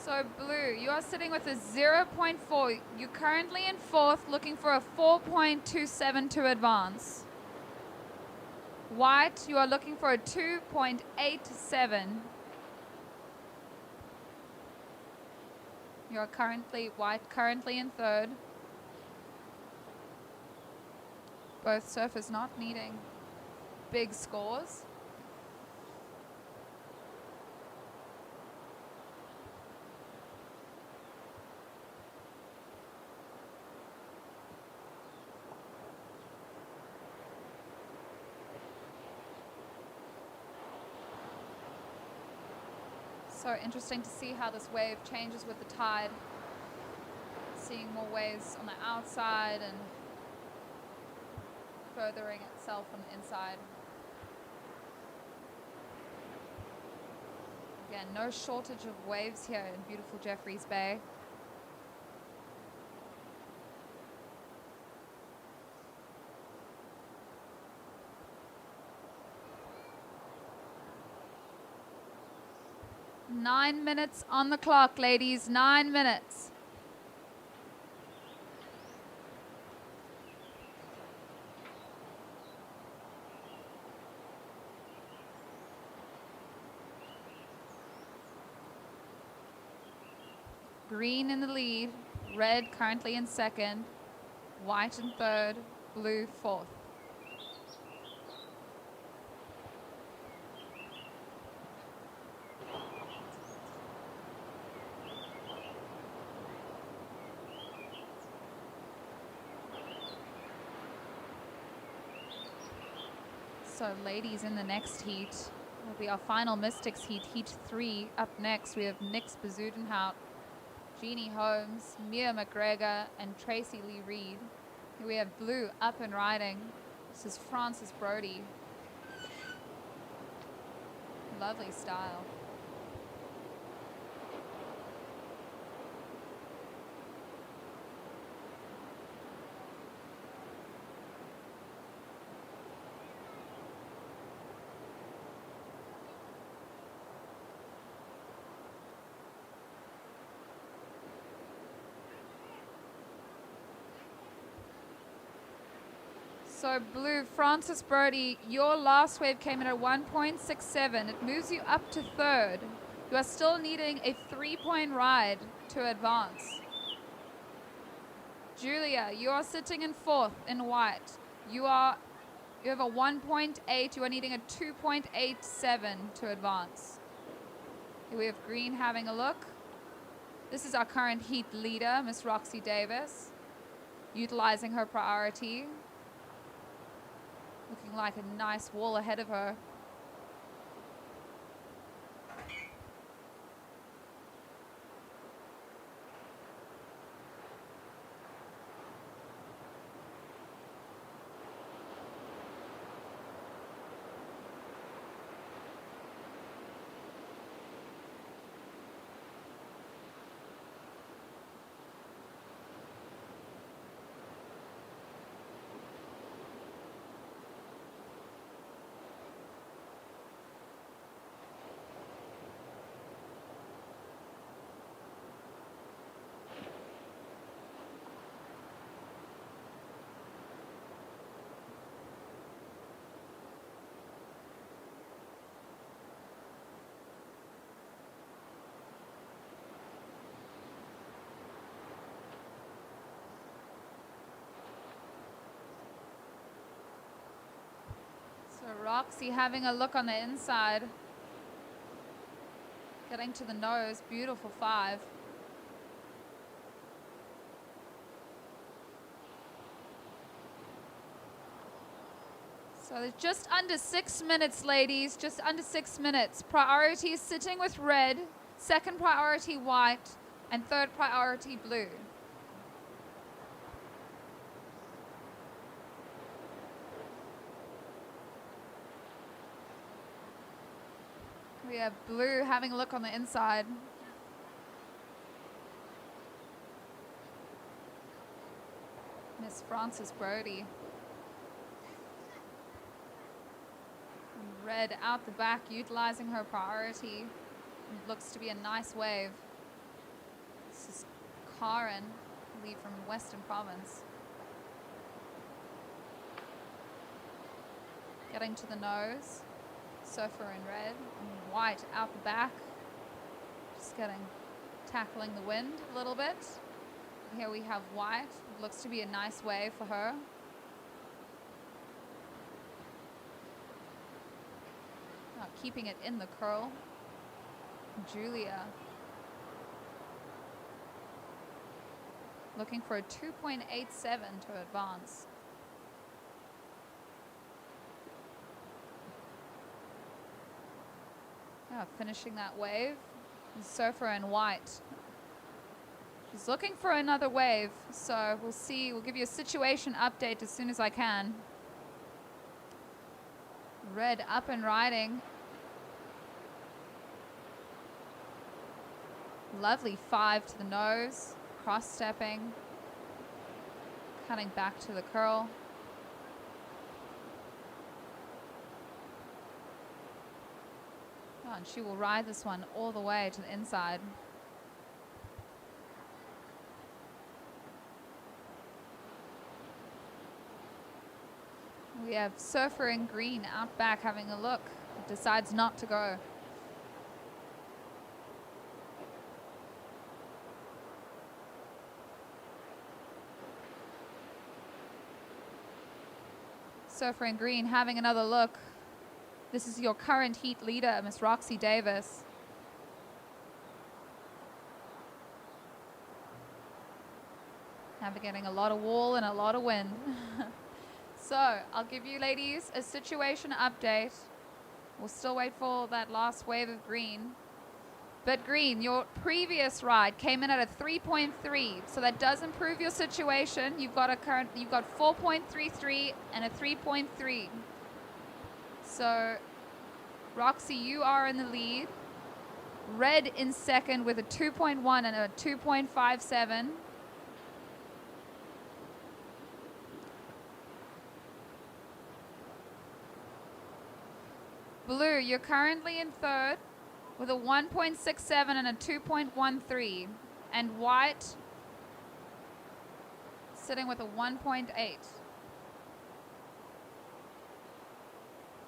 So blue, you are sitting with a 0.4. You're currently in fourth, looking for a 4.27 to advance. White, you are looking for a 2.87. You are currently in third. Both surfers not needing big scores. So interesting to see how this wave changes with the tide. Seeing more waves on the outside and furthering itself on the inside. Again, no shortage of waves here in beautiful Jeffreys Bay. Nine minutes on the clock, ladies. 9 minutes. Green in the lead, red currently in second, white in third, blue fourth. So ladies, in the next heat will be our final Mystics heat, heat 3. Up next we have Nix Bezuidenhout, Jeannie Holmes, Mia McGregor, and Tracy Lee Reed. Here we have blue up and riding. This is Frances Brody. Lovely style. So blue, Frances Brody, your last wave came in at 1.67. It moves you up to third. You are still needing a 3-point ride to advance. Julia, you are sitting in fourth in white. You have a 1.8. You are needing a 2.87 to advance. Here we have green having a look. This is our current heat leader, Miss Roxy Davis, utilizing her priority. Looking like a nice wall ahead of her. So Roxy having a look on the inside. Getting to the nose, beautiful 5. So there's just under 6 minutes, ladies, just under 6 minutes. Priority is sitting with red, second priority white, and third priority blue. We have blue having a look on the inside. Miss Frances Brody. And red out the back, utilizing her priority. It looks to be a nice wave. This is Karen, lead from Western Province. Getting to the nose. Surfer in red and white out the back. Just tackling the wind a little bit. Here we have white. Looks to be a nice wave for her. Keeping it in the curl. Julia. Looking for a 2.87 to advance. Finishing that wave. Surfer in white. She's looking for another wave, so we'll see. We'll give you a situation update as soon as I can. Red up and riding. Lovely 5 to the nose. Cross-stepping. Cutting back to the curl. And she will ride this one all the way to the inside. We have Surfer in green out back having a look. Decides not to go. Surfer in green having another look. This is your current heat leader, Miss Roxy Davis. Navigating a lot of wall and a lot of wind. So, I'll give you ladies a situation update. We'll still wait for that last wave of green. But green, your previous ride came in at a 3.3, so that does improve your situation. You've got 4.33 and a 3.3. So, Roxy, you are in the lead. Red in second with a 2.1 and a 2.57. Blue, you're currently in third with a 1.67 and a 2.13. And white, sitting with a 1.8.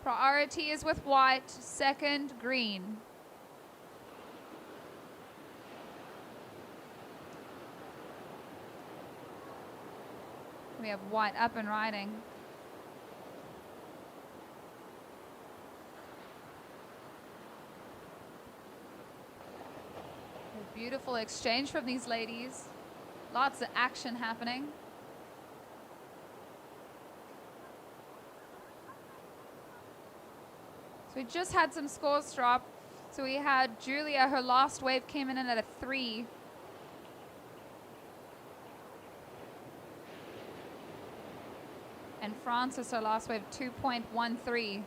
Priority is with white, second green. We have white up and riding. A beautiful exchange from these ladies. Lots of action happening. So we just had some scores drop. So we had Julia, her last wave came in at a 3. And Francis, her last wave, 2.13.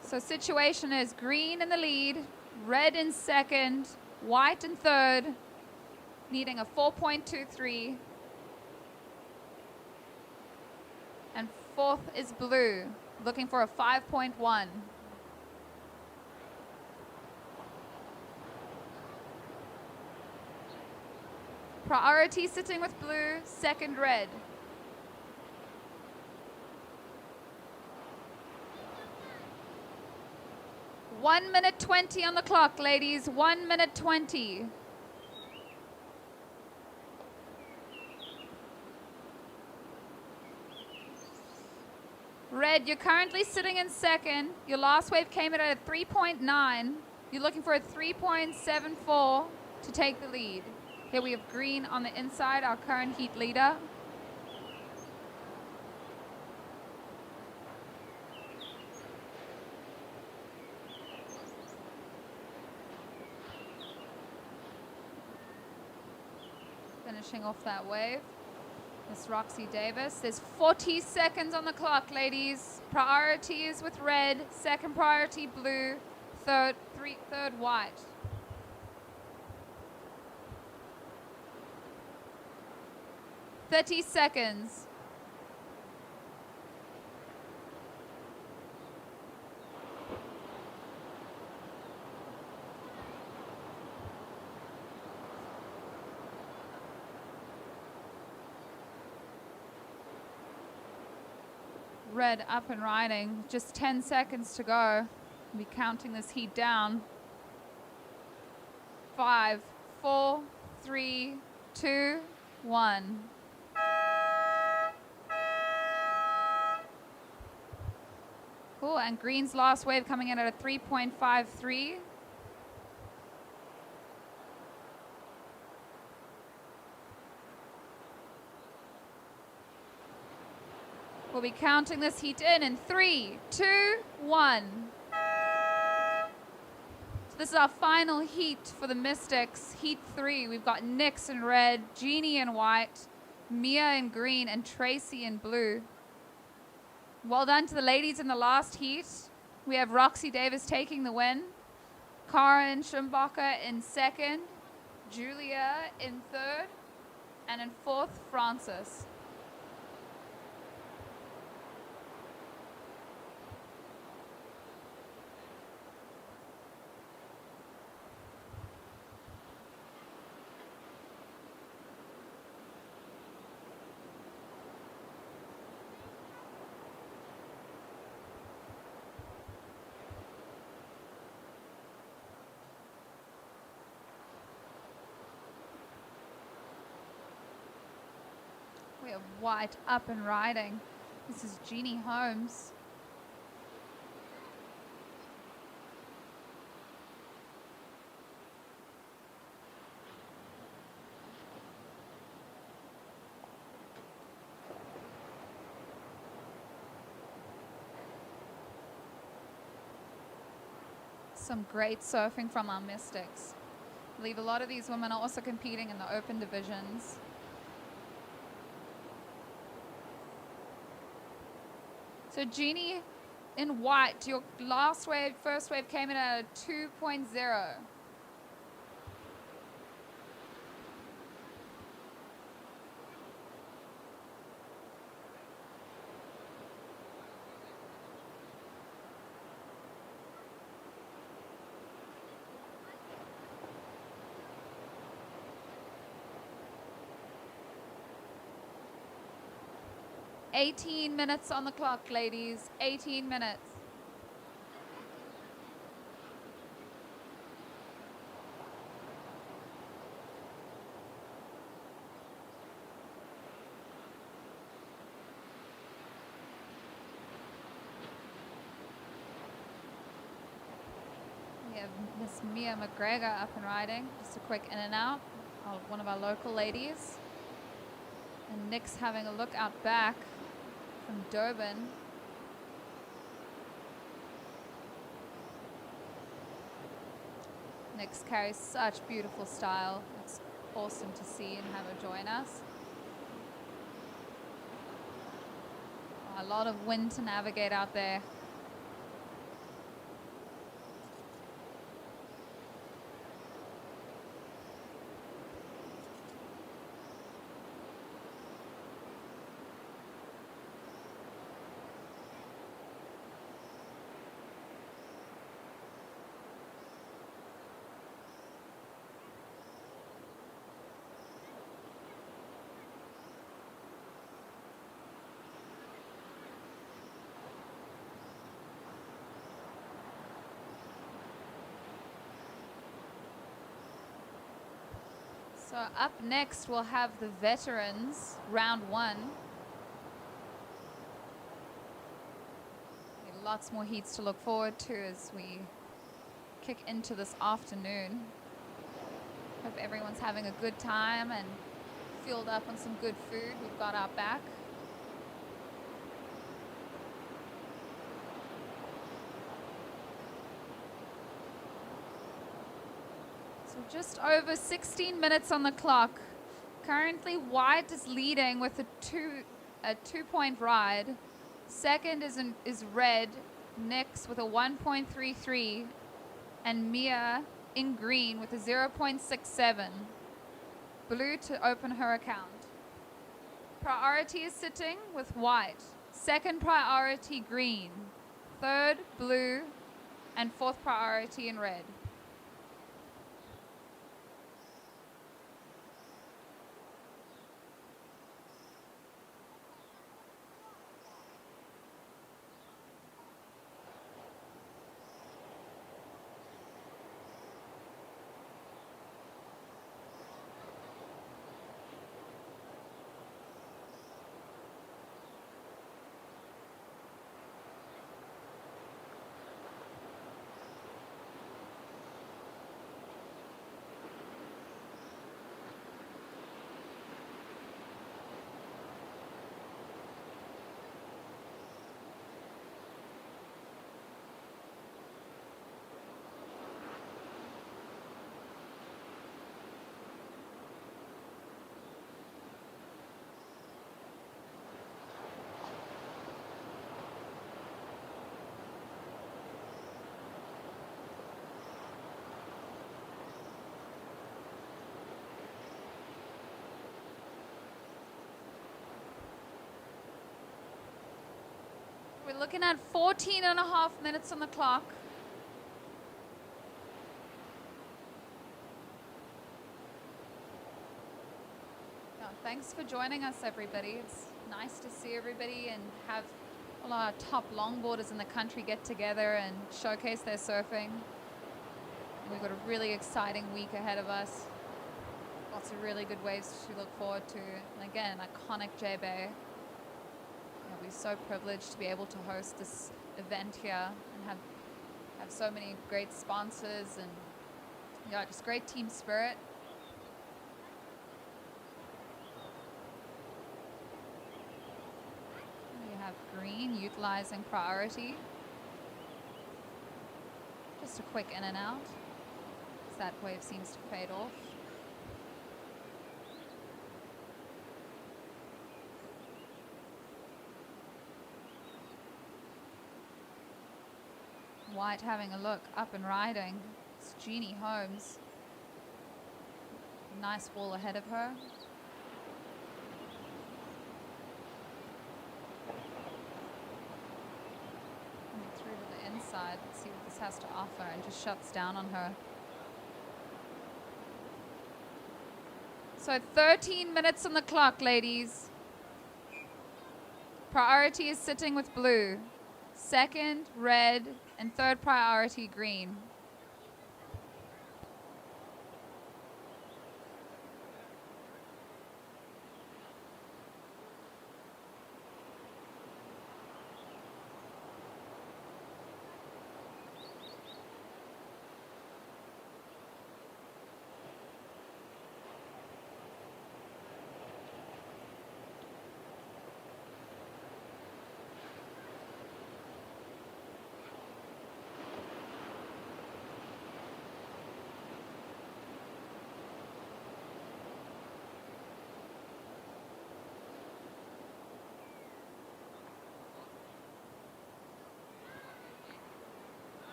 So situation is green in the lead, red in second, white in third, needing a 4.23. And fourth is blue, looking for a 5.1. Priority sitting with blue, second red. One minute 20 on the clock, ladies. 1 minute 20. Red, you're currently sitting in second. Your last wave came in at a 3.9. You're looking for a 3.74 to take the lead. Here we have green on the inside, our current heat leader. Finishing off that wave. Miss Roxy Davis. There's 40 seconds on the clock, ladies. Priority is with red, second priority blue, third white. "30 seconds. red up and riding. Just 10 seconds to go. We'll be counting this heat down. 5, 4, 3, 2, 1. Cool, and green's last wave coming in at a 3.53. We'll be counting this heat in 3, 2, 1. So this is our final heat for the Mystics. Heat 3. We've got Nix in red, Jeannie in white, Mia in green, and Tracy in blue. Well done to the ladies in the last heat. We have Roxy Davis taking the win, Karen Schumbacher in second, Julia in third, and in fourth, Francis. We have white up and riding. This is Jeannie Holmes. Some great surfing from our Mystics. I believe a lot of these women are also competing in the open divisions. So Jeannie in white, your last wave, first wave came in at a 2.0. "18 minutes on the clock, ladies. 18 minutes. We have Miss Mia McGregor up and riding. Just a quick in and out of one of our local ladies. And Nick's having a look out back from Durban. Nix carries such beautiful style. It's awesome to see and have her join us. A lot of wind to navigate out there. So up next, we'll have the veterans, round one. Lots more heats to look forward to as we kick into this afternoon. Hope everyone's having a good time and fueled up on some good food we've got our back. Just over 16 minutes on the clock. Currently, white is leading with a 2-point ride. Second is red, Nix with a 1.33, and Mia in green with a 0.67. Blue to open her account. Priority is sitting with white. Second priority green. Third blue, and fourth priority in red. We're looking at 14 and a half minutes on the clock. Yeah, thanks for joining us, everybody. It's nice to see everybody and have all our top longboarders in the country get together and showcase their surfing. And we've got a really exciting week ahead of us. Lots of really good waves to look forward to. And again, iconic J-Bay. We're so privileged to be able to host this event here and have so many great sponsors and yeah, just great team spirit. You have green utilizing priority. Just a quick in and out as that wave seems to fade off. White having a look, up and riding. It's Jeannie Holmes. Nice wall ahead of her. Coming through to the inside. Let's see what this has to offer, and just shuts down on her. So 13 minutes on the clock, ladies. Priority is sitting with blue. Second, red, and third priority, green.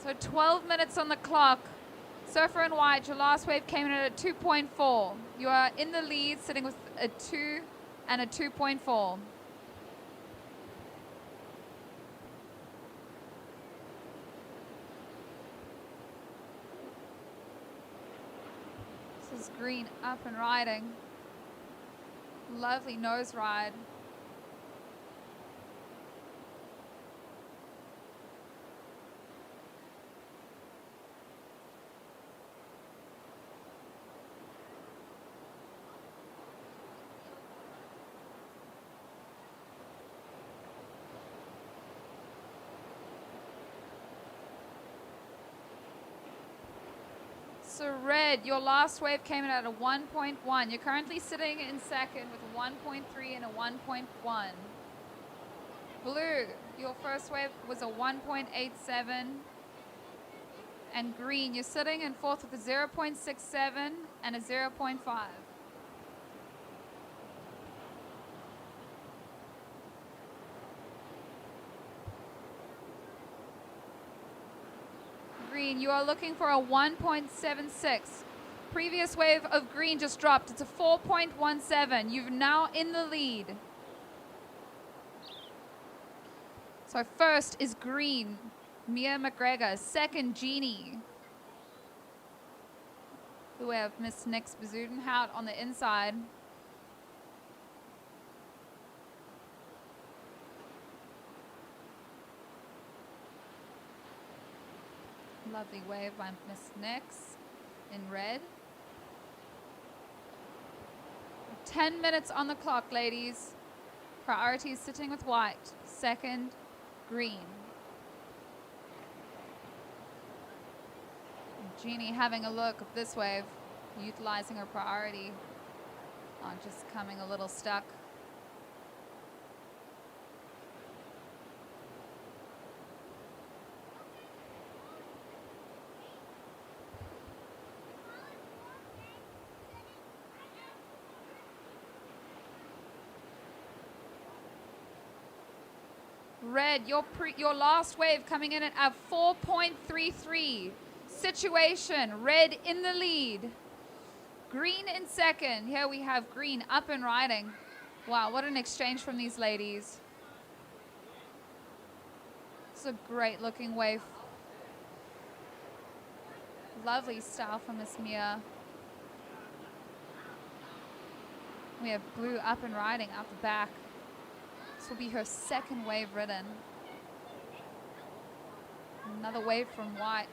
So 12 minutes on the clock. Surfer in white, your last wave came in at a 2.4. You are in the lead, sitting with a 2 and a 2.4. This is green up and riding. Lovely nose ride. So red, your last wave came in at a 1.1. You're currently sitting in second with a 1.3 and a 1.1. Blue, your first wave was a 1.87. And green, you're sitting in fourth with a 0.67 and a 0.5. Green, you are looking for a 1.76. Previous wave of green just dropped. It's a 4.17. You're now in the lead. So first is green, Mia McGregor. Second, Jeannie. We have Miss Nix Bezudenhout on the inside. Lovely wave by Miss Nix in red. 10 minutes on the clock, ladies. Priority is sitting with white. Second, green. Jeannie having a look at this wave, utilizing her priority. Just coming a little stuck. Red, your last wave coming in at 4.33. Situation, red in the lead. Green in second. Here we have green up and riding. Wow, what an exchange from these ladies. It's a great looking wave. Lovely style from Miss Mia. We have blue up and riding out the back. This will be her second wave ridden. Another wave from white.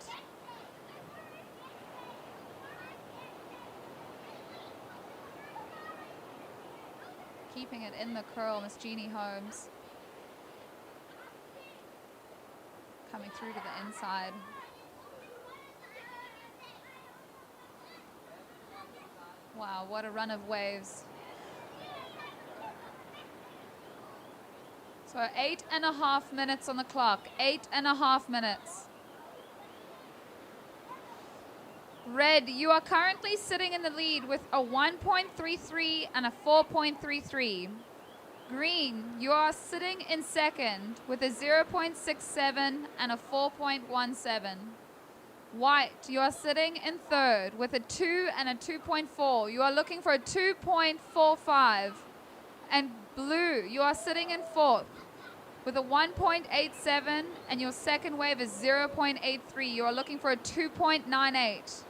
Keeping it in the curl, Miss Jeannie Holmes. Coming through to the inside. Wow, what a run of waves. So 8.5 minutes on the clock. 8.5 minutes. Red, you are currently sitting in the lead with a 1.33 and a 4.33. Green, you are sitting in second with a 0.67 and a 4.17. White, you are sitting in third with a 2 and a 2.4. You are looking for a 2.45. And blue, you are sitting in fourth with a 1.87 and your second wave is 0.83. You are looking for a 2.98.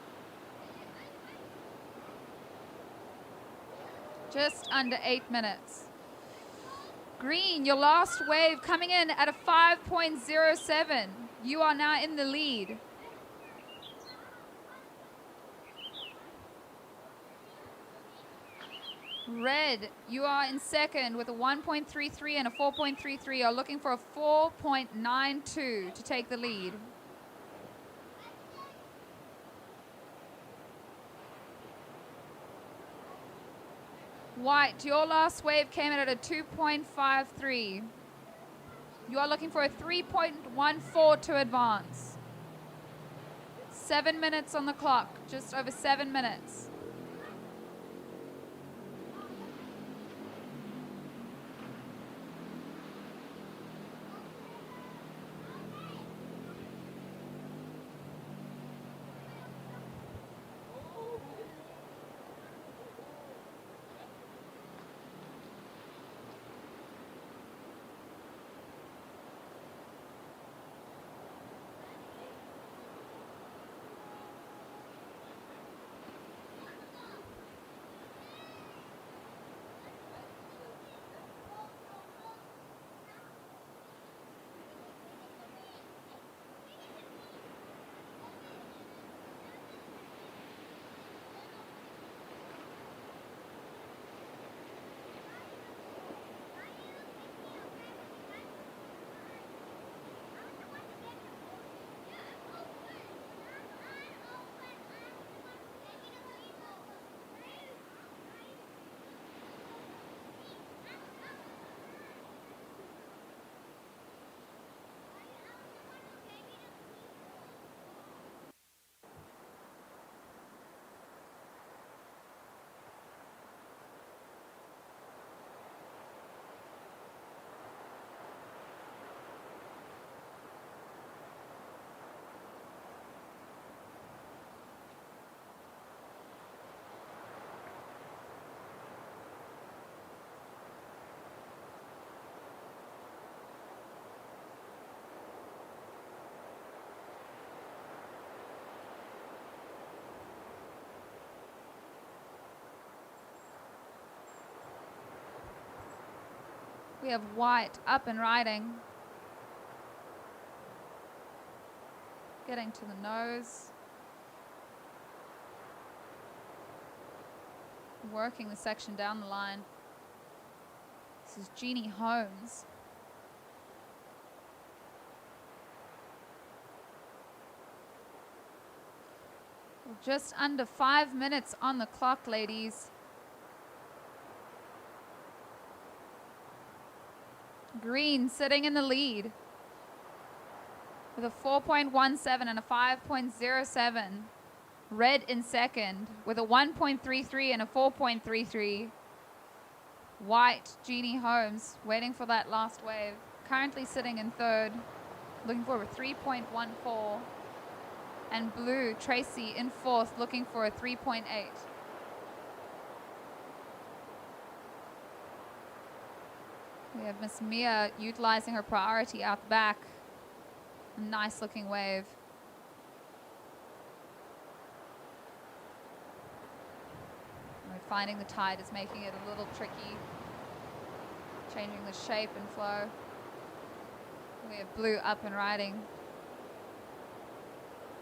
Just under 8 minutes. Green, your last wave coming in at a 5.07. You are now in the lead. Red, you are in second with a 1.33 and a 4.33. You're looking for a 4.92 to take the lead. White, your last wave came in at a 2.53. You are looking for a 3.14 to advance. 7 minutes on the clock, just over 7 minutes. We have white up and riding. Getting to the nose. Working the section down the line. This is Jeannie Holmes. We're just under 5 minutes on the clock, ladies. Green sitting in the lead with a 4.17 and a 5.07. Red in second with a 1.33 and a 4.33. White, Jeannie Holmes, waiting for that last wave, currently sitting in third, looking for a 3.14. And blue, Tracy, in fourth, looking for a 3.8. We have Miss Mia utilizing her priority out the back. A nice looking wave. We're finding the tide is making it a little tricky. Changing the shape and flow. We have blue up and riding.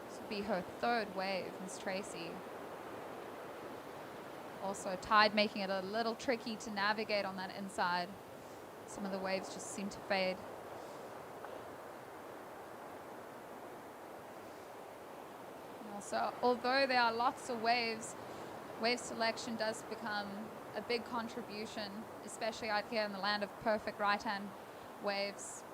This will be her third wave, Miss Tracy. Also tide making it a little tricky to navigate on that inside. Some of the waves just seem to fade. And also, although there are lots of waves, wave selection does become a big contribution, especially out here in the land of perfect right-hand waves.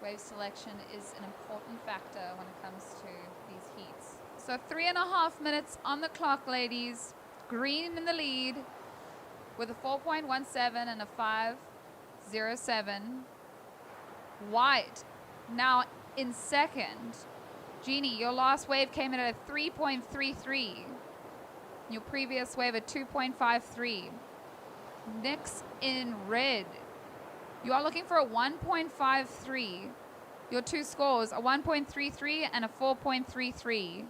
Wave selection is an important factor when it comes to these heats. So 3.5 minutes on the clock, ladies. Green in the lead with a 4.17 and a 5.07. White now in second. Jeannie, your last wave came in at a 3.33. Your previous wave at 2.53. Nick's in red. You are looking for a 1.53. Your two scores, a 1.33 and a 4.33.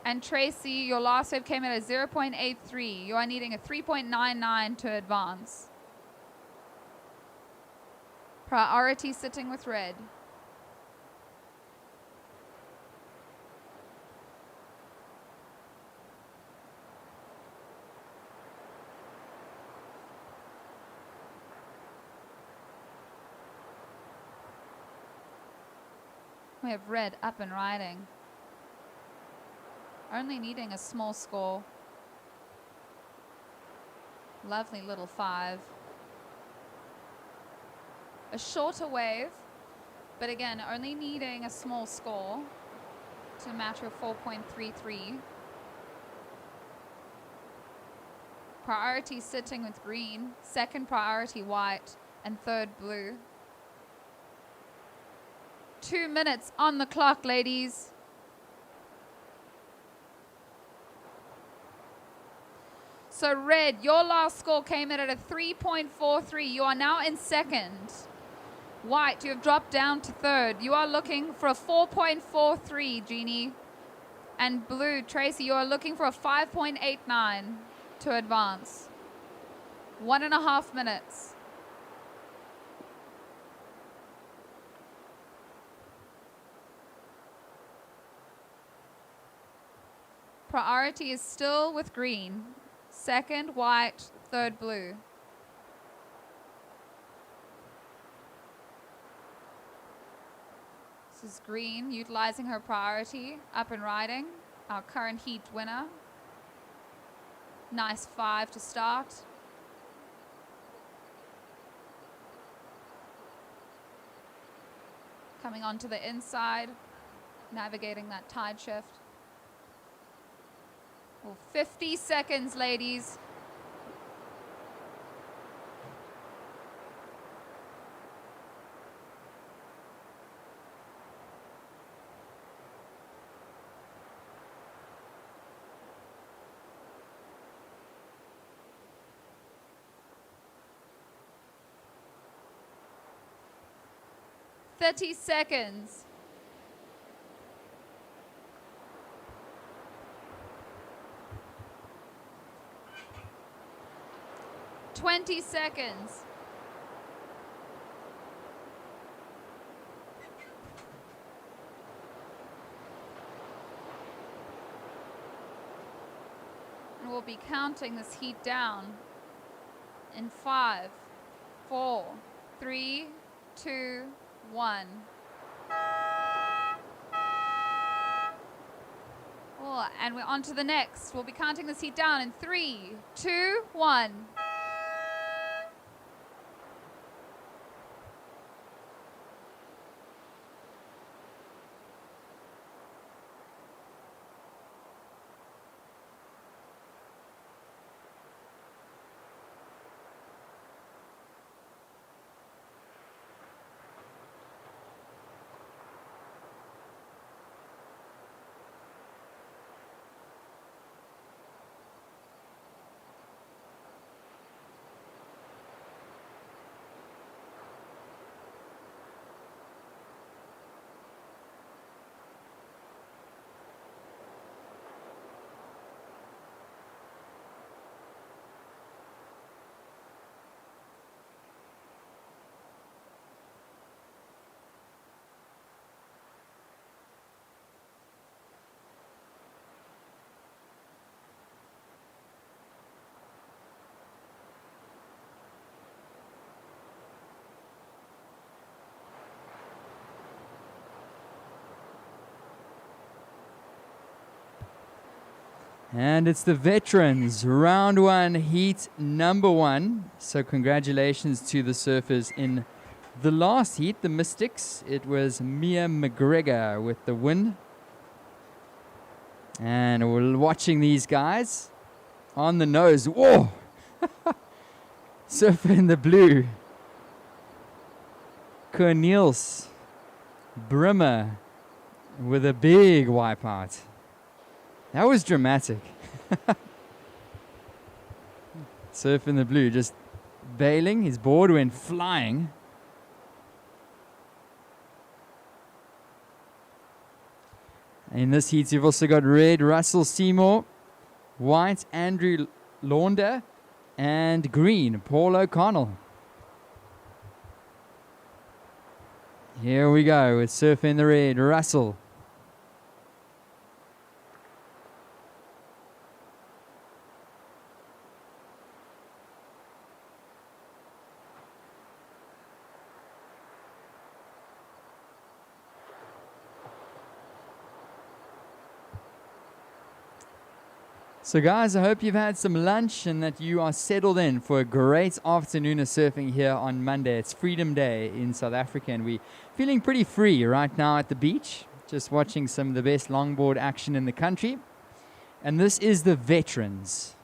And Tracy, your last wave came in at a 0.83. You are needing a 3.99 to advance. Priority sitting with red. We have red up and riding. Only needing a small score. Lovely little 5. A shorter wave, but again, only needing a small score to match your 4.33. Priority sitting with green, second priority white, and third blue. 2 minutes on the clock, ladies. So red, your last score came in at a 3.43. You are now in second. White, you have dropped down to third. You are looking for a 4.43, Jeannie. And blue, Tracy, you are looking for a 5.89 to advance. 1.5 minutes. Priority is still with green. Second, white, third, blue. This is green, utilizing her priority, up and riding, our current heat winner. Nice 5 to start. Coming onto the inside, navigating that tide shift. Well, 50 seconds, ladies. Seconds. 20 seconds. And we'll be counting this heat down in 5, 4, 3, 2, 1. Oh, and we're on to the next. We'll be counting this heat down in 3, 2, 1. And it's the veterans, round one, heat number one. So congratulations to the surfers in the last heat, the Mystics. It was Mia McGregor with the win. And we're watching these guys on the nose. Whoa! Surfer in the blue. Cornelius Brimmer with a big wipeout. That was dramatic. Surf in the blue, just bailing. His board went flying. In this heat, you've also got red, Russell Seymour, white, Andrew Launder, and green, Paul O'Connell. Here we go with surf in the red, Russell. So guys, I hope you've had some lunch and that you are settled in for a great afternoon of surfing here on Monday. It's Freedom Day in South Africa and we're feeling pretty free right now at the beach, just watching some of the best longboard action in the country. And this is the veterans.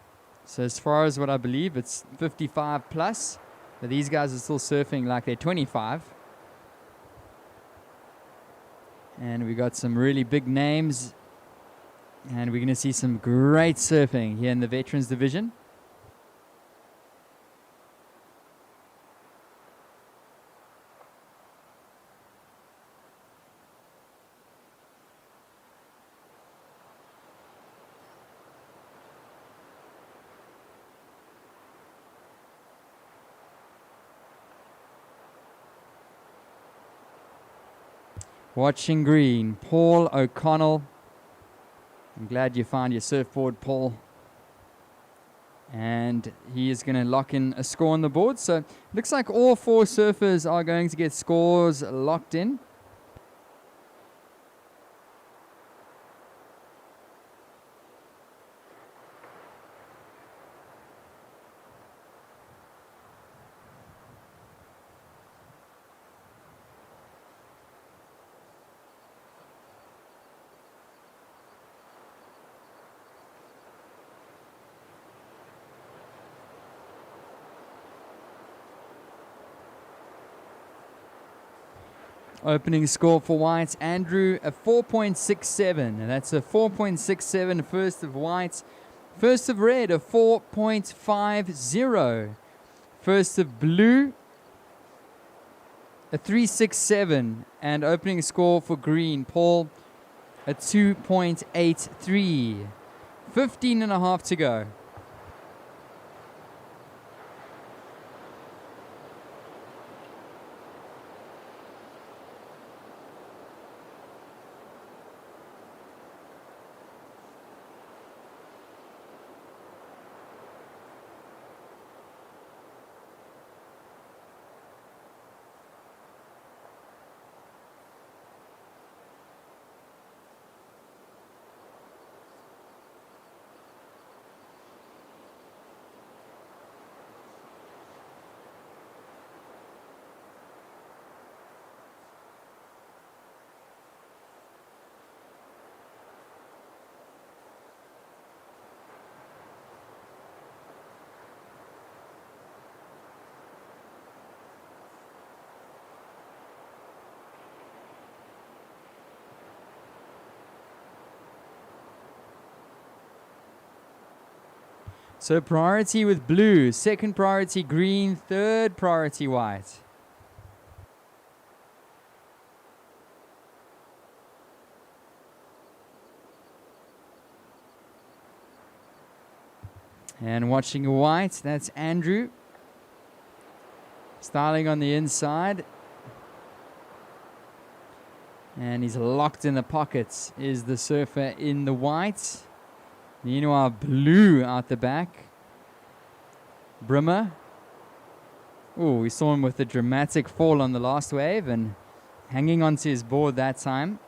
So as far as what I believe, it's 55 plus, but these guys are still surfing like they're 25. And we got some really big names. And we're going to see some great surfing here in the Veterans Division. Watching green, Paul O'Connell. I'm glad you found your surfboard, Paul. And he is going to lock in a score on the board. So looks like all four surfers are going to get scores locked in. Opening score for whites, Andrew, a 4.67. And that's a 4.67 first of whites. First of red, a 4.50. First of blue, a 3.67. And opening score for green, Paul, a 2.83. 15 and a half to go. So priority with blue, second priority green, third priority white. And watching white, that's Andrew. Styling on the inside. And he's locked in the pockets, is the surfer in the white. Meanwhile, blue out the back. Brimmer. Oh, we saw him with a dramatic fall on the last wave and hanging onto his board that time.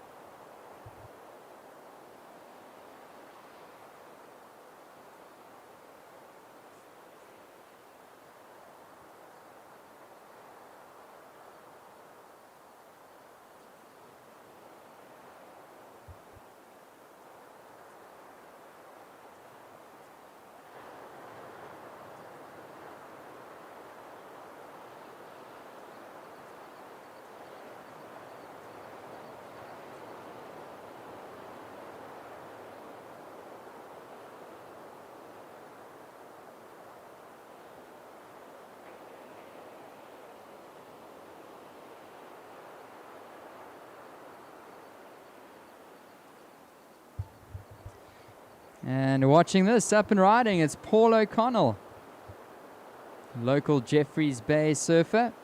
And watching this, up and riding, it's Paul O'Connell, local Jeffreys Bay surfer.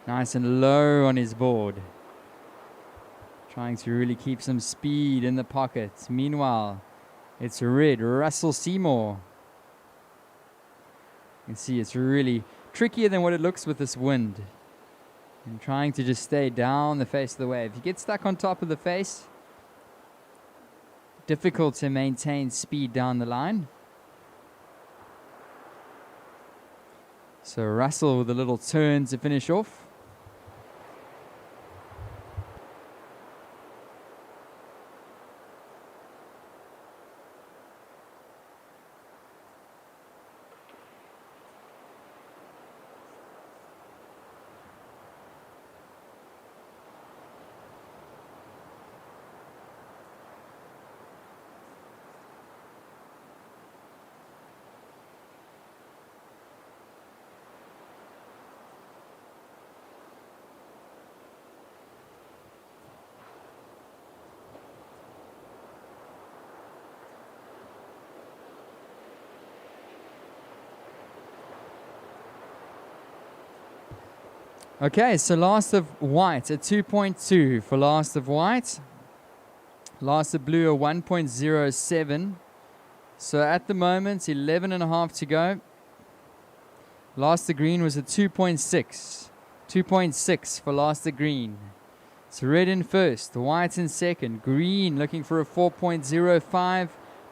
Nice and low on his board. Trying to really keep some speed in the pocket. Meanwhile, it's red, Russell Seymour. You can see it's really trickier than what it looks with this wind. And trying to just stay down the face of the wave. If you get stuck on top of the face, difficult to maintain speed down the line. So Russell with a little turn to finish off. Okay, so last of white, a 2.2 for last of white. Last of blue, a 1.07. So at the moment, 11 and a half to go. Last of green was a 2.6. 2.6 for last of green. So red in first, white in second, green looking for a 4.05,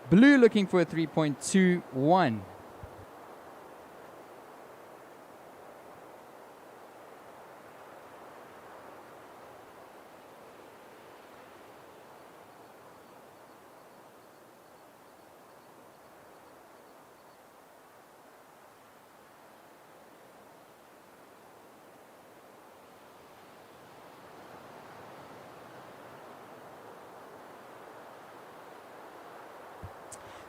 blue looking for a 3.21.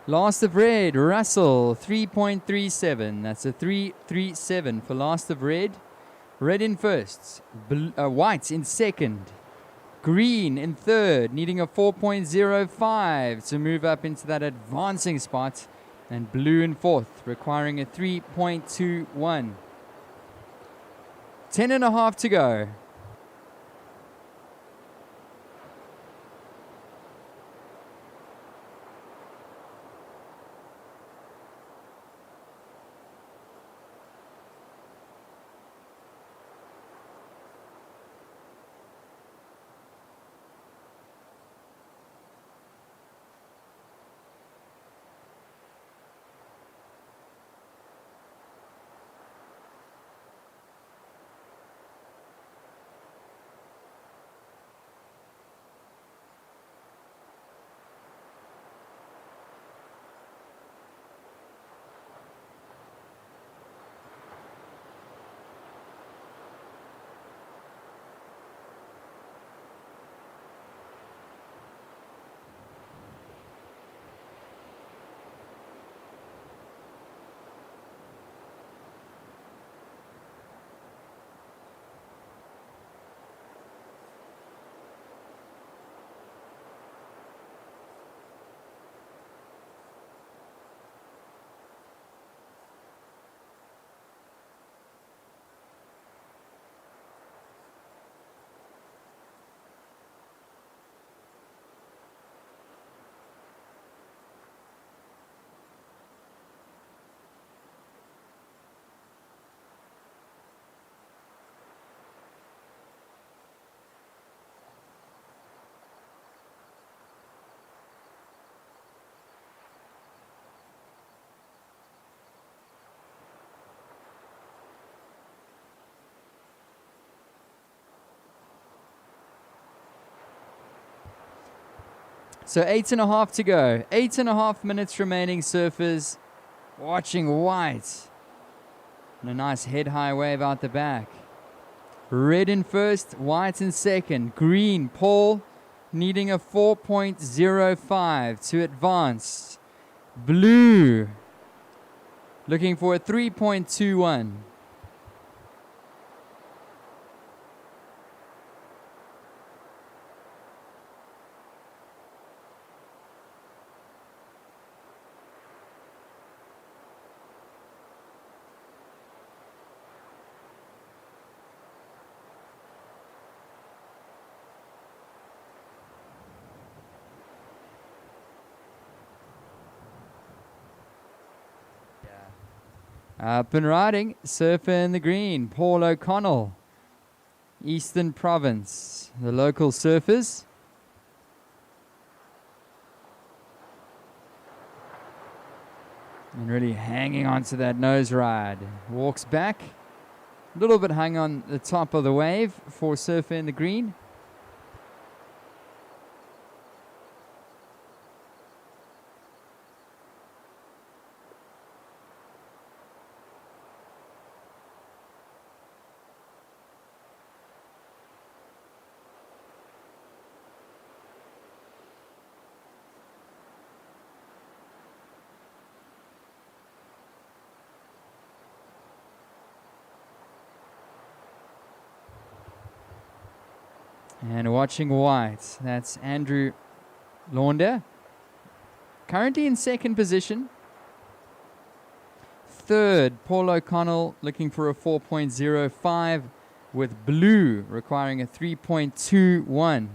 Last of red, Russell, 3.37. That's a 3.37 for last of red. Red in first, white in second, green in third, needing a 4.05 to move up into that advancing spot, and blue in fourth, requiring a 3.21. 10 and a half to go. So 8.5 to go. 8.5 minutes remaining, surfers. Watching white. And a nice head-high wave out the back. Red in first, white in second. Green, Paul, needing a 4.05 to advance. Blue, looking for a 3.21. Up and riding, surfer in the green, Paul O'Connell, Eastern Province, the local surfers. And really hanging on to that nose ride. Walks back, a little bit hung on the top of the wave for surfer in the green. And watching white, that's Andrew Launder. Currently in second position. Third, Paul O'Connell looking for a 4.05 with blue requiring a 3.21.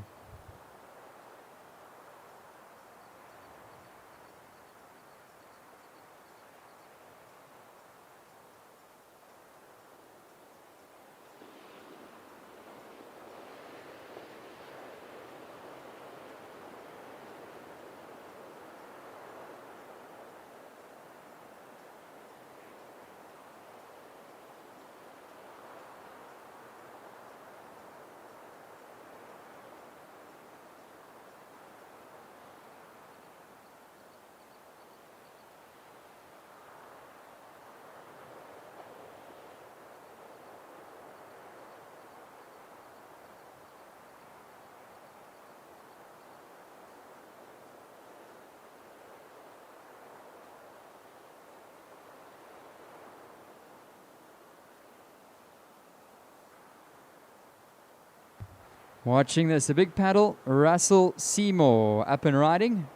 Watching this, a big paddle, Russell Seymour up and riding.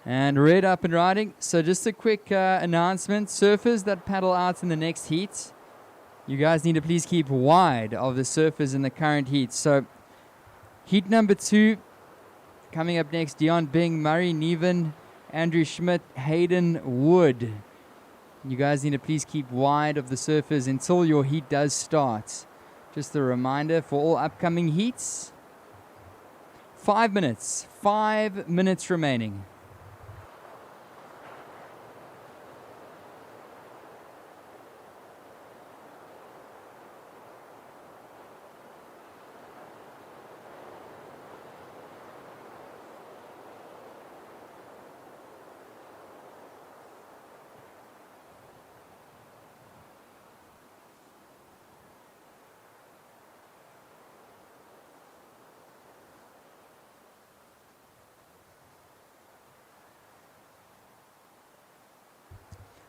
And red up and riding. So just a quick announcement. Surfers that paddle out in the next heat, you guys need to please keep wide of the surfers in the current heat. So heat number 2, coming up next, Dion Bing, Murray Neven, Andrew Schmidt, Hayden Wood. You guys need to please keep wide of the surfers until your heat does start. Just a reminder for all upcoming heats. 5 minutes. 5 minutes remaining.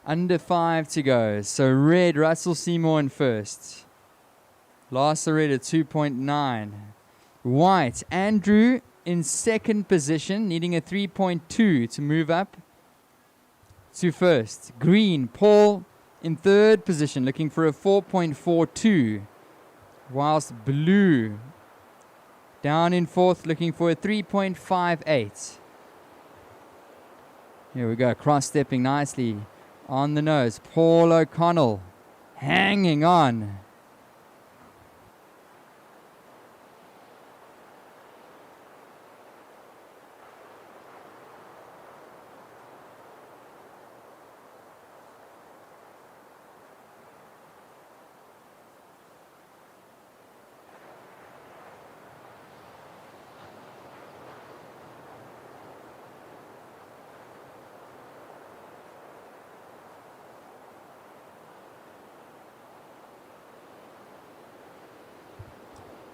Under 5 to go. So red, Russell Seymour in first. Last red at 2.9. White, Andrew in second position, needing a 3.2 to move up to first. Green, Paul in third position, looking for a 4.42. Whilst blue, down in fourth, looking for a 3.58. Here we go, cross-stepping nicely. On the nose, Paul O'Connell hanging on.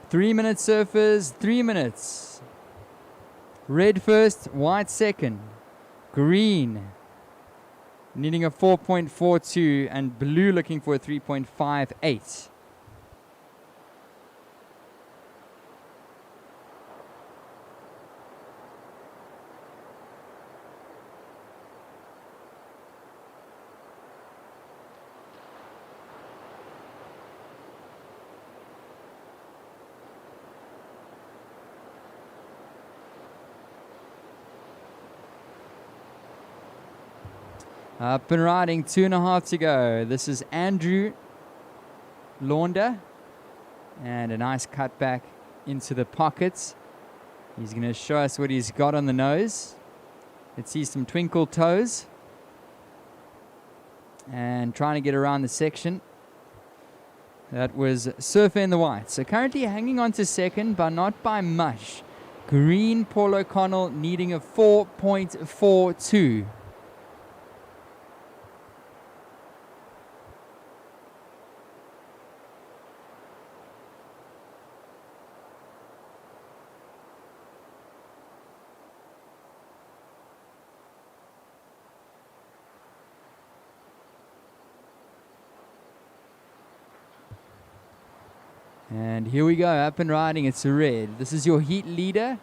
Three-minute surfers, 3 minutes. Red first, white second. Green needing a 4.42 and blue looking for a 3.58. Up and riding, 2.5 to go. This is Andrew Launder. And a nice cut back into the pockets. He's going to show us what he's got on the nose. Let's see some twinkle toes. And trying to get around the section. That was Surfer in the white. So currently hanging on to second, but not by much. Green Paul O'Connell needing a 4.42. And here we go, up and riding, it's a red. This is your heat leader.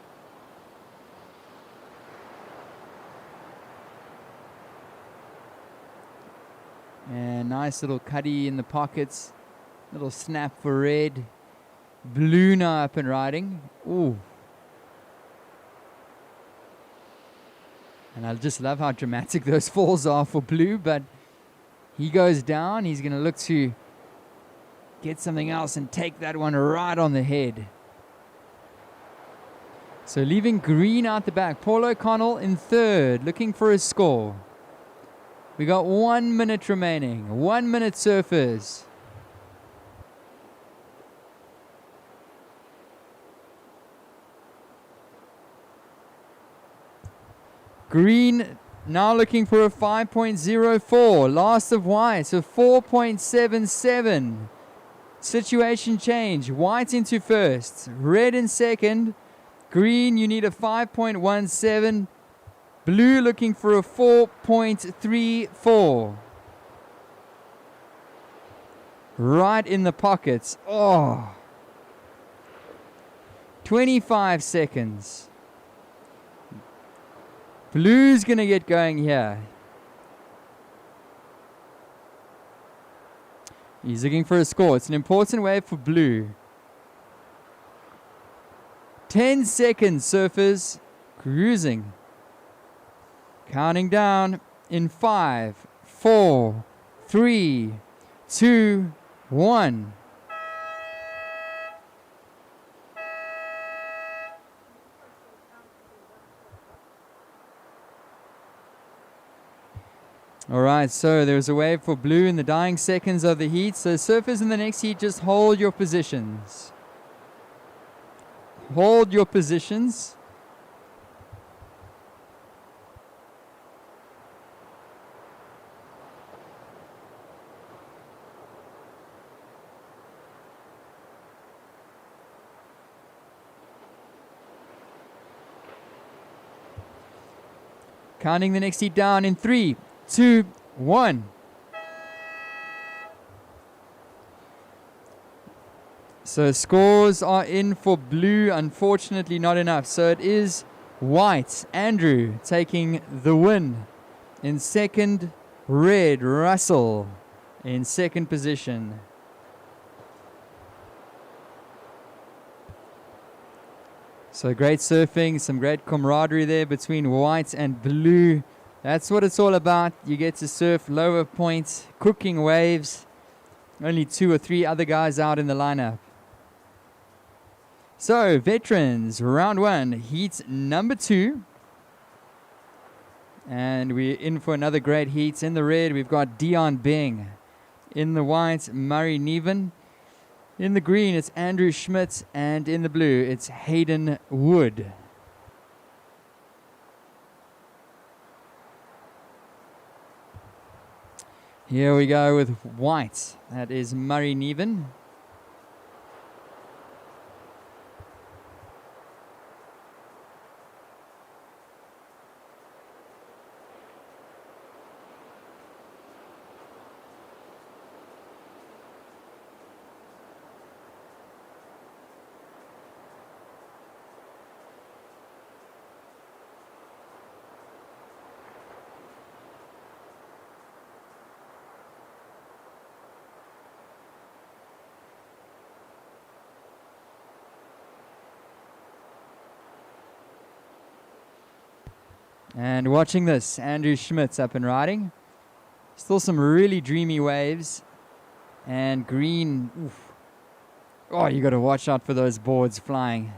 And nice little cuddy in the pockets. Little snap for red. Blue now up and riding. Ooh. And I just love how dramatic those falls are for blue, but he goes down. He's going to look to get something else and take that one right on the head. So leaving green out the back. Paul O'Connell in third, looking for a score. We got 1 minute remaining. 1 minute, surfers. Green now looking for a 5.04. Last of white, a 4.77. Situation change. White into first. Red in second. Green, you need a 5.17. Blue looking for a 4.34. Right in the pockets. Oh. 25 seconds. Blue's going to get going here. He's looking for a score. It's an important wave for blue. 10 seconds, surfers. Cruising. Counting down in 5, 4, 3, 2, 1. Alright, so there's a wave for blue in the dying seconds of the heat. So surfers in the next heat, just hold your positions. Hold your positions. Counting the next heat down in 3, 2, 1. So scores are in for blue, unfortunately not enough. So it is white, Andrew, taking the win. In second, red, Russell, in second position. So great surfing, some great camaraderie there between white and blue. That's what it's all about. You get to surf lower points, cooking waves. Only 2 or 3 other guys out in the lineup. So, veterans, round 1, heat number 2. And we're in for another great heat. In the red, we've got Dion Bing. In the white, Murray Neven. In the green, it's Andrew Schmidt. And in the blue, it's Hayden Wood. Here we go with white. That is Murray Neven. And watching this, Andrew Schmitz up and riding. Still some really dreamy waves. And green, oof. Oh, you got to watch out for those boards flying.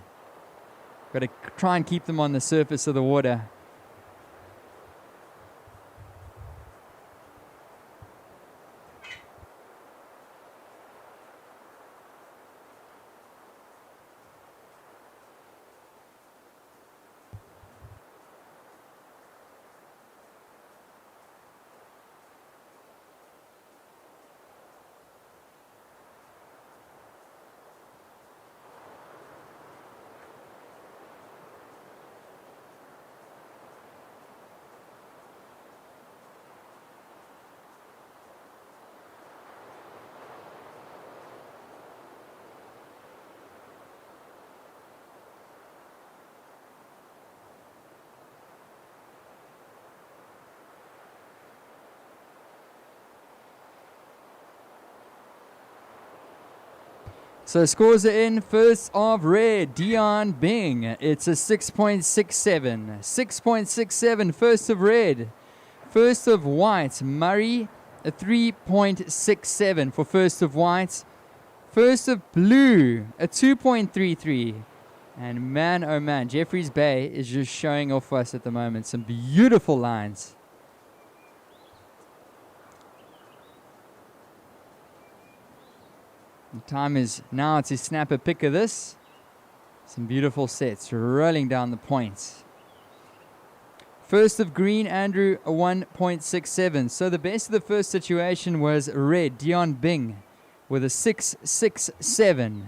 Got to try and keep them on the surface of the water. So scores are in. First of red, Dion Bing. It's a 6.67. 6.67, first of red. First of white, Murray, a 3.67 for first of white. First of blue, a 2.33. And man, oh man, Jeffreys Bay is just showing off for us at the moment. Some beautiful lines. The time is now to snap a pic of this. Some beautiful sets rolling down the points. First of green, Andrew, a 1.67. So the best of the first situation was red, Dion Bing, with a 6.67.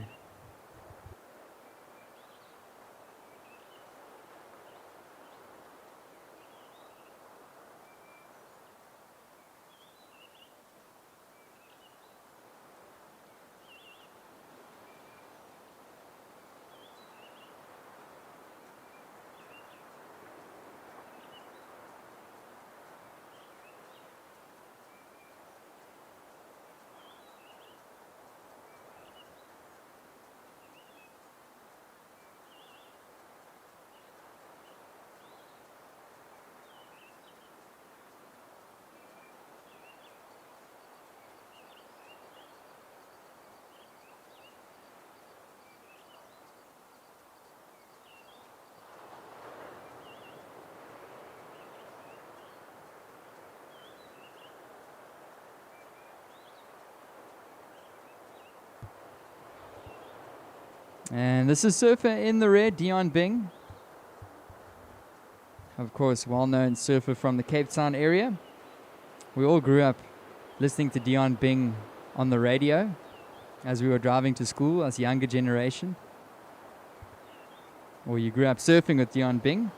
And this is surfer in the red, Dion Bing. Of course, well-known surfer from the Cape Town area. We all grew up listening to Dion Bing on the radio as we were driving to school as younger generation. Or you grew up surfing with Dion Bing.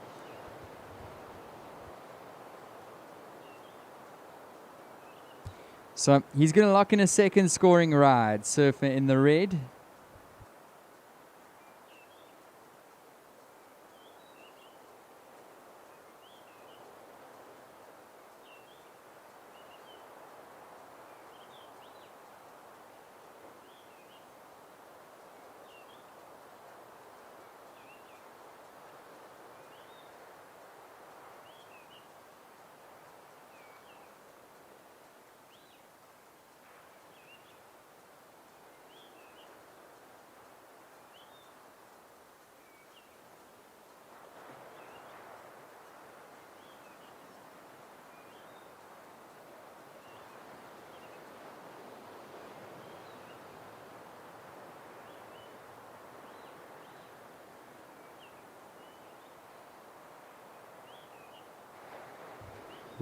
So he's going to lock in a second scoring ride, surfer in the red.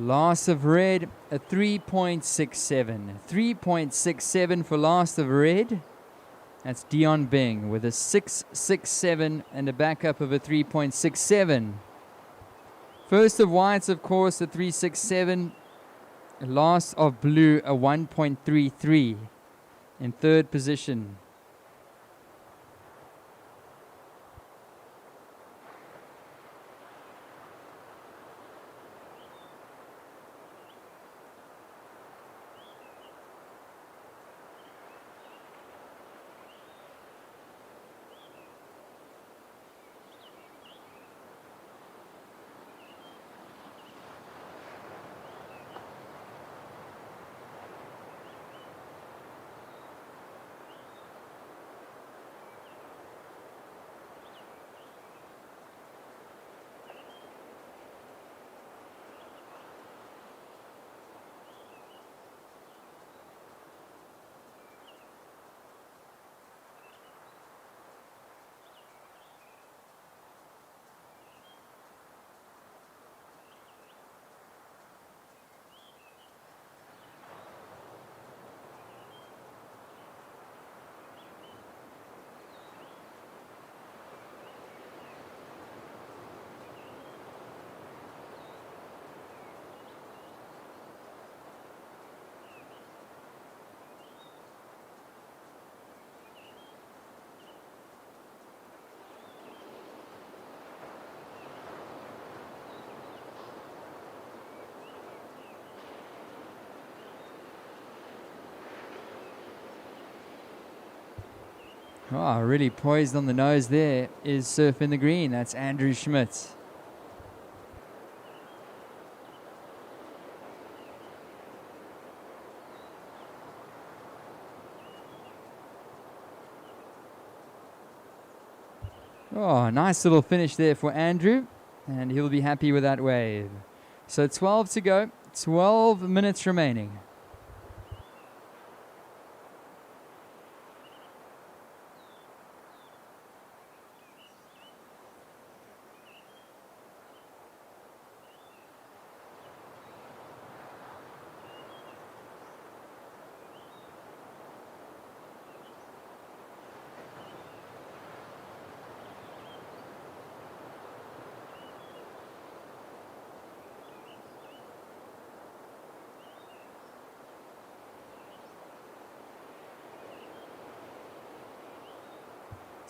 Last of red, a 3.67. 3.67 for last of red. That's Dion Bing with a 6.67 and a backup of a 3.67. First of whites, of course, a 3.67. Last of blue, a 1.33 in third position. Oh, really poised on the nose there is Surf in the Green. That's Andrew Schmidt. Oh, nice little finish there for Andrew, and he'll be happy with that wave. So 12 to go, 12 minutes remaining.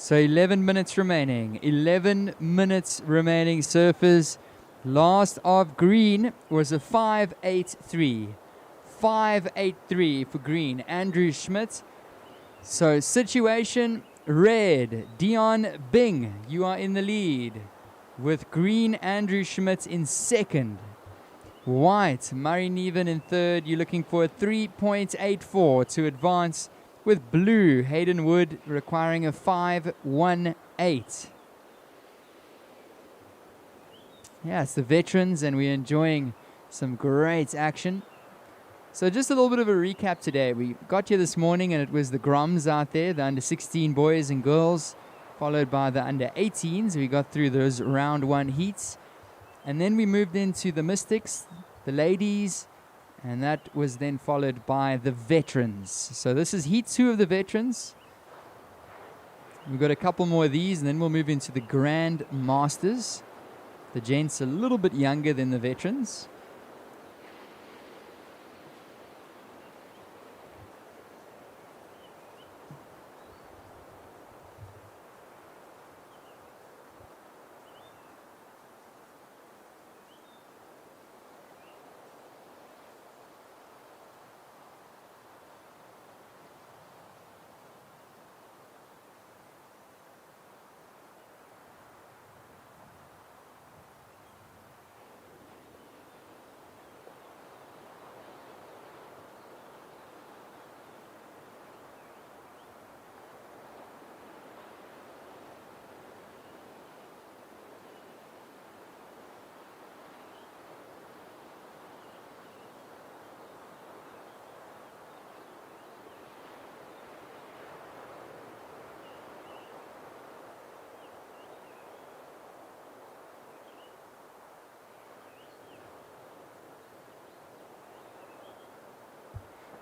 So 11 minutes remaining. 11 minutes remaining, surfers. Last of green was a 5.83. 5.83 for green. Andrew Schmidt. So situation red. Dion Bing, you are in the lead. With green, Andrew Schmidt in second. White, Murray Neven in third. You're looking for a 3.84 to advance. With blue, Hayden Wood requiring a 5.18. Yeah, it's the veterans, and we're enjoying some great action. So just a little bit of a recap today. We got here this morning, and it was the Groms out there, the under-16 boys and girls, followed by the under-18s. We got through those round one heats. And then we moved into the Mystics, the ladies, and that was then followed by the veterans. So this is heat 2 of the veterans. We've got a couple more of these, and then we'll move into the Grand Masters. The gents a little bit younger than the veterans.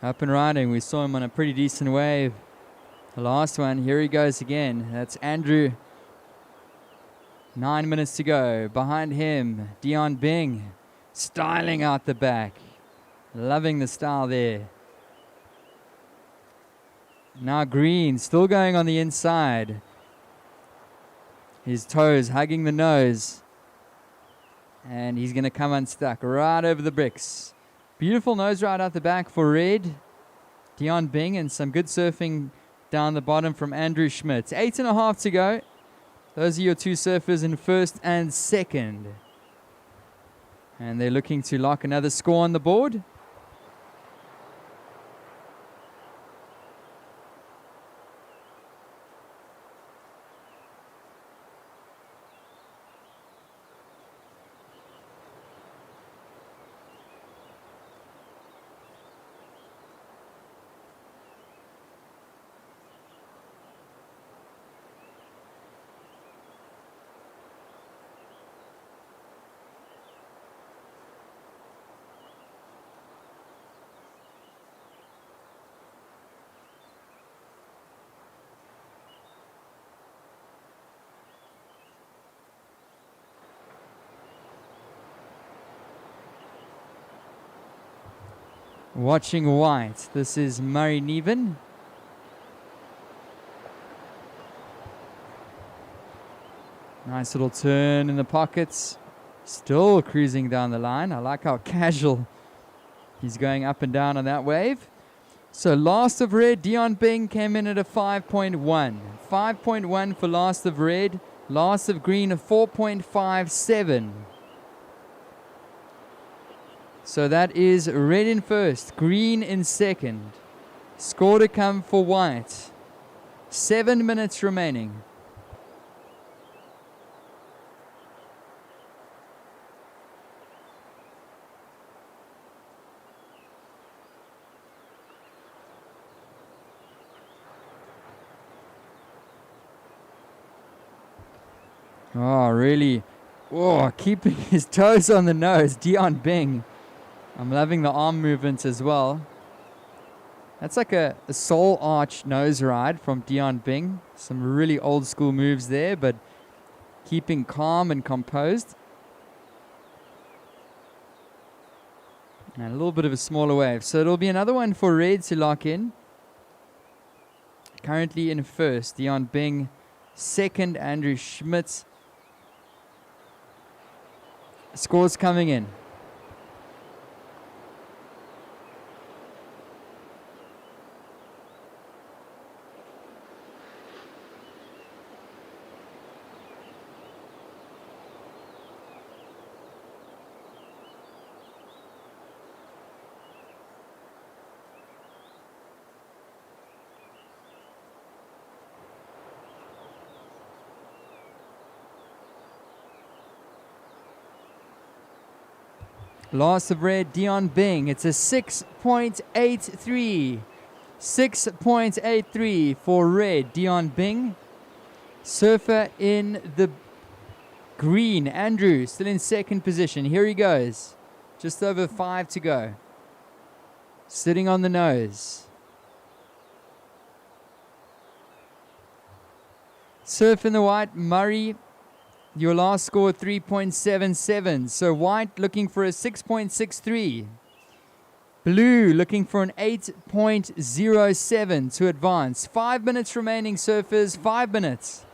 Up and riding. We saw him on a pretty decent wave. The last one, here he goes again. That's Andrew. 9 minutes to go. Behind him, Dion Bing, styling out the back. Loving the style there. Now Green, still going on the inside. His toes hugging the nose. And he's going to come unstuck right over the bricks. Beautiful nose ride out the back for red. Dion Bing, and some good surfing down the bottom from Andrew Schmidt. 8.5 to go. Those are your two surfers in first and second. And they're looking to lock another score on the board. Watching white, this is Murray Neven. Nice little turn in the pockets. Still cruising down the line. I like how casual he's going up and down on that wave. So last of red, Dion Bing came in at a 5.1. 5.1 for last of red. Last of green, a 4.57. So that is red in first, green in second. Score to come for white. 7 minutes remaining. Oh, really? Oh, keeping his toes on the nose. Dion Bing. I'm loving the arm movements as well. That's like a soul arch nose ride from Dion Bing. Some really old school moves there, but keeping calm and composed. And a little bit of a smaller wave. So it'll be another one for red to lock in. Currently in first, Dion Bing. Second, Andrew Schmitz. Scores coming in. Loss of red, Dion Bing. It's a 6.83. 6.83 for red, Dion Bing. Surfer in the green, Andrew, still in second position. Here he goes. Just over 5 to go. Sitting on the nose. Surf in the white, Murray. Your last score 3.77. So white looking for a 6.63. Blue looking for an 8.07 to advance. 5 minutes remaining, surfers. 5 minutes.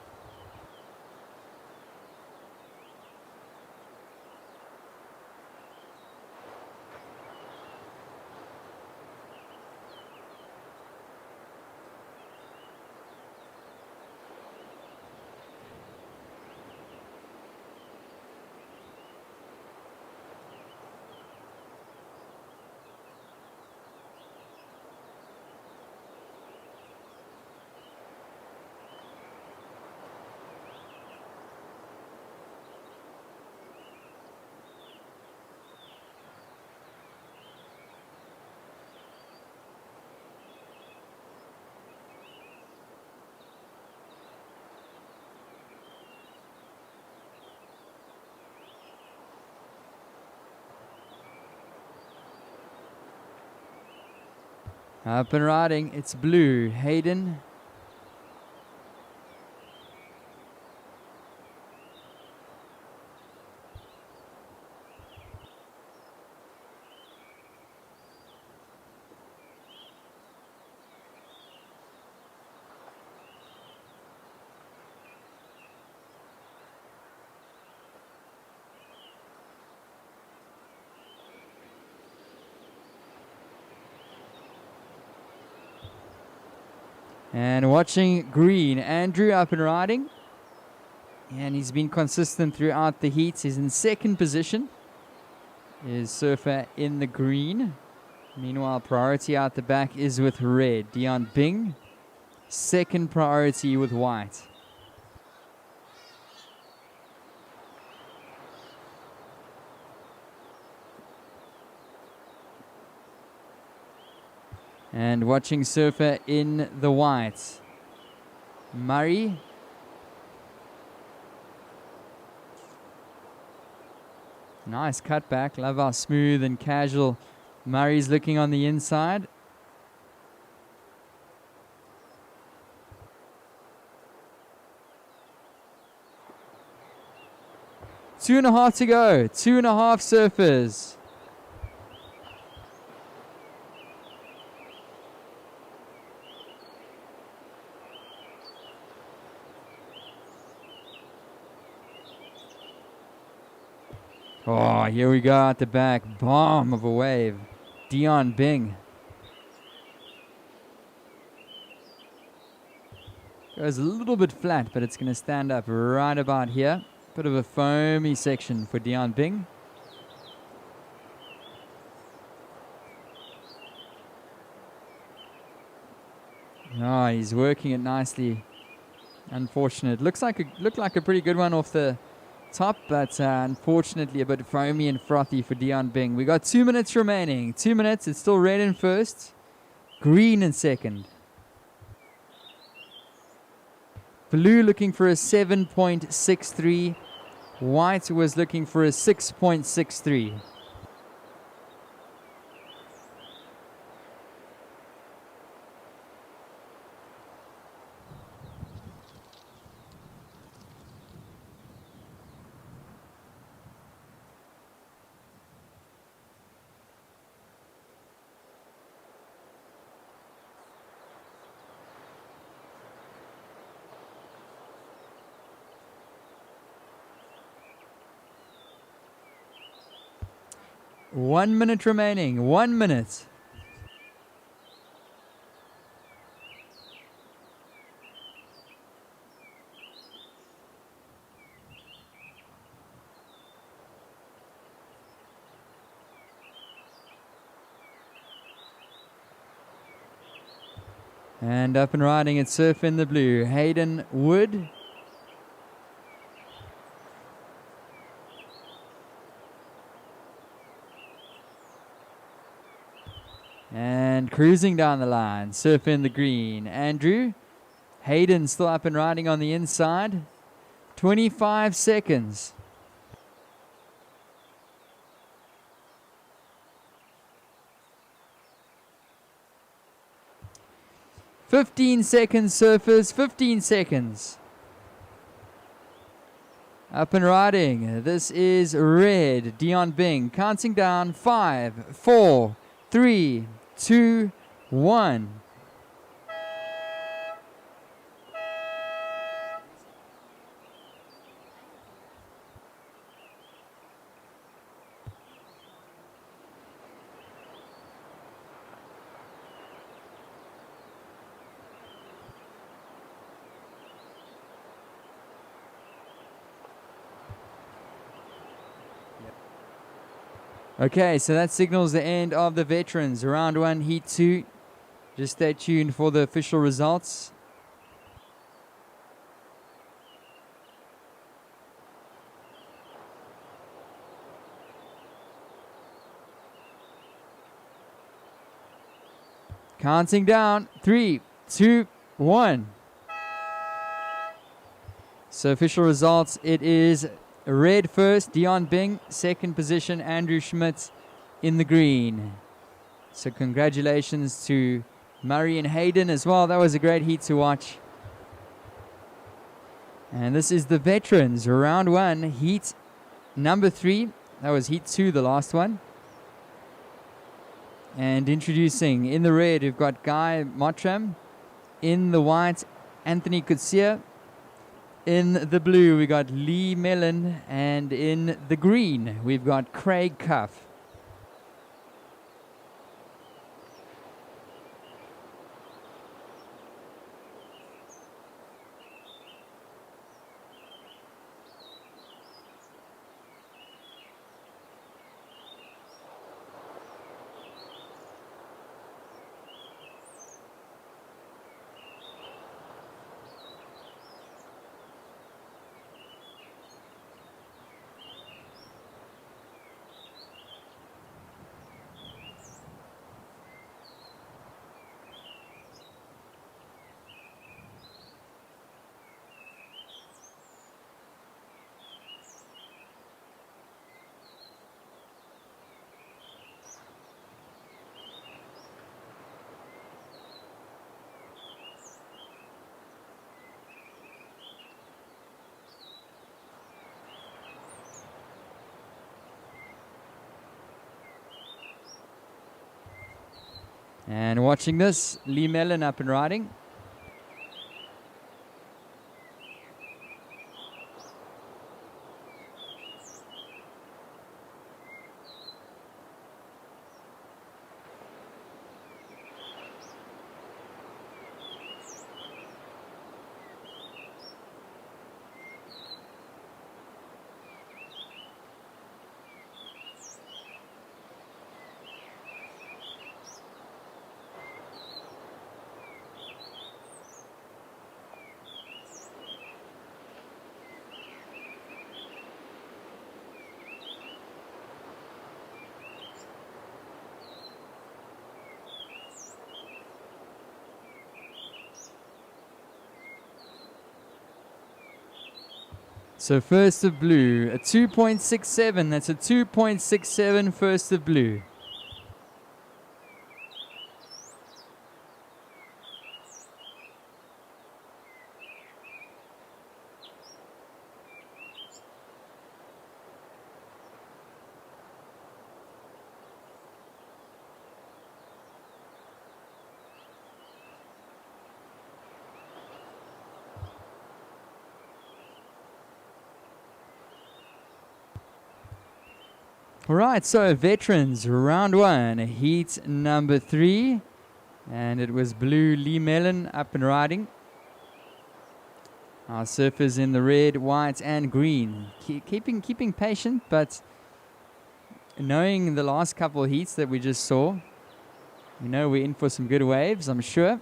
Up and riding, it's blue. Hayden. And watching green, Andrew up and riding. And he's been consistent throughout the heats. He's in second position. Is Surfer in the green. Meanwhile, priority out the back is with red. Dion Bing. Second priority with white. And watching Surfer in the white. Murray. Nice cutback. Love how smooth and casual Murray's looking on the inside. Two and a half to go. 2.5 surfers. Oh, here we go at the back. Bomb of a wave. Dion Bing. Goes a little bit flat, but it's going to stand up right about here. Bit of a foamy section for Dion Bing. Oh, he's working it nicely. Unfortunate. Looked like a pretty good one off the top, but unfortunately a bit foamy and frothy for Dion Bing. We got 2 minutes remaining. 2 minutes. It's still red in first, green in second. Blue looking for a 7.63. White was looking for a 6.63. One minute remaining. 1 minute. And up and riding at Surf in the Blue, Hayden Wood. And cruising down the line, Surf in the Green, Andrew. Hayden still up and riding on the inside. 25 seconds. "15 seconds, surfers, 15 seconds. Up and riding. This is red. Dion Bing counting down. 5, 4, 3, 2, 1. Okay, so that signals the end of the veterans. Round 1, Heat 2. Just stay tuned for the official results. Counting down. 3, 2, 1. So official results, it is red first, Dion Bing. Second position, Andrew Schmidt in the green. So congratulations to Murray and Hayden as well. That was a great heat to watch. And this is the veterans, round 1, heat number 3. That was heat 2, the last one. And introducing in the red, we've got Guy Mottram. In the white, Anthony Kutsia. In the blue, we got Lee Mellon, and in the green, we've got Craig Cuff. And watching this, Lee Mellon up and riding. So first of blue, a 2.67. That's a 2.67 first of blue. All right, so veterans, round one, heat number 3. And it was blue Lee Mellon up and riding. Our surfers in the red, white, and green. Keeping patient, but knowing the last couple of heats that we just saw, we know we're in for some good waves, I'm sure.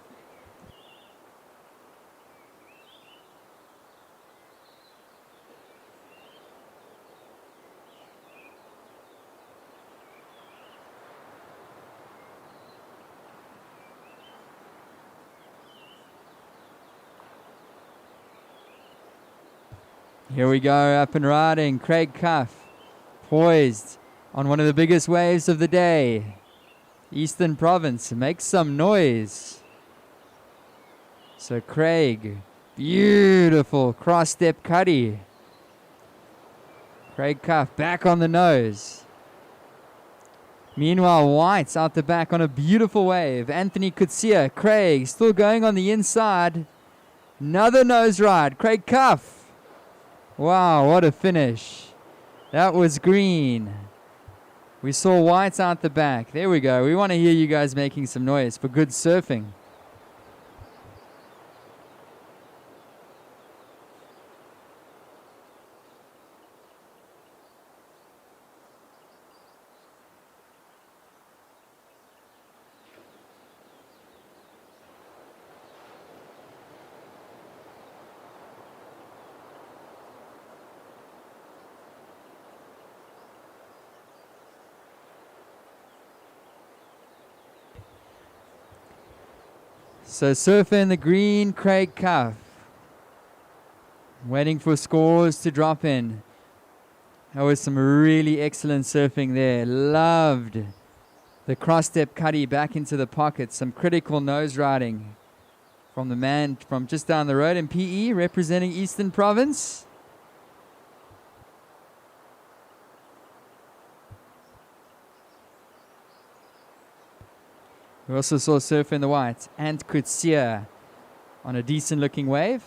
Here we go, up and riding. Craig Cuff, poised on one of the biggest waves of the day. Eastern Province, make some noise. So Craig, beautiful cross-step cuddy. Craig Cuff back on the nose. Meanwhile, White's out the back on a beautiful wave. Anthony Kutsia, Craig still going on the inside. Another nose ride, Craig Cuff. Wow, what a finish. That was green. We saw Whites out the back. There we go. We want to hear you guys making some noise for good surfing. So surfer in the green, Craig Cuff. Waiting for scores to drop in. That was some really excellent surfing there. Loved the cross-step cuddy back into the pocket. Some critical nose riding from the man from just down the road in PE, representing Eastern Province. We also saw surfer in the white and Kutsia on a decent looking wave.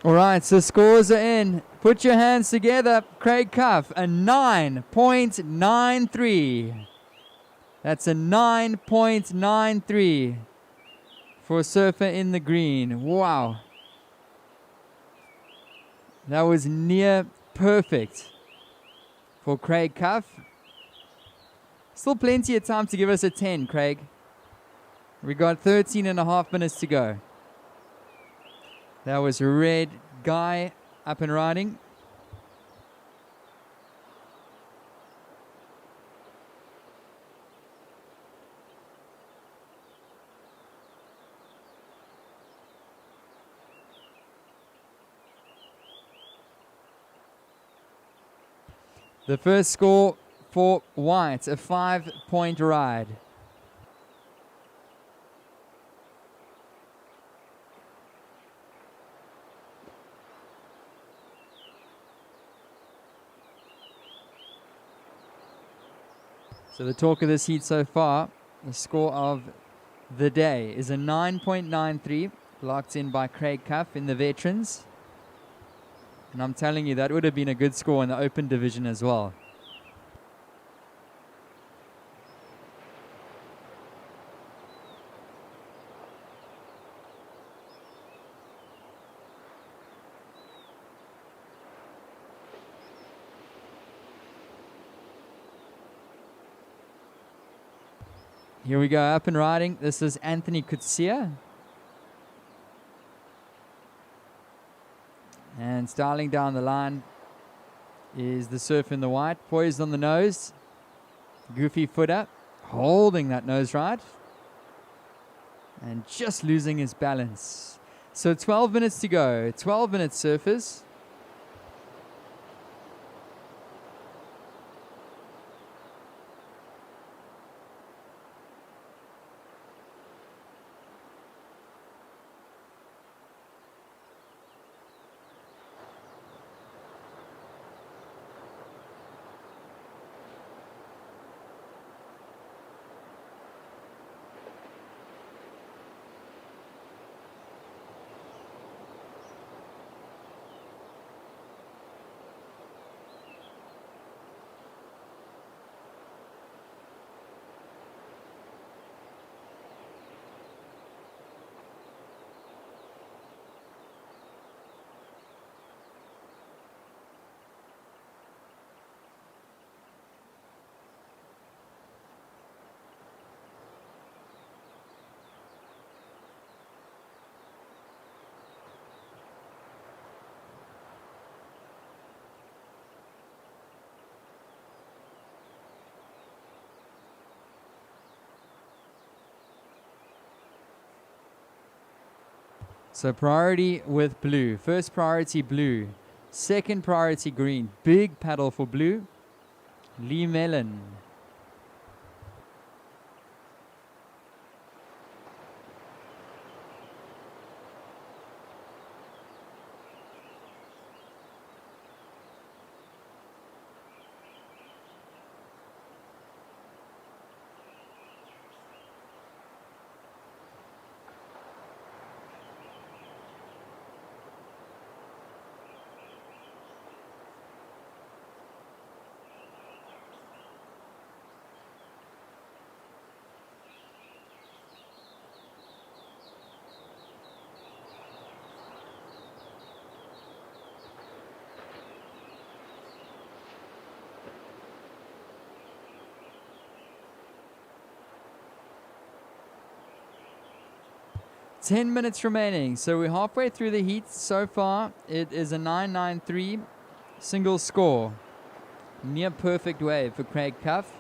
All right, so scores are in. Put your hands together. Craig Cuff, a 9.93. That's a 9.93 for a surfer in the green. Wow. That was near perfect for Craig Cuff. Still plenty of time to give us a 10, Craig. We got 13 and a half minutes to go. That was Red Guy up and riding. The first score for White, a 5-point ride. So the talk of this heat so far, the score of the day is a 9.93, locked in by Craig Cuff in the veterans. And I'm telling you, that would have been a good score in the open division as well. Here we go, up and riding. This is Anthony Kutsia. And styling down the line is the Surf in the White, poised on the nose. Goofy foot up, holding that nose ride. And just losing his balance. So 12 minutes to go. 12 minutes, surfers. So priority with blue. First priority blue. Second priority green. Big paddle for blue. Lee Mellon. Ten minutes remaining. So we're halfway through the heat so far. It is a 9.93 single score. Near perfect wave for Craig Cuff.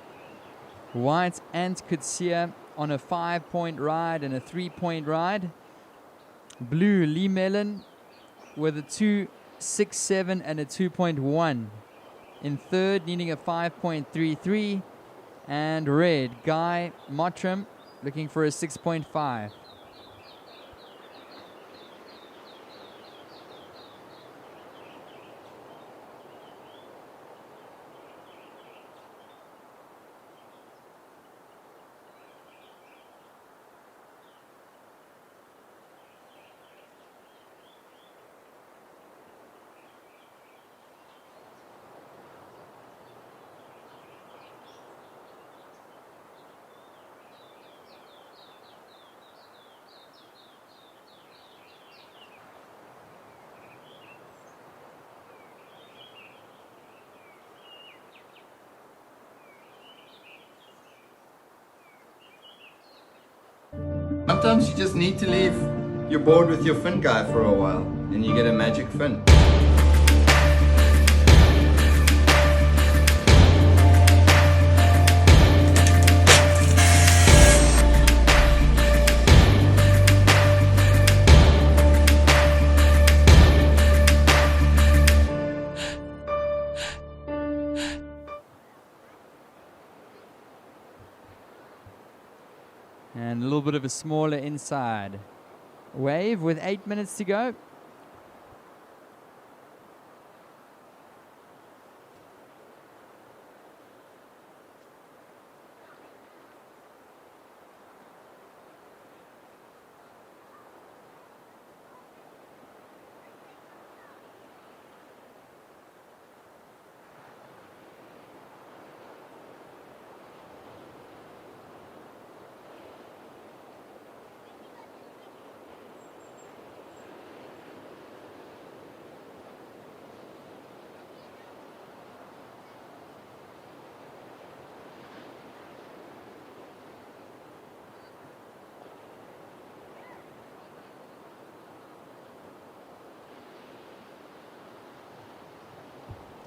White and Kutsia on a 5-point ride and a 3-point ride. Blue Lee Mellon with a 2.67 and a 2.1. In third, needing a 5.33. And red, Guy Mottram, looking for a 6.5. Sometimes you just need to leave your board with your fin guy for a while and you get a magic fin. And a little bit of a smaller inside wave with 8 minutes to go.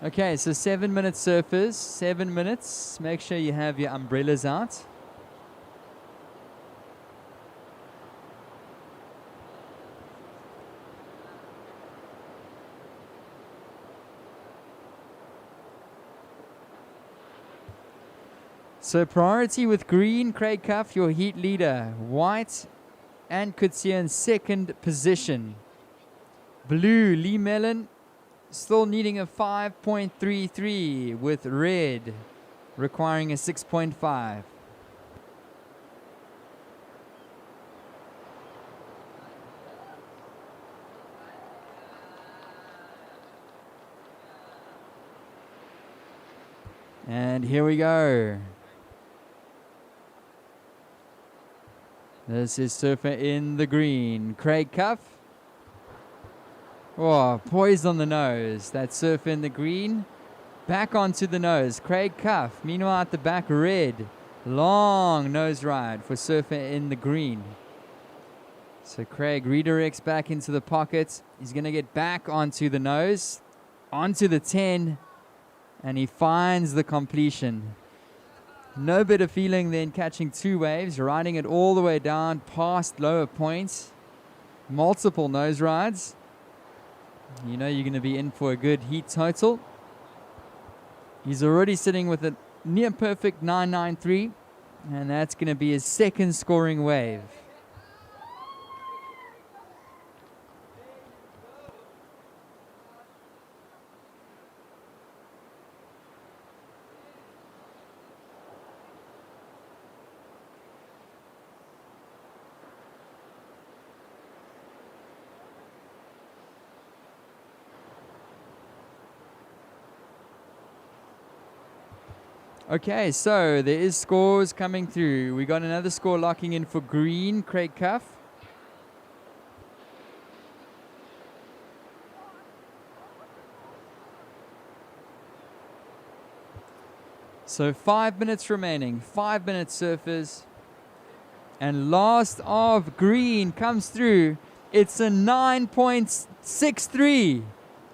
Okay, so 7 minutes surfers, 7 minutes. Make sure you have your umbrellas out. So priority with green, Craig Cuff, your heat leader. White and Kutsia in second position. Blue, Lee Mellon, still needing a 5.33 with red requiring a 6.5. And here we go. This is surfer in the green. Craig Cuff. Oh, poised on the nose. That surfer in the green. Back onto the nose. Craig Cuff. Meanwhile at the back, red. Long nose ride for surfer in the green. So Craig redirects back into the pocket. He's going to get back onto the nose. Onto the 10. And he finds the completion. No better feeling than catching two waves, riding it all the way down past lower points. Multiple nose rides. You know you're going to be in for a good heat total. He's already sitting with a near perfect 993, and that's going to be his second scoring wave. Okay, so there is scores coming through. We got another score locking in for green, Craig Cuff. So 5 minutes remaining, 5 minutes surfers. And last of green comes through. It's a 9.63.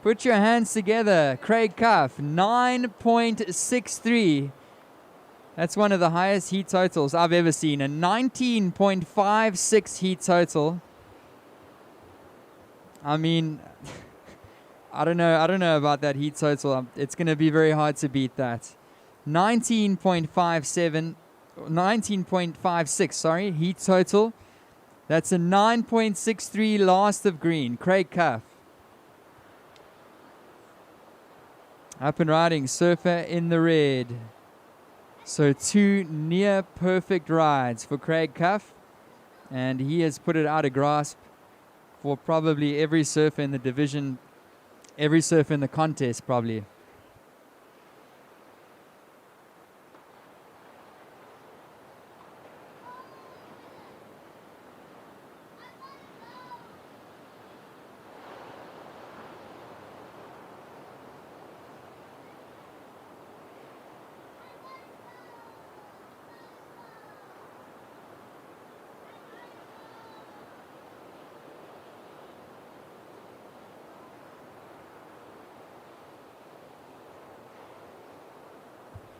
Put your hands together, Craig Cuff, 9.63. That's one of the highest heat totals I've ever seen. A 19.56 heat total. I mean, I don't know about that heat total. It's going to be very hard to beat that. 19.56, sorry, heat total. That's a 9.63 last of green. Craig Cuff. Up and riding, surfer in the red. So two near perfect rides for Craig Cuff. And he has put it out of grasp for probably every surfer in the division, every surfer in the contest probably.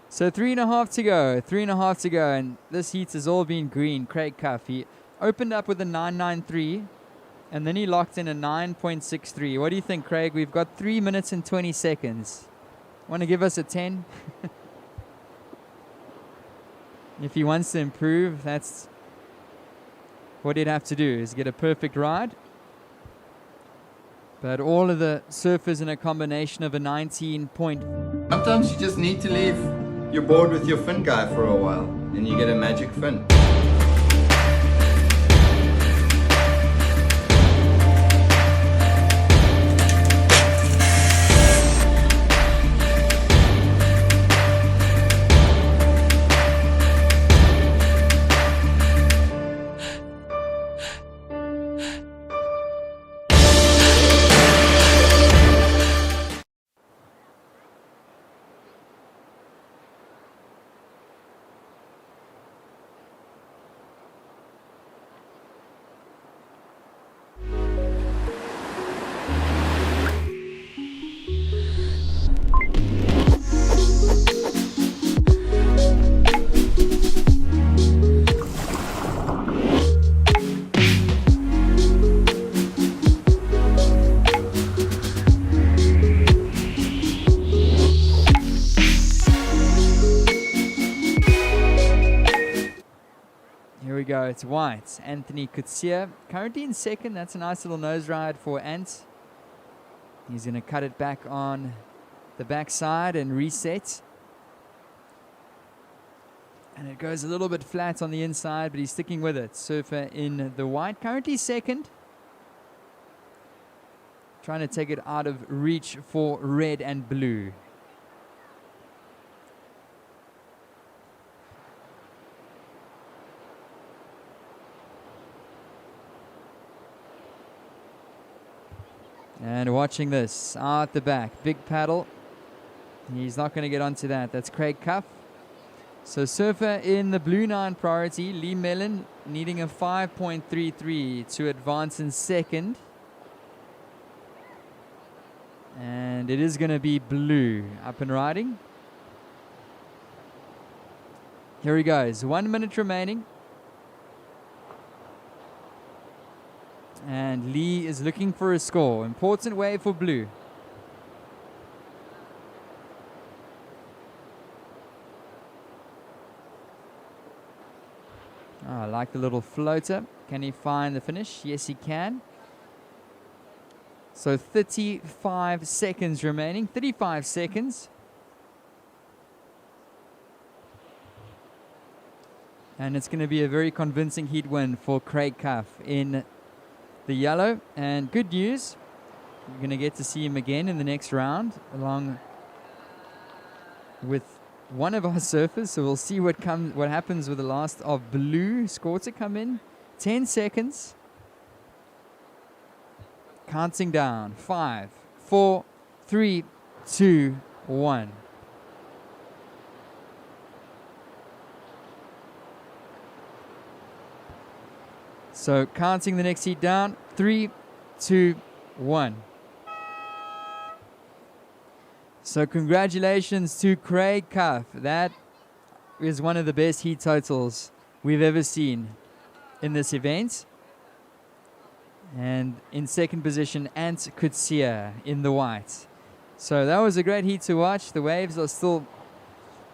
So 3.5 to go, 3.5 to go, and this heat has all been green. Craig Cuff, he opened up with a 993, and then he locked in a 9.63. What do you think, Craig? We've got 3 minutes and 20 seconds. Want to give us a 10? If he wants to improve, that's what he'd have to do, is get a perfect ride. But all of the surfers in a combination of a 19 point. Sometimes you just need to leave your board with your fin guy for a while, and you get a magic fin. go. It's white. Anthony Kutsia currently in second. That's a nice little nose ride for Ant. He's going to cut it back on the backside and reset. And it goes a little bit flat on the inside, but he's sticking with it. Surfer in the white, currently second. Trying to take it out of reach for red and blue. And watching this, out the back, big paddle. He's not going to get onto that. That's Craig Cuff. So Surfer in the blue 9 priority. Lee Mellon needing a 5.33 to advance in second. And it is going to be blue up and riding. Here he goes. 1 minute remaining. And Lee is looking for a score. Important wave for blue. Oh, I like the little floater. Can he find the finish? Yes, he can. So 35 seconds remaining. 35 seconds. And it's going to be a very convincing heat win for Craig Cuff in the yellow. And good news, we're going to get to see him again in the next round along with one of our surfers. So we'll see what happens with the last of blue score to come in. 10 seconds. Counting down. 5, 4, 3, 2, 1. So counting the next heat down. 3, 2, 1. So congratulations to Craig Cuff. That is one of the best heat totals we've ever seen in this event. And in second position, Ant Kutsia in the white. So that was a great heat to watch. The waves are still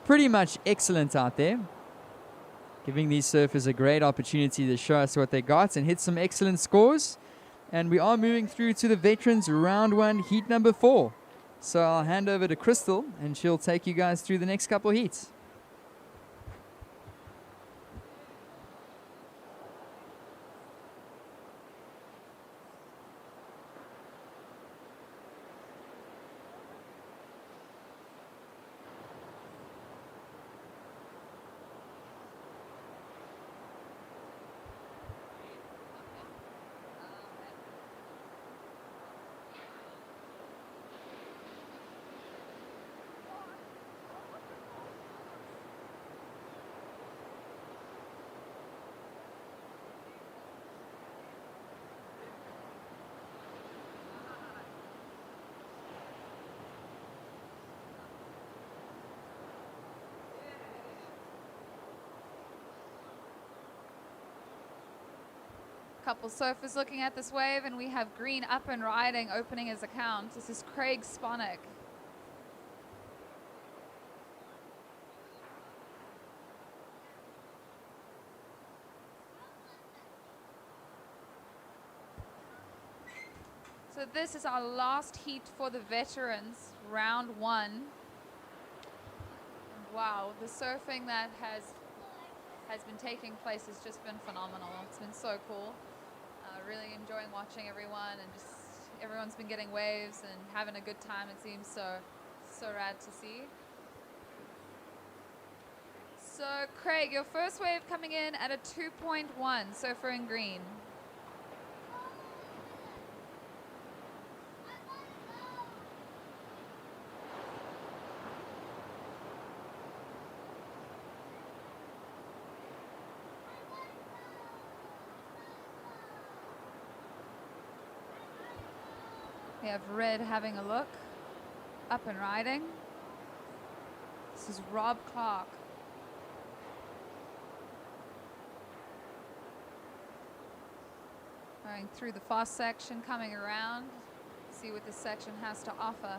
pretty much excellent out there, giving these surfers a great opportunity to show us what they got and hit some excellent scores. And we are moving through to the veterans round 1, heat number 4. So I'll hand over to Crystal and she'll take you guys through the next couple of heats. Couple surfers looking at this wave, and we have green up and riding, opening his account. This is Craig Sponick. So this is our last heat for the veterans, round 1. Wow, the surfing that has been taking place has just been phenomenal. It's been so cool. Really enjoying watching everyone, and just everyone's been getting waves and having a good time. It seems so rad to see. So Craig, your first wave coming in at a 2.1, surfer in green. We have Red having a look, up and riding. This is Rob Clark. Going through the fast section, coming around, see what this section has to offer.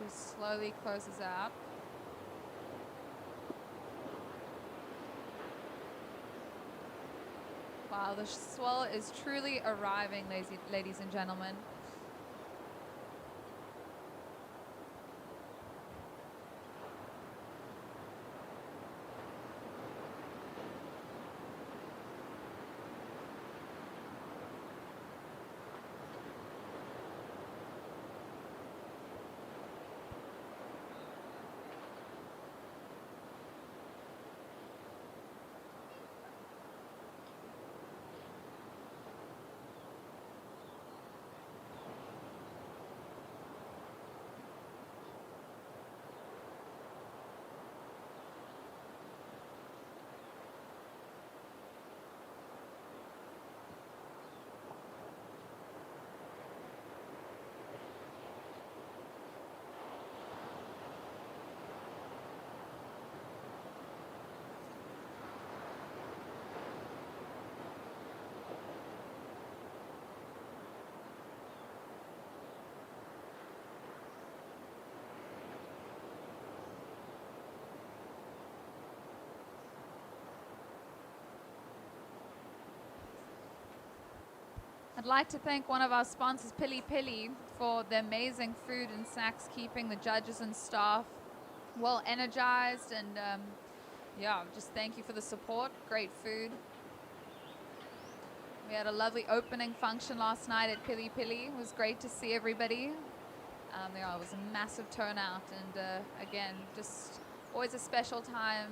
Just slowly closes out. Wow, the swell is truly arriving, ladies and gentlemen. I'd like to thank one of our sponsors, PILI-PILI, for the amazing food and snacks, keeping the judges and staff well energized. And yeah, just thank you for the support. Great food. We had a lovely opening function last night at PILI-PILI. It was great to see everybody. Yeah, it was a massive turnout, and again, just always a special time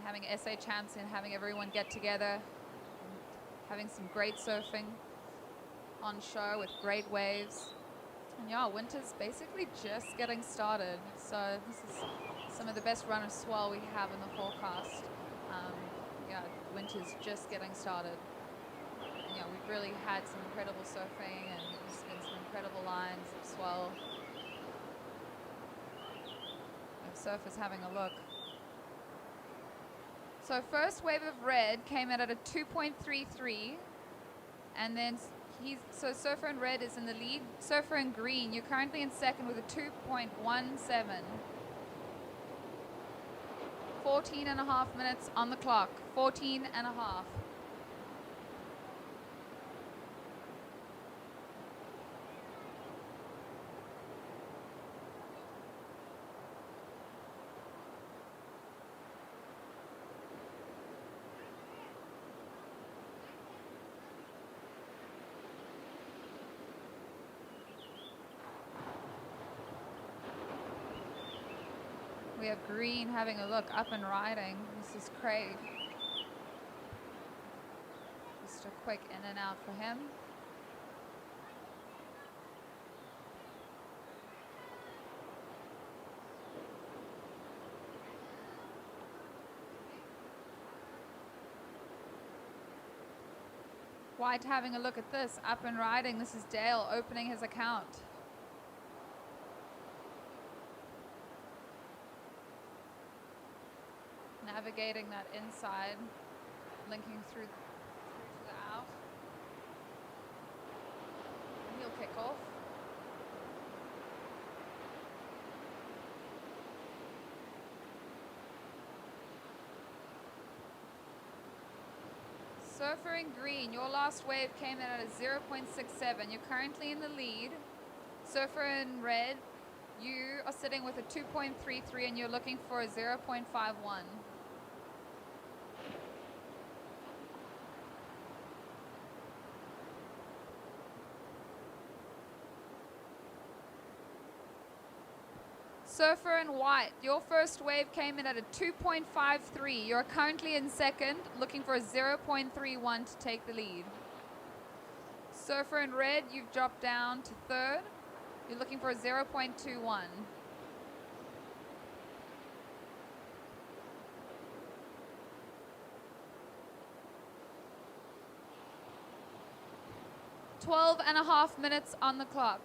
having SA Champs and having everyone get together, having some great surfing on show with great waves. And yeah, winter's basically just getting started, so this is some of the best run of swell we have in the forecast. Yeah, winter's just getting started. And yeah, we've really had some incredible surfing, and there's been some incredible lines of swell. And surfers having a look. So first wave of red came out at a 2.33, and then so Surfer in red is in the lead. Surfer in green, you're currently in second with a 2.17. 14 and a half minutes on the clock. 14 and a half. We have Green having a look, up and riding. This is Craig. Just a quick in and out for him. White having a look at this, up and riding. This is Dale opening his account. Navigating that inside, linking through to the out. And he'll kick off. Surfer in green, your last wave came in at a 0.67. You're currently in the lead. Surfer in red, you are sitting with a 2.33 and you're looking for a 0.51. Surfer in white, your first wave came in at a 2.53. You're currently in second, looking for a 0.31 to take the lead. Surfer in red, you've dropped down to third. You're looking for a 0.21. Twelve and a half minutes on the clock.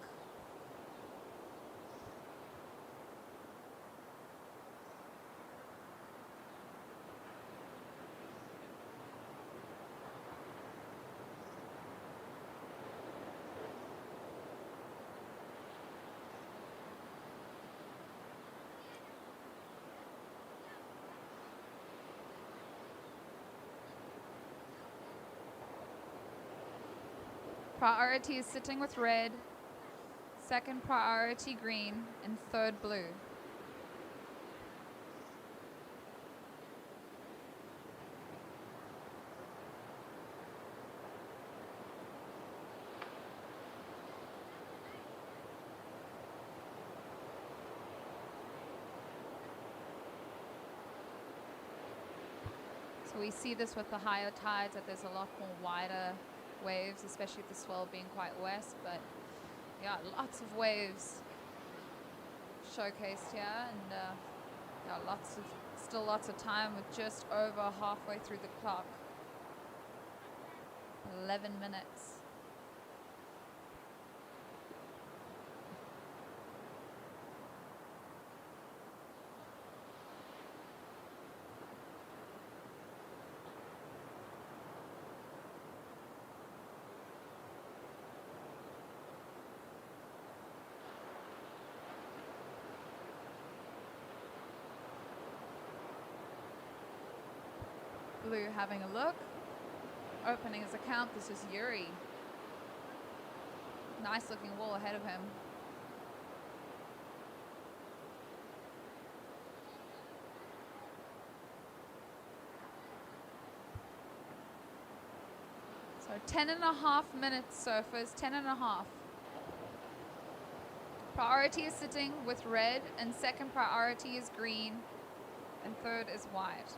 Priority is sitting with red, second priority green, and third blue. So we see this with the higher tides, that there's a lot more wider waves, especially with the swell being quite west. But yeah, lots of waves showcased here, and yeah, still lots of time with just over halfway through the clock. 11 minutes. Blue having a look, opening his account. This is Yuri. Nice looking wall ahead of him. So 10.5 minutes, surfers, 10.5. Priority is sitting with red, and second priority is green, and third is white.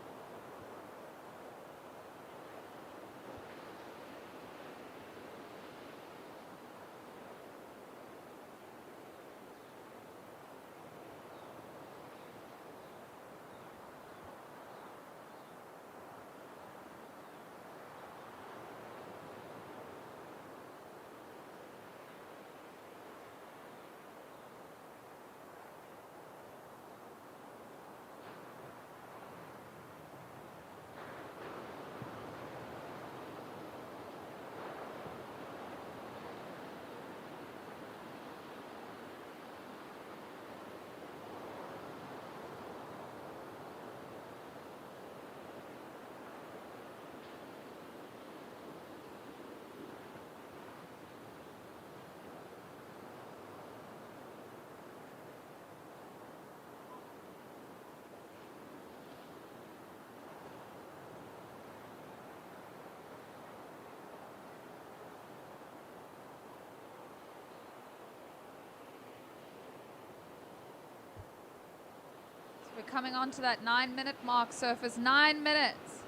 We're coming on to that 9-minute mark, surfers. 9 minutes.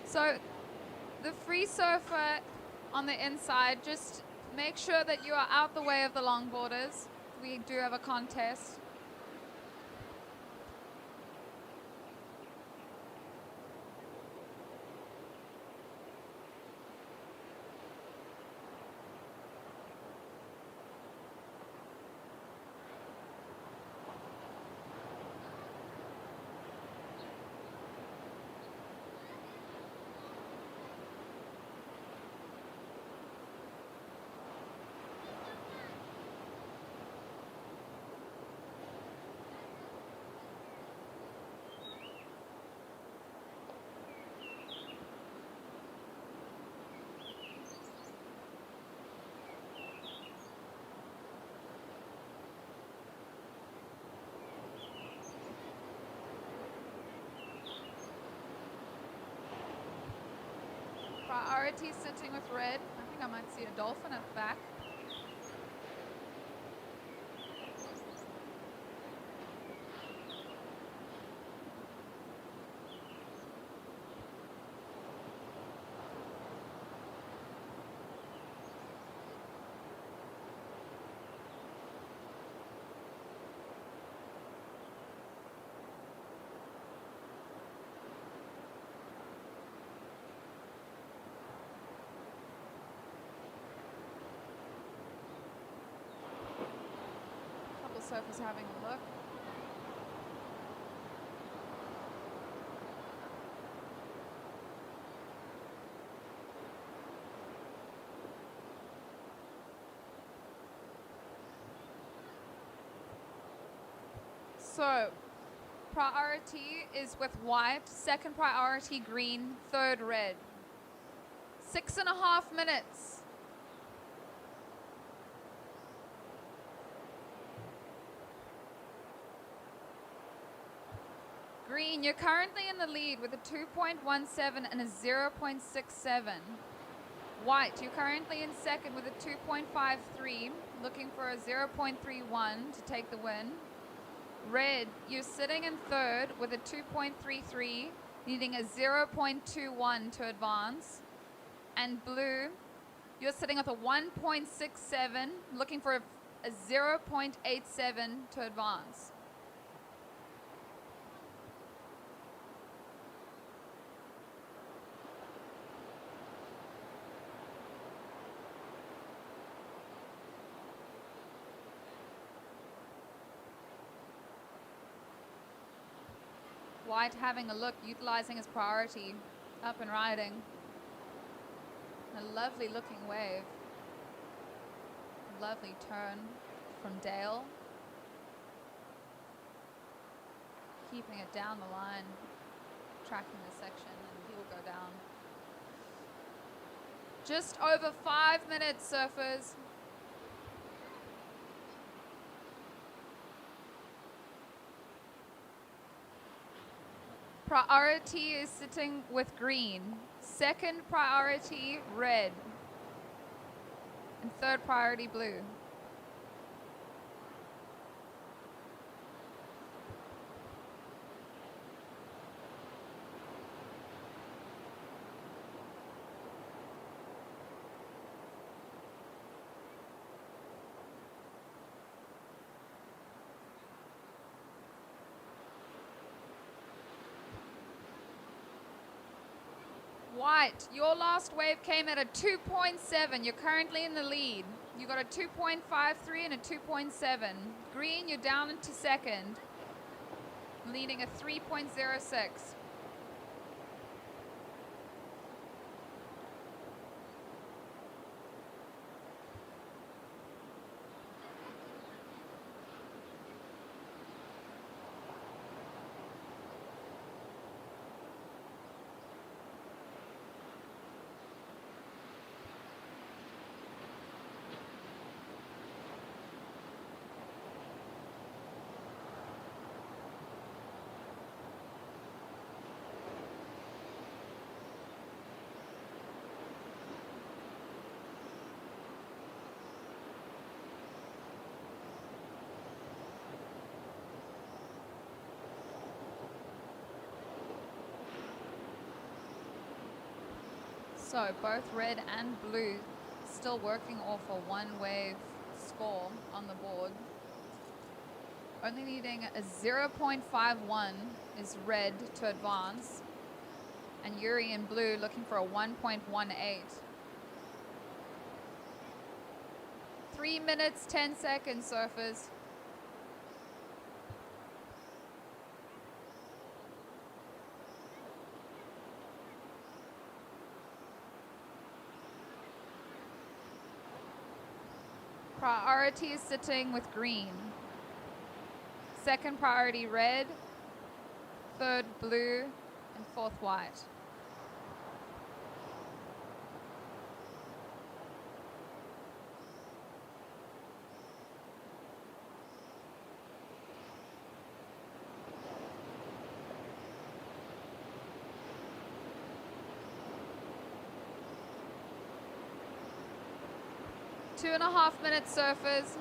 So the free surfer on the inside, just make sure that you are out the way of the longboarders. We do have a contest. Priority sitting with red. I think I might see a dolphin at the back. surfers having a look. So, priority is with white, second priority green, third red. 6.5 minutes. Green, you're currently in the lead with a 2.17 and a 0.67. White, you're currently in second with a 2.53, looking for a 0.31 to take the win. Red, you're sitting in third with a 2.33, needing a 0.21 to advance. And blue, you're sitting with a 1.67, looking for a 0.87 to advance. White having a look, utilizing his priority, up and riding. A lovely looking wave. Lovely turn from Dale. Keeping it down the line, tracking the section, and he will go down. Just over 5 minutes, surfers. Priority is sitting with green. Second priority, red. And third priority, blue. White, your last wave came at a 2.7. You're currently in the lead. You got a 2.53 and a 2.7. Green, you're down into second, leading a 3.06. So both red and blue still working off a one wave score on the board. Only needing a 0.51 is red to advance. And Yuri in blue looking for a 1.18. 3 minutes, 10 seconds, surfers. Priority is sitting with green. Second priority, red. Third, blue. And fourth, white. Two and a half minutes, surfers.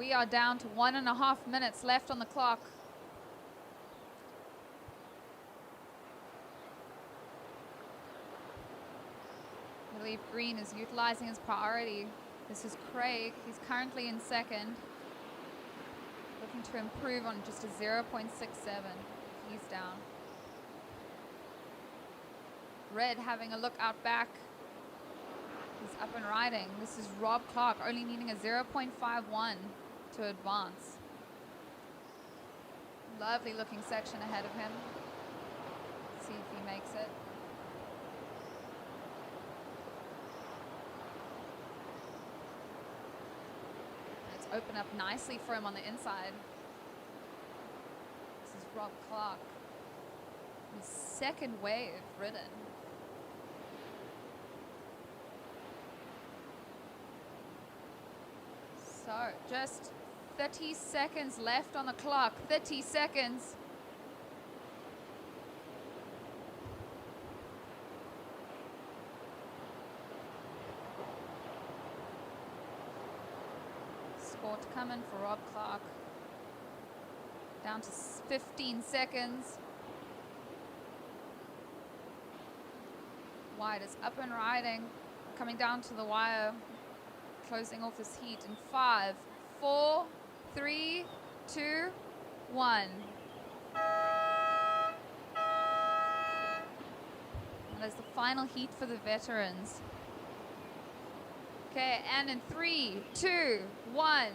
We are down to 1.5 minutes left on the clock. I believe green is utilizing his priority. This is Craig. He's currently in second. Looking to improve on just a 0.67. He's down. Red having a look out back. He's up and riding. This is Rob Clark, only needing a 0.51 to advance. Lovely looking section ahead of him. Let's see if he makes it. It's opened up nicely for him on the inside. This is Rob Clark. His second wave ridden. So just 30 seconds left on the clock. 30 seconds. Score to come in for Rob Clark. Down to 15 seconds. White is up and riding. Coming down to the wire. Closing off this heat in 5, 4, 3, 2, 1. That is the final heat for the veterans. Okay, and in 3, 2, 1.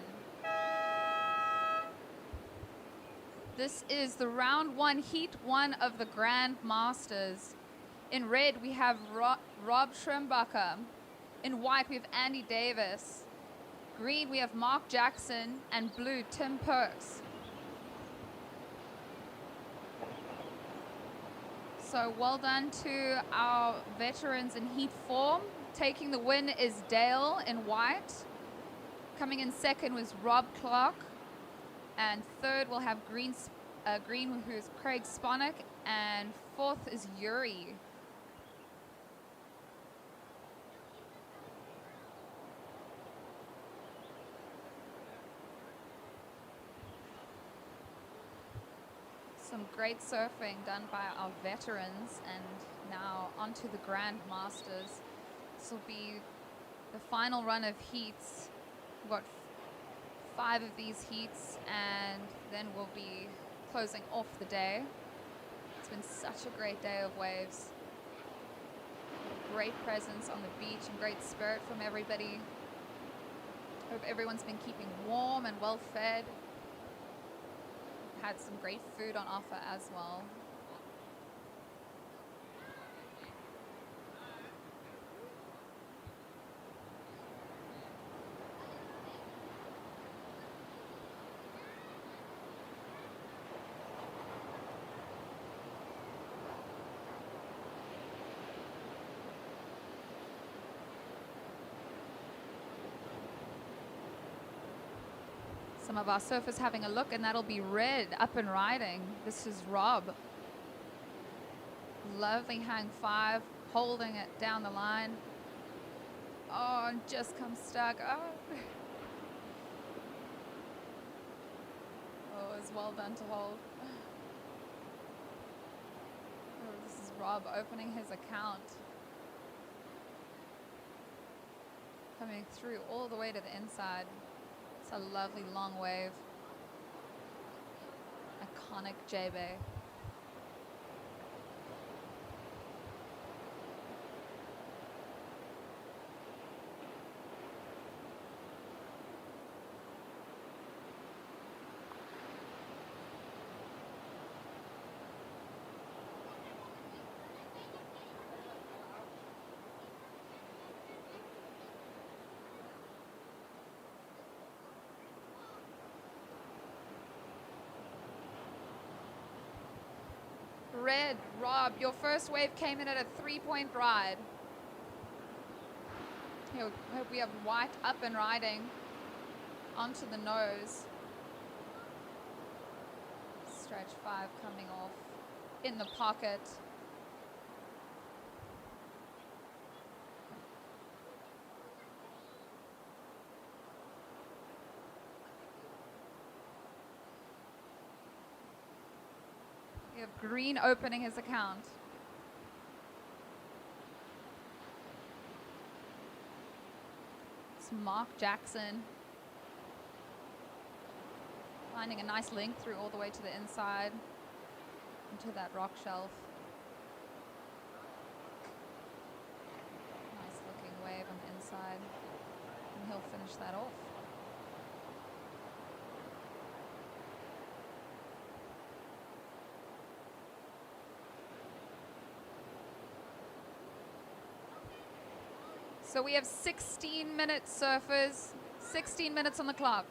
This is the round 1, heat 1 of the Grand Masters. In red, we have Rob Schrimbacher. In white, we have Andy Davis. Green, we have Mark Jackson. And blue, Tim Perks. So well done to our veterans in Heat 4. Taking the win is Dale in white. Coming in second was Rob Clark. And third, we'll have Green, who's Craig Sponik. And fourth is Yuri. Some great surfing done by our veterans, and now onto the Grand Masters. This will be the final run of heats. We've got 5 of these heats, and then we'll be closing off the day. It's been such a great day of waves. Great presence on the beach and great spirit from everybody. Hope everyone's been keeping warm and well fed. Had some great food on offer as well. Some of our surfers having a look, and that'll be red up and riding. This is Rob. Lovely hang 5, holding it down the line. Oh, and just come stuck. Oh, oh, it's well done to hold. Oh, this is Rob opening his account. Coming through all the way to the inside. It's a lovely long wave. Iconic J-Bay. Red, Rob, your first wave came in at a 3-point ride. Here, hope we have white up and riding onto the nose. Stretch 5 coming off in the pocket. Green opening his account. It's Mark Jackson. Finding a nice link through all the way to the inside into that rock shelf. Nice looking wave on the inside. And he'll finish that off. So we have 16 minutes, surfers. 16 minutes on the clock.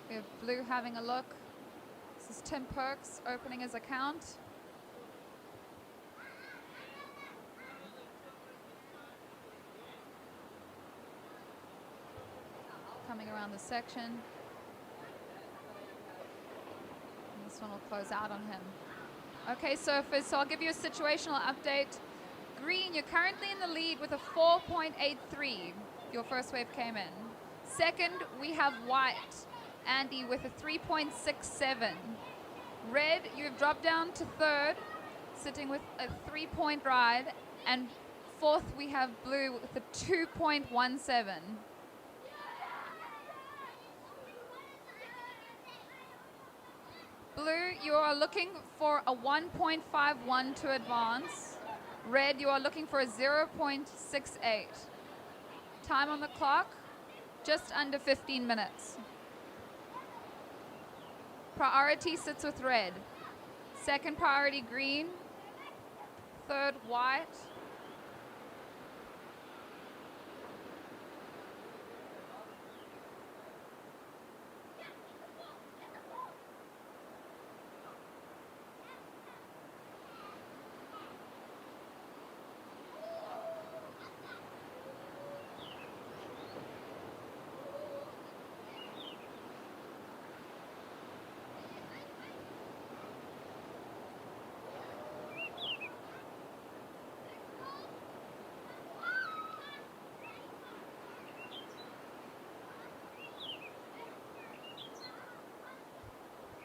We have Blue having a look. This is Tim Perks opening his account. Coming around the section. And this one will close out on him. Okay, surfers, so I'll give you a situational update. Green, you're currently in the lead with a 4.83. Your first wave came in. Second, we have White, Andy, with a 3.67. Red, you've dropped down to third, sitting with a 3-point ride. And fourth, we have Blue with a 2.17. Blue, you are looking for a 1.51 to advance. Red, you are looking for a 0.68. Time on the clock, just under 15 minutes. Priority sits with Red. Second priority, Green. Third, White.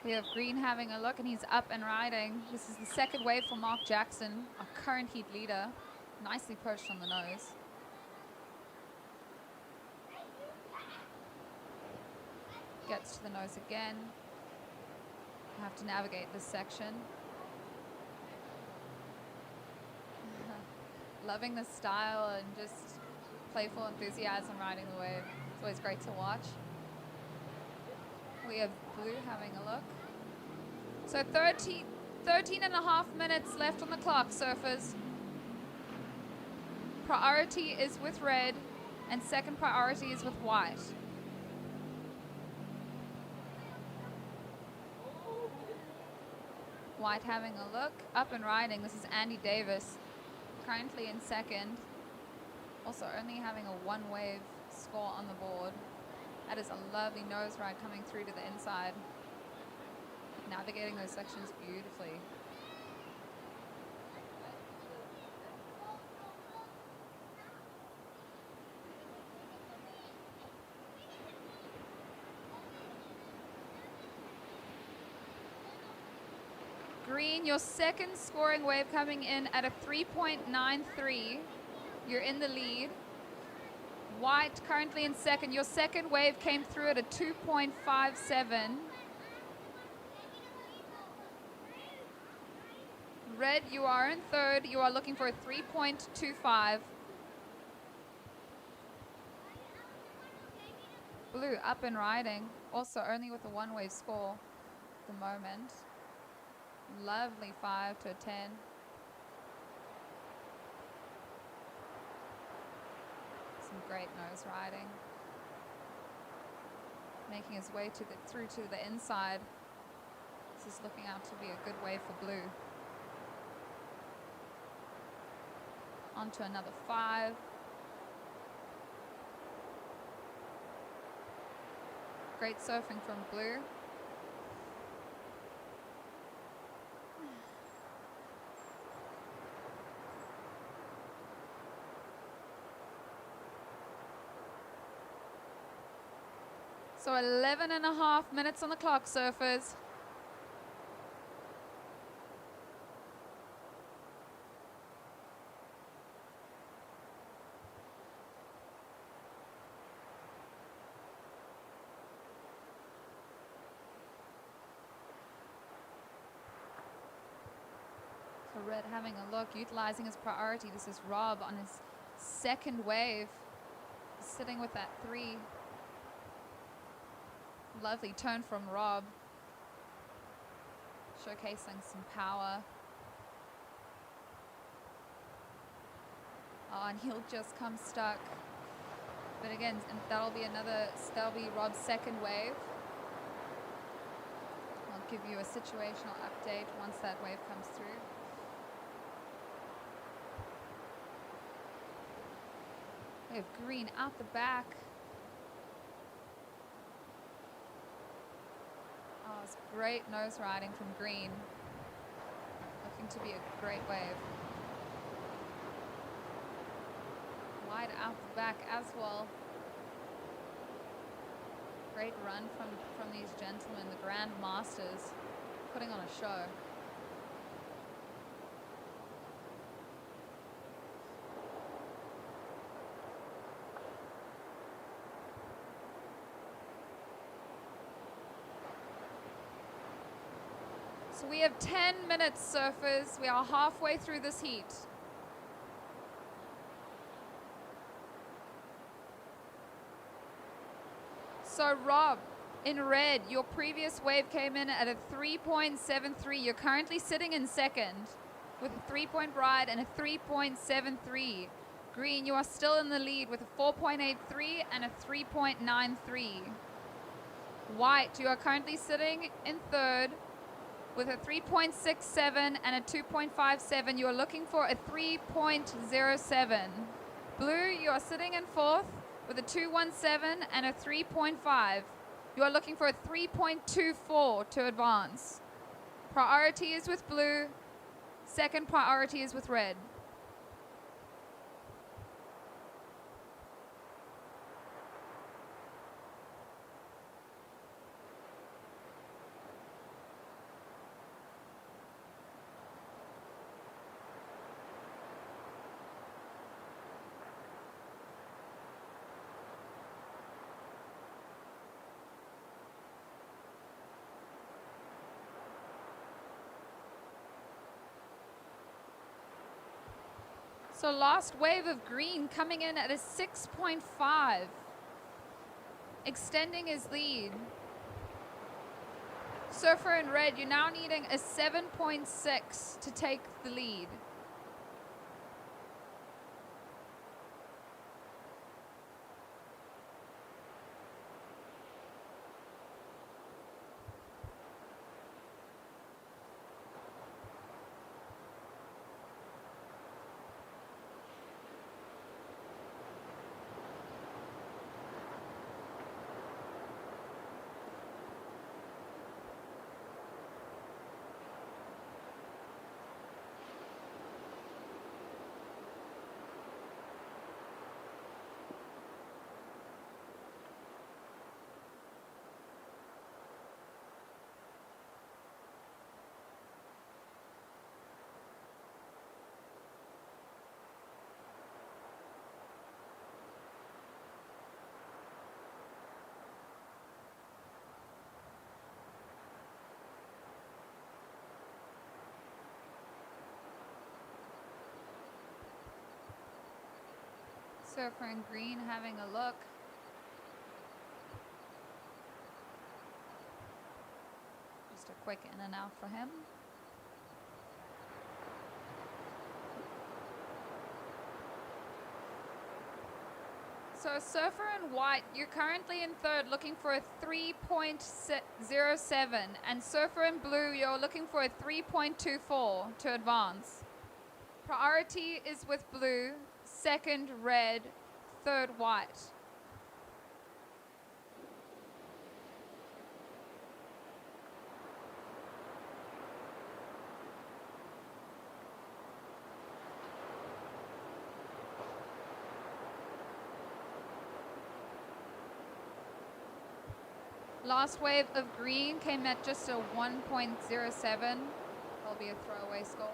We have Green having a look, and he's up and riding. This is the second wave for Mark Jackson, our current heat leader. Nicely perched on the nose. Gets to the nose again. Have to navigate this section. Loving the style and just playful enthusiasm riding the wave. It's always great to watch. We have Blue having a look. So 13 and a half minutes left on the clock, surfers. Priority is with Red, and second priority is with White. White having a look, up and riding. This is Andy Davis, currently in second. Also only having a one wave score on the board. That is a lovely nose ride coming through to the inside. Navigating those sections beautifully. Green, your second scoring wave coming in at a 3.93. You're in the lead. White currently in second. Your second wave came through at a 2.57. Red, you are in third. You are looking for a 3.25. Blue up and riding. Also only with a one wave score at the moment. Lovely 5 to a 10. Some great nose riding. Making his way through to the inside. This is looking out to be a good wave for Blue. On to another 5. Great surfing from Blue. So 11.5 minutes on the clock, surfers. So Red having a look, utilizing his priority. This is Rob on his second wave, sitting with that 3. Lovely turn from Rob, showcasing some power. Oh, and he'll just come stuck. But again, and that'll be Rob's second wave. I'll give you a situational update once that wave comes through. We have Green out the back. Oh, it's great nose riding from Green. Looking to be a great wave. Wide out the back as well. Great run from these gentlemen, the Grand Masters, putting on a show. So we have 10 minutes, surfers. We are halfway through this heat. So Rob, in red, your previous wave came in at a 3.73. You're currently sitting in second with a 3-point ride and a 3.73. Green, you are still in the lead with a 4.83 and a 3.93. White, you are currently sitting in third with a 3.67 and a 2.57. You are looking for a 3.07. Blue, you are sitting in fourth with a 2.17 and a 3.5. You are looking for a 3.24 to advance. Priority is with blue. Second priority is with red. So last wave of Green coming in at a 6.5, extending his lead. Surfer in red, you're now needing a 7.6 to take the lead. Surfer in Green having a look. Just a quick in and out for him. So Surfer in White, you're currently in third looking for a 3.07, and Surfer in Blue, you're looking for a 3.24 to advance. Priority is with blue, second red, third white. Last wave of green came at just a 1.07. That'll be a throwaway score.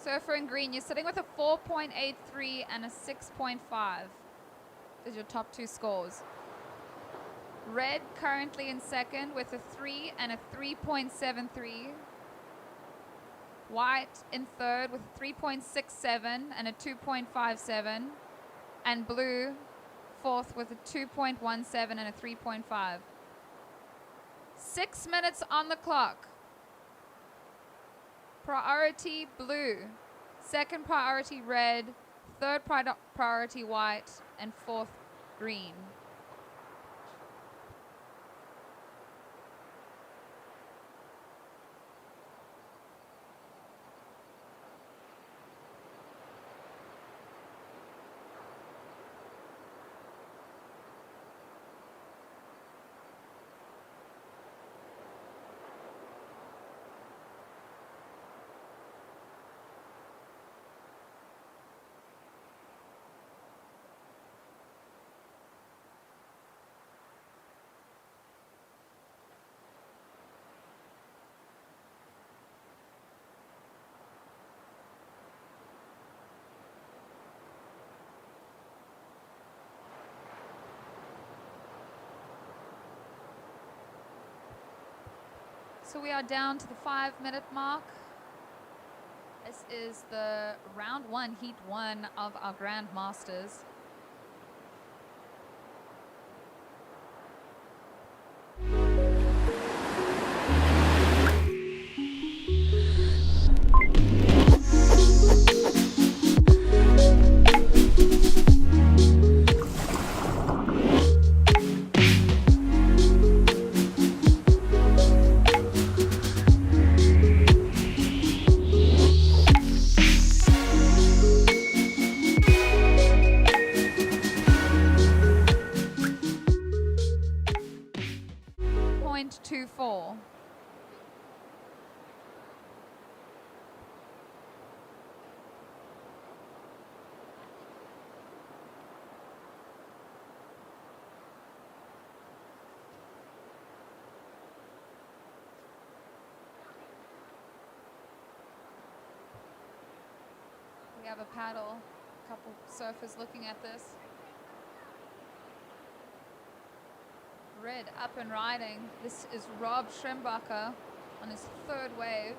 Surfer in green, you're sitting with a 4.83 and a 6.5. Those are your top two scores. Red currently in second with a 3 and a 3.73. White in third with a 3.67 and a 2.57. And blue fourth with a 2.17 and a 3.5. 6 minutes on the clock. Priority blue, second priority red, third priority white, and fourth green. So we are down to the 5-minute mark. This is the round 1, heat 1 of our Grand Masters. .24. We have a paddle, a couple surfers looking at this. Red up and riding. This is Rob Schrimbacher on his third wave.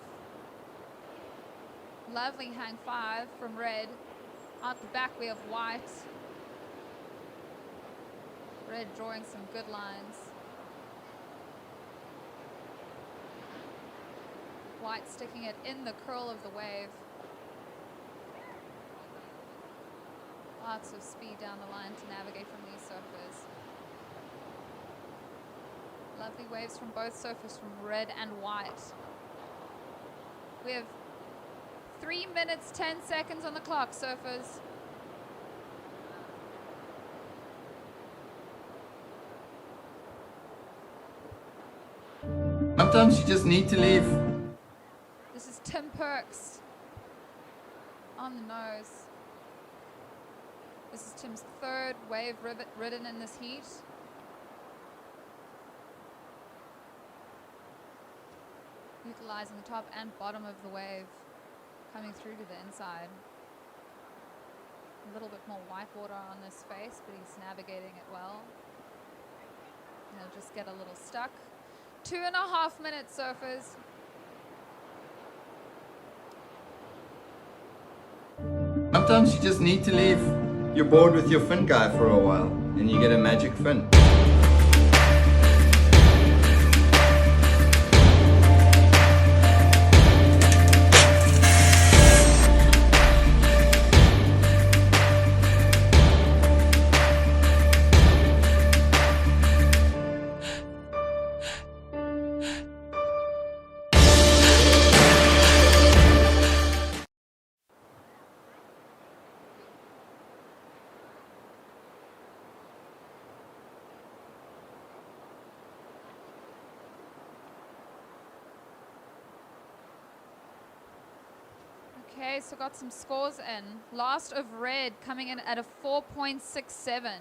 Lovely hang 5 from red. Out the back we have white. Red drawing some good lines. White sticking it in the curl of the wave. Lots of speed down the line to navigate from these surfers. Lovely waves from both surfers, from red and white. We have 3 minutes, 10 seconds on the clock, surfers. Sometimes you just need to leave. This is Tim Perks on the nose. This is Tim's third wave ridden in this heat. Utilizing the top and bottom of the wave, coming through to the inside. A little bit more white water on this face, but he's navigating it well. And he'll just get a little stuck. 2.5 minutes, surfers. Sometimes you just need to leave. You're bored with your fin guy for a while, and you get a magic fin. Okay, so got some scores in. Last of red coming in at a 4.67.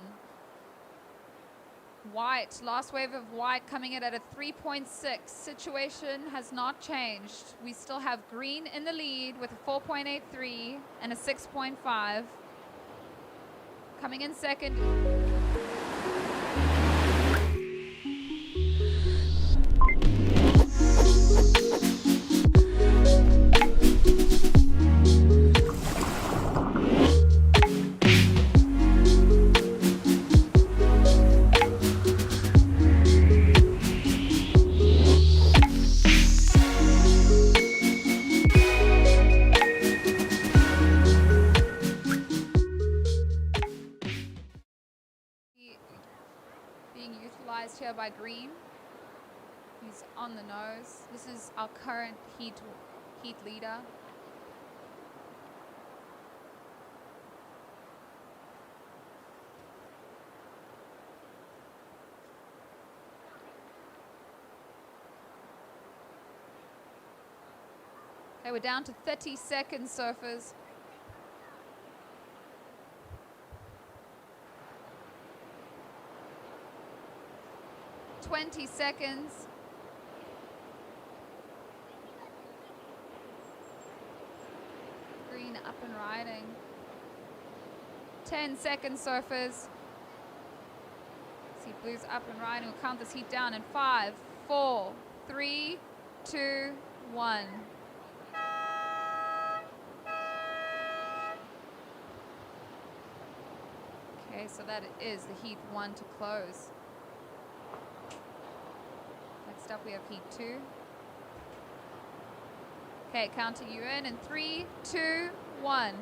White, last wave of white coming in at a 3.6. Situation has not changed. We still have green in the lead with a 4.83 and a 6.5. Coming in second. Being utilized here by green. He's on the nose. This is our current heat leader. Okay, we're down to 30 seconds, surfers. $20 seconds. Green up and riding. 10 seconds, surfers. See blues up and riding. We'll count this heat down in 5, 4, 3, 2, 1. Okay, so that is the heat 1 to close. Next up we have heat 2. Okay, counting you in 3, 2, 1.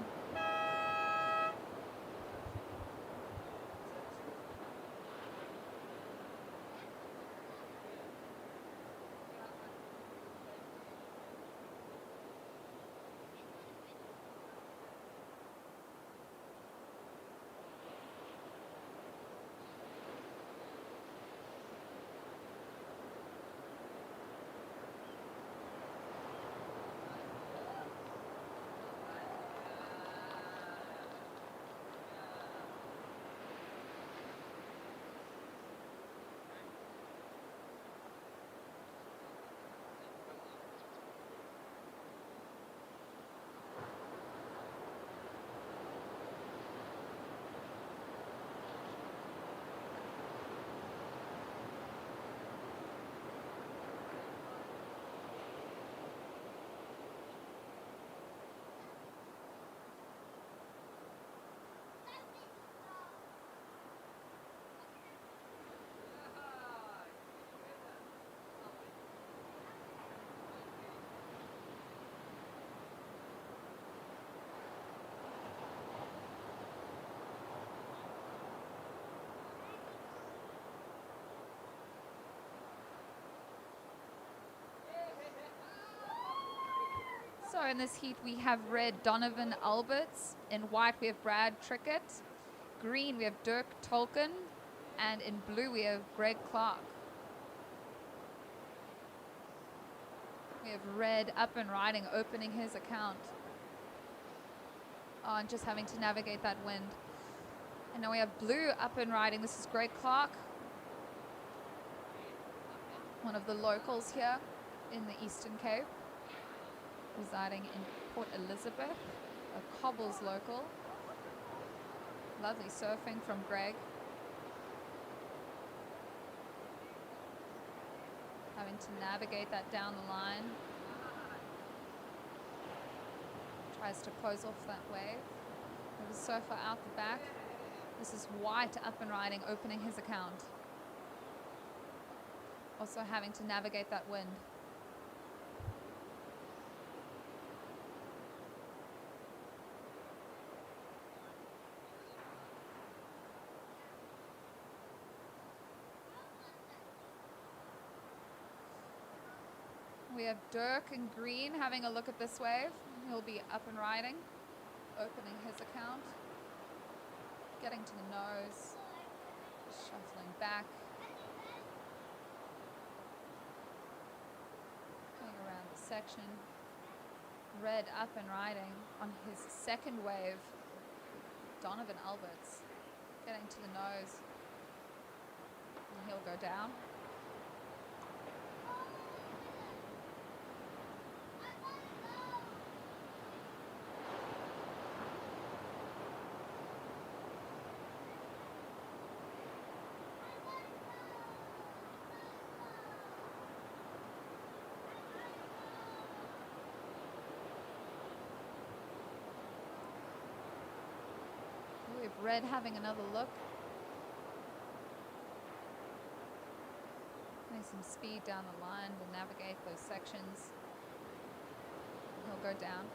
So in this heat we have red Donovan Alberts, in white we have Brad Trickett, green we have Dirk Tolkien, and in blue we have Greg Clark. We have red up and riding, opening his account. Oh, and just having to navigate that wind. And now we have blue up and riding. This is Greg Clark, one of the locals here in the Eastern Cape, residing in Port Elizabeth, a Cobbles local. Lovely surfing from Greg. Having to navigate that down the line. Tries to close off that wave. There's a surfer out the back. This is white up and riding, opening his account. Also having to navigate that wind. We have Dirk in green having a look at this wave. He'll be up and riding, opening his account, getting to the nose, shuffling back, going around the section. Red up and riding on his second wave, Donovan Alberts, getting to the nose. he'll go down. We have Red having another look. Getting some speed down the line to navigate those sections. He'll go down.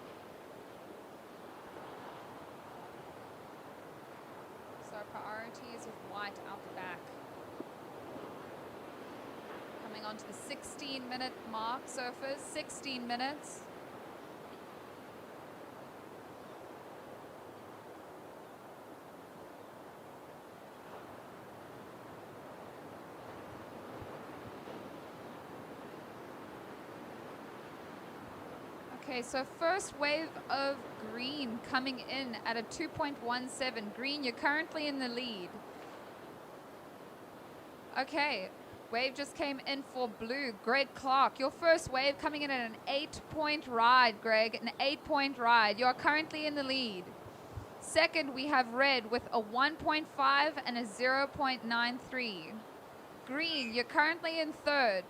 So our priority is with White out the back. Coming on to the 16-minute mark, surfers. 16 minutes. Okay, so first wave of green coming in at a 2.17. Green, you're currently in the lead. Okay, wave just came in for blue. Greg Clark, your first wave coming in at an 8-point ride, Greg. An 8-point ride. You are currently in the lead. Second, we have red with a 1.5 and a 0.93. Green, you're currently in third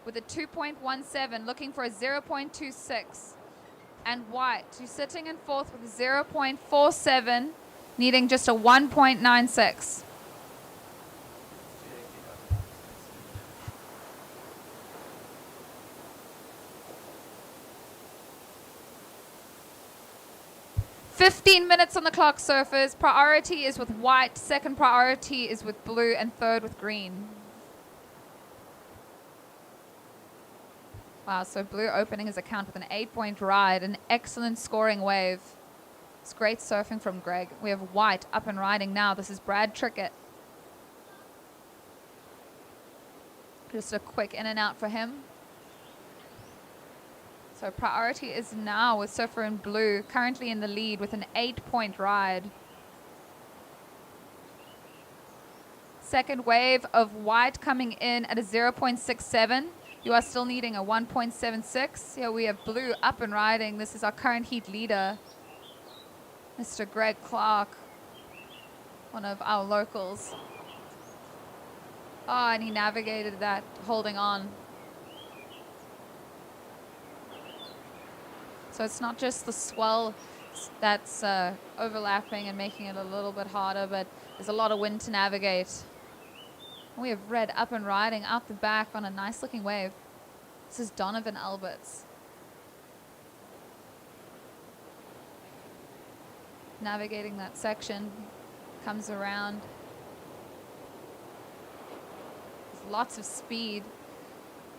with a 2.17, looking for a 0.26. And white, you're sitting in fourth with a 0.47, needing just a 1.96. "15 minutes on the clock, surfers. Priority is with white, second priority is with blue, and third with green." Wow, so blue opening his account with an 8-point ride, an excellent scoring wave. It's great surfing from Greg. We have white up and riding now. This is Brad Trickett. Just a quick in and out for him. So priority is now with surfer in blue, currently in the lead with an 8-point ride. Second wave of white coming in at a 0.67. You are still needing a 1.76. Here we have blue up and riding. This is our current heat leader, Mr. Greg Clark, one of our locals. Oh, and he navigated that, holding on. So it's not just the swell that's overlapping and making it a little bit harder, but there's a lot of wind to navigate. We have red up and riding out the back on a nice looking wave. This is Donovan Alberts. Navigating that section, comes around. There's lots of speed.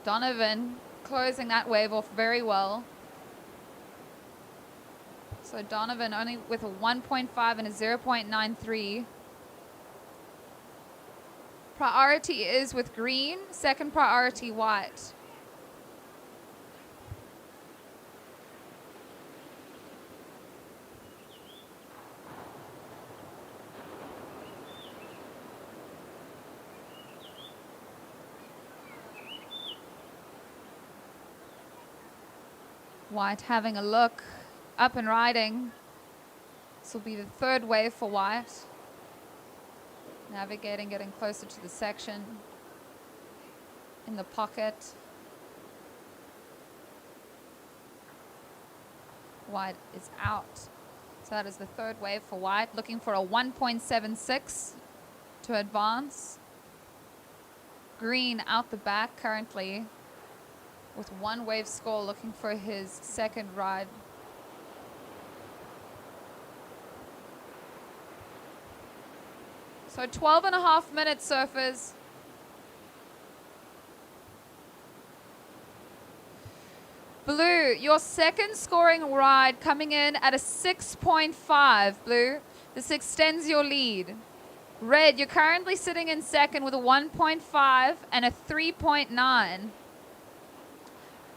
Donovan closing that wave off very well. So Donovan only with a 1.5 and a 0.93. Priority is with green, second priority white. White having a look, up and riding. This will be the third wave for white. Navigating, getting closer to the section. In the pocket. White is out. So that is the third wave for white. Looking for a 1.76 to advance. Green out the back currently with one wave score, looking for his second ride. So 12.5 minutes, surfers. Blue, your second scoring ride coming in at a 6.5, Blue. This extends your lead. Red, you're currently sitting in second with a 1.5 and a 3.9.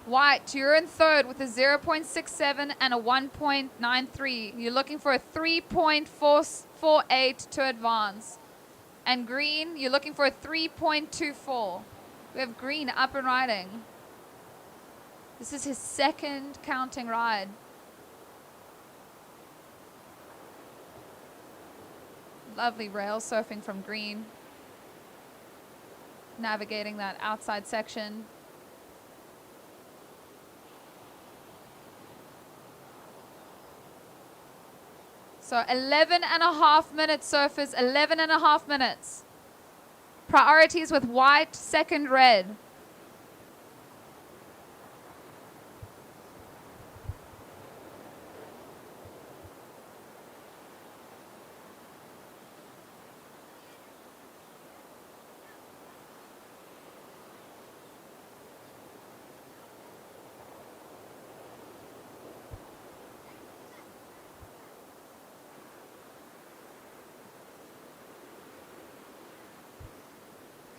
White, you're in third with a 0.67 and a 1.93. You're looking for a 3.448 to advance. And green, you're looking for a 3.24. We have green up and riding. This is his second counting ride. Lovely rail surfing from green. Navigating that outside section. So 11.5 minutes, surfers, 11.5 minutes. Priorities with white, second red.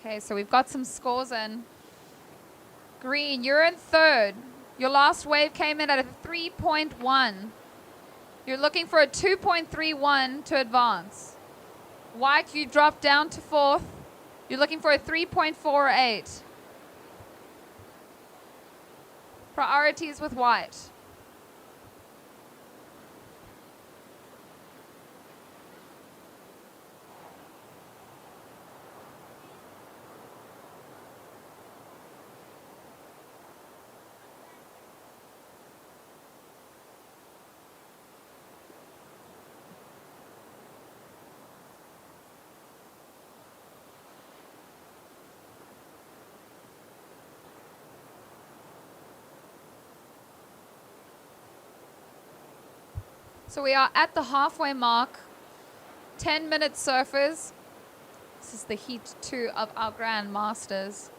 Okay, so we've got some scores in. Green, you're in third. Your last wave came in at a 3.1. You're looking for a 2.31 to advance. White, you dropped down to fourth. You're looking for a 3.48. Priorities with white. So we are at the halfway mark. 10-minute surfers. This is the heat 2 of our Grand Masters.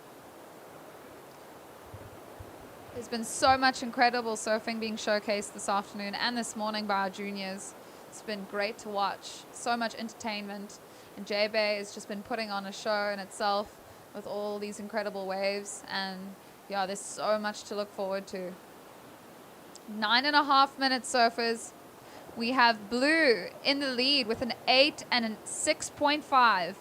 There's been so much incredible surfing being showcased this afternoon and this morning by our juniors. It's been great to watch. So much entertainment. And J-Bay has just been putting on a show in itself with all these incredible waves. And yeah, there's so much to look forward to. 9.5 minute surfers. We have blue in the lead with an 8 and a 6.5.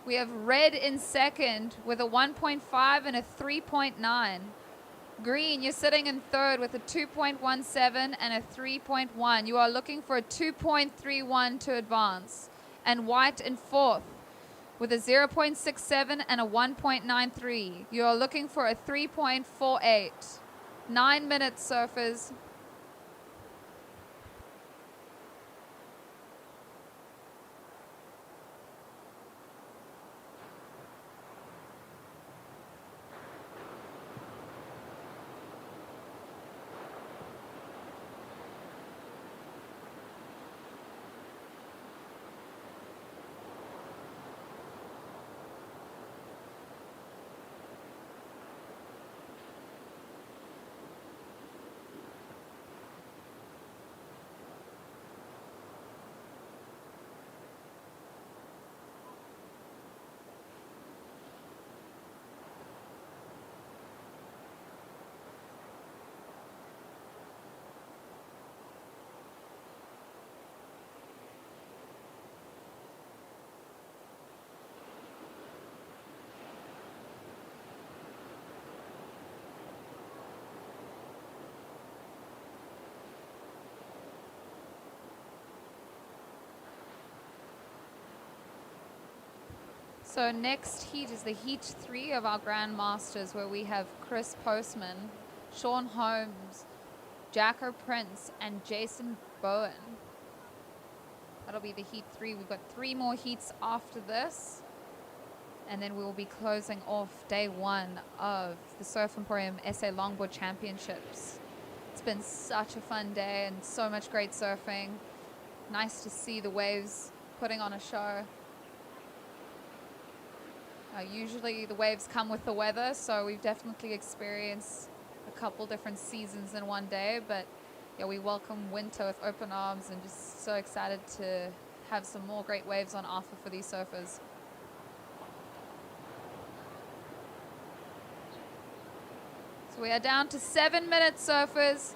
We have red in second with a 1.5 and a 3.9. Green, you're sitting in third with a 2.17 and a 3.1. You are looking for a 2.31 to advance. And white in fourth with a 0.67 and a 1.93. You are looking for a 3.48. 9 minutes, surfers. So next heat is the heat 3 of our Grand Masters, where we have Chris Postman, Sean Holmes, Jacko Prince, and Jason Bowen. That'll be the heat 3. We've got 3 more heats after this, and then we will be closing off day 1 of the Surf Emporium SA Longboard Championships. It's been such a fun day and so much great surfing. Nice to see the waves putting on a show. Usually the waves come with the weather, so we've definitely experienced a couple different seasons in one day, but yeah, we welcome winter with open arms and just so excited to have some more great waves on offer for these surfers. So we are down to 7 minutes, surfers.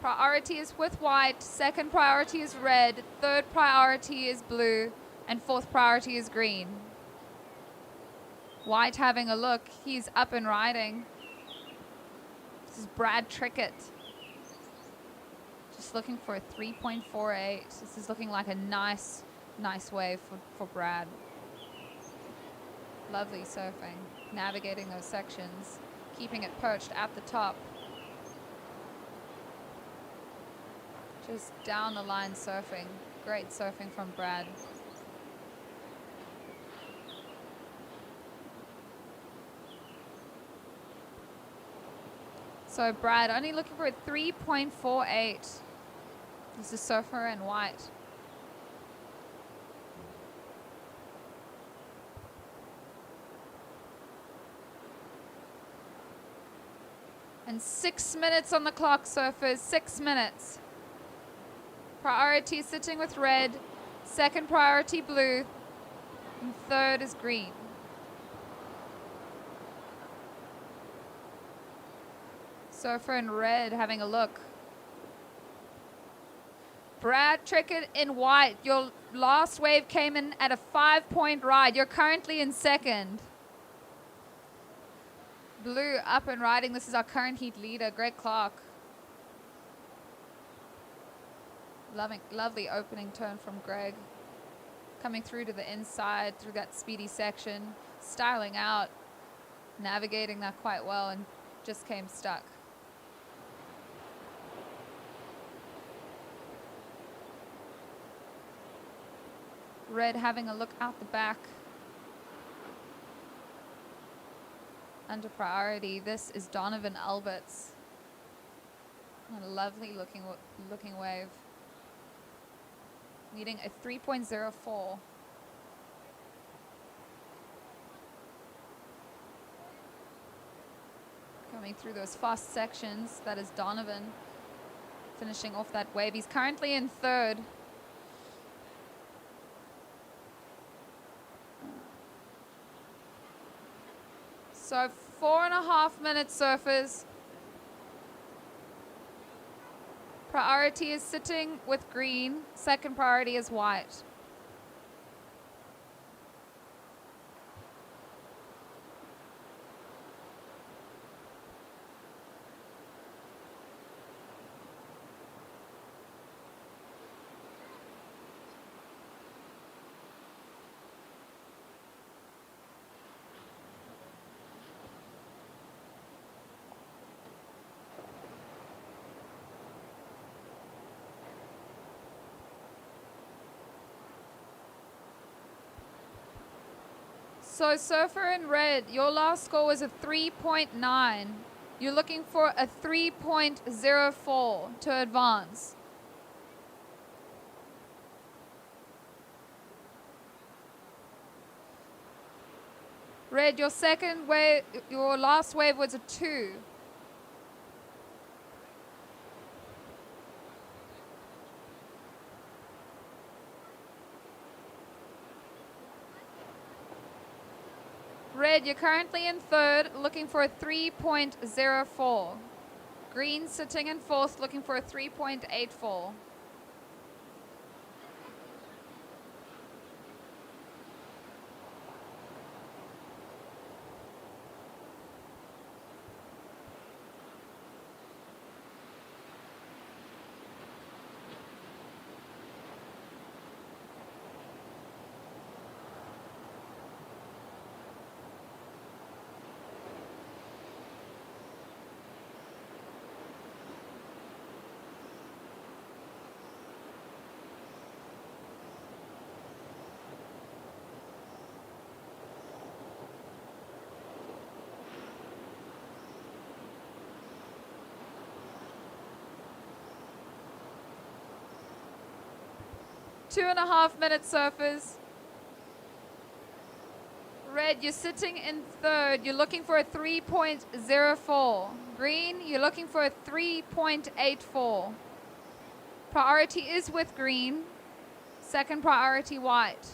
Priority is with white, second priority is red, third priority is blue, And fourth priority is green. White having a look. He's up and riding. This is Brad Trickett. Just looking for a 3.48. This is looking like a nice wave for Brad. Lovely surfing. Navigating those sections. Keeping it perched at the top. Just down the line surfing. Great surfing from Brad. So Brad only looking for a 3.48. This is surfer in white. And 6 minutes on the clock, surfers. 6 minutes. Priority sitting with red. Second priority blue. And third is green. Surfer in red having a look. Brad Trickett in white. Your last wave came in at a 5-point ride. You're currently in second. Blue up and riding. This is our current heat leader, Greg Clark. Lovely opening turn from Greg. Coming through to the inside through that speedy section. Styling out. Navigating that quite well and just came stuck. Red having a look out the back. Under priority, this is Donovan Alberts. A lovely looking wave. Needing a 3.04. Coming through those fast sections, that is Donovan. Finishing off that wave. He's currently in third. So 4.5 minutes, surfers. Priority is sitting with green. Second priority is white. So surfer in red, your last score was a 3.9. You're looking for a 3.04 to advance. Red, your second wave, your last wave was a 2. Red, you're currently in third, looking for a 3.04. Green sitting in fourth, looking for a 3.84. Two and a half minutes, surfers. Red, you're sitting in third. You're looking for a 3.04. Green, you're looking for a 3.84. Priority is with green. Second priority, white.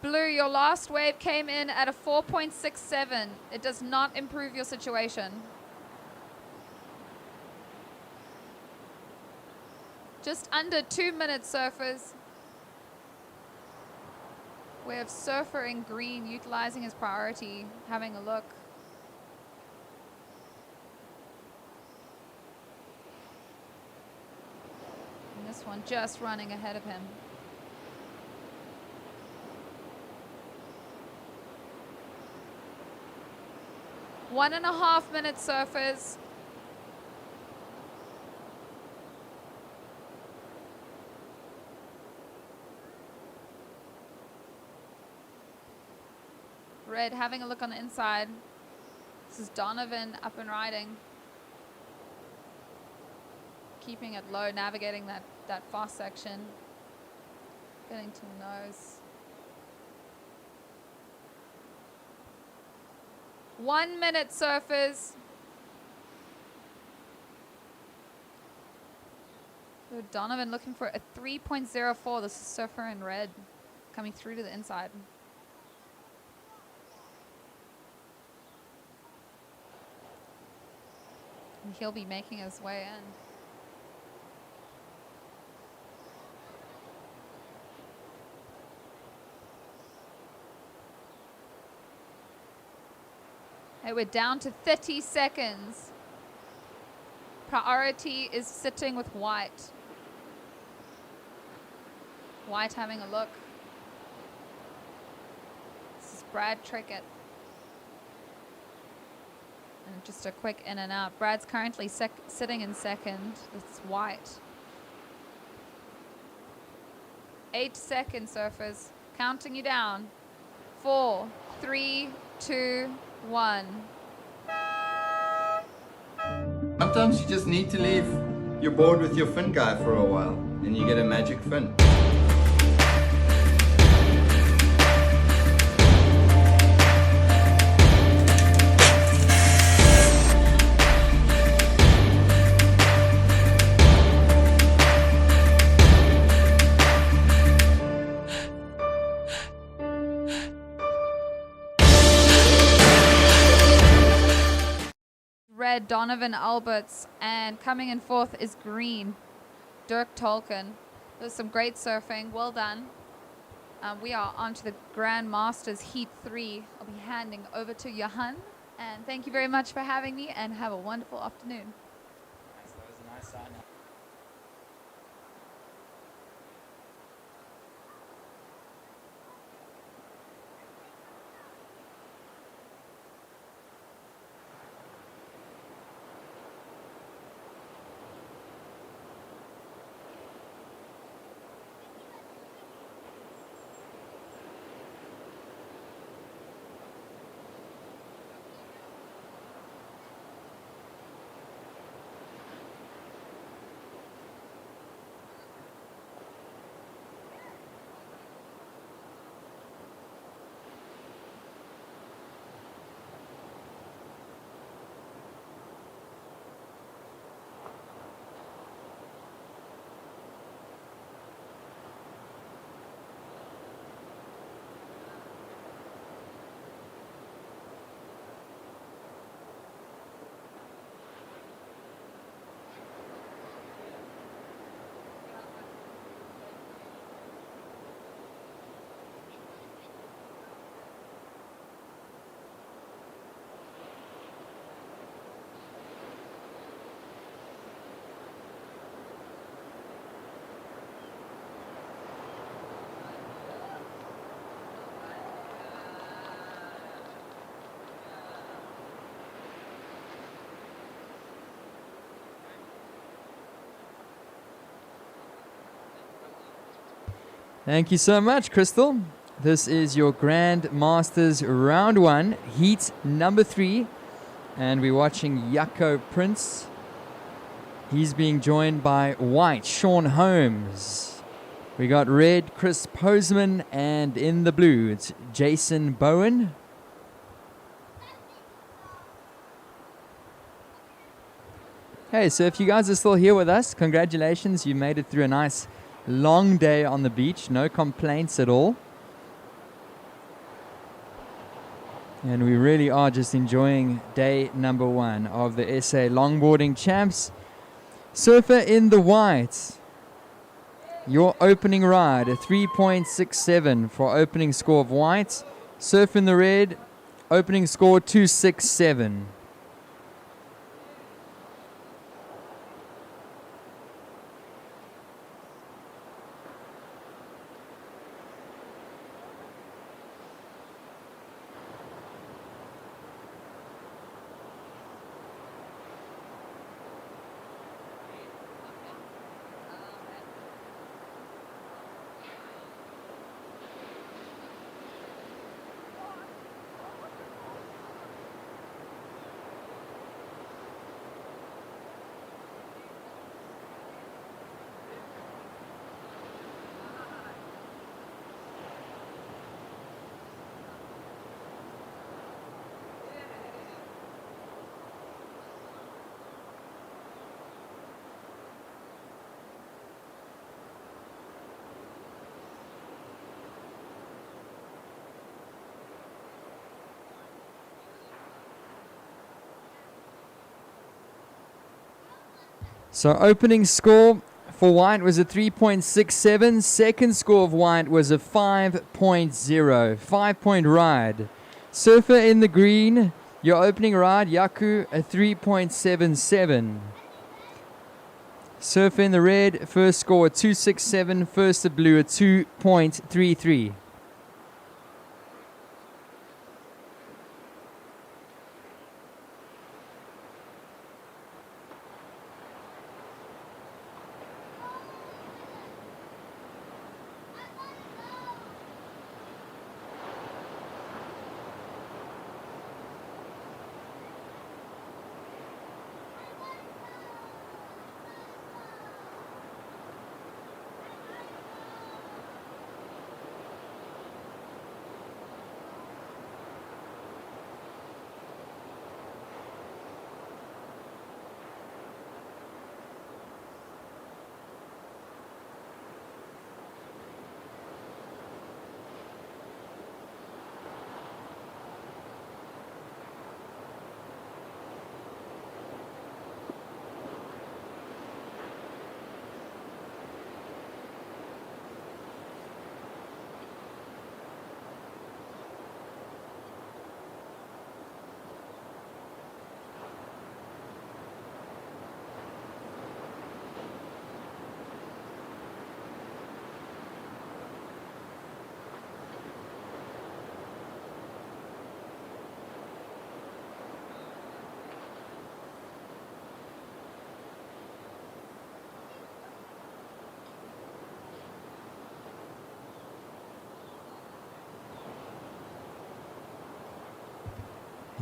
Blue, your last wave came in at a 4.67. It does not improve your situation. Just under 2 minutes, surfers. We have surfer in green utilizing his priority, having a look. And this one just running ahead of him. One and a half minutes, surfers. Red having a look on the inside. This is Donovan up and riding. Keeping it low, navigating that fast section. Getting to the nose. 1 minute, surfers. So Donovan looking for a 3.04. This is surfer in red coming through to the inside. And he'll be making his way in. Hey, we're down to 30 seconds. Priority is sitting with White. White having a look. This is Brad Trickett. And just a quick in and out. Brad's currently sitting in second. It's White. 8 seconds, surfers. Counting you down. 4, 3, 2, 1. Sometimes you just need to leave your board with your fin guy for a while and you get a magic fin. Red, Donovan Alberts, and coming in fourth is green, Dirk Tolkien. There's some great surfing. Well done. We are on to the Grand Masters Heat 3. I'll be handing over to Johan. And thank you very much for having me, and have a wonderful afternoon. Nice, that was a nice sign. Thank you so much, Crystal. This is your Grand Masters Round 1, Heat number 3. And we're watching Jaco Prince. He's being joined by White, Sean Holmes. We got red, Chris Poseman. And in the blue, it's Jason Bowen. Hey, so if you guys are still here with us, congratulations. You made it through a nice long day on the beach. No complaints at all. And we really are just enjoying day number 1 of the SA Longboarding Champs. Surfer in the white. Your opening ride, a 3.67 for opening score of white. Surf in the red, opening score 267. So opening score for white was a 3.67. Second score of white was a 5.0. 5-point ride. Surfer in the green, your opening ride, Yaku, a 3.77. Surfer in the red, first score a 267. First the blue, a 2.33.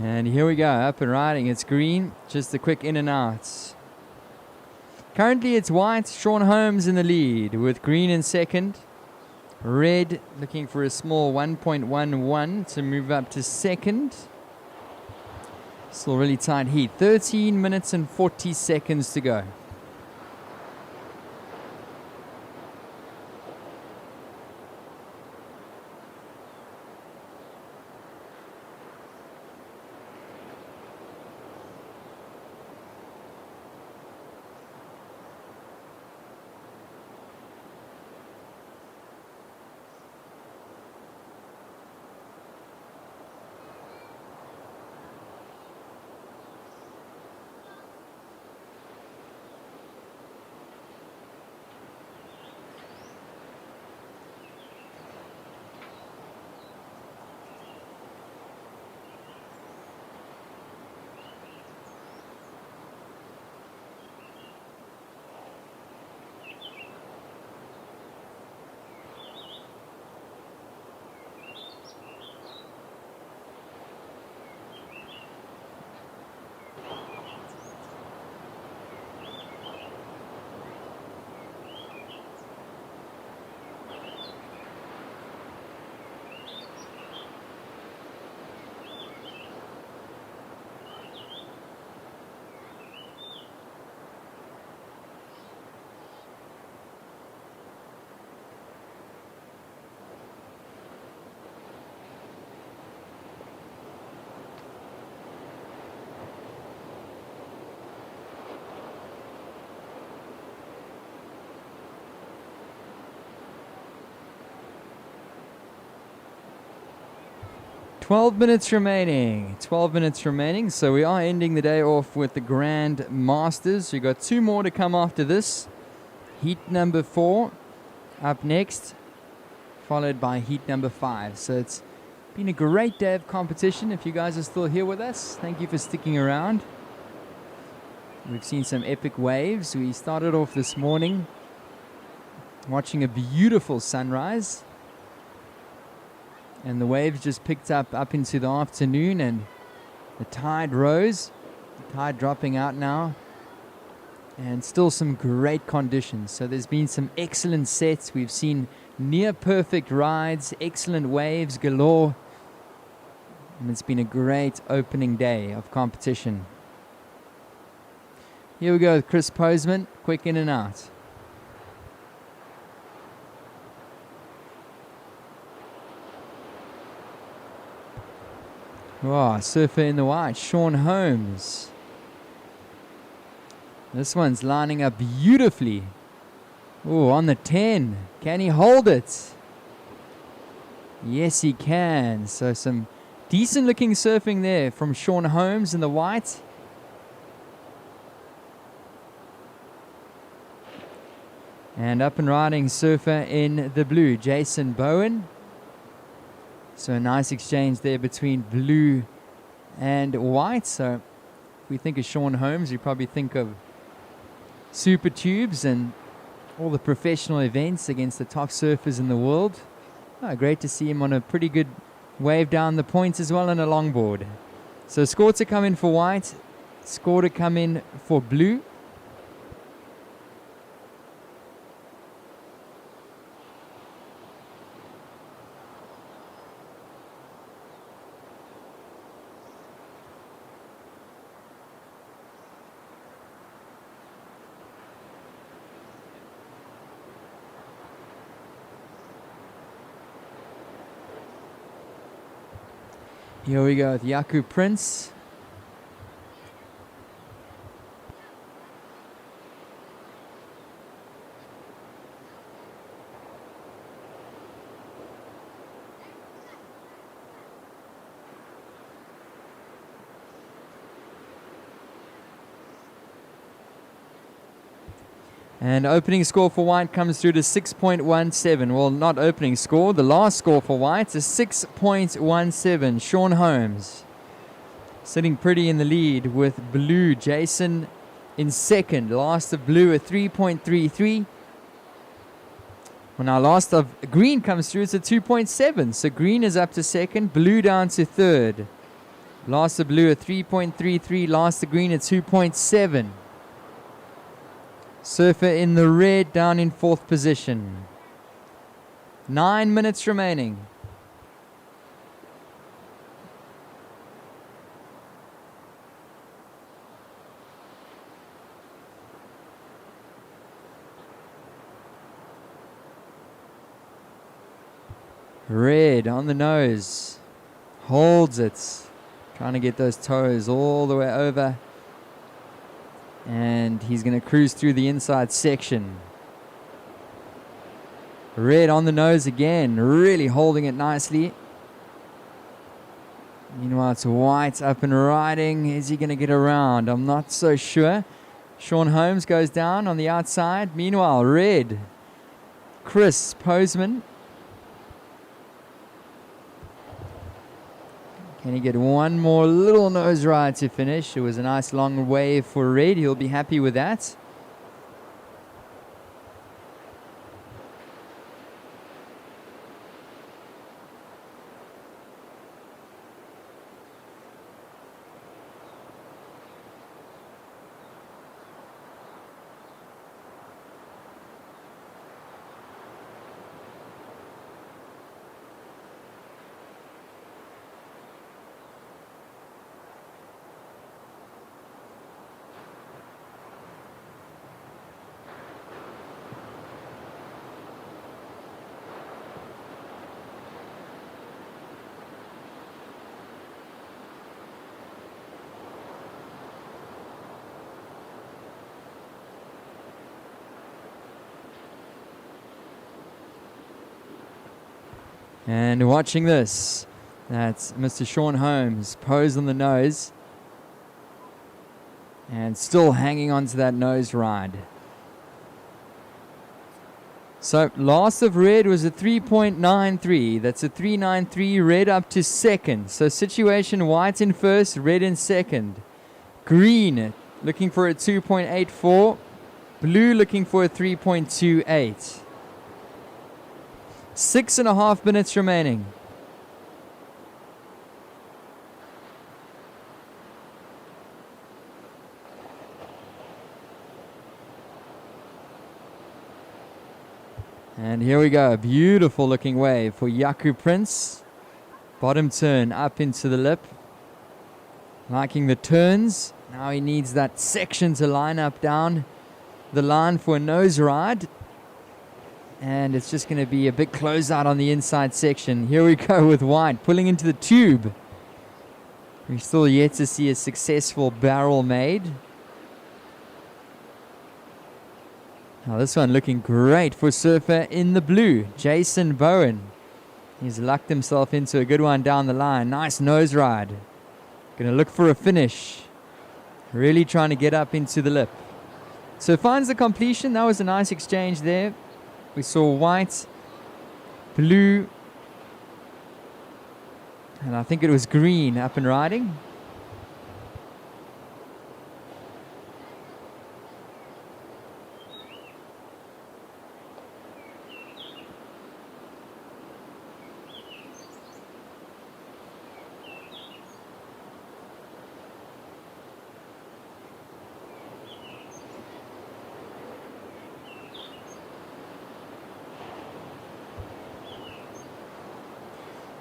And here we go, up and riding. It's green, just a quick in and out. Currently it's white, Sean Holmes in the lead with green in second. Red looking for a small 1.11 to move up to second. Still really tight heat. 13 minutes and 40 seconds to go. 12 minutes remaining. 12 minutes remaining. So we are ending the day off with the Grand Masters. We've got 2 more to come after this. Heat number 4 up next, followed by heat number 5. So it's been a great day of competition. If you guys are still here with us, thank you for sticking around. We've seen some epic waves. We started off this morning watching a beautiful sunrise, and the waves just picked up into the afternoon, and the tide rose, the tide dropping out now, and still some great conditions. So there's been some excellent sets. We've seen near perfect rides, excellent waves galore, and it's been a great opening day of competition. Here we go with Chris Poseman, quick in and out. Wow, surfer in the white, Sean Holmes. This one's lining up beautifully. Oh, on the 10. Can he hold it? Yes, he can. So some decent looking surfing there from Sean Holmes in the white. And up and riding surfer in the blue, Jason Bowen. So a nice exchange there between blue and white. So if we think of Sean Holmes, we probably think of Super Tubes and all the professional events against the top surfers in the world. Oh, great to see him on a pretty good wave down the points as well on a longboard. So score to come in for white, score to come in for blue. Here we go with Yaku Prince. And opening score for white comes through to 6.17. Well, not opening score. The last score for white is 6.17. Sean Holmes sitting pretty in the lead with blue. Jason in second. Last of blue at 3.33. When our last of green comes through, it's a 2.7. So green is up to second. Blue down to third. Last of blue at 3.33. Last of green at 2.7. Surfer in the red down in fourth position. 9 minutes remaining. Red on the nose. Holds it. Trying to get those toes all the way over. And he's going to cruise through the inside section. Red on the nose again, really holding it nicely. Meanwhile, it's white up and riding. Is he going to get around? I'm not so sure. Sean Holmes goes down on the outside. Meanwhile, red. Chris Poseman. Can he get one more little nose ride to finish? It was a nice long wave for red. He'll be happy with that. And watching this, That's Mr. Sean Holmes, posed on the nose. And still hanging on to that nose ride. So last of red was a 3.93. That's a 3.93. Red up to second. So situation white in first, red in second. Green looking for a 2.84. Blue looking for a 3.28. 6.5 minutes remaining. And here we go, a beautiful looking wave for Yaku Prince. Bottom turn up into the lip. Liking the turns. Now he needs that section to line up down the line for a nose ride. And it's just going to be a big closeout on the inside section. Here we go with white pulling into the tube. We're still yet to see a successful barrel made. Now this one looking great for surfer in the blue, Jason Bowen. He's lucked himself into a good one down the line. Nice nose ride. Going to look for a finish. Really trying to get up into the lip. So finds the completion. That was a nice exchange there. We saw white, blue, and I think it was green up and riding.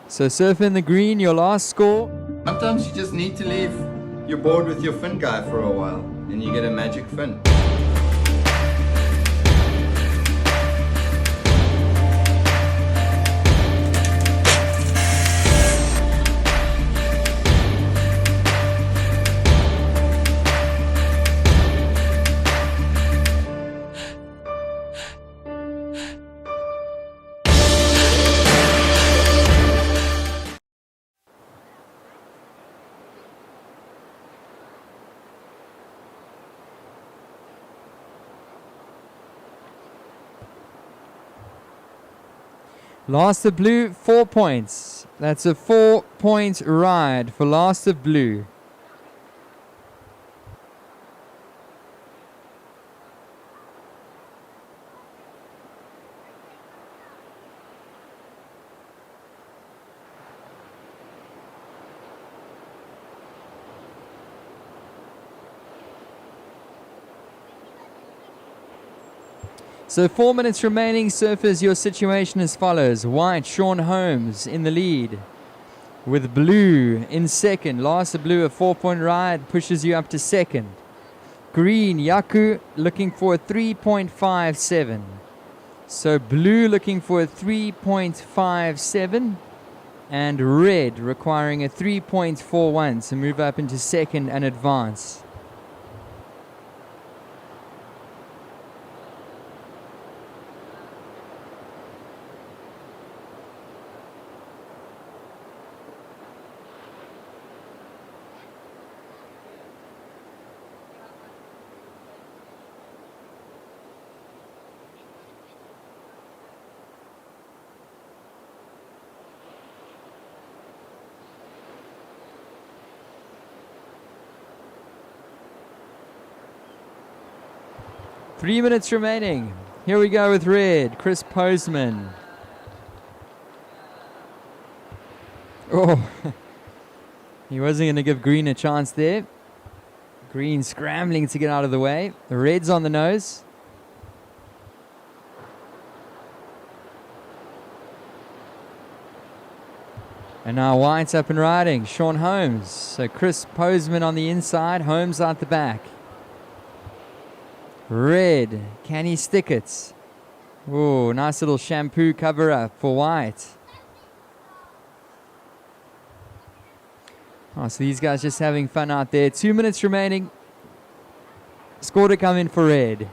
So surf in the green, your last score. Sometimes you just need to leave your board with your fin guy for a while, and you get a magic fin. Last of blue, 4 points. That's a 4-point ride for last of blue. So 4 minutes remaining. Surfers, your situation as follows. White, Sean Holmes in the lead. With blue in second. Last of blue, a 4-point ride, pushes you up to second. Green, Yaku looking for a 3.57. So blue looking for a 3.57. And red requiring a 3.41 to move up into second and advance. Three minutes remaining. Here we go with red, Chris Postman. Oh, he wasn't going to give green a chance there. Green scrambling to get out of the way. The red's on the nose. And now white's up and riding. Sean Holmes. So Chris Postman on the inside, Holmes out the back. Red, can he stick it? Oh, nice little shampoo cover up for white. Oh, so these guys just having fun out there. 2 minutes remaining. Score to come in for red.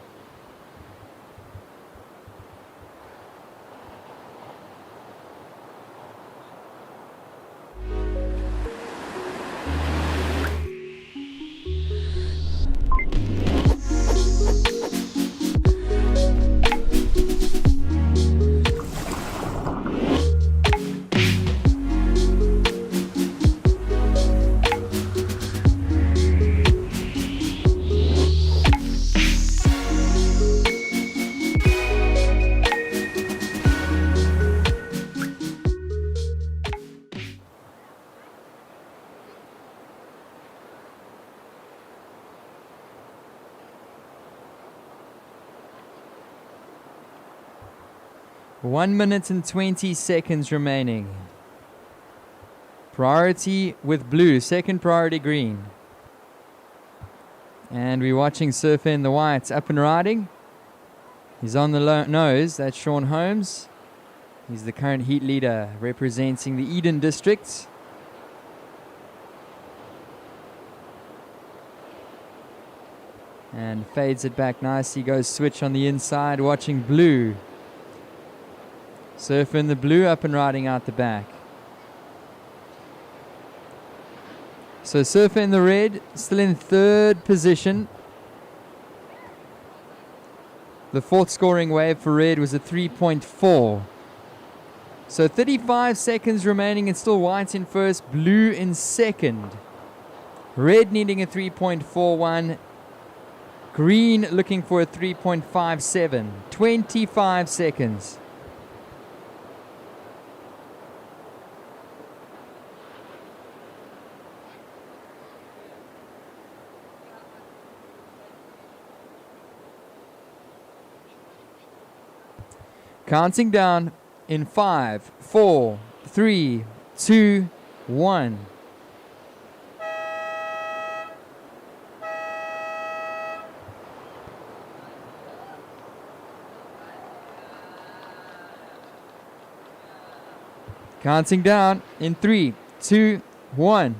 1 minute and 20 seconds remaining. Priority with blue, second priority green. And we're watching Surfer in the whites up and riding. He's on the nose, that's Sean Holmes. He's the current heat leader representing the Eden district. And fades it back nicely, goes switch on the inside, watching blue. Surfer in the blue up and riding out the back. So Surfer in the red, still in third position. The fourth scoring wave for red was a 3.4. So 35 seconds remaining and still white in first, blue in second. Red needing a 3.41. Green looking for a 3.57. 25 seconds. Counting down in 5, 4, 3, 2, 1. Counting down in 3, 2, 1.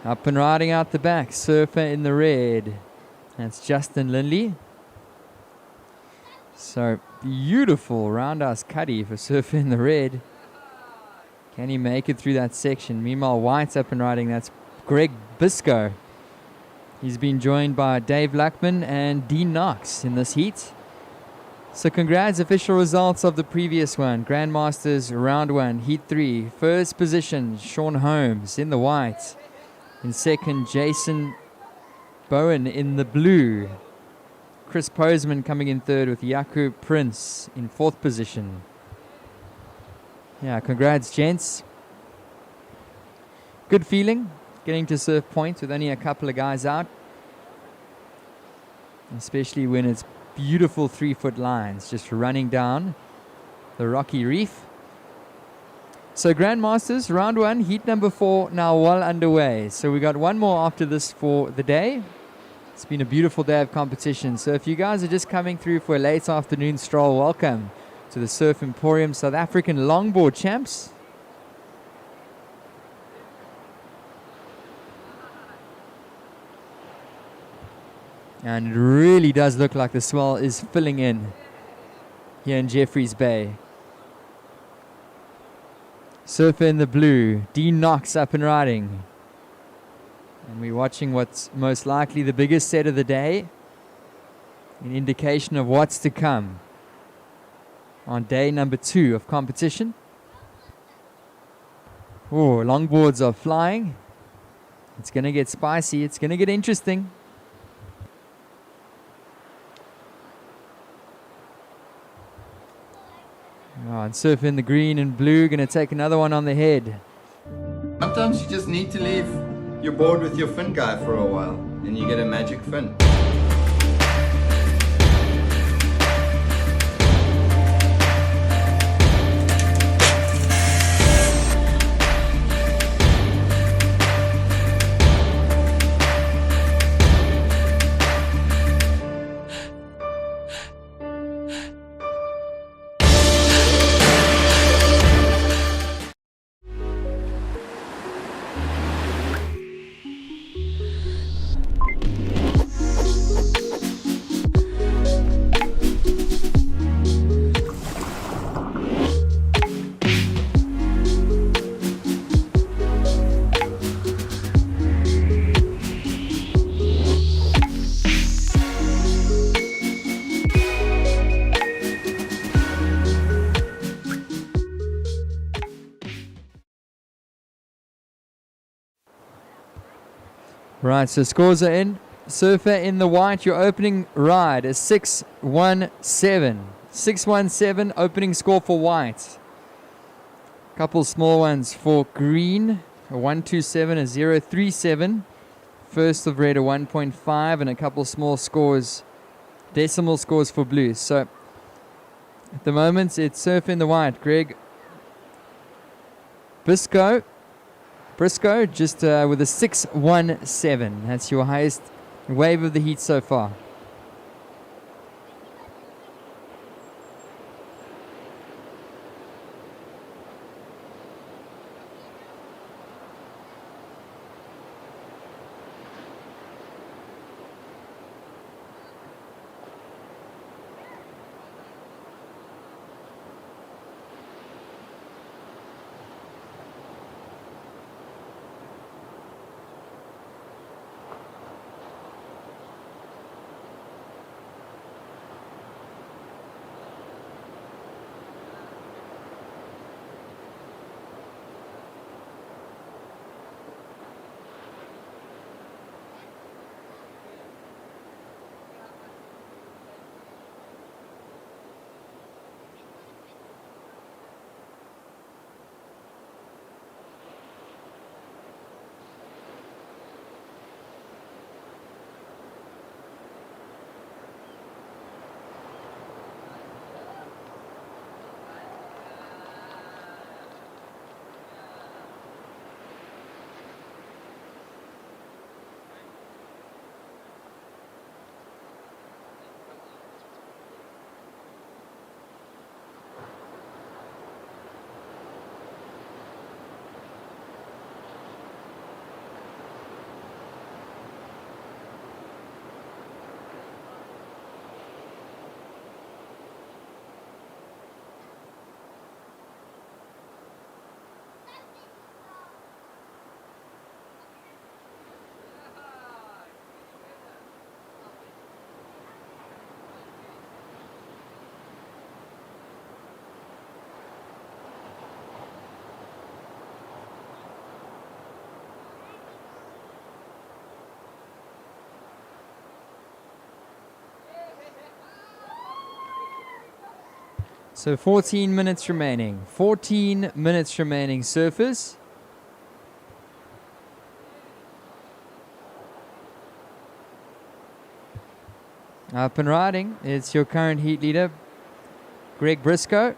Up and riding out the back, Surfer in the red. That's Justin Lindley. So beautiful roundhouse cuddy for Surfer in the red. Can he make it through that section? Meanwhile, white's up and riding. That's Greg Bisco. He's been joined by Dave Luckman and Dean Knox in this heat. So congrats, official results of the previous one. Grandmasters round 1, heat 3. First position, Sean Holmes in the white. In second, Jason Bowen in the blue. Chris Poseman coming in third with Yaku Prince in fourth position. Yeah, congrats, gents. Good feeling getting to Surf Point with only a couple of guys out. Especially when it's beautiful 3-foot lines just running down the rocky reef. So Grandmasters, round 1, heat number 4, now well underway. So we got one more after this for the day. It's been a beautiful day of competition. So if you guys are just coming through for a late afternoon stroll, welcome to the Surf Emporium South African Longboard Champs. And it really does look like the swell is filling in here in Jeffreys Bay. Surfer in the blue, Dean Knox up and riding. And we're watching what's most likely the biggest set of the day. An indication of what's to come on day number 2 of competition. Oh, longboards are flying. It's going to get spicy. It's going to get interesting. Oh, and Surfer in the green and blue going to take another one on the head. Sometimes you just need to leave your board with your fin guy for a while and you get a magic fin. Right, so scores are in. surfer in the white, your opening ride is 617. 617 opening score for white. Couple small ones for green. A 127, a 037. First of red, a 1.5, and a couple small scores, decimal scores for blue. So at the moment, it's surf in the white. Greg Briscoe just with a 617. That's your highest wave of the heat so far. So 14 minutes remaining. 14 minutes remaining, surfers. Up and riding. It's your current heat leader, Greg Briscoe.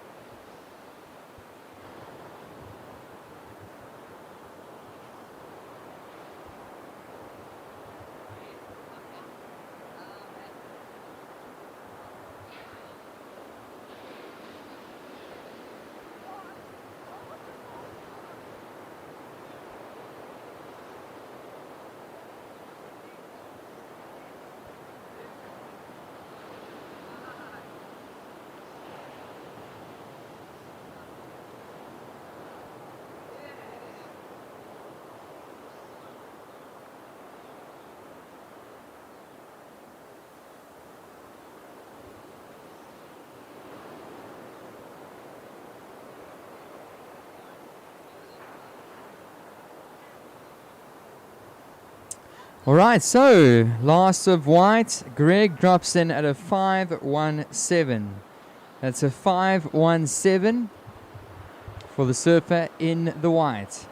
All right, so last of white, Greg drops in at a 517. That's a 517 for the surfer in the white.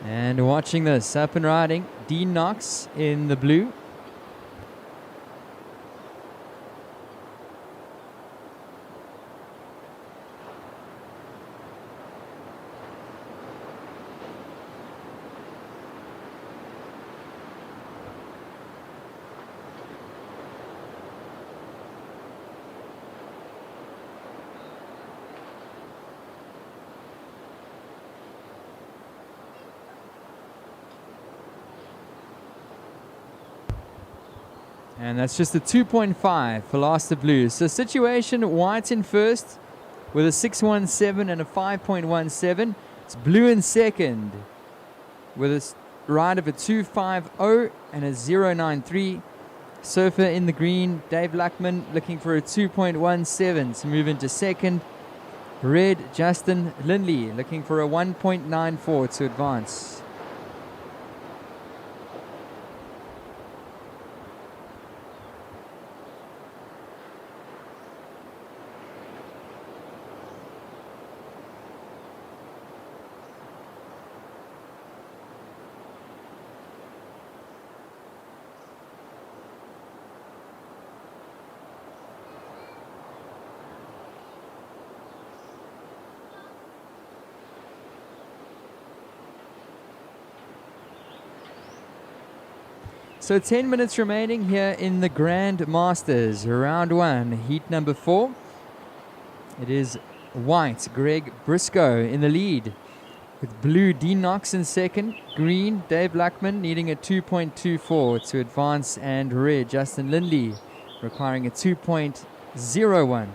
And watching this, up and riding, Dean Knox in the blue. And that's just a 2.5 for Last Blues. So situation, white in first with a 6.17 and a 5.17. It's blue in second with a ride of a 2.50 and a 0.93. Surfer in the green, Dave Luckman looking for a 2.17 to move into second. Red, Justin Lindley looking for a 1.94 to advance. So 10 minutes remaining here in the Grand Masters, round 1, heat number 4. It is white, Greg Briscoe in the lead, with blue, Dean Knox in second, green, Dave Luckman needing a 2.24 to advance, and red, Justin Lindley requiring a 2.01.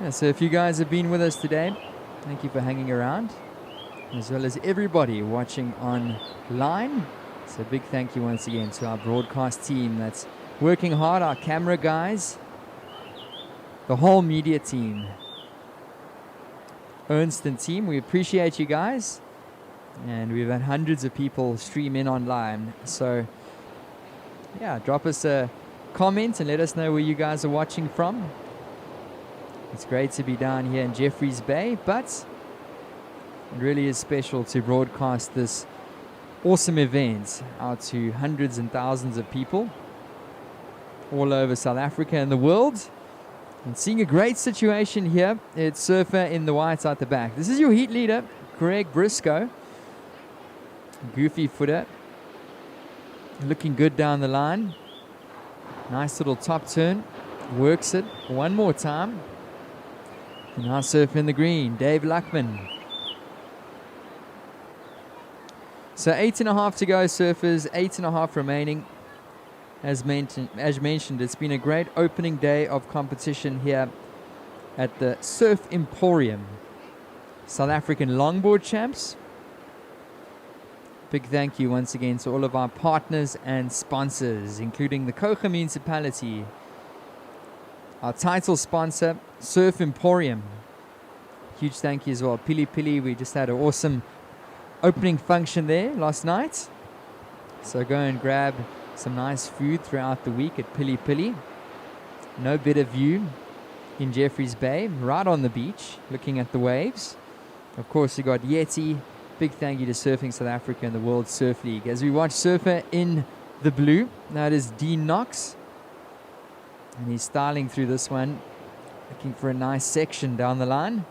Yeah, so if you guys have been with us today, thank you for hanging around, as well as everybody watching online. So big thank you once again to our broadcast team that's working hard, our camera guys, the whole media team, Ernst and team. We appreciate you guys, and we've had hundreds of people stream in online. So yeah, drop us a comment and let us know where you guys are watching from. It's great to be down here in Jeffreys Bay, but it really is special to broadcast this awesome event out to hundreds and thousands of people all over South Africa and the world. And seeing a great situation here, it's Surfer in the white at the back. This is your heat leader, Greg Briscoe. Goofy footer. Looking good down the line. Nice little top turn. Works it one more time. And now Surfer in the green, Dave Luckman. So 8.5 to go, surfers, 8.5 remaining. As mentioned, it's been a great opening day of competition here at the Surf Emporium. South African Longboard champs. Big thank you once again to all of our partners and sponsors, including the Kouga Municipality, our title sponsor, Surf Emporium. Huge thank you as well, PILI-PILI. We just had an awesome opening function there last night. So go and grab some nice food throughout the week at PILI-PILI. No better view in Jeffreys Bay, right on the beach, looking at the waves. Of course, you got YETI. Big thank you to Surfing South Africa and the World Surf League. As we watch Surfer in the blue, that is Dean Knox. And he's styling through this one, looking for a nice section down the line.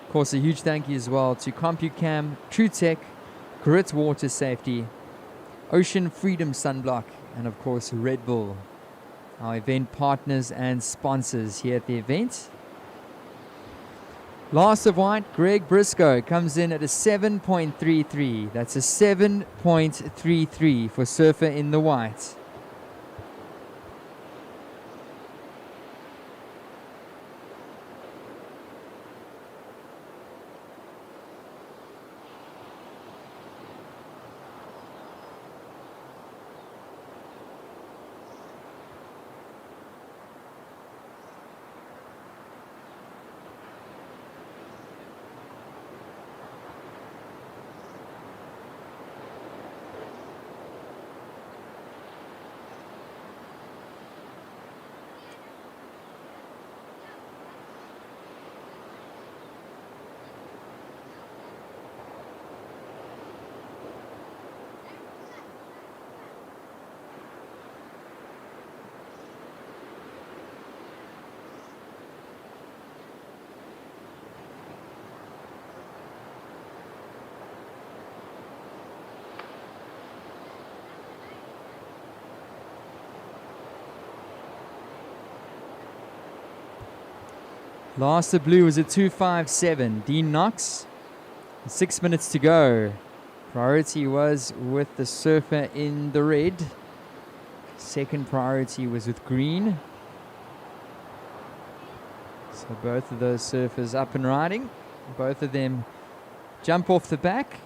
Of course, a huge thank you as well to COMPUCAMM, TrueTech, Grit Water Safety, Ocean Freedom Sunblock, and of course Red Bull, our event partners and sponsors here at the event. Last of white, Greg Briscoe comes in at a 7.33. That's a 7.33 for Surfer in the white. Last of blue was a 2.57. Dean Knox, 6 minutes to go. Priority was with the surfer in the red. Second priority was with green. So both of those surfers up and riding. Both of them jump off the back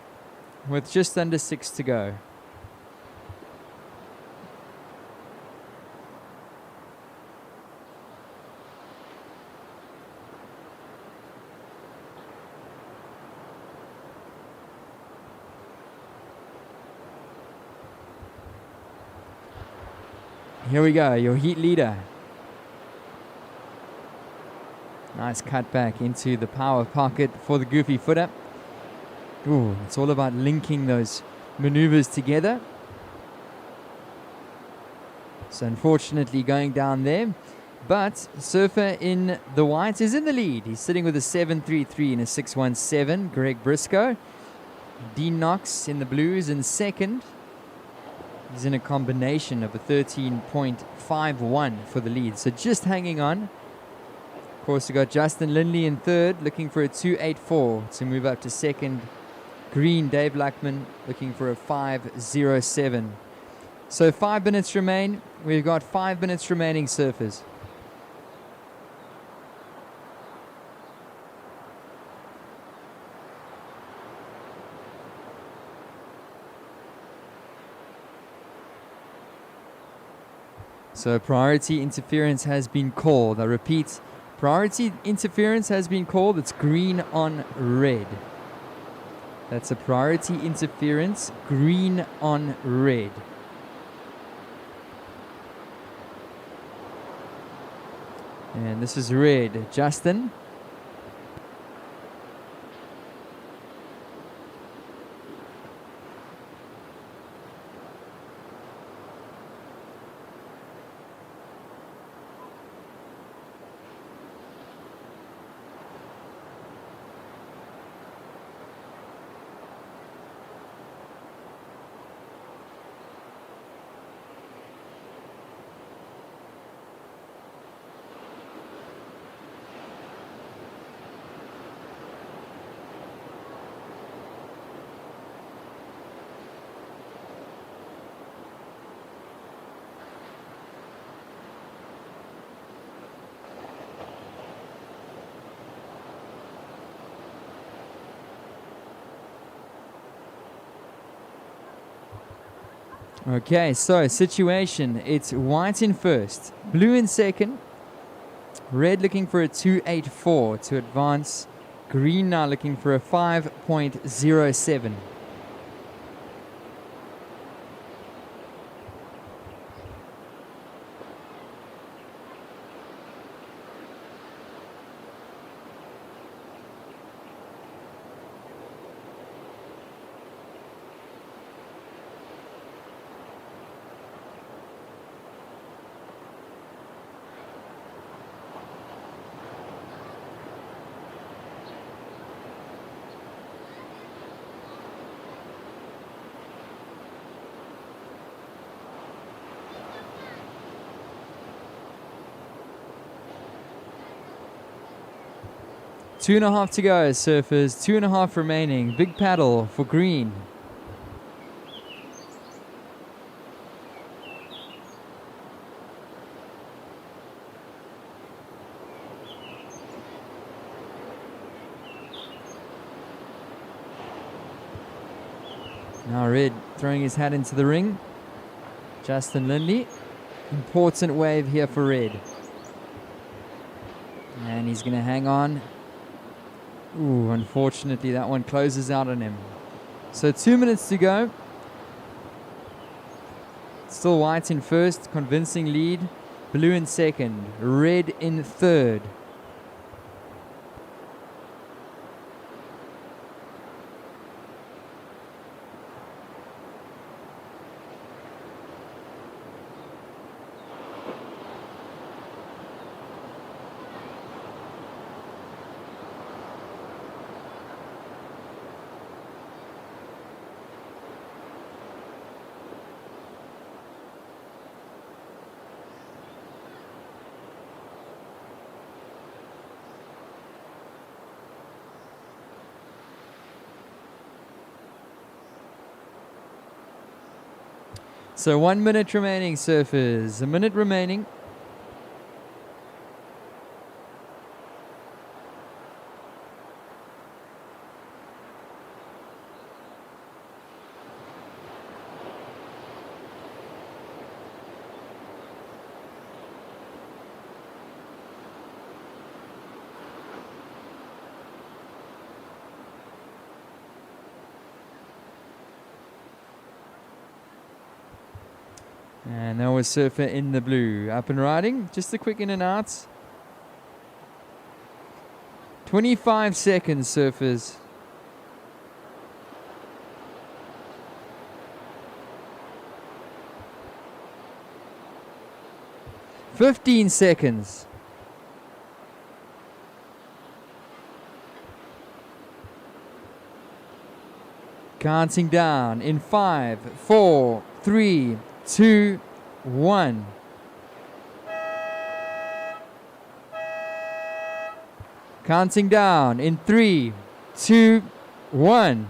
with just under 6 to go. Here we go, your heat leader. Nice cut back into the power pocket for the goofy footer. Ooh, it's all about linking those maneuvers together. So unfortunately going down there. But surfer in the white is in the lead. He's sitting with a 7.33 and a 6.17. Greg Briscoe. Dean Knox in the blues in second. He's in a combination of a 13.51 for the lead. So just hanging on. Of course, we've got Justin Lindley in third, looking for a 2.84 to move up to second. Green, Dave Luckman, looking for a 5.07. So 5 minutes remain. We've got 5 minutes remaining, surfers. So priority interference has been called. I repeat, priority interference has been called. It's green on red. That's a priority interference, green on red. And this is red. Justin. Okay, so situation. It's white in first, blue in second, red looking for a 2.84 to advance, green now looking for a 5.07. Two and a half to go, surfers. 2.5 remaining. Big paddle for green. Now red throwing his hat into the ring. Justin Lindley. Important wave here for red. And he's going to hang on. Ooh, unfortunately that one closes out on him. So 2 minutes to go. Still white in first, convincing lead. Blue in second, red in third. So 1 minute remaining, surfers. A minute remaining. And that was Surfer in the blue. Up and riding. Just a quick in and out. 25 seconds, surfers. "15 seconds. Counting down in 5, 4, 3, 2, 1. Counting down in 3, 2, 1.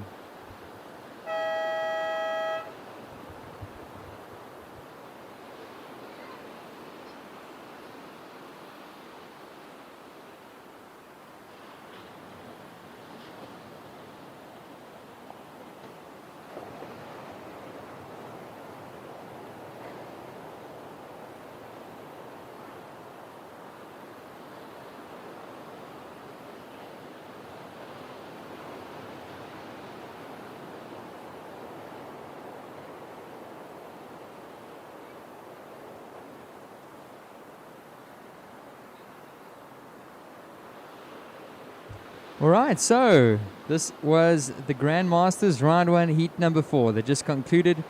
All right, so this was the Grandmasters round 1, heat number 4 that just concluded.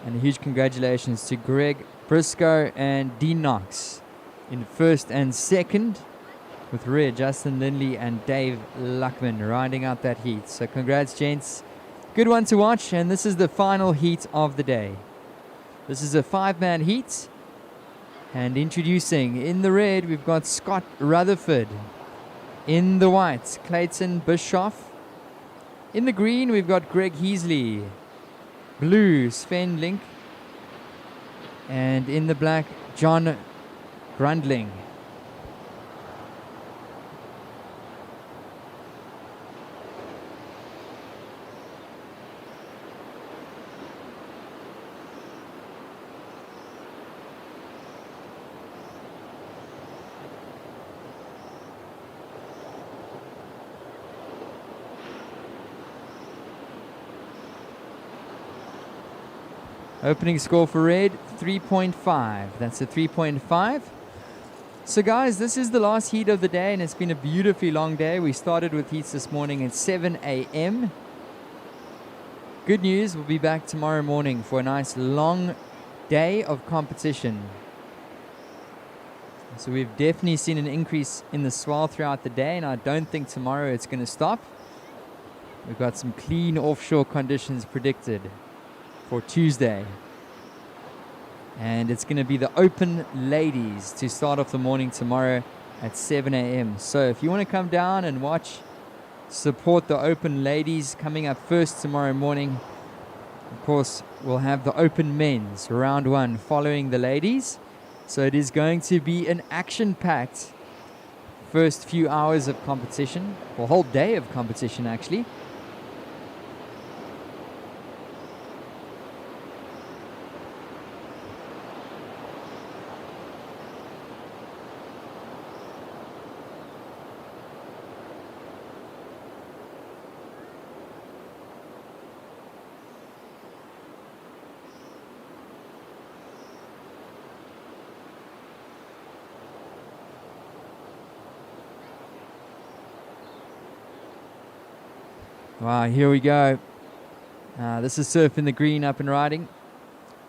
And a huge congratulations to Greg Briscoe and Dean Knox in first and second, with Red, Justin Lindley and Dave Luckman riding out that heat. So congrats, gents. Good one to watch, and this is the final heat of the day. This is a 5-man heat. And introducing in the red, we've got Scott Rutherford. In the white, Clayton Bischoff. In the green, we've got Greg Heasley. Blue, Sven Link. And in the black, John Grundling. Opening score for red, 3.5. That's a 3.5. So guys, this is the last heat of the day, and it's been a beautifully long day. We started with heats this morning at 7 a.m. Good news, we'll be back tomorrow morning for a nice long day of competition. So we've definitely seen an increase in the swell throughout the day, and I don't think tomorrow it's going to stop. We've got some clean offshore conditions predicted for Tuesday. And it's going to be the Open Ladies to start off the morning tomorrow at 7 a.m. So if you want to come down and watch, support the Open Ladies coming up first tomorrow morning. Of course, we'll have the Open Men's round 1 following the ladies. So it is going to be an action-packed first few hours of competition, or whole day of competition actually. Wow, here we go. This is Surf in the green up and riding.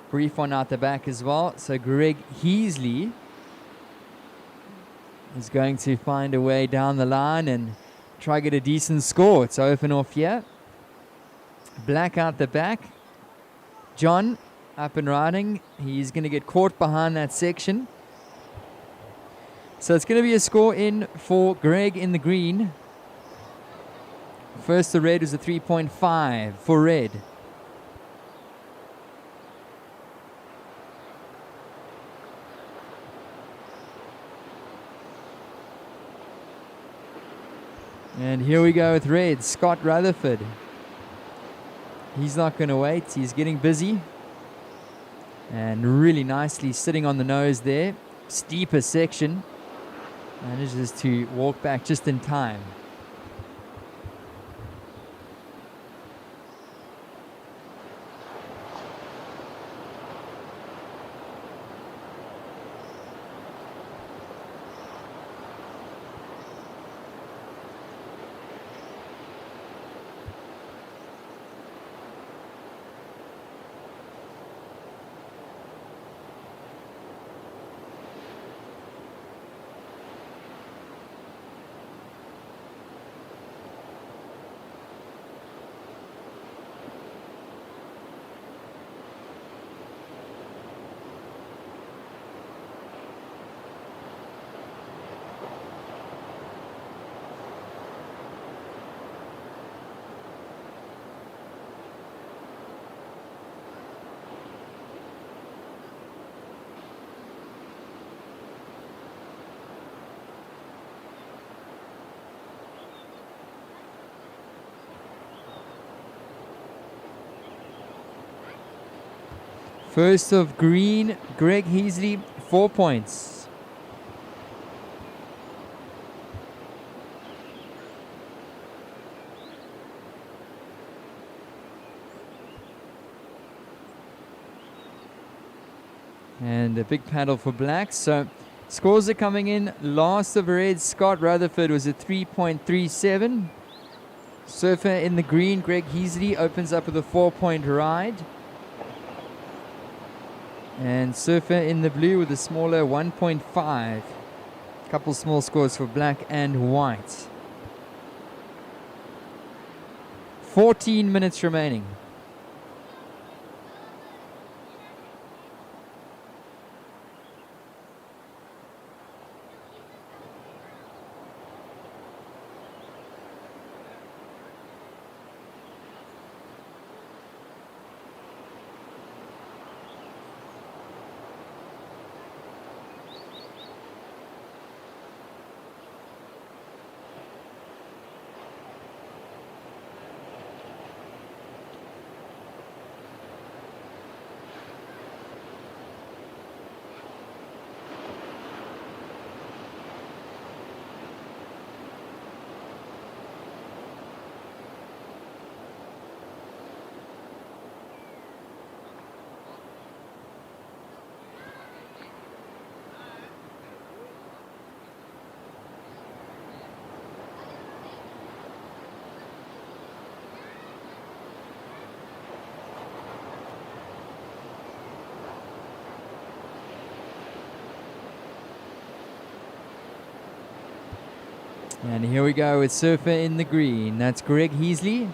Brief one out the back as well. So Greg Heasley is going to find a way down the line and try to get a decent score. It's open off here. Black out the back. John up and riding. He's going to get caught behind that section. So it's going to be a score in for Greg in the green. First, the red is a 3.5 for red. And here we go with red, Scott Rutherford. He's not going to wait. He's getting busy. And really nicely sitting on the nose there. Steeper section. Manages to walk back just in time. First of green, Greg Heasley, 4 points. And a big paddle for black. So scores are coming in. Last of red, Scott Rutherford was a 3.37. Surfer in the green, Greg Heasley, opens up with a 4-point ride. And surfer in the blue with a smaller 1.5. Couple small scores for black and white. 14 minutes remaining. And here we go with surfer in the green. That's Greg Heasley.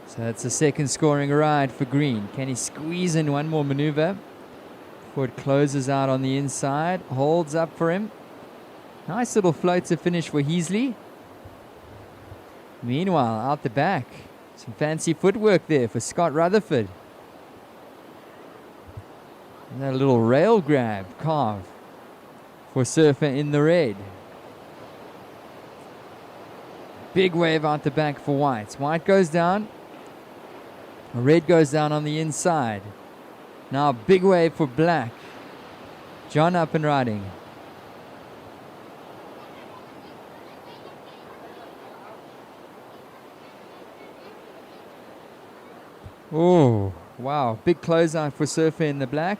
So that's the second scoring ride for green. Can he squeeze in one more maneuver before it closes out on the inside? Holds up for him. Nice little floater finish for Heasley. Meanwhile, out the back, some fancy footwork there for Scott Rutherford. And that little rail grab carve for surfer in the red. Big wave out the back for white. White goes down. Red goes down on the inside. Now big wave for black. John up and riding. Oh, wow. Big closeout for surfer in the black.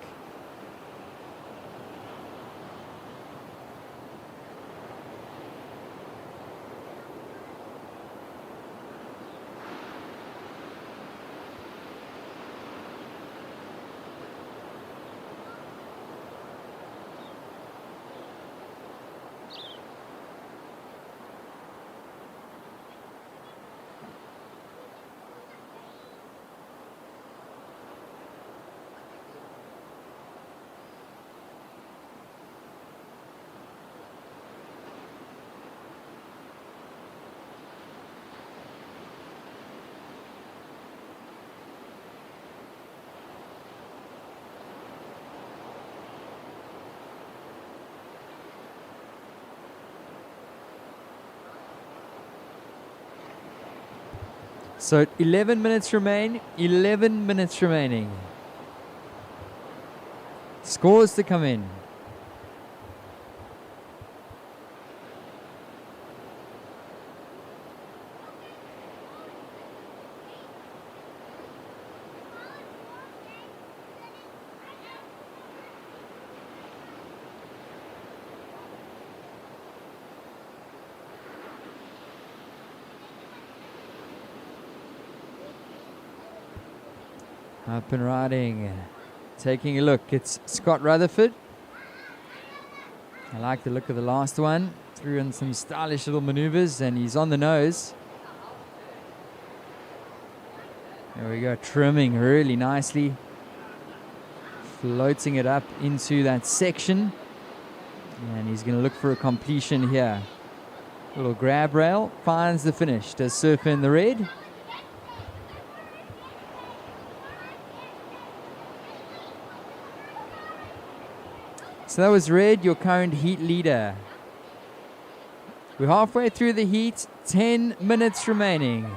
So 11 minutes remain. 11 minutes remaining. Scores to come in. Up and riding. Taking a look. It's Scott Rutherford. I like the look of the last one. Threw in some stylish little maneuvers and he's on the nose. There we go. Trimming really nicely. Floating it up into that section. And he's going to look for a completion here. Little grab rail. Finds the finish. Does Surfer in the red. So that was Red, your current heat leader. We're halfway through the heat, 10 minutes remaining.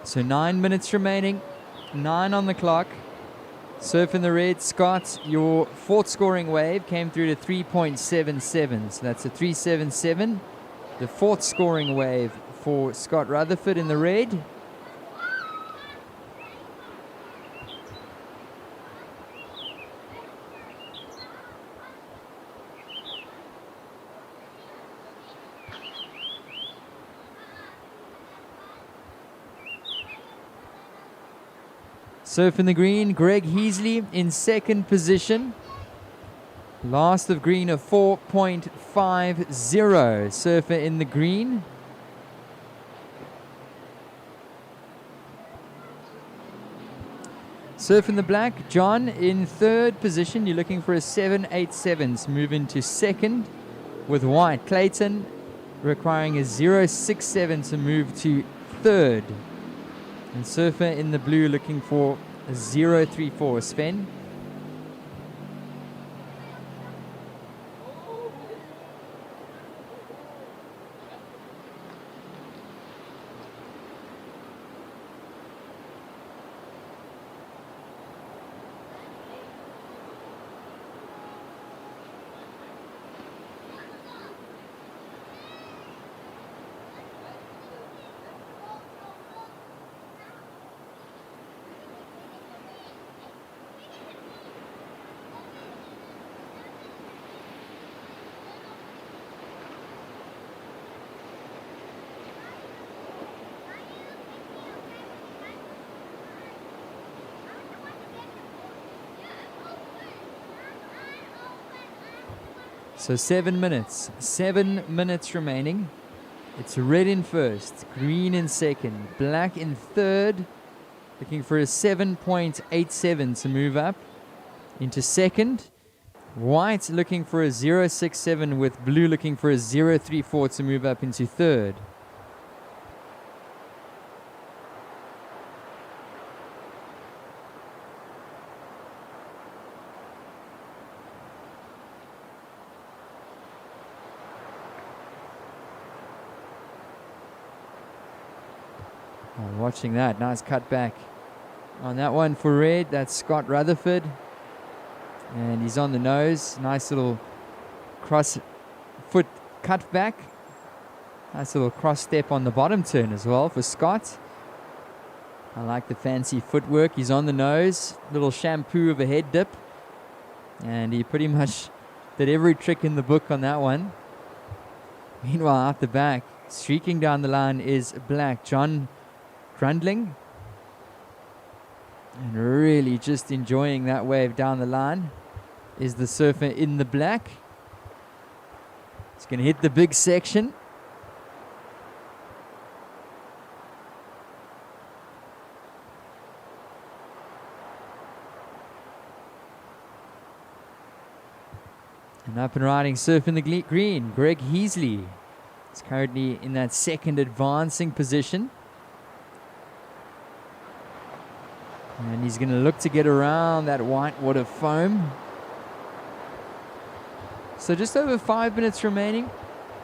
So 9 minutes remaining, 9 on the clock. Surf in the red, Scott, your fourth scoring wave came through to 3.77. So that's a 3.77. The fourth scoring wave for Scott Rutherford in the red. Surf in the green, Greg Heasley in second position. Last of green of 4.50. Surfer in the green. Surf in the black, John in third position. You're looking for a 7.87 to move into second. With white, Clayton requiring a 0.67 to move to third. And Surfer in the blue looking for a 0.34. Sven. So 7 minutes. 7 minutes remaining. It's red in first, green in second, black in third. Looking for a 7.87 to move up into second. White looking for a 0.67 with blue looking for a 0.34 to move up into third. Watching that, nice cut back on that one for red. That's Scott Rutherford, and he's on the nose. Nice little cross foot cut back. Nice little cross step on the bottom turn as well for Scott. I like the fancy footwork. He's on the nose, little shampoo of a head dip, and he pretty much did every trick in the book on that one. Meanwhile, out the back, streaking down the line is black, John Grundling, and really just enjoying that wave down the line. is the surfer in the black. He's going to hit the big section. And up and riding surf in the green, Greg Heasley is currently in that second advancing position. And he's going to look to get around that whitewater foam. So just over 5 minutes remaining.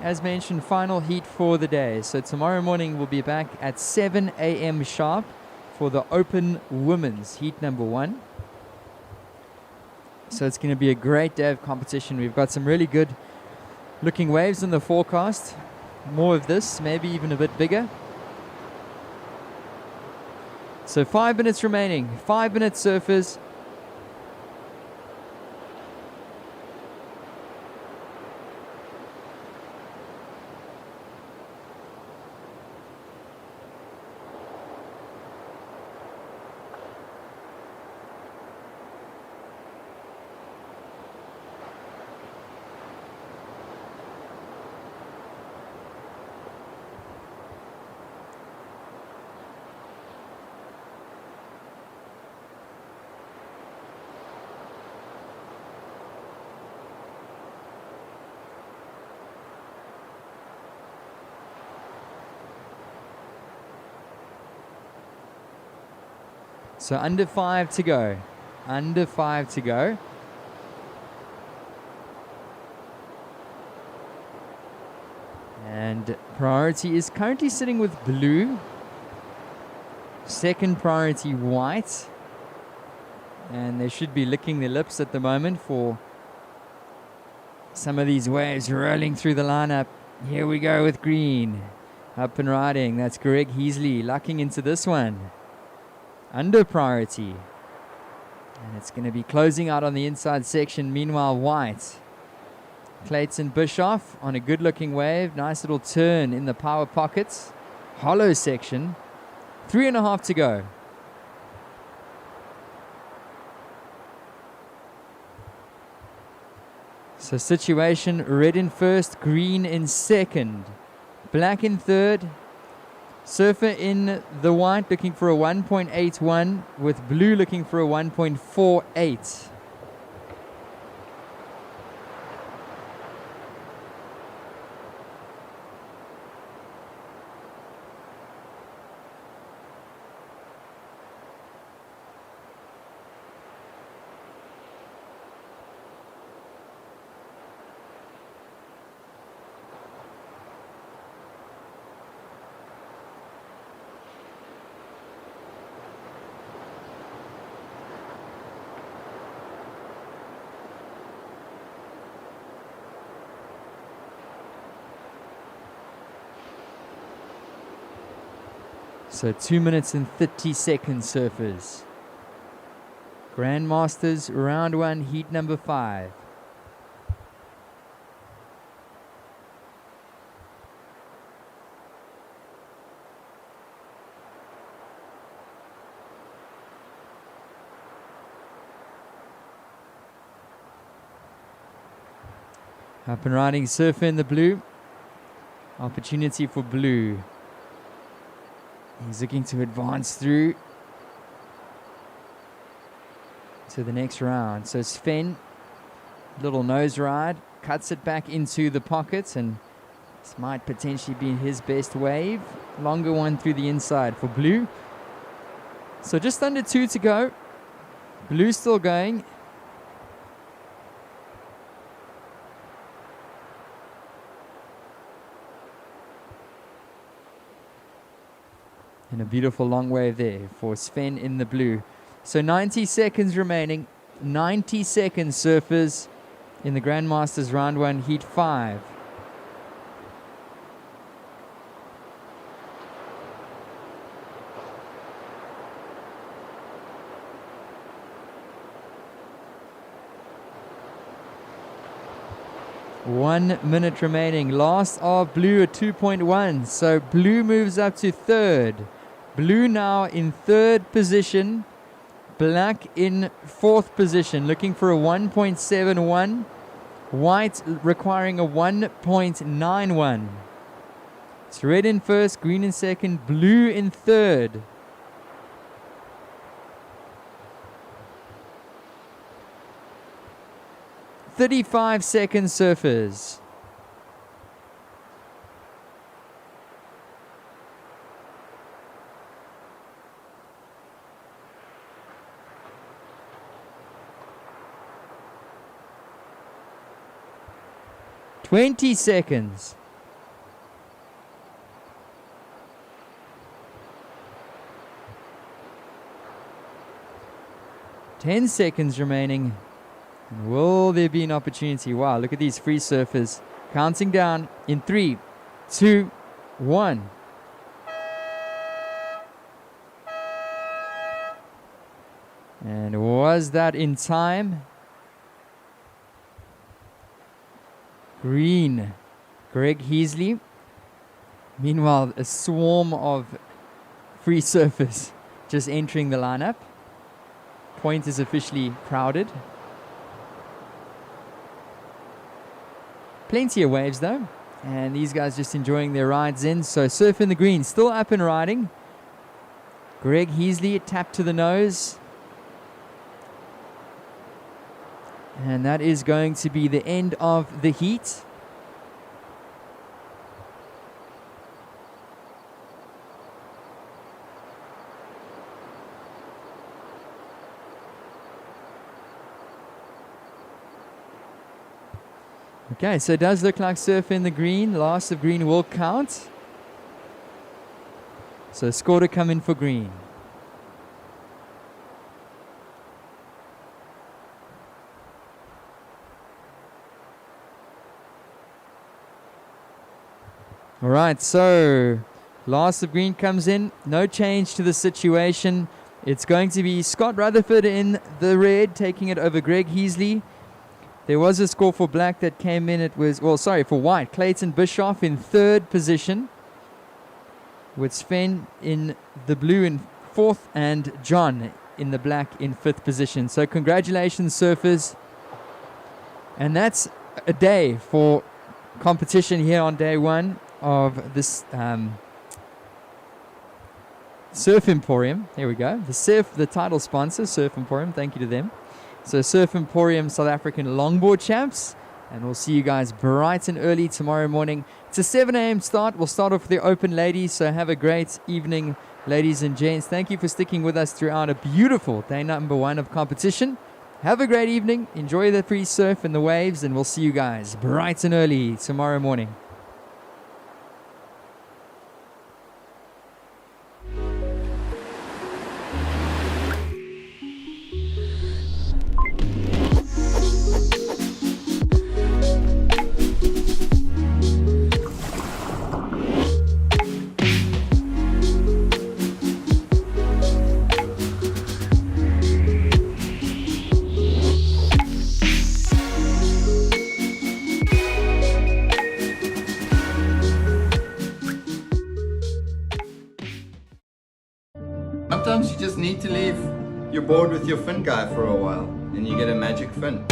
As mentioned, final heat for the day. So tomorrow morning we'll be back at 7 a.m. sharp for the Open Women's Heat number 1. So it's going to be a great day of competition. We've got some really good looking waves in the forecast. More of this, maybe even a bit bigger. So 5 minutes remaining. 5 minutes, surfers. So under 5 to go. Under 5 to go. And priority is currently sitting with blue. Second priority, white. And they should be licking their lips at the moment for some of these waves rolling through the lineup. Here we go with green. Up and riding. That's Greg Heasley lucking into this one. Under priority. And it's going to be closing out on the inside section. Meanwhile, white. Clayton Bischoff on a good looking wave. Nice little turn in the power pockets. Hollow section. 3.5 to go. So situation, red in first, green in second. Black in third. Surfer in the white looking for a 1.81 with blue looking for a 1.48. So 2 minutes and 30 seconds, surfers. Grandmasters, round 1, heat number 5. Up and riding surfer in the blue. Opportunity for blue. He's looking to advance through to the next round. So Sven, little nose ride, cuts it back into the pockets, and this might potentially be his best wave. Longer one through the inside for blue. So just under 2 to go. Blue still going. And a beautiful long wave there for Sven in the blue. So 90 seconds remaining. 90 seconds, surfers, in the Grandmasters round 1, heat 5. One minute remaining. Last of blue at 2.1. So blue moves up to third. Blue now in third position. Black in 4th position, looking for a 1.71. White requiring a 1.91. It's red in 1st, green in 2nd, blue in 3rd. "35 seconds, surfers." "20 seconds." "10 seconds remaining. And will there be an opportunity? Wow, look at these free surfers counting down in 3, 2, 1. And was that in time? Green, Greg Heasley. Meanwhile, a swarm of free surfers just entering the lineup. Point is officially crowded. Plenty of waves though, and these guys just enjoying their rides in. So Surf in the Green still up and riding. Greg Heasley, a tap to the nose. And that is going to be the end of the heat. Okay, so it does look like Surf in the Green. Last of green will count. So score to come in for green. All right, so last of green comes in. No change to the situation. It's going to be Scott Rutherford in the red, taking it over Greg Heasley. There was a score for black that came in. It was, well, sorry, for white. Clayton Bischoff in 3rd position, with Sven in the blue in 4th and John in the black in 5th position. So congratulations, surfers. And that's a day for competition here on day 1 of this Surf Emporium. Here we go. The title sponsor, Surf Emporium. Thank you to them. So Surf Emporium South African Longboard Champs. And we'll see you guys bright and early tomorrow morning. It's a 7 a.m. start. We'll start off with the open ladies. So have a great evening, ladies and gents. Thank you for sticking with us throughout a beautiful day number 1 of competition. Have a great evening. Enjoy the free surf and the waves. And we'll see you guys bright and early tomorrow morning. Sometimes you just need to leave your board with your fin guy for a while and you get a magic fin.